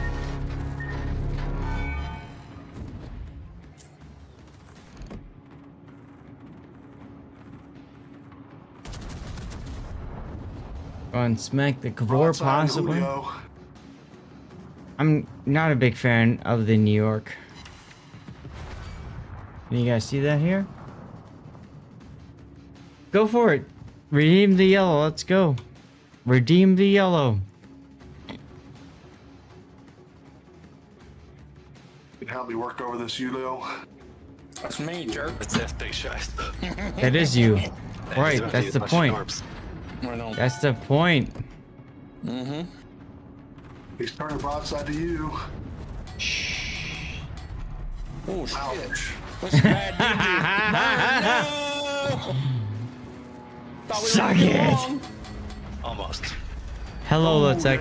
Go and smack the Kavor possibly. I'm not a big fan of the New York. Can you guys see that here? Go for it. Redeem the yellow. Let's go. Redeem the yellow. Can help me work over this, Julio? That's me, jerk. That's big shot. That is you. Right, that's the point. I know. That's the point. Mm-hmm. He's turning broadside to you. Oh, shit. What's bad you do? No! Suck it. Almost. Hello, let's Tech.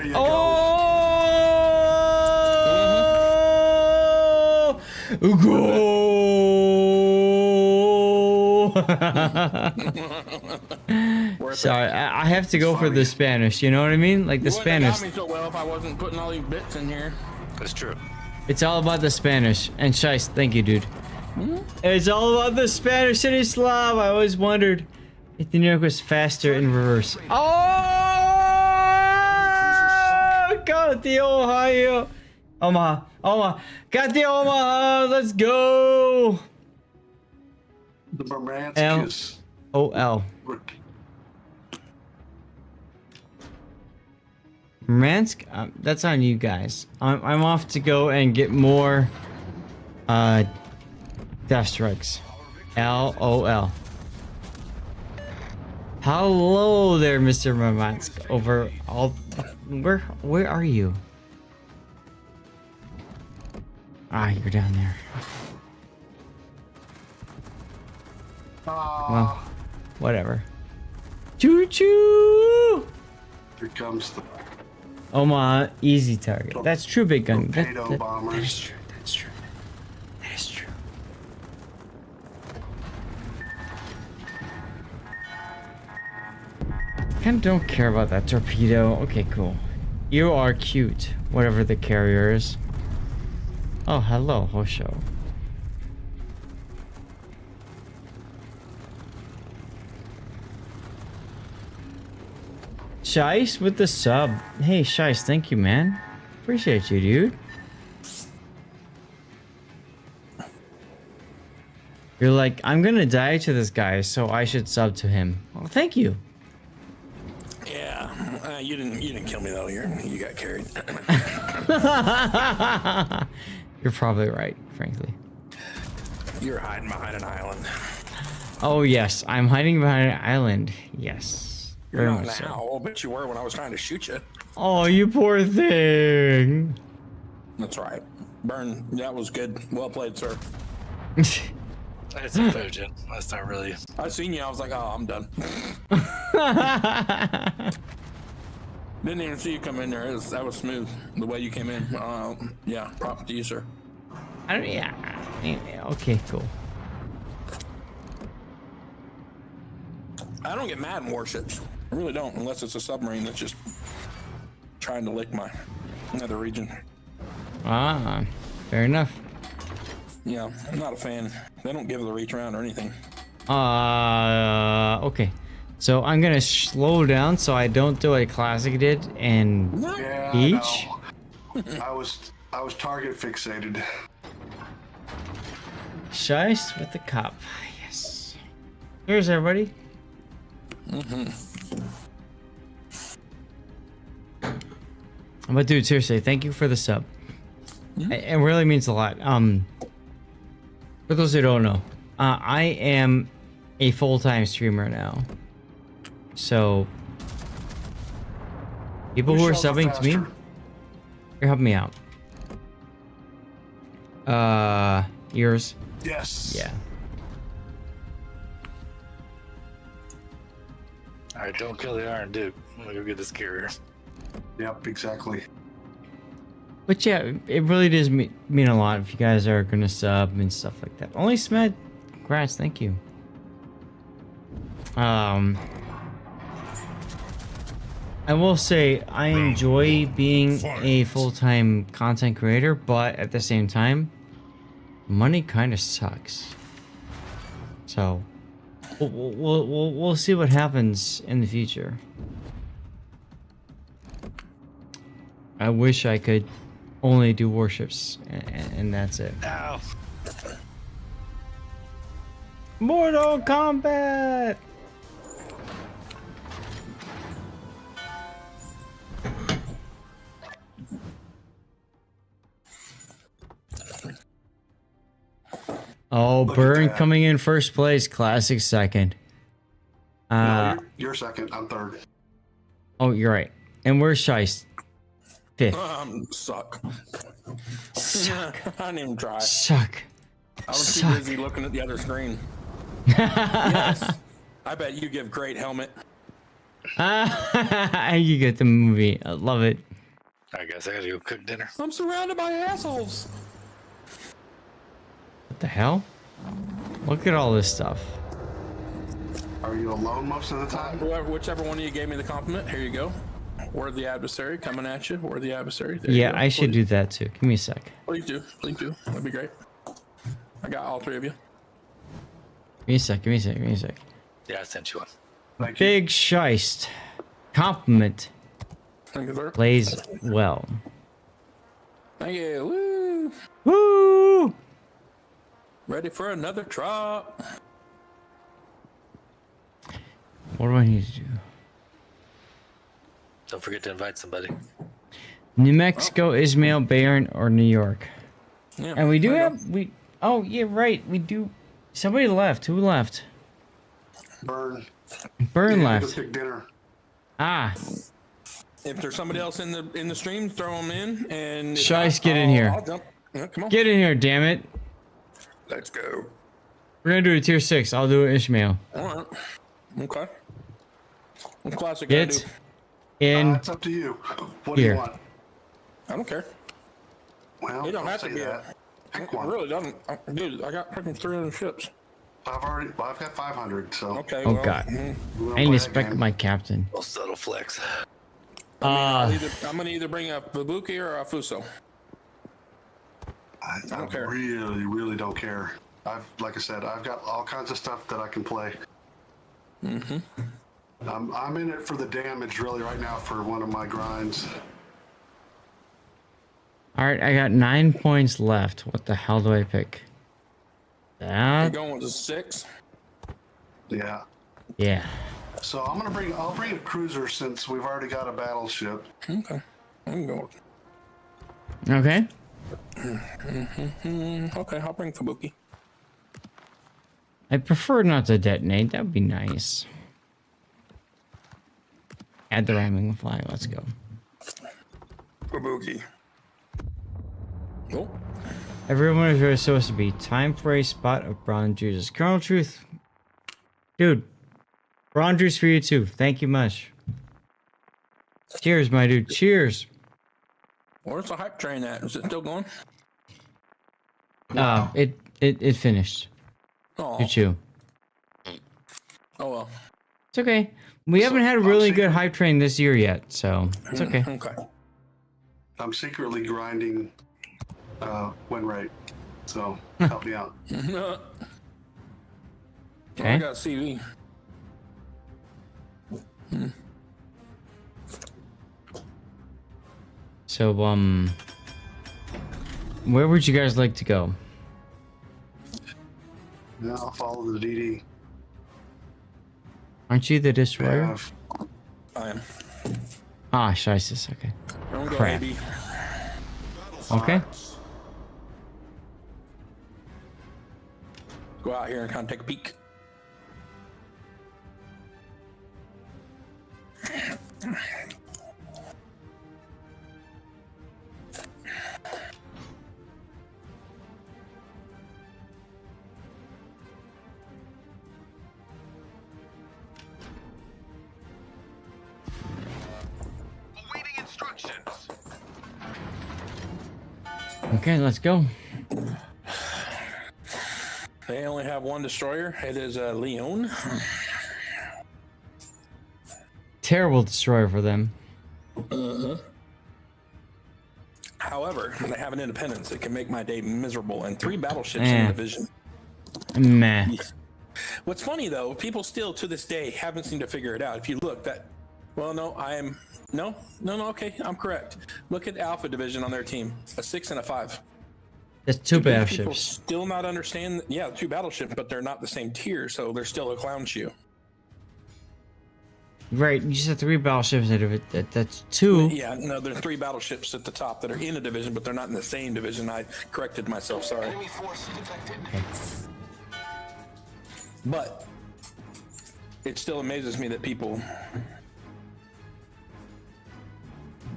Sorry, I have to go for the Spanish. You know what I mean? Like the Spanish. You wouldn't have got me so well if I wasn't putting all these bits in here. That's true. It's all about the Spanish. And Shice, thank you, dude. It's all about the Spanish and Islam. I always wondered if the New York was faster in reverse. Oh! Got the Ohio. Omaha. Omaha. Got the Omaha. Let's go. The Murmansk L-O-L. Murmansk? That's on you guys. I'm off to go and get more death strikes. L-O-L. Hello there, Mr. Murmansk. Over all... Where are you? Ah, you're down there. Well, whatever. Choo-choo! Here comes the Omaha, easy target. That's true, big gun. That is true. That's true. That is true. Kind of don't care about that torpedo. Okay, cool. You are cute. Whatever the carrier is. Oh, hello, Hosho. Shice with the sub. Hey, Shice, thank you, man. Appreciate you, dude. You're like, I'm gonna die to this guy, so I should sub to him. Well, thank you. Yeah, you didn't kill me though. You got carried. You're probably right, frankly. You're hiding behind an island. Oh yes, I'm hiding behind an island. Yes. You're Very not much now. so. I'll bet you were when I was trying to shoot you. Oh, you poor thing. That's right. Burn. That was good. Well played, sir. It's a Trojan. That's not really. I seen you. I was like, oh, I'm done. Didn't even see you come in there. That was smooth. The way you came in. Yeah, props to you, sir. Yeah. Okay, cool. I don't get mad in warships. I really don't, unless it's a submarine that's just trying to lick my nether region. Ah, fair enough. Yeah, I'm not a fan. They don't give the reach around or anything. Okay. So I'm gonna slow down so I don't do what a classic did and beach. I was target fixated. Shice with the cup. Yes. Here's everybody. But dude, seriously, thank you for the sub. It really means a lot. For those who don't know, I am a full-time streamer now. So, people who are subbing to me, you're helping me out. Yours? Yes. Yeah. Alright, don't kill the Iron Duke. I'm gonna go get this carrier. Yep, exactly. But yeah, it really does mean a lot if you guys are gonna sub and stuff like that. Only Smed, congrats, thank you. I will say I enjoy being a full-time content creator, but at the same time, money kind of sucks. So we'll see what happens in the future. I wish I could only do warships and that's it. Ow. Mortal Kombat! Oh, Burn coming in first place, Classic second. No, you're second. I'm third. Oh, you're right. And where's Shice? Fifth. Suck. Suck. I didn't even try. Suck. I was too Suck. busy looking at the other screen. Yes. I bet you give great helmet. You get the movie. I love it. I guess I gotta go cook dinner. I'm surrounded by assholes. What the hell? Look at all this stuff. Are you alone most of the time? Whichever one of you gave me the compliment, here you go. We're the adversary coming at you. We're the adversary. There Yeah, you go. I should do that too. Give me a sec. Please do. Please do. That'd be great. I got all three of you. Give me a sec. Give me a sec. Give me a sec. Yeah, I sent you one. Thank Big Shiest. Compliment. Thank you, sir. Plays well. Thank you. Woo. Woo! Ready for another drop. What do I need to do? Don't forget to invite somebody. New Mexico, Ismail, Bayern, or New York? Yeah, And we do have oh yeah, right. We do. Somebody left. Who left? Burn. Burn Yeah, left. Go pick dinner. Ah. If there's somebody else in the stream, throw them in. And Shice, get in here. I'll jump. Yeah, come on. Get in here, damn it. Let's go. We're gonna do a tier 6. I'll do it, Ishmael. All right. Okay. What classic Get gotta in It's up to you. What do here. you want? do? I don't care. Well, You don't have to say be. that. Pick It one. really doesn't. Dude, I got freaking 300 ships. I've got 500. So. Okay. Oh well, god. We I don't need to play spec again. my captain. Well, subtle flex. I'm gonna either bring a Babuki or a Fuso. I don't care. really don't care. Like I said, I've got all kinds of stuff that I can play. Mm-hmm. I'm in it for the damage really right now for one of my grinds. Alright, I got 9 points left. What the hell do I pick? You're That? going with a 6. Yeah. Yeah. So I'll bring a cruiser since we've already got a battleship. Okay. I can go. Okay. Okay, I'll bring Kabuki. I prefer not to detonate. That would be nice. Add the ramming flag. Let's go. Kabuki. Oh. Everyone is where it's supposed to be. Time for a spot of bronze juices. Colonel Truth. Dude. Bronze juice for you too. Thank you much. Cheers, my dude. Cheers. Where's the hype train at? Is it still going? It finished. Oh. Choo-choo. Oh well. It's okay. We haven't had a really good hype train this year yet, so it's okay. Okay. I'm secretly grinding win rate, so help me out. Okay. I got CV. So, where would you guys like to go? Yeah, I'll follow the DD. Aren't you the destroyer? Yeah, I am. Ah, shices. Okay. Don't go, Crap. AB. Okay. Go out here and kind of take a peek. Okay, let's go. They only have one destroyer. It is Leon. Terrible destroyer for them. However, they have an independence. It can make my day miserable, and 3 battleships in the division. Meh. What's funny though, people still to this day haven't seemed to figure it out. If you look, okay, I'm correct. Look at the Alpha Division on their team, a 6 and a 5. That's 2 People battleships. still not understand. Yeah, 2 battleships, but they're not the same tier, so they're still a clown shoe. Right, you said 3 battleships. That's 2. Yeah, no, there are 3 battleships at the top that are in a division, but they're not in the same division. I corrected myself. Sorry. But it still amazes me that people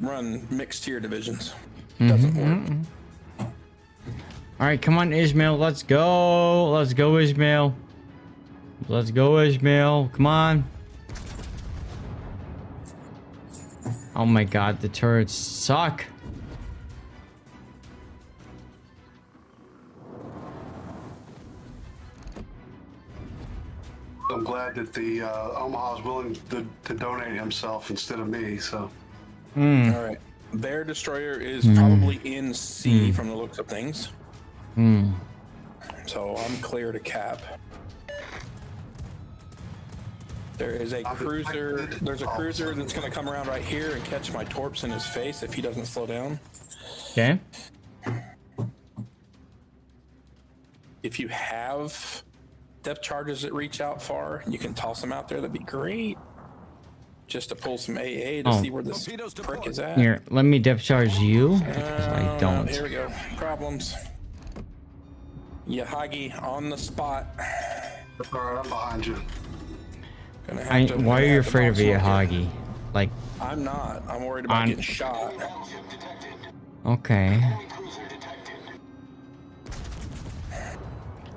run mixed tier divisions. Doesn't work. All right, come on, Ishmael. Let's go. Let's go, Ishmael. Let's go, Ishmael. Come on. Oh my god, the turrets suck. I'm glad that the Omaha is willing to donate himself instead of me. So. All right. Their destroyer is probably in C from the looks of things. So I'm clear to cap. There is a cruiser. There's a cruiser that's going to come around right here and catch my torps in his face if he doesn't slow down. Okay. If you have depth charges that reach out far, you can toss them out there. That'd be great. Just to pull some AA to see where this prick is at. Here, let me depth charge you. Because I don't. Here we go. Problems. Yahagi on the spot. All right, I'm behind you. Why are you afraid of Yahagi? Like, I'm not. I'm worried about getting shot. Okay.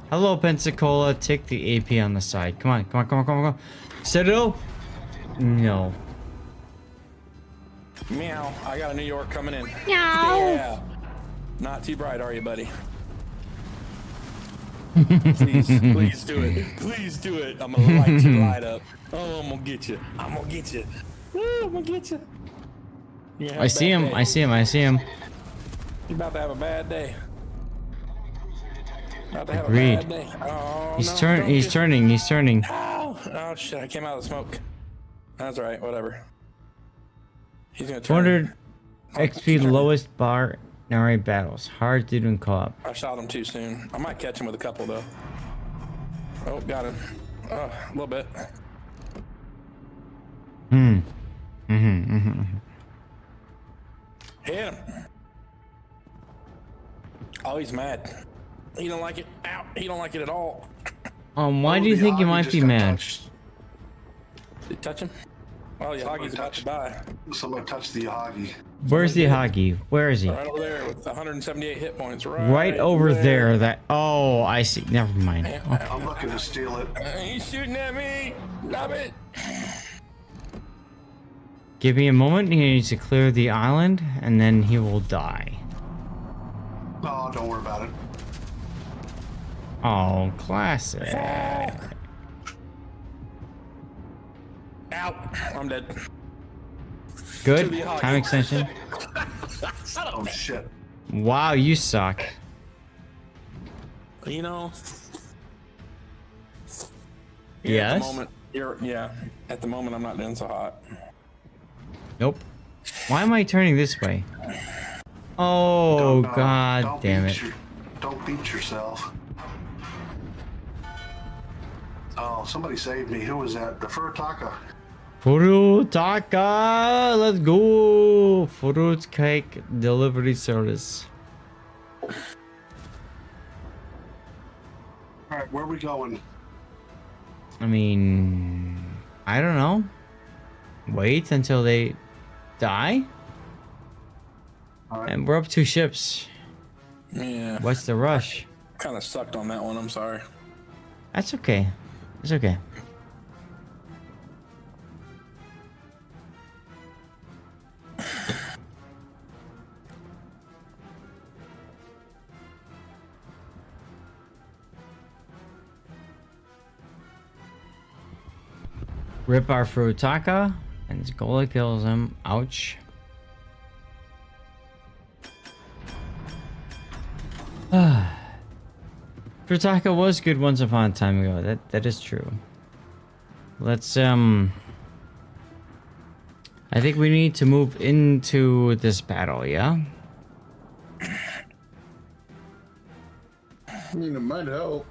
Hello, Pensacola. Take the AP on the side. Come on, come on, come on, come on, come on. Citadel? No. Meow. I got a New York coming in. Meow. Yeah. Not too bright, are you, buddy? Please do it. Please do it. I'm gonna light you light up. Oh, I'm gonna get you. I'm gonna get you. Woo, I'm gonna get you. I see him. I see him. I see him. You're about to have a bad day. About to have Agreed. a bad day. Oh, He's no, turning. He's turning. He's turning. Oh shit! I came out of the smoke. That's all right. Whatever. He's gonna 200 XP lowest bar in RA battles. Hard to do in co-op. I shot him too soon. I might catch him with a couple though. Oh, got him. Oh, a little bit. Hit him. Oh, he's mad. He don't like it. Ow. He don't like it at all. Why do you think you might be mad? Did you touch him? Oh, Yahagi's about to die. Somebody touched the Yahagi. Where's the Yahagi? Where is he? Right over there with 178 hit points. Right over there. That. Oh, I see. Never mind. Okay. I'm looking to steal it. He's shooting at me. Stop it. Give me a moment. He needs to clear the island, and then he will die. No, don't worry about it. Oh, classic. Out. I'm dead. Good. Time extension. Oh shit. Wow, you suck. You know. Yes. At the moment, at the moment, I'm not doing so hot. Nope. Why am I turning this way? Oh, god damn it. Don't beat yourself. Oh, somebody saved me. Who was that? The Furutaka. Furutaka! Let's go! Fruit cake delivery service. Alright, where are we going? I mean, I don't know. Wait until they die? And we're up 2 ships. Yeah. What's the rush? Kind of sucked on that one. I'm sorry. That's okay. It's okay. Rip our Furutaka, and Skola kills him. Ouch. Furutaka was good once upon a time ago. That is true. Let's I think we need to move into this battle, yeah? I mean, it might help.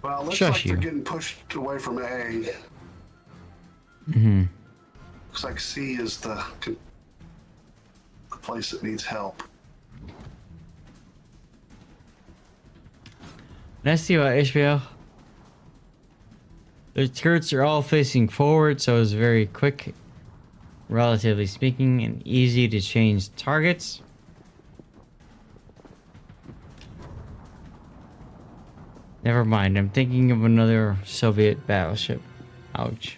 Well, it looks Shush like they're you. getting pushed away from A. Mm-hmm. Looks like C is the place that needs help. Let's see what HBO. The turrets are all facing forward, so it's very quick, relatively speaking, and easy to change targets. Never mind, I'm thinking of another Soviet battleship. Ouch.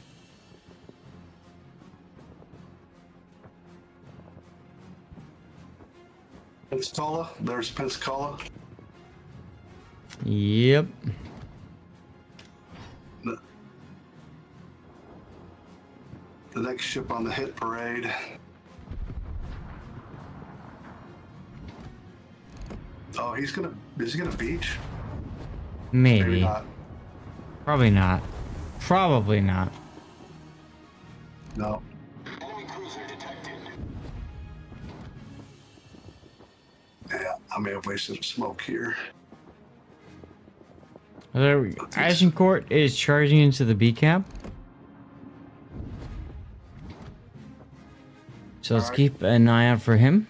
Pensacola? There's Pensacola. Yep. The next ship on the hit parade. Oh, is he gonna beach? Maybe. not. Probably not. Probably not. No. Yeah, I may have wasted smoke here. There we go. Agincourt is charging into the B camp. So let's keep an eye out for him.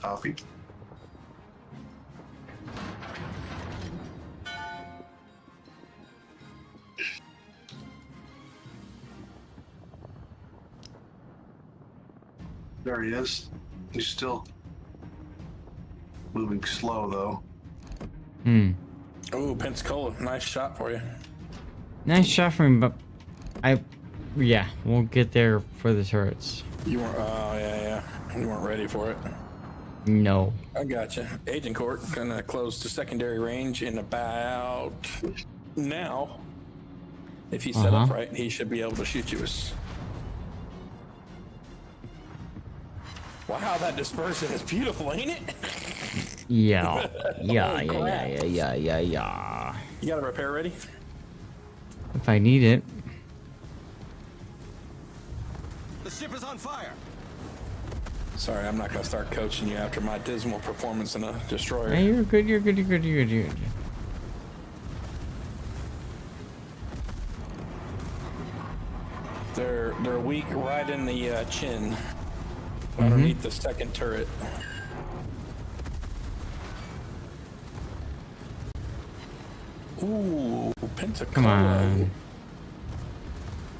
Copy. There he is. He's still moving slow, though. Hmm. Oh, Pensacola, nice shot for you. Nice shot from him, but yeah, we'll get there for the turrets. You weren't. Oh yeah. You weren't ready for it. No. I gotcha. Agincourt gonna close to secondary range in about now. If he's set up right, he should be able to shoot you. Wow, that dispersion is beautiful, ain't it? Yeah. Yeah, Holy crap. yeah. You got a repair ready? If I need it. The ship is on fire. Sorry, I'm not gonna start coaching you after my dismal performance in a destroyer. Hey, you're good. They're weak right in the chin, underneath the second turret. Ooh, Pensacola. Come on.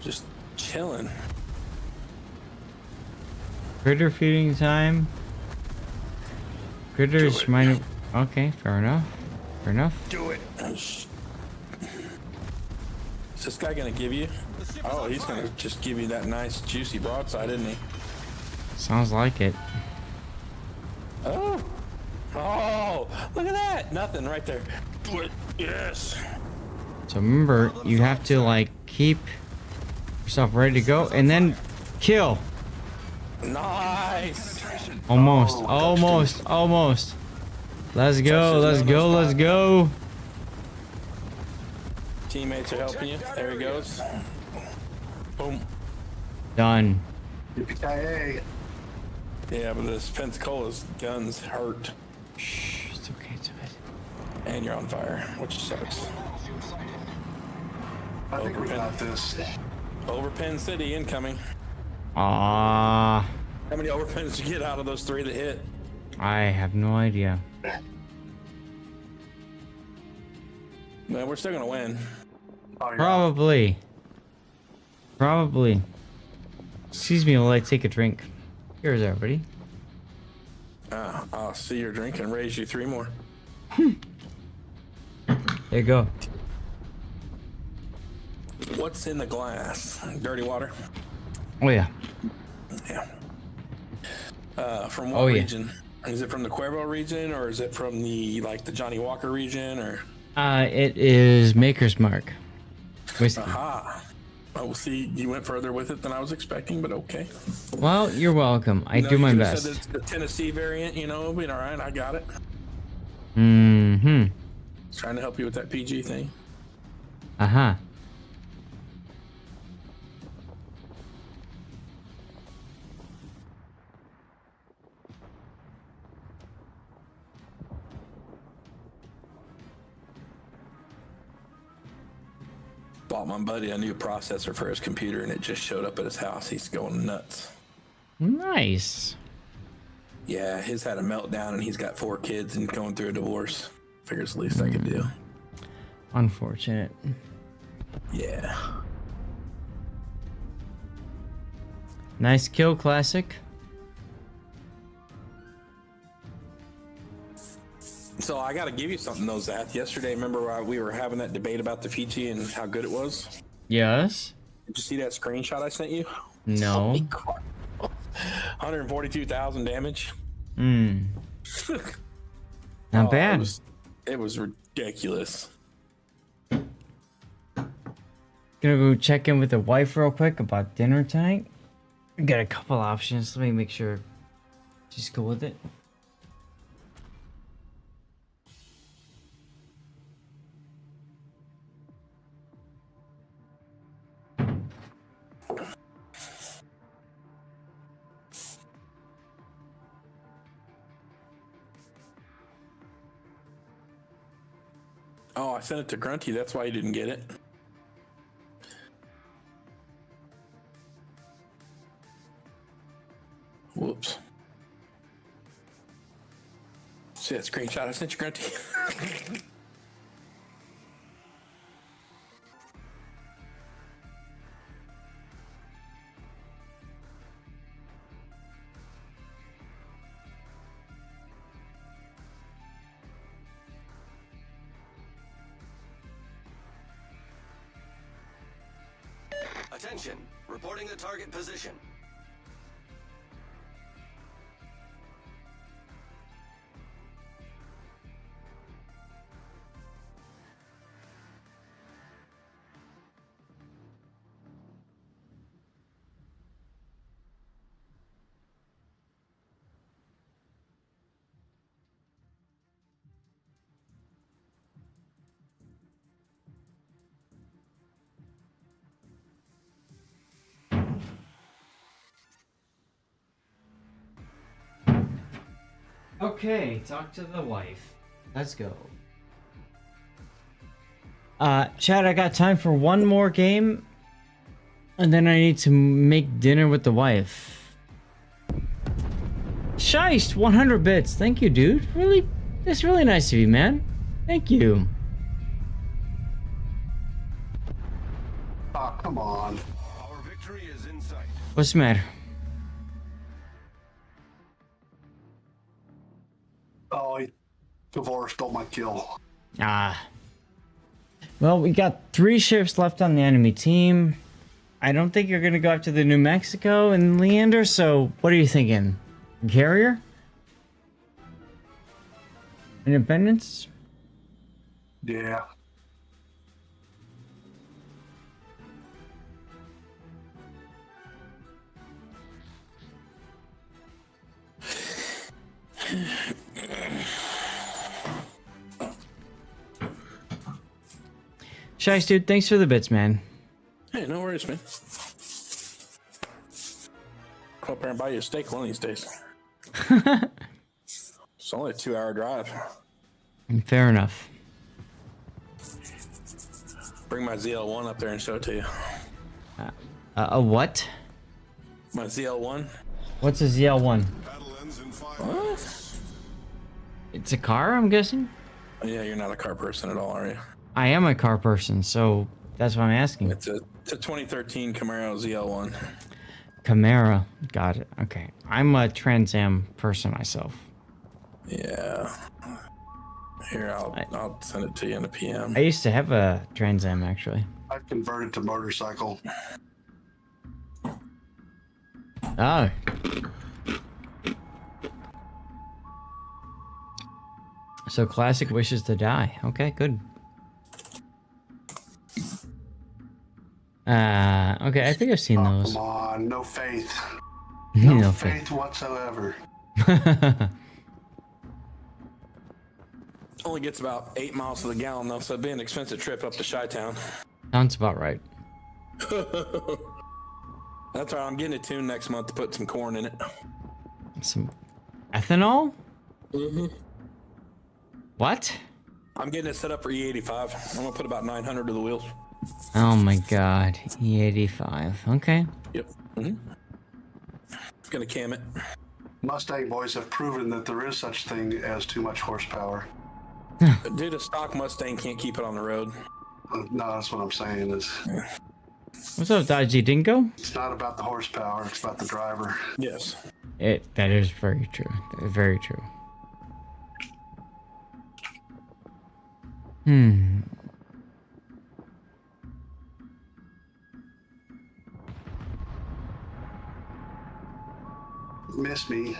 Just chilling. Critter feeding time. Critters might. Okay, fair enough. Do it. Is this guy gonna give you? Oh, he's gonna just give you that nice juicy broadside, isn't he? Sounds like it. Oh, look at that! Nothing right there. Do it. Yes. So remember, you have to like keep yourself ready to go and then kill. Nice. Almost. Let's go. Teammates are helping you. There he goes. Boom. Done. Yippee-ki-yay. Yeah, but this Pensacola's guns hurt. Shh, it's okay. And you're on fire, which sucks. I think we got this. Over Penn City incoming. Ah. How many overpens did you get out of those three that hit? I have no idea. Man, we're still gonna win. Probably. Excuse me while I take a drink. Here's everybody. I'll see your drink and raise you 3 more. There you go. What's in the glass? Dirty water? Oh yeah. Yeah. From what region? Is it from the Cuervo region, or is it from the the Johnny Walker region, or? It is Maker's Mark whiskey. Aha. Oh, see, you went further with it than I was expecting, but okay. Well, you're welcome. I do my best. Said it's the Tennessee variant, but all right, I got it. Mm-hmm. Trying to help you with that PG thing. Uh-huh. Bought my buddy a new processor for his computer, and it just showed up at his house. He's going nuts. Nice. Yeah, his had a meltdown, and he's got 4 kids and going through a divorce. Figures the least I could do. Unfortunate. Yeah. Nice kill, Classic. So I got to give you something, though, Zath. Yesterday, remember we were having that debate about the Fiji and how good it was? Yes. Did you see that screenshot I sent you? No. 142,000 damage. Not bad. It was ridiculous. Gonna go check in with the wife real quick about dinner tonight. Got a couple options. Let me make sure she's cool with it. Oh, I sent it to Grunty. That's why he didn't get it. Whoops. See that screenshot I sent you, Grunty? Attention, reporting the target position. Okay, talk to the wife. Let's go. Chad, I got time for one more game, and then I need to make dinner with the wife. Shiest, 100 bits. Thank you, dude. Really, that's really nice of you, man. Thank you. Oh, come on. Our victory is in sight. What's the matter? Oh, Divorce stole my kill. Ah. Well, we got 3 ships left on the enemy team. I don't think you're gonna go after the New Mexico and Leander, so what are you thinking? Carrier? Independence? Yeah. Shice, dude, thanks for the bits, man. Hey, no worries, man. Come up here and buy you a steak one of these days. It's only a 2-hour drive. Fair enough. Bring my ZL1 up there and show it to you. A what? My ZL1. What's a ZL1? What? It's a car, I'm guessing? Oh, yeah, you're not a car person at all, are you? I am a car person, so that's what I'm asking. It's a 2013 Camaro ZL1. Camaro. Got it. Okay. I'm a Trans Am person myself. Yeah. Here, I'll send it to you in a PM. I used to have a Trans Am, actually. I've converted to motorcycle. Oh. So Classic wishes to die. Okay, good. Okay, I think I've seen those. Come on, no faith. No No faith. faith whatsoever. Only gets about 8 miles to the gallon though, so it'd be an expensive trip up to Chi-Town. Sounds about right. That's right. I'm getting it tuned next month to put some corn in it. Some ethanol? Mm-hmm. What? I'm getting it set up for E85. I'm gonna put about 900 to the wheels. Oh my god, E85. Okay. Yep. Mm-hmm. Gonna cam it. Mustang boys have proven that there is such thing as too much horsepower. Dude, a stock Mustang can't keep it on the road. No, that's what I'm saying is. What's up, Dodgy Dingo? It's not about the horsepower, it's about the driver. Yes. That is very true. Very true. Miss me.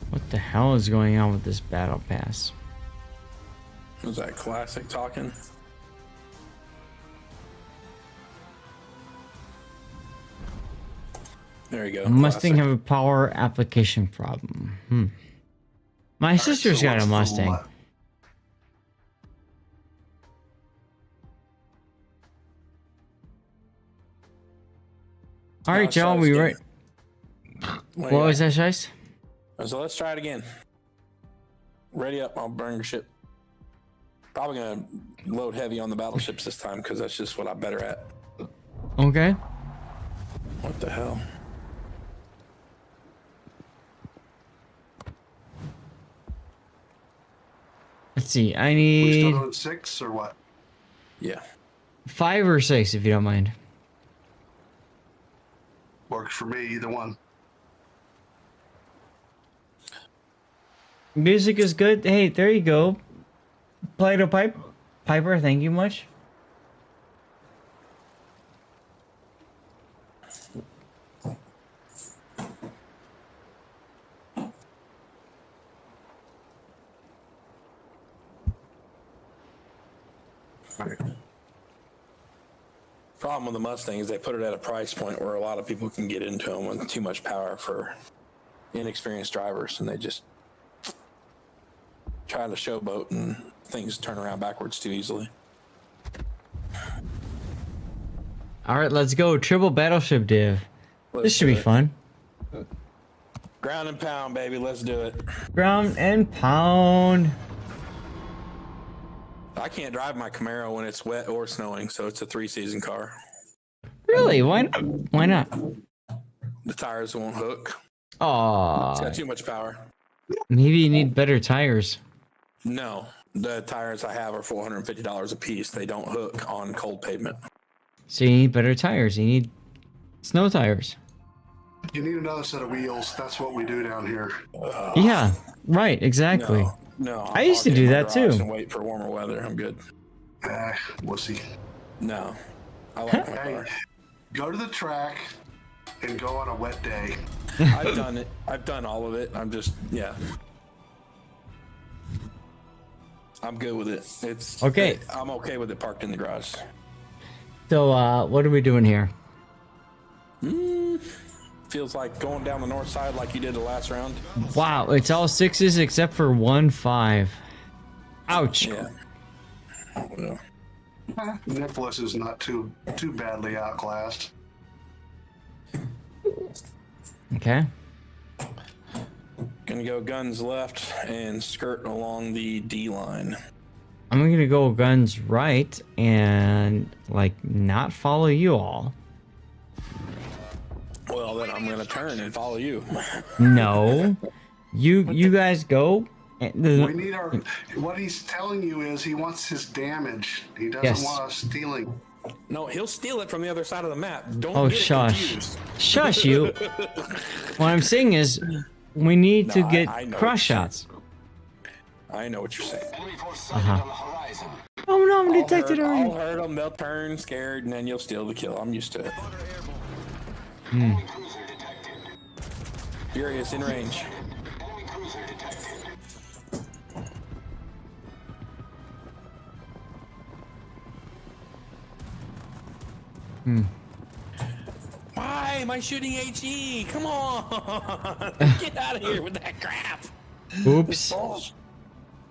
What the hell is going on with this battle pass? Was that classic talking? There you go. Mustang classic. have a power application problem. My sister's got a Mustang. All right, Joe, we right. What was that, Shice? So let's try it again. Ready up, I'll burn your ship. Probably gonna load heavy on the battleships this time because that's just what I'm better at. Okay. What the hell? Let's see. I We need still doing 6 or what? Yeah. 5 or 6, if you don't mind. Works for me, either one. Music is good. Hey, there you go. Play-Doh Piper, thank you much. Problem with the Mustang is they put it at a price point where a lot of people can get into them with too much power for inexperienced drivers, and they just try to showboat and things turn around backwards too easily. All right, let's go. Triple battleship div. Let's This should do be it. fun. Ground and pound, baby. Let's do it. Ground and pound. I can't drive my Camaro when it's wet or snowing, so it's a 3-season car. Really? Why not? Why not? The tires won't hook. It's Aw. got too much power. Maybe you need better tires. No, the tires I have are $450 a piece. They don't hook on cold pavement. So you need better tires. You need snow tires. You need another set of wheels. That's what we do down here. Yeah, right, exactly. No, I used to do that too. And wait for warmer weather. I'm good. Wussy. No, I like my car. Go to the track and go on a wet day. I've done it. I've done all of it. I'm just, yeah. I'm good with it. It's Okay. I'm okay with it parked in the garage. So, what are we doing here? Feels like going down the north side like you did the last round. Wow, it's all 6s except for 1 5. Ouch. Yeah. Nicholas is not too badly outclassed. Okay. Gonna go guns left and skirt along the D line. I'm gonna go guns right and like not follow you all. Well, then I'm gonna turn and follow you. No, you guys go. We need our. What he's telling you is he wants his damage. He doesn't Yes. want us stealing. No, he'll steal it from the other side of the map. Don't Oh, get it shush. confused. Shush you. What I'm saying is, we need to No, get I know cross what you're shots. I know what you're saying. Oh no, I'm detected I'll already. hurt them. They'll turn scared, and then you'll steal the kill. I'm used to it. Furious in range. Why am I shooting HE? Come on! Get out of here with that crap! Oops.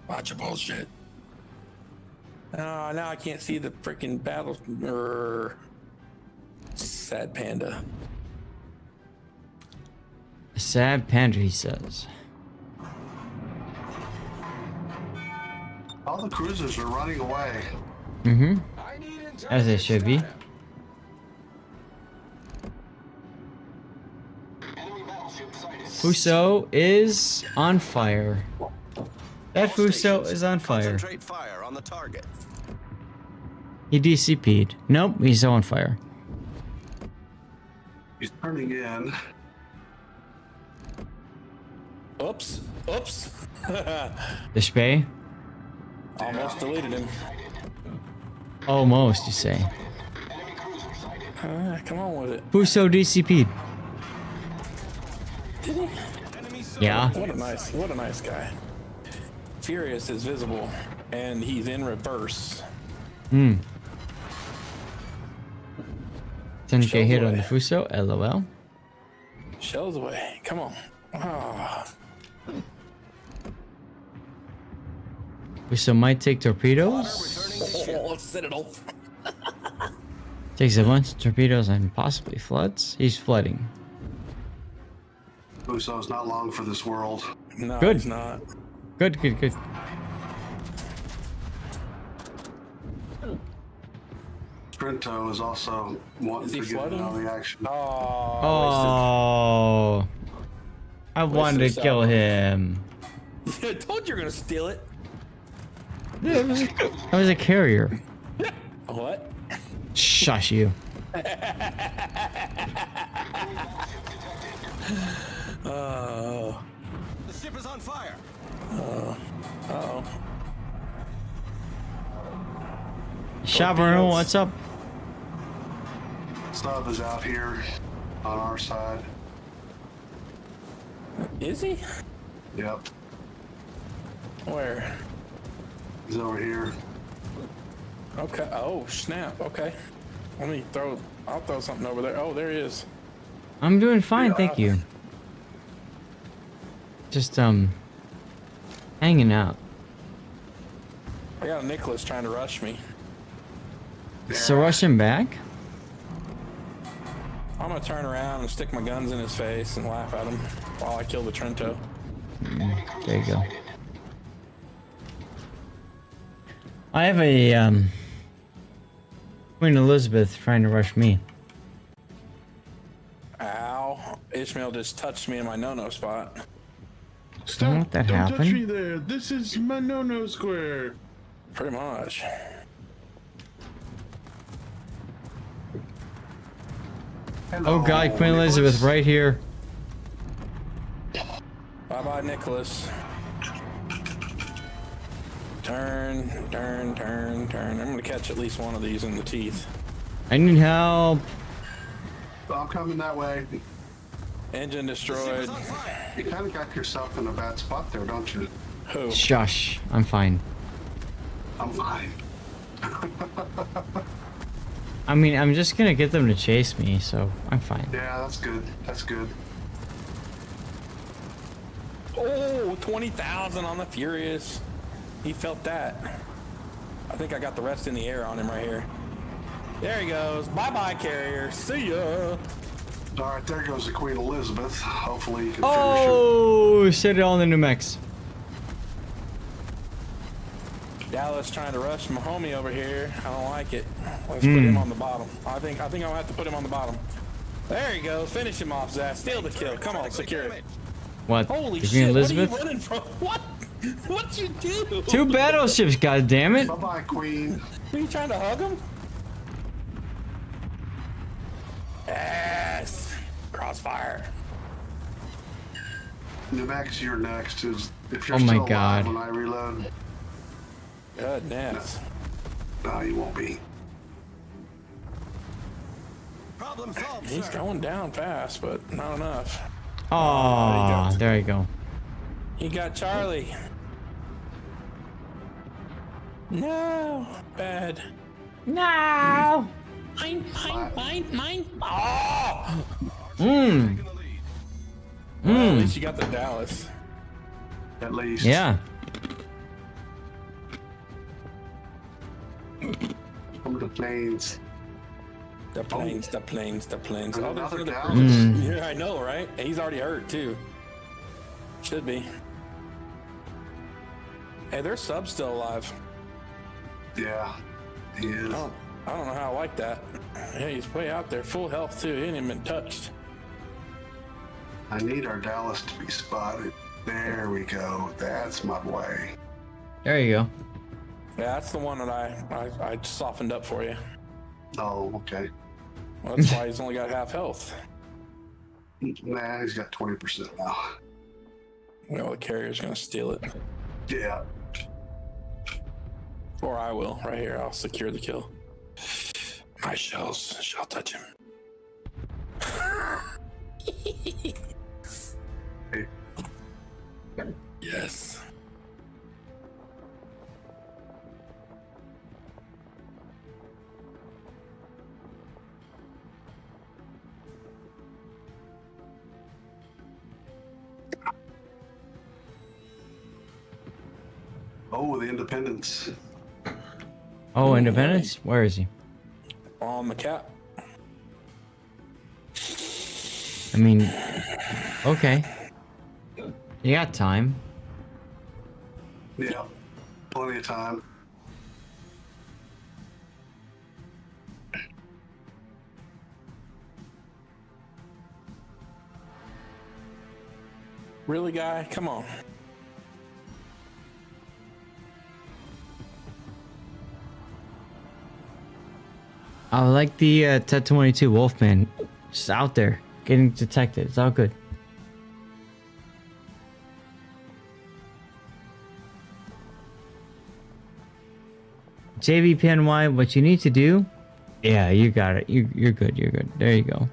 Watch your bullshit. Oh, now I can't see the freaking battle. Sad panda. Sad panda, he says. All the cruisers are running away. Mm-hmm. As they should be. Fuso is on fire. That Fuso is on fire. Concentrate fire on the target. He DCP'd. Nope, he's on fire. He's turning in. Oops. Oops. The Spey? Almost deleted him. Almost, you say. Come on with it. Fuso DCP'd. Did he? Yeah. What a nice guy. Furious is visible, and he's in reverse. 10k hit on the Fuso, LOL. Shells away. Come on. Oh. Fuso might take torpedoes. Citadel. Takes a bunch of torpedoes and possibly floods. He's flooding. Uso's not long for this world. No, Good. he's not. Good. Trento is also wanting to get in on the action. Oh. I wanted to kill him. I told you you're gonna steal it. I was a carrier. What? Shush you. The ship is on fire. Uh-oh. Chavarro, what's up? Snub is out here on our side. Is he? Yep. Where? He's over here. Okay. Oh, snap. Okay. I'll throw something over there. Oh, there he is. I'm doing fine, thank you. Just, hanging out. I got a Nicholas trying to rush me. So rush him back? I'm gonna turn around and stick my guns in his face and laugh at him while I kill the Trento. There you go. I have a, Queen Elizabeth trying to rush me. Ow. Ishmael just touched me in my no-no spot. Stop! Don't let that Don't happen. touch me there. This is my no-no square. Pretty much. Oh god, Queen Elizabeth right here. Bye-bye, Nicholas. Turn. I'm gonna catch at least one of these in the teeth. I need help. I'm coming that way. Engine destroyed. You kind of got yourself in a bad spot there, don't you? Who? Shush. I'm fine. I'm fine. I mean, I'm just gonna get them to chase me, so I'm fine. Yeah, that's good. That's good. Oh, 20,000 on the Furious. He felt that. I think I got the rest in the air on him right here. There he goes. Bye-bye, carrier. See ya. All right, there goes the Queen Elizabeth. Hopefully you can Oh, set it all in the New Mex. Dallas trying to rush my homie over here. I don't like it. Let's put him on the bottom. I think I'll have to put him on the bottom. There he goes. Finish him off, Zach. Steal the kill. Come on, secure it. What? Holy the shit! Queen Elizabeth? What are you running from? What? What'd you do? 2 battleships, goddammit. Bye-bye, Queen. Are you trying to hug him? Yes. Crossfire. New Max, you're next. If you're Oh my still God. alive when I reload. Goodness. No, you won't be. Problem solved, He's going down fast, but not enough. Oh, there you go. He got Charlie. No. Bad. No. Mine. Oh! Well, at least you got the Dallas. At least. Yeah. Over the planes. The planes. Oh, there's Another another Dallas. Yeah, I know, right? He's already hurt too. Should be. Hey, their sub's still alive. Yeah, he is. I don't know how I like that. Yeah, he's way out there, full health too. He ain't even been touched. I need our Dallas to be spotted. There we go. That's my boy. There you go. Yeah, that's the one that I softened up for you. Oh, okay. Well, that's why he's only got half health. Nah, he's got 20% now. Well, the carrier's gonna steal it. Yeah. Or I will. Right here, I'll secure the kill. My shells shall touch him. Hey. Yes. Oh, the Independence. Oh, Independence? Where is he? On the cap. I mean, okay. You got time. Yeah, plenty of time. Really, guy? Come on. I like the Tet-22 Wolfman. Just out there, getting detected. It's all good. JVPNY, what you need to do... Yeah, you got it. You're good. You're good. There you go.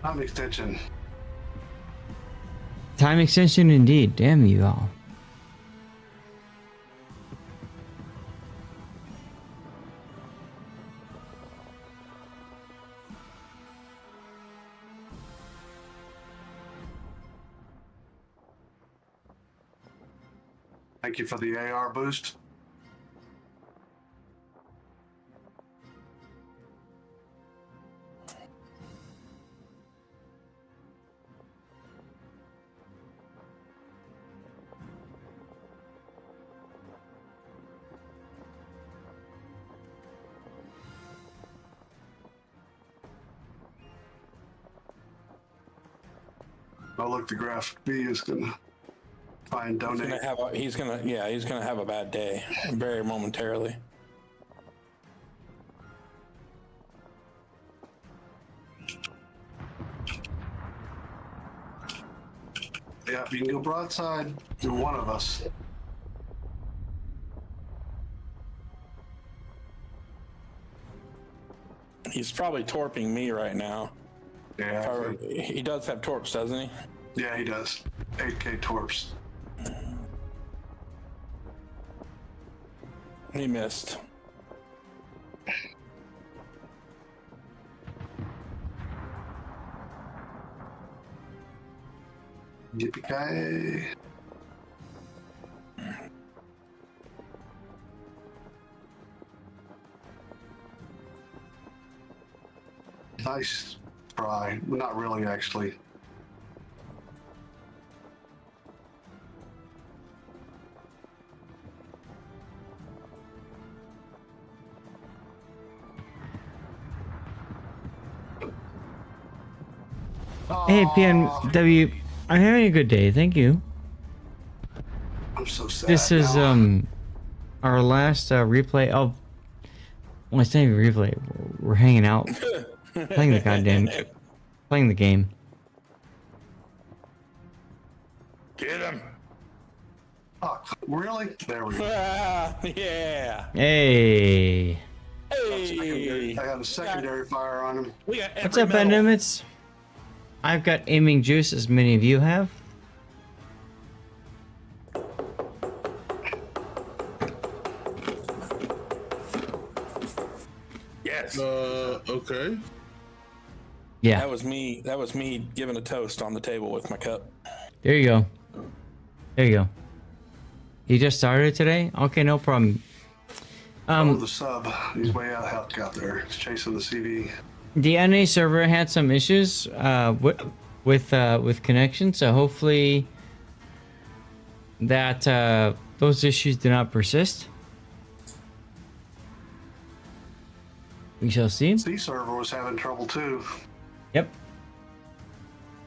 Time extension. Time extension indeed. Damn you all. Thank you for the AR boost. Oh, look, the graphic B is gonna try and donate. He's gonna have a bad day, very momentarily. Yeah, if you can go broadside to one of us. He's probably torping me right now. Yeah. Or, he does have torps, doesn't he? Yeah, he does. 8K torps. He missed. Yippee-ki-yay. Nice try. Not really, actually. Hey, PNW. I'm having a good day. Thank you. I'm so sad. This is our last replay of. Well, it's not even replay. We're hanging out, playing the game. Get him! Oh, really? There we go. Yeah. Hey. Hey. I got a secondary fire on him. We got What's up, Endemits? I've got aiming juice, as many of you have. guys. Okay. Yeah. That was me. That was me giving a toast on the table with my cup. There you go. There you go. You just started today? Okay, no problem. The sub. He's way out there. He's chasing the CV. The NA server had some issues with connection, so hopefully that those issues do not persist. We shall see. C server was having trouble too. Yep.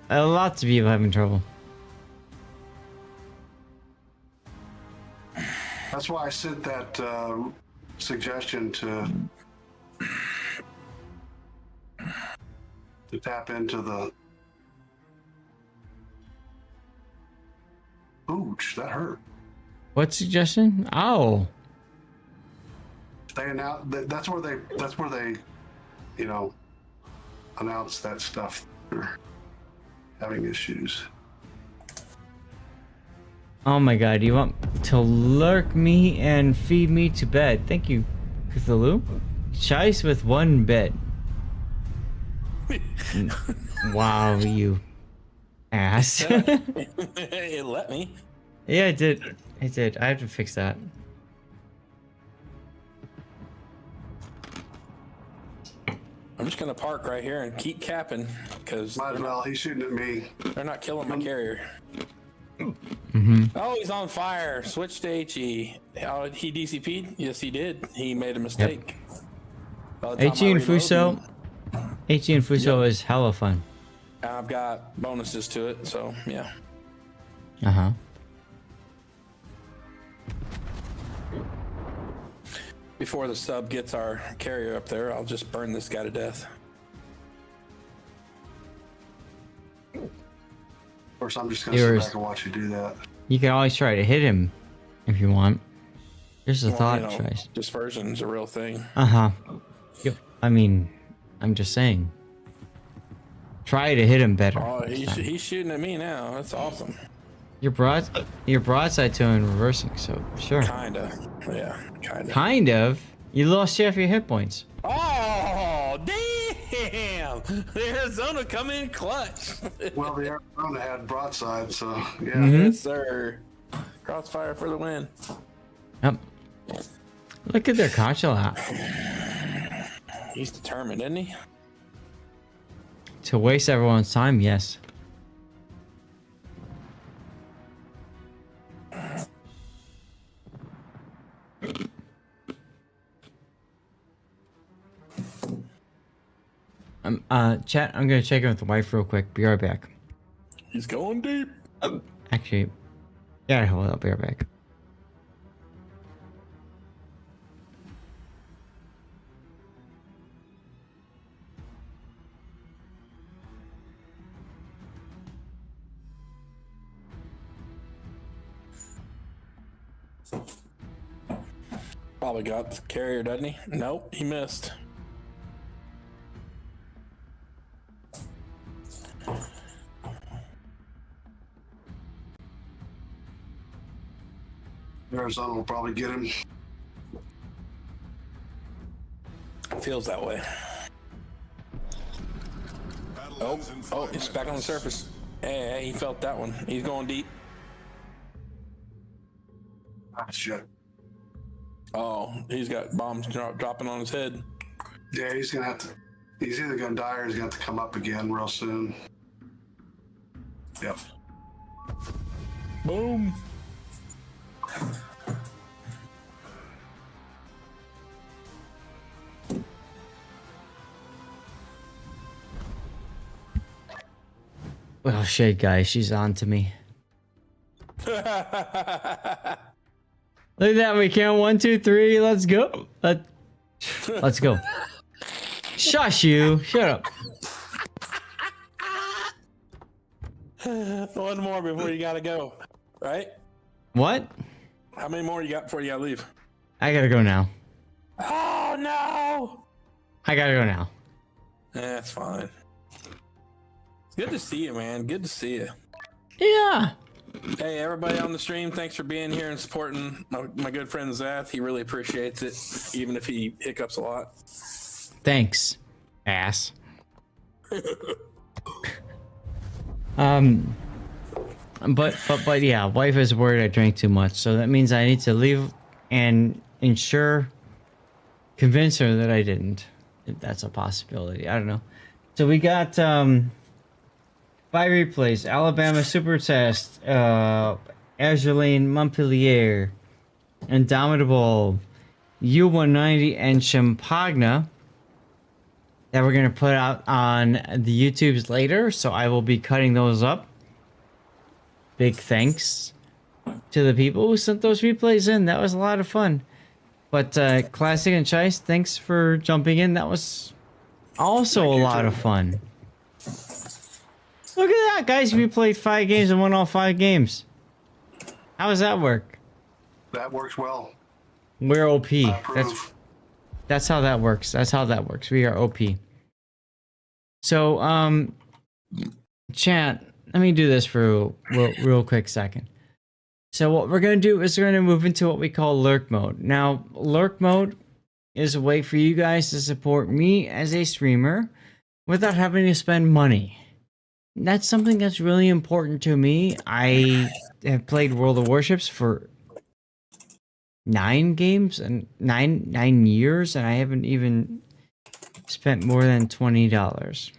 Lots of people having trouble. That's why I sent that suggestion to tap into the. Ouch, that hurt. What suggestion? Oh. Staying out. That's where they, you know, announce that stuff. They're having issues. Oh my god, you want to lurk me and feed me to bed. Thank you, Cthulhu. Chice with 1 bit. Wow, you ass. It let me. Yeah, it did. It did. I have to fix that. I'm just gonna park right here and keep capping because might as well. He's shooting at me. They're not killing my carrier. Mm-hmm. Oh, he's on fire. Switch to HE. Oh, he DCP'd? Yes, he did. He made a mistake. HE and Fuso. HE and Fuso is hella fun. I've got bonuses to it, so yeah. Uh-huh. Before the sub gets our carrier up there, I'll just burn this guy to death. Of course, I'm just gonna sit back and watch you do that. You can always try to hit him if you want. Just a thought, Chice. Dispersion's a real thing. Uh-huh. Yep. I mean, I'm just saying. Try to hit him better. Oh, he's shooting at me now. That's awesome. You're broadside to him reversing, so sure. Kinda. Yeah, kinda. Kind of. You lost half your hit points. Oh, damn! The Arizona come in clutch. Well, the Arizona had broadside, so yeah. Mm-hmm. Yes, sir. Crossfire for the win. Yep. Look at their concho out. He's determined, isn't he? To waste everyone's time, yes. Chat, I'm gonna check in with the wife real quick. Be right back. He's going deep. Actually, yeah, hold up. Be right back. Probably got the carrier, doesn't he? Nope, he missed. Arizona will probably get him. Feels that way. Oh, it's back on the surface. Hey, he felt that one. He's going deep. Ah, shit. Oh, he's got bombs dropping on his head. Yeah, he's gonna have to. He's either gonna die or he's gonna have to come up again real soon. Yep. Boom. Well, shit, guys, she's on to me. Look at that, we count 1, 2, 3. Let's go. Let's go. Shush you. Shut up. One more before you gotta go, right? What? How many more you got before you gotta leave? I gotta go now. Oh no! I gotta go now. That's fine. It's good to see you, man. Good to see you. Yeah. Hey, everybody on the stream, thanks for being here and supporting my good friend Zath. He really appreciates it, even if he hiccups a lot. Thanks, ass. But yeah, wife is worried I drank too much, so that means I need to leave and convince her that I didn't. If that's a possibility, I don't know. So we got 5 replays: Alabama Super Test, Azurlane Montpellier, Indomitable, U190, and Champagne that we're gonna put out on the YouTubes later. So I will be cutting those up. Big thanks to the people who sent those replays in. That was a lot of fun. But Classic and Chice, thanks for jumping in. That was also a lot of fun. Look at that, guys. We played 5 games and won all 5 games. How does that work? That works well. We're OP. That's how that works. That's how that works. We are OP. So, chat, let me do this for a real quick second. So what we're going to do is we're going to move into what we call lurk mode. Now, lurk mode is a way for you guys to support me as a streamer without having to spend money. That's something that's really important to me. I have played World of Warships for 9 games and 9 years, and I haven't even spent more than $20.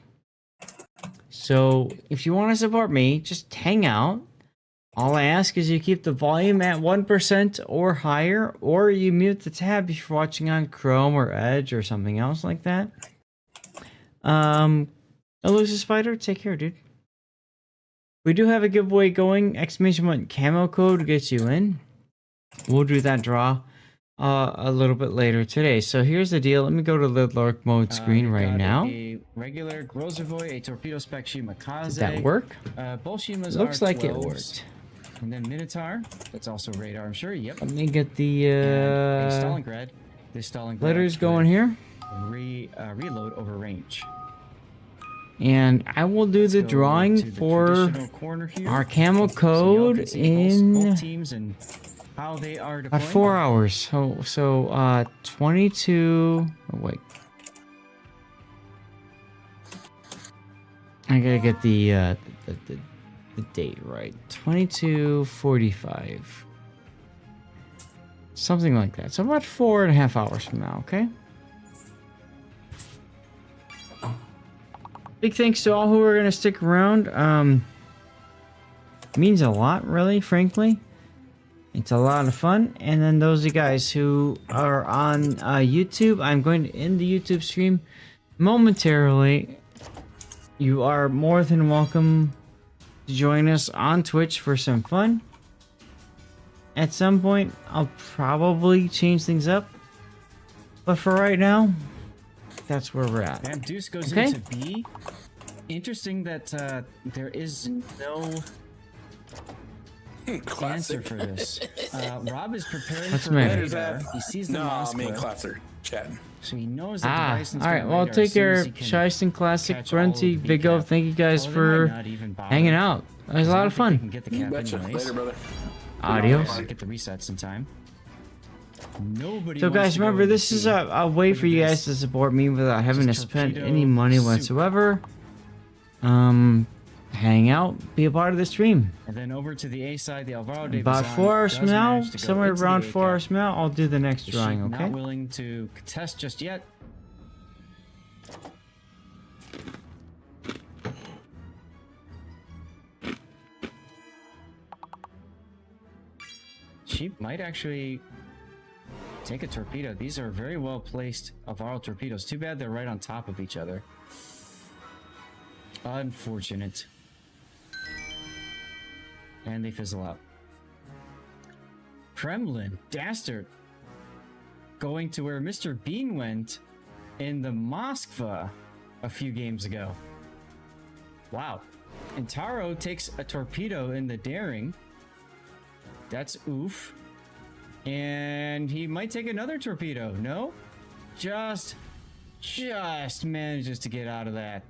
So if you want to support me, just hang out. All I ask is you keep the volume at 1% or higher, or you mute the tab if you're watching on Chrome or Edge or something else like that. Elusive Spider, take care, dude. We do have a giveaway going. ! Camo code gets you in. We'll do that draw a little bit later today. So here's the deal. Let me go to the lurk mode screen right now. A regular Grozovoy, a torpedo spec Shimakaze. Did that work? Both Shimas Looks are like it 12s. worked. And then Minotaur, that's also radar, I'm sure. Yep. Let me get the a Stalingrad. This Stalingrad letters going here. Reload over range. And I will do the drawing for our camo code in teams and how they are about 4 hours. So 22. Oh wait, I gotta get the date right. 22:45, something like that. So about 4.5 hours from now. Okay. Big thanks to all who are gonna stick around. Means a lot, really, frankly. It's a lot of fun. And then those of you guys who are on YouTube, I'm going to end the YouTube stream momentarily. You are more than welcome to join us on Twitch for some fun. At some point, I'll probably change things up. But for right now, that's where we're at. And Deuce goes Okay? into B. Interesting that there is no answer for this. Rob is preparing What's for the matter? radar. He sees the No, Moskva. me and Classer chatting. So he knows that the Bison's Alright, got well, radar take as soon care. as he can Shieston Classic, catch all of Grunty, the Big O, VCAP. thank you guys Oh, they for might not even bother. hanging out. It was a lot of I don't think they fun. can get the cap Betcha. anyways. Later, brother. Adios. Get the resets in time. Nobody So wants guys, to go remember, into this is C. a way Look for at you this. guys to support me without having to Just spend torpedo any money soup. whatsoever. Hang out, be a part of the stream. And then over to the A side, the Alvaro de About Bazan 4 hours does from now, manage to go somewhere into the around A 4 cap. hours from now, I'll do the next The drawing, sheep okay? Not willing to contest just yet. Sheep might actually take a torpedo. These are very well placed Alvaro torpedoes. Too bad they're right on top of each other. Unfortunate. And they fizzle out. Kremlin, Dastard, going to where Mr. Bean went in the Moskva a few games ago. Wow. And Taro takes a torpedo in the Daring. That's oof. And he might take another torpedo. No? Just manages to get out of that.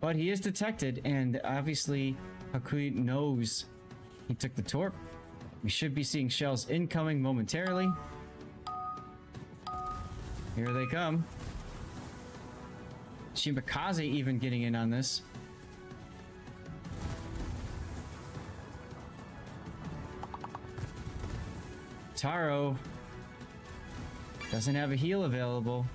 But he is detected, and obviously Hakui knows he took the torp. We should be seeing shells incoming momentarily. Here they come. Shimakaze even getting in on this. Taro doesn't have a heal available.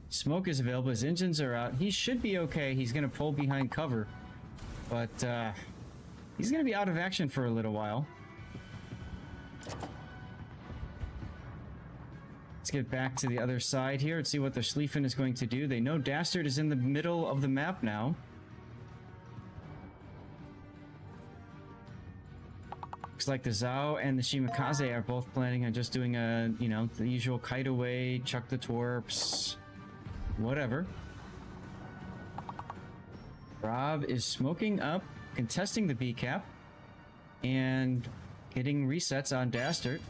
Smoke is available. His engines are out. He should be okay. He's going to pull behind cover. But he's going to be out of action for a little while. Let's get back to the other side here and see what the Schlieffen is going to do. They know Dastard is in the middle of the map now. Looks like the Zhao and the Shimakaze are both planning on just doing a, you know, the usual kite away, chuck the torps, whatever. Rob is smoking up, contesting the B cap, and getting resets on Dastard.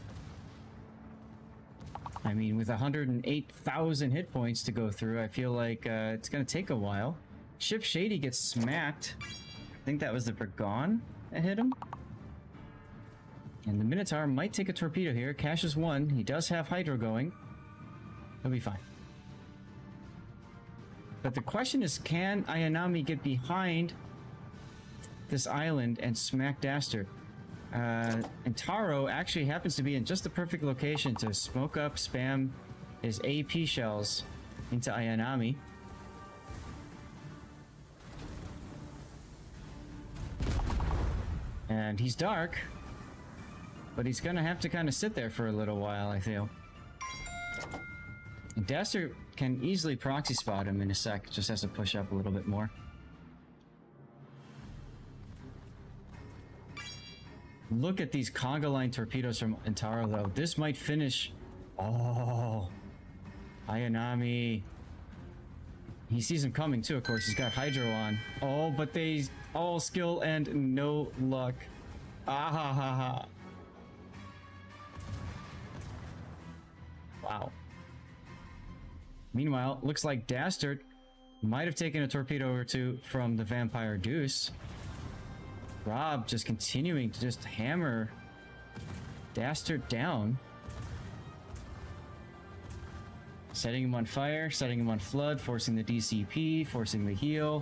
I mean, with 108,000 hit points to go through, I feel like it's going to take a while. Ship Shady gets smacked. I think that was the Bergon that hit him. And the Minotaur might take a torpedo here. Cash is one. He does have Hydro going. He'll be fine. But the question is, can Ayanami get behind this island and smack Dastard? And Taro actually happens to be in just the perfect location to smoke up, spam his AP shells into Ayanami. And he's dark, but he's gonna have to kind of sit there for a little while, I feel. And Dastard can easily proxy spot him in a sec, just has to push up a little bit more. Look at these conga line torpedoes from Intaro, though. This might finish. Oh, Ayanami. He sees him coming too, of course. He's got Hydro on. Oh, but they all skill and no luck. Ah ha ha ha. Wow. Meanwhile, looks like Dastard might have taken a torpedo or two from the Vampire Deuce. Rob just continuing to just hammer Dastard down. Setting him on fire, setting him on flood, forcing the DCP, forcing the heal.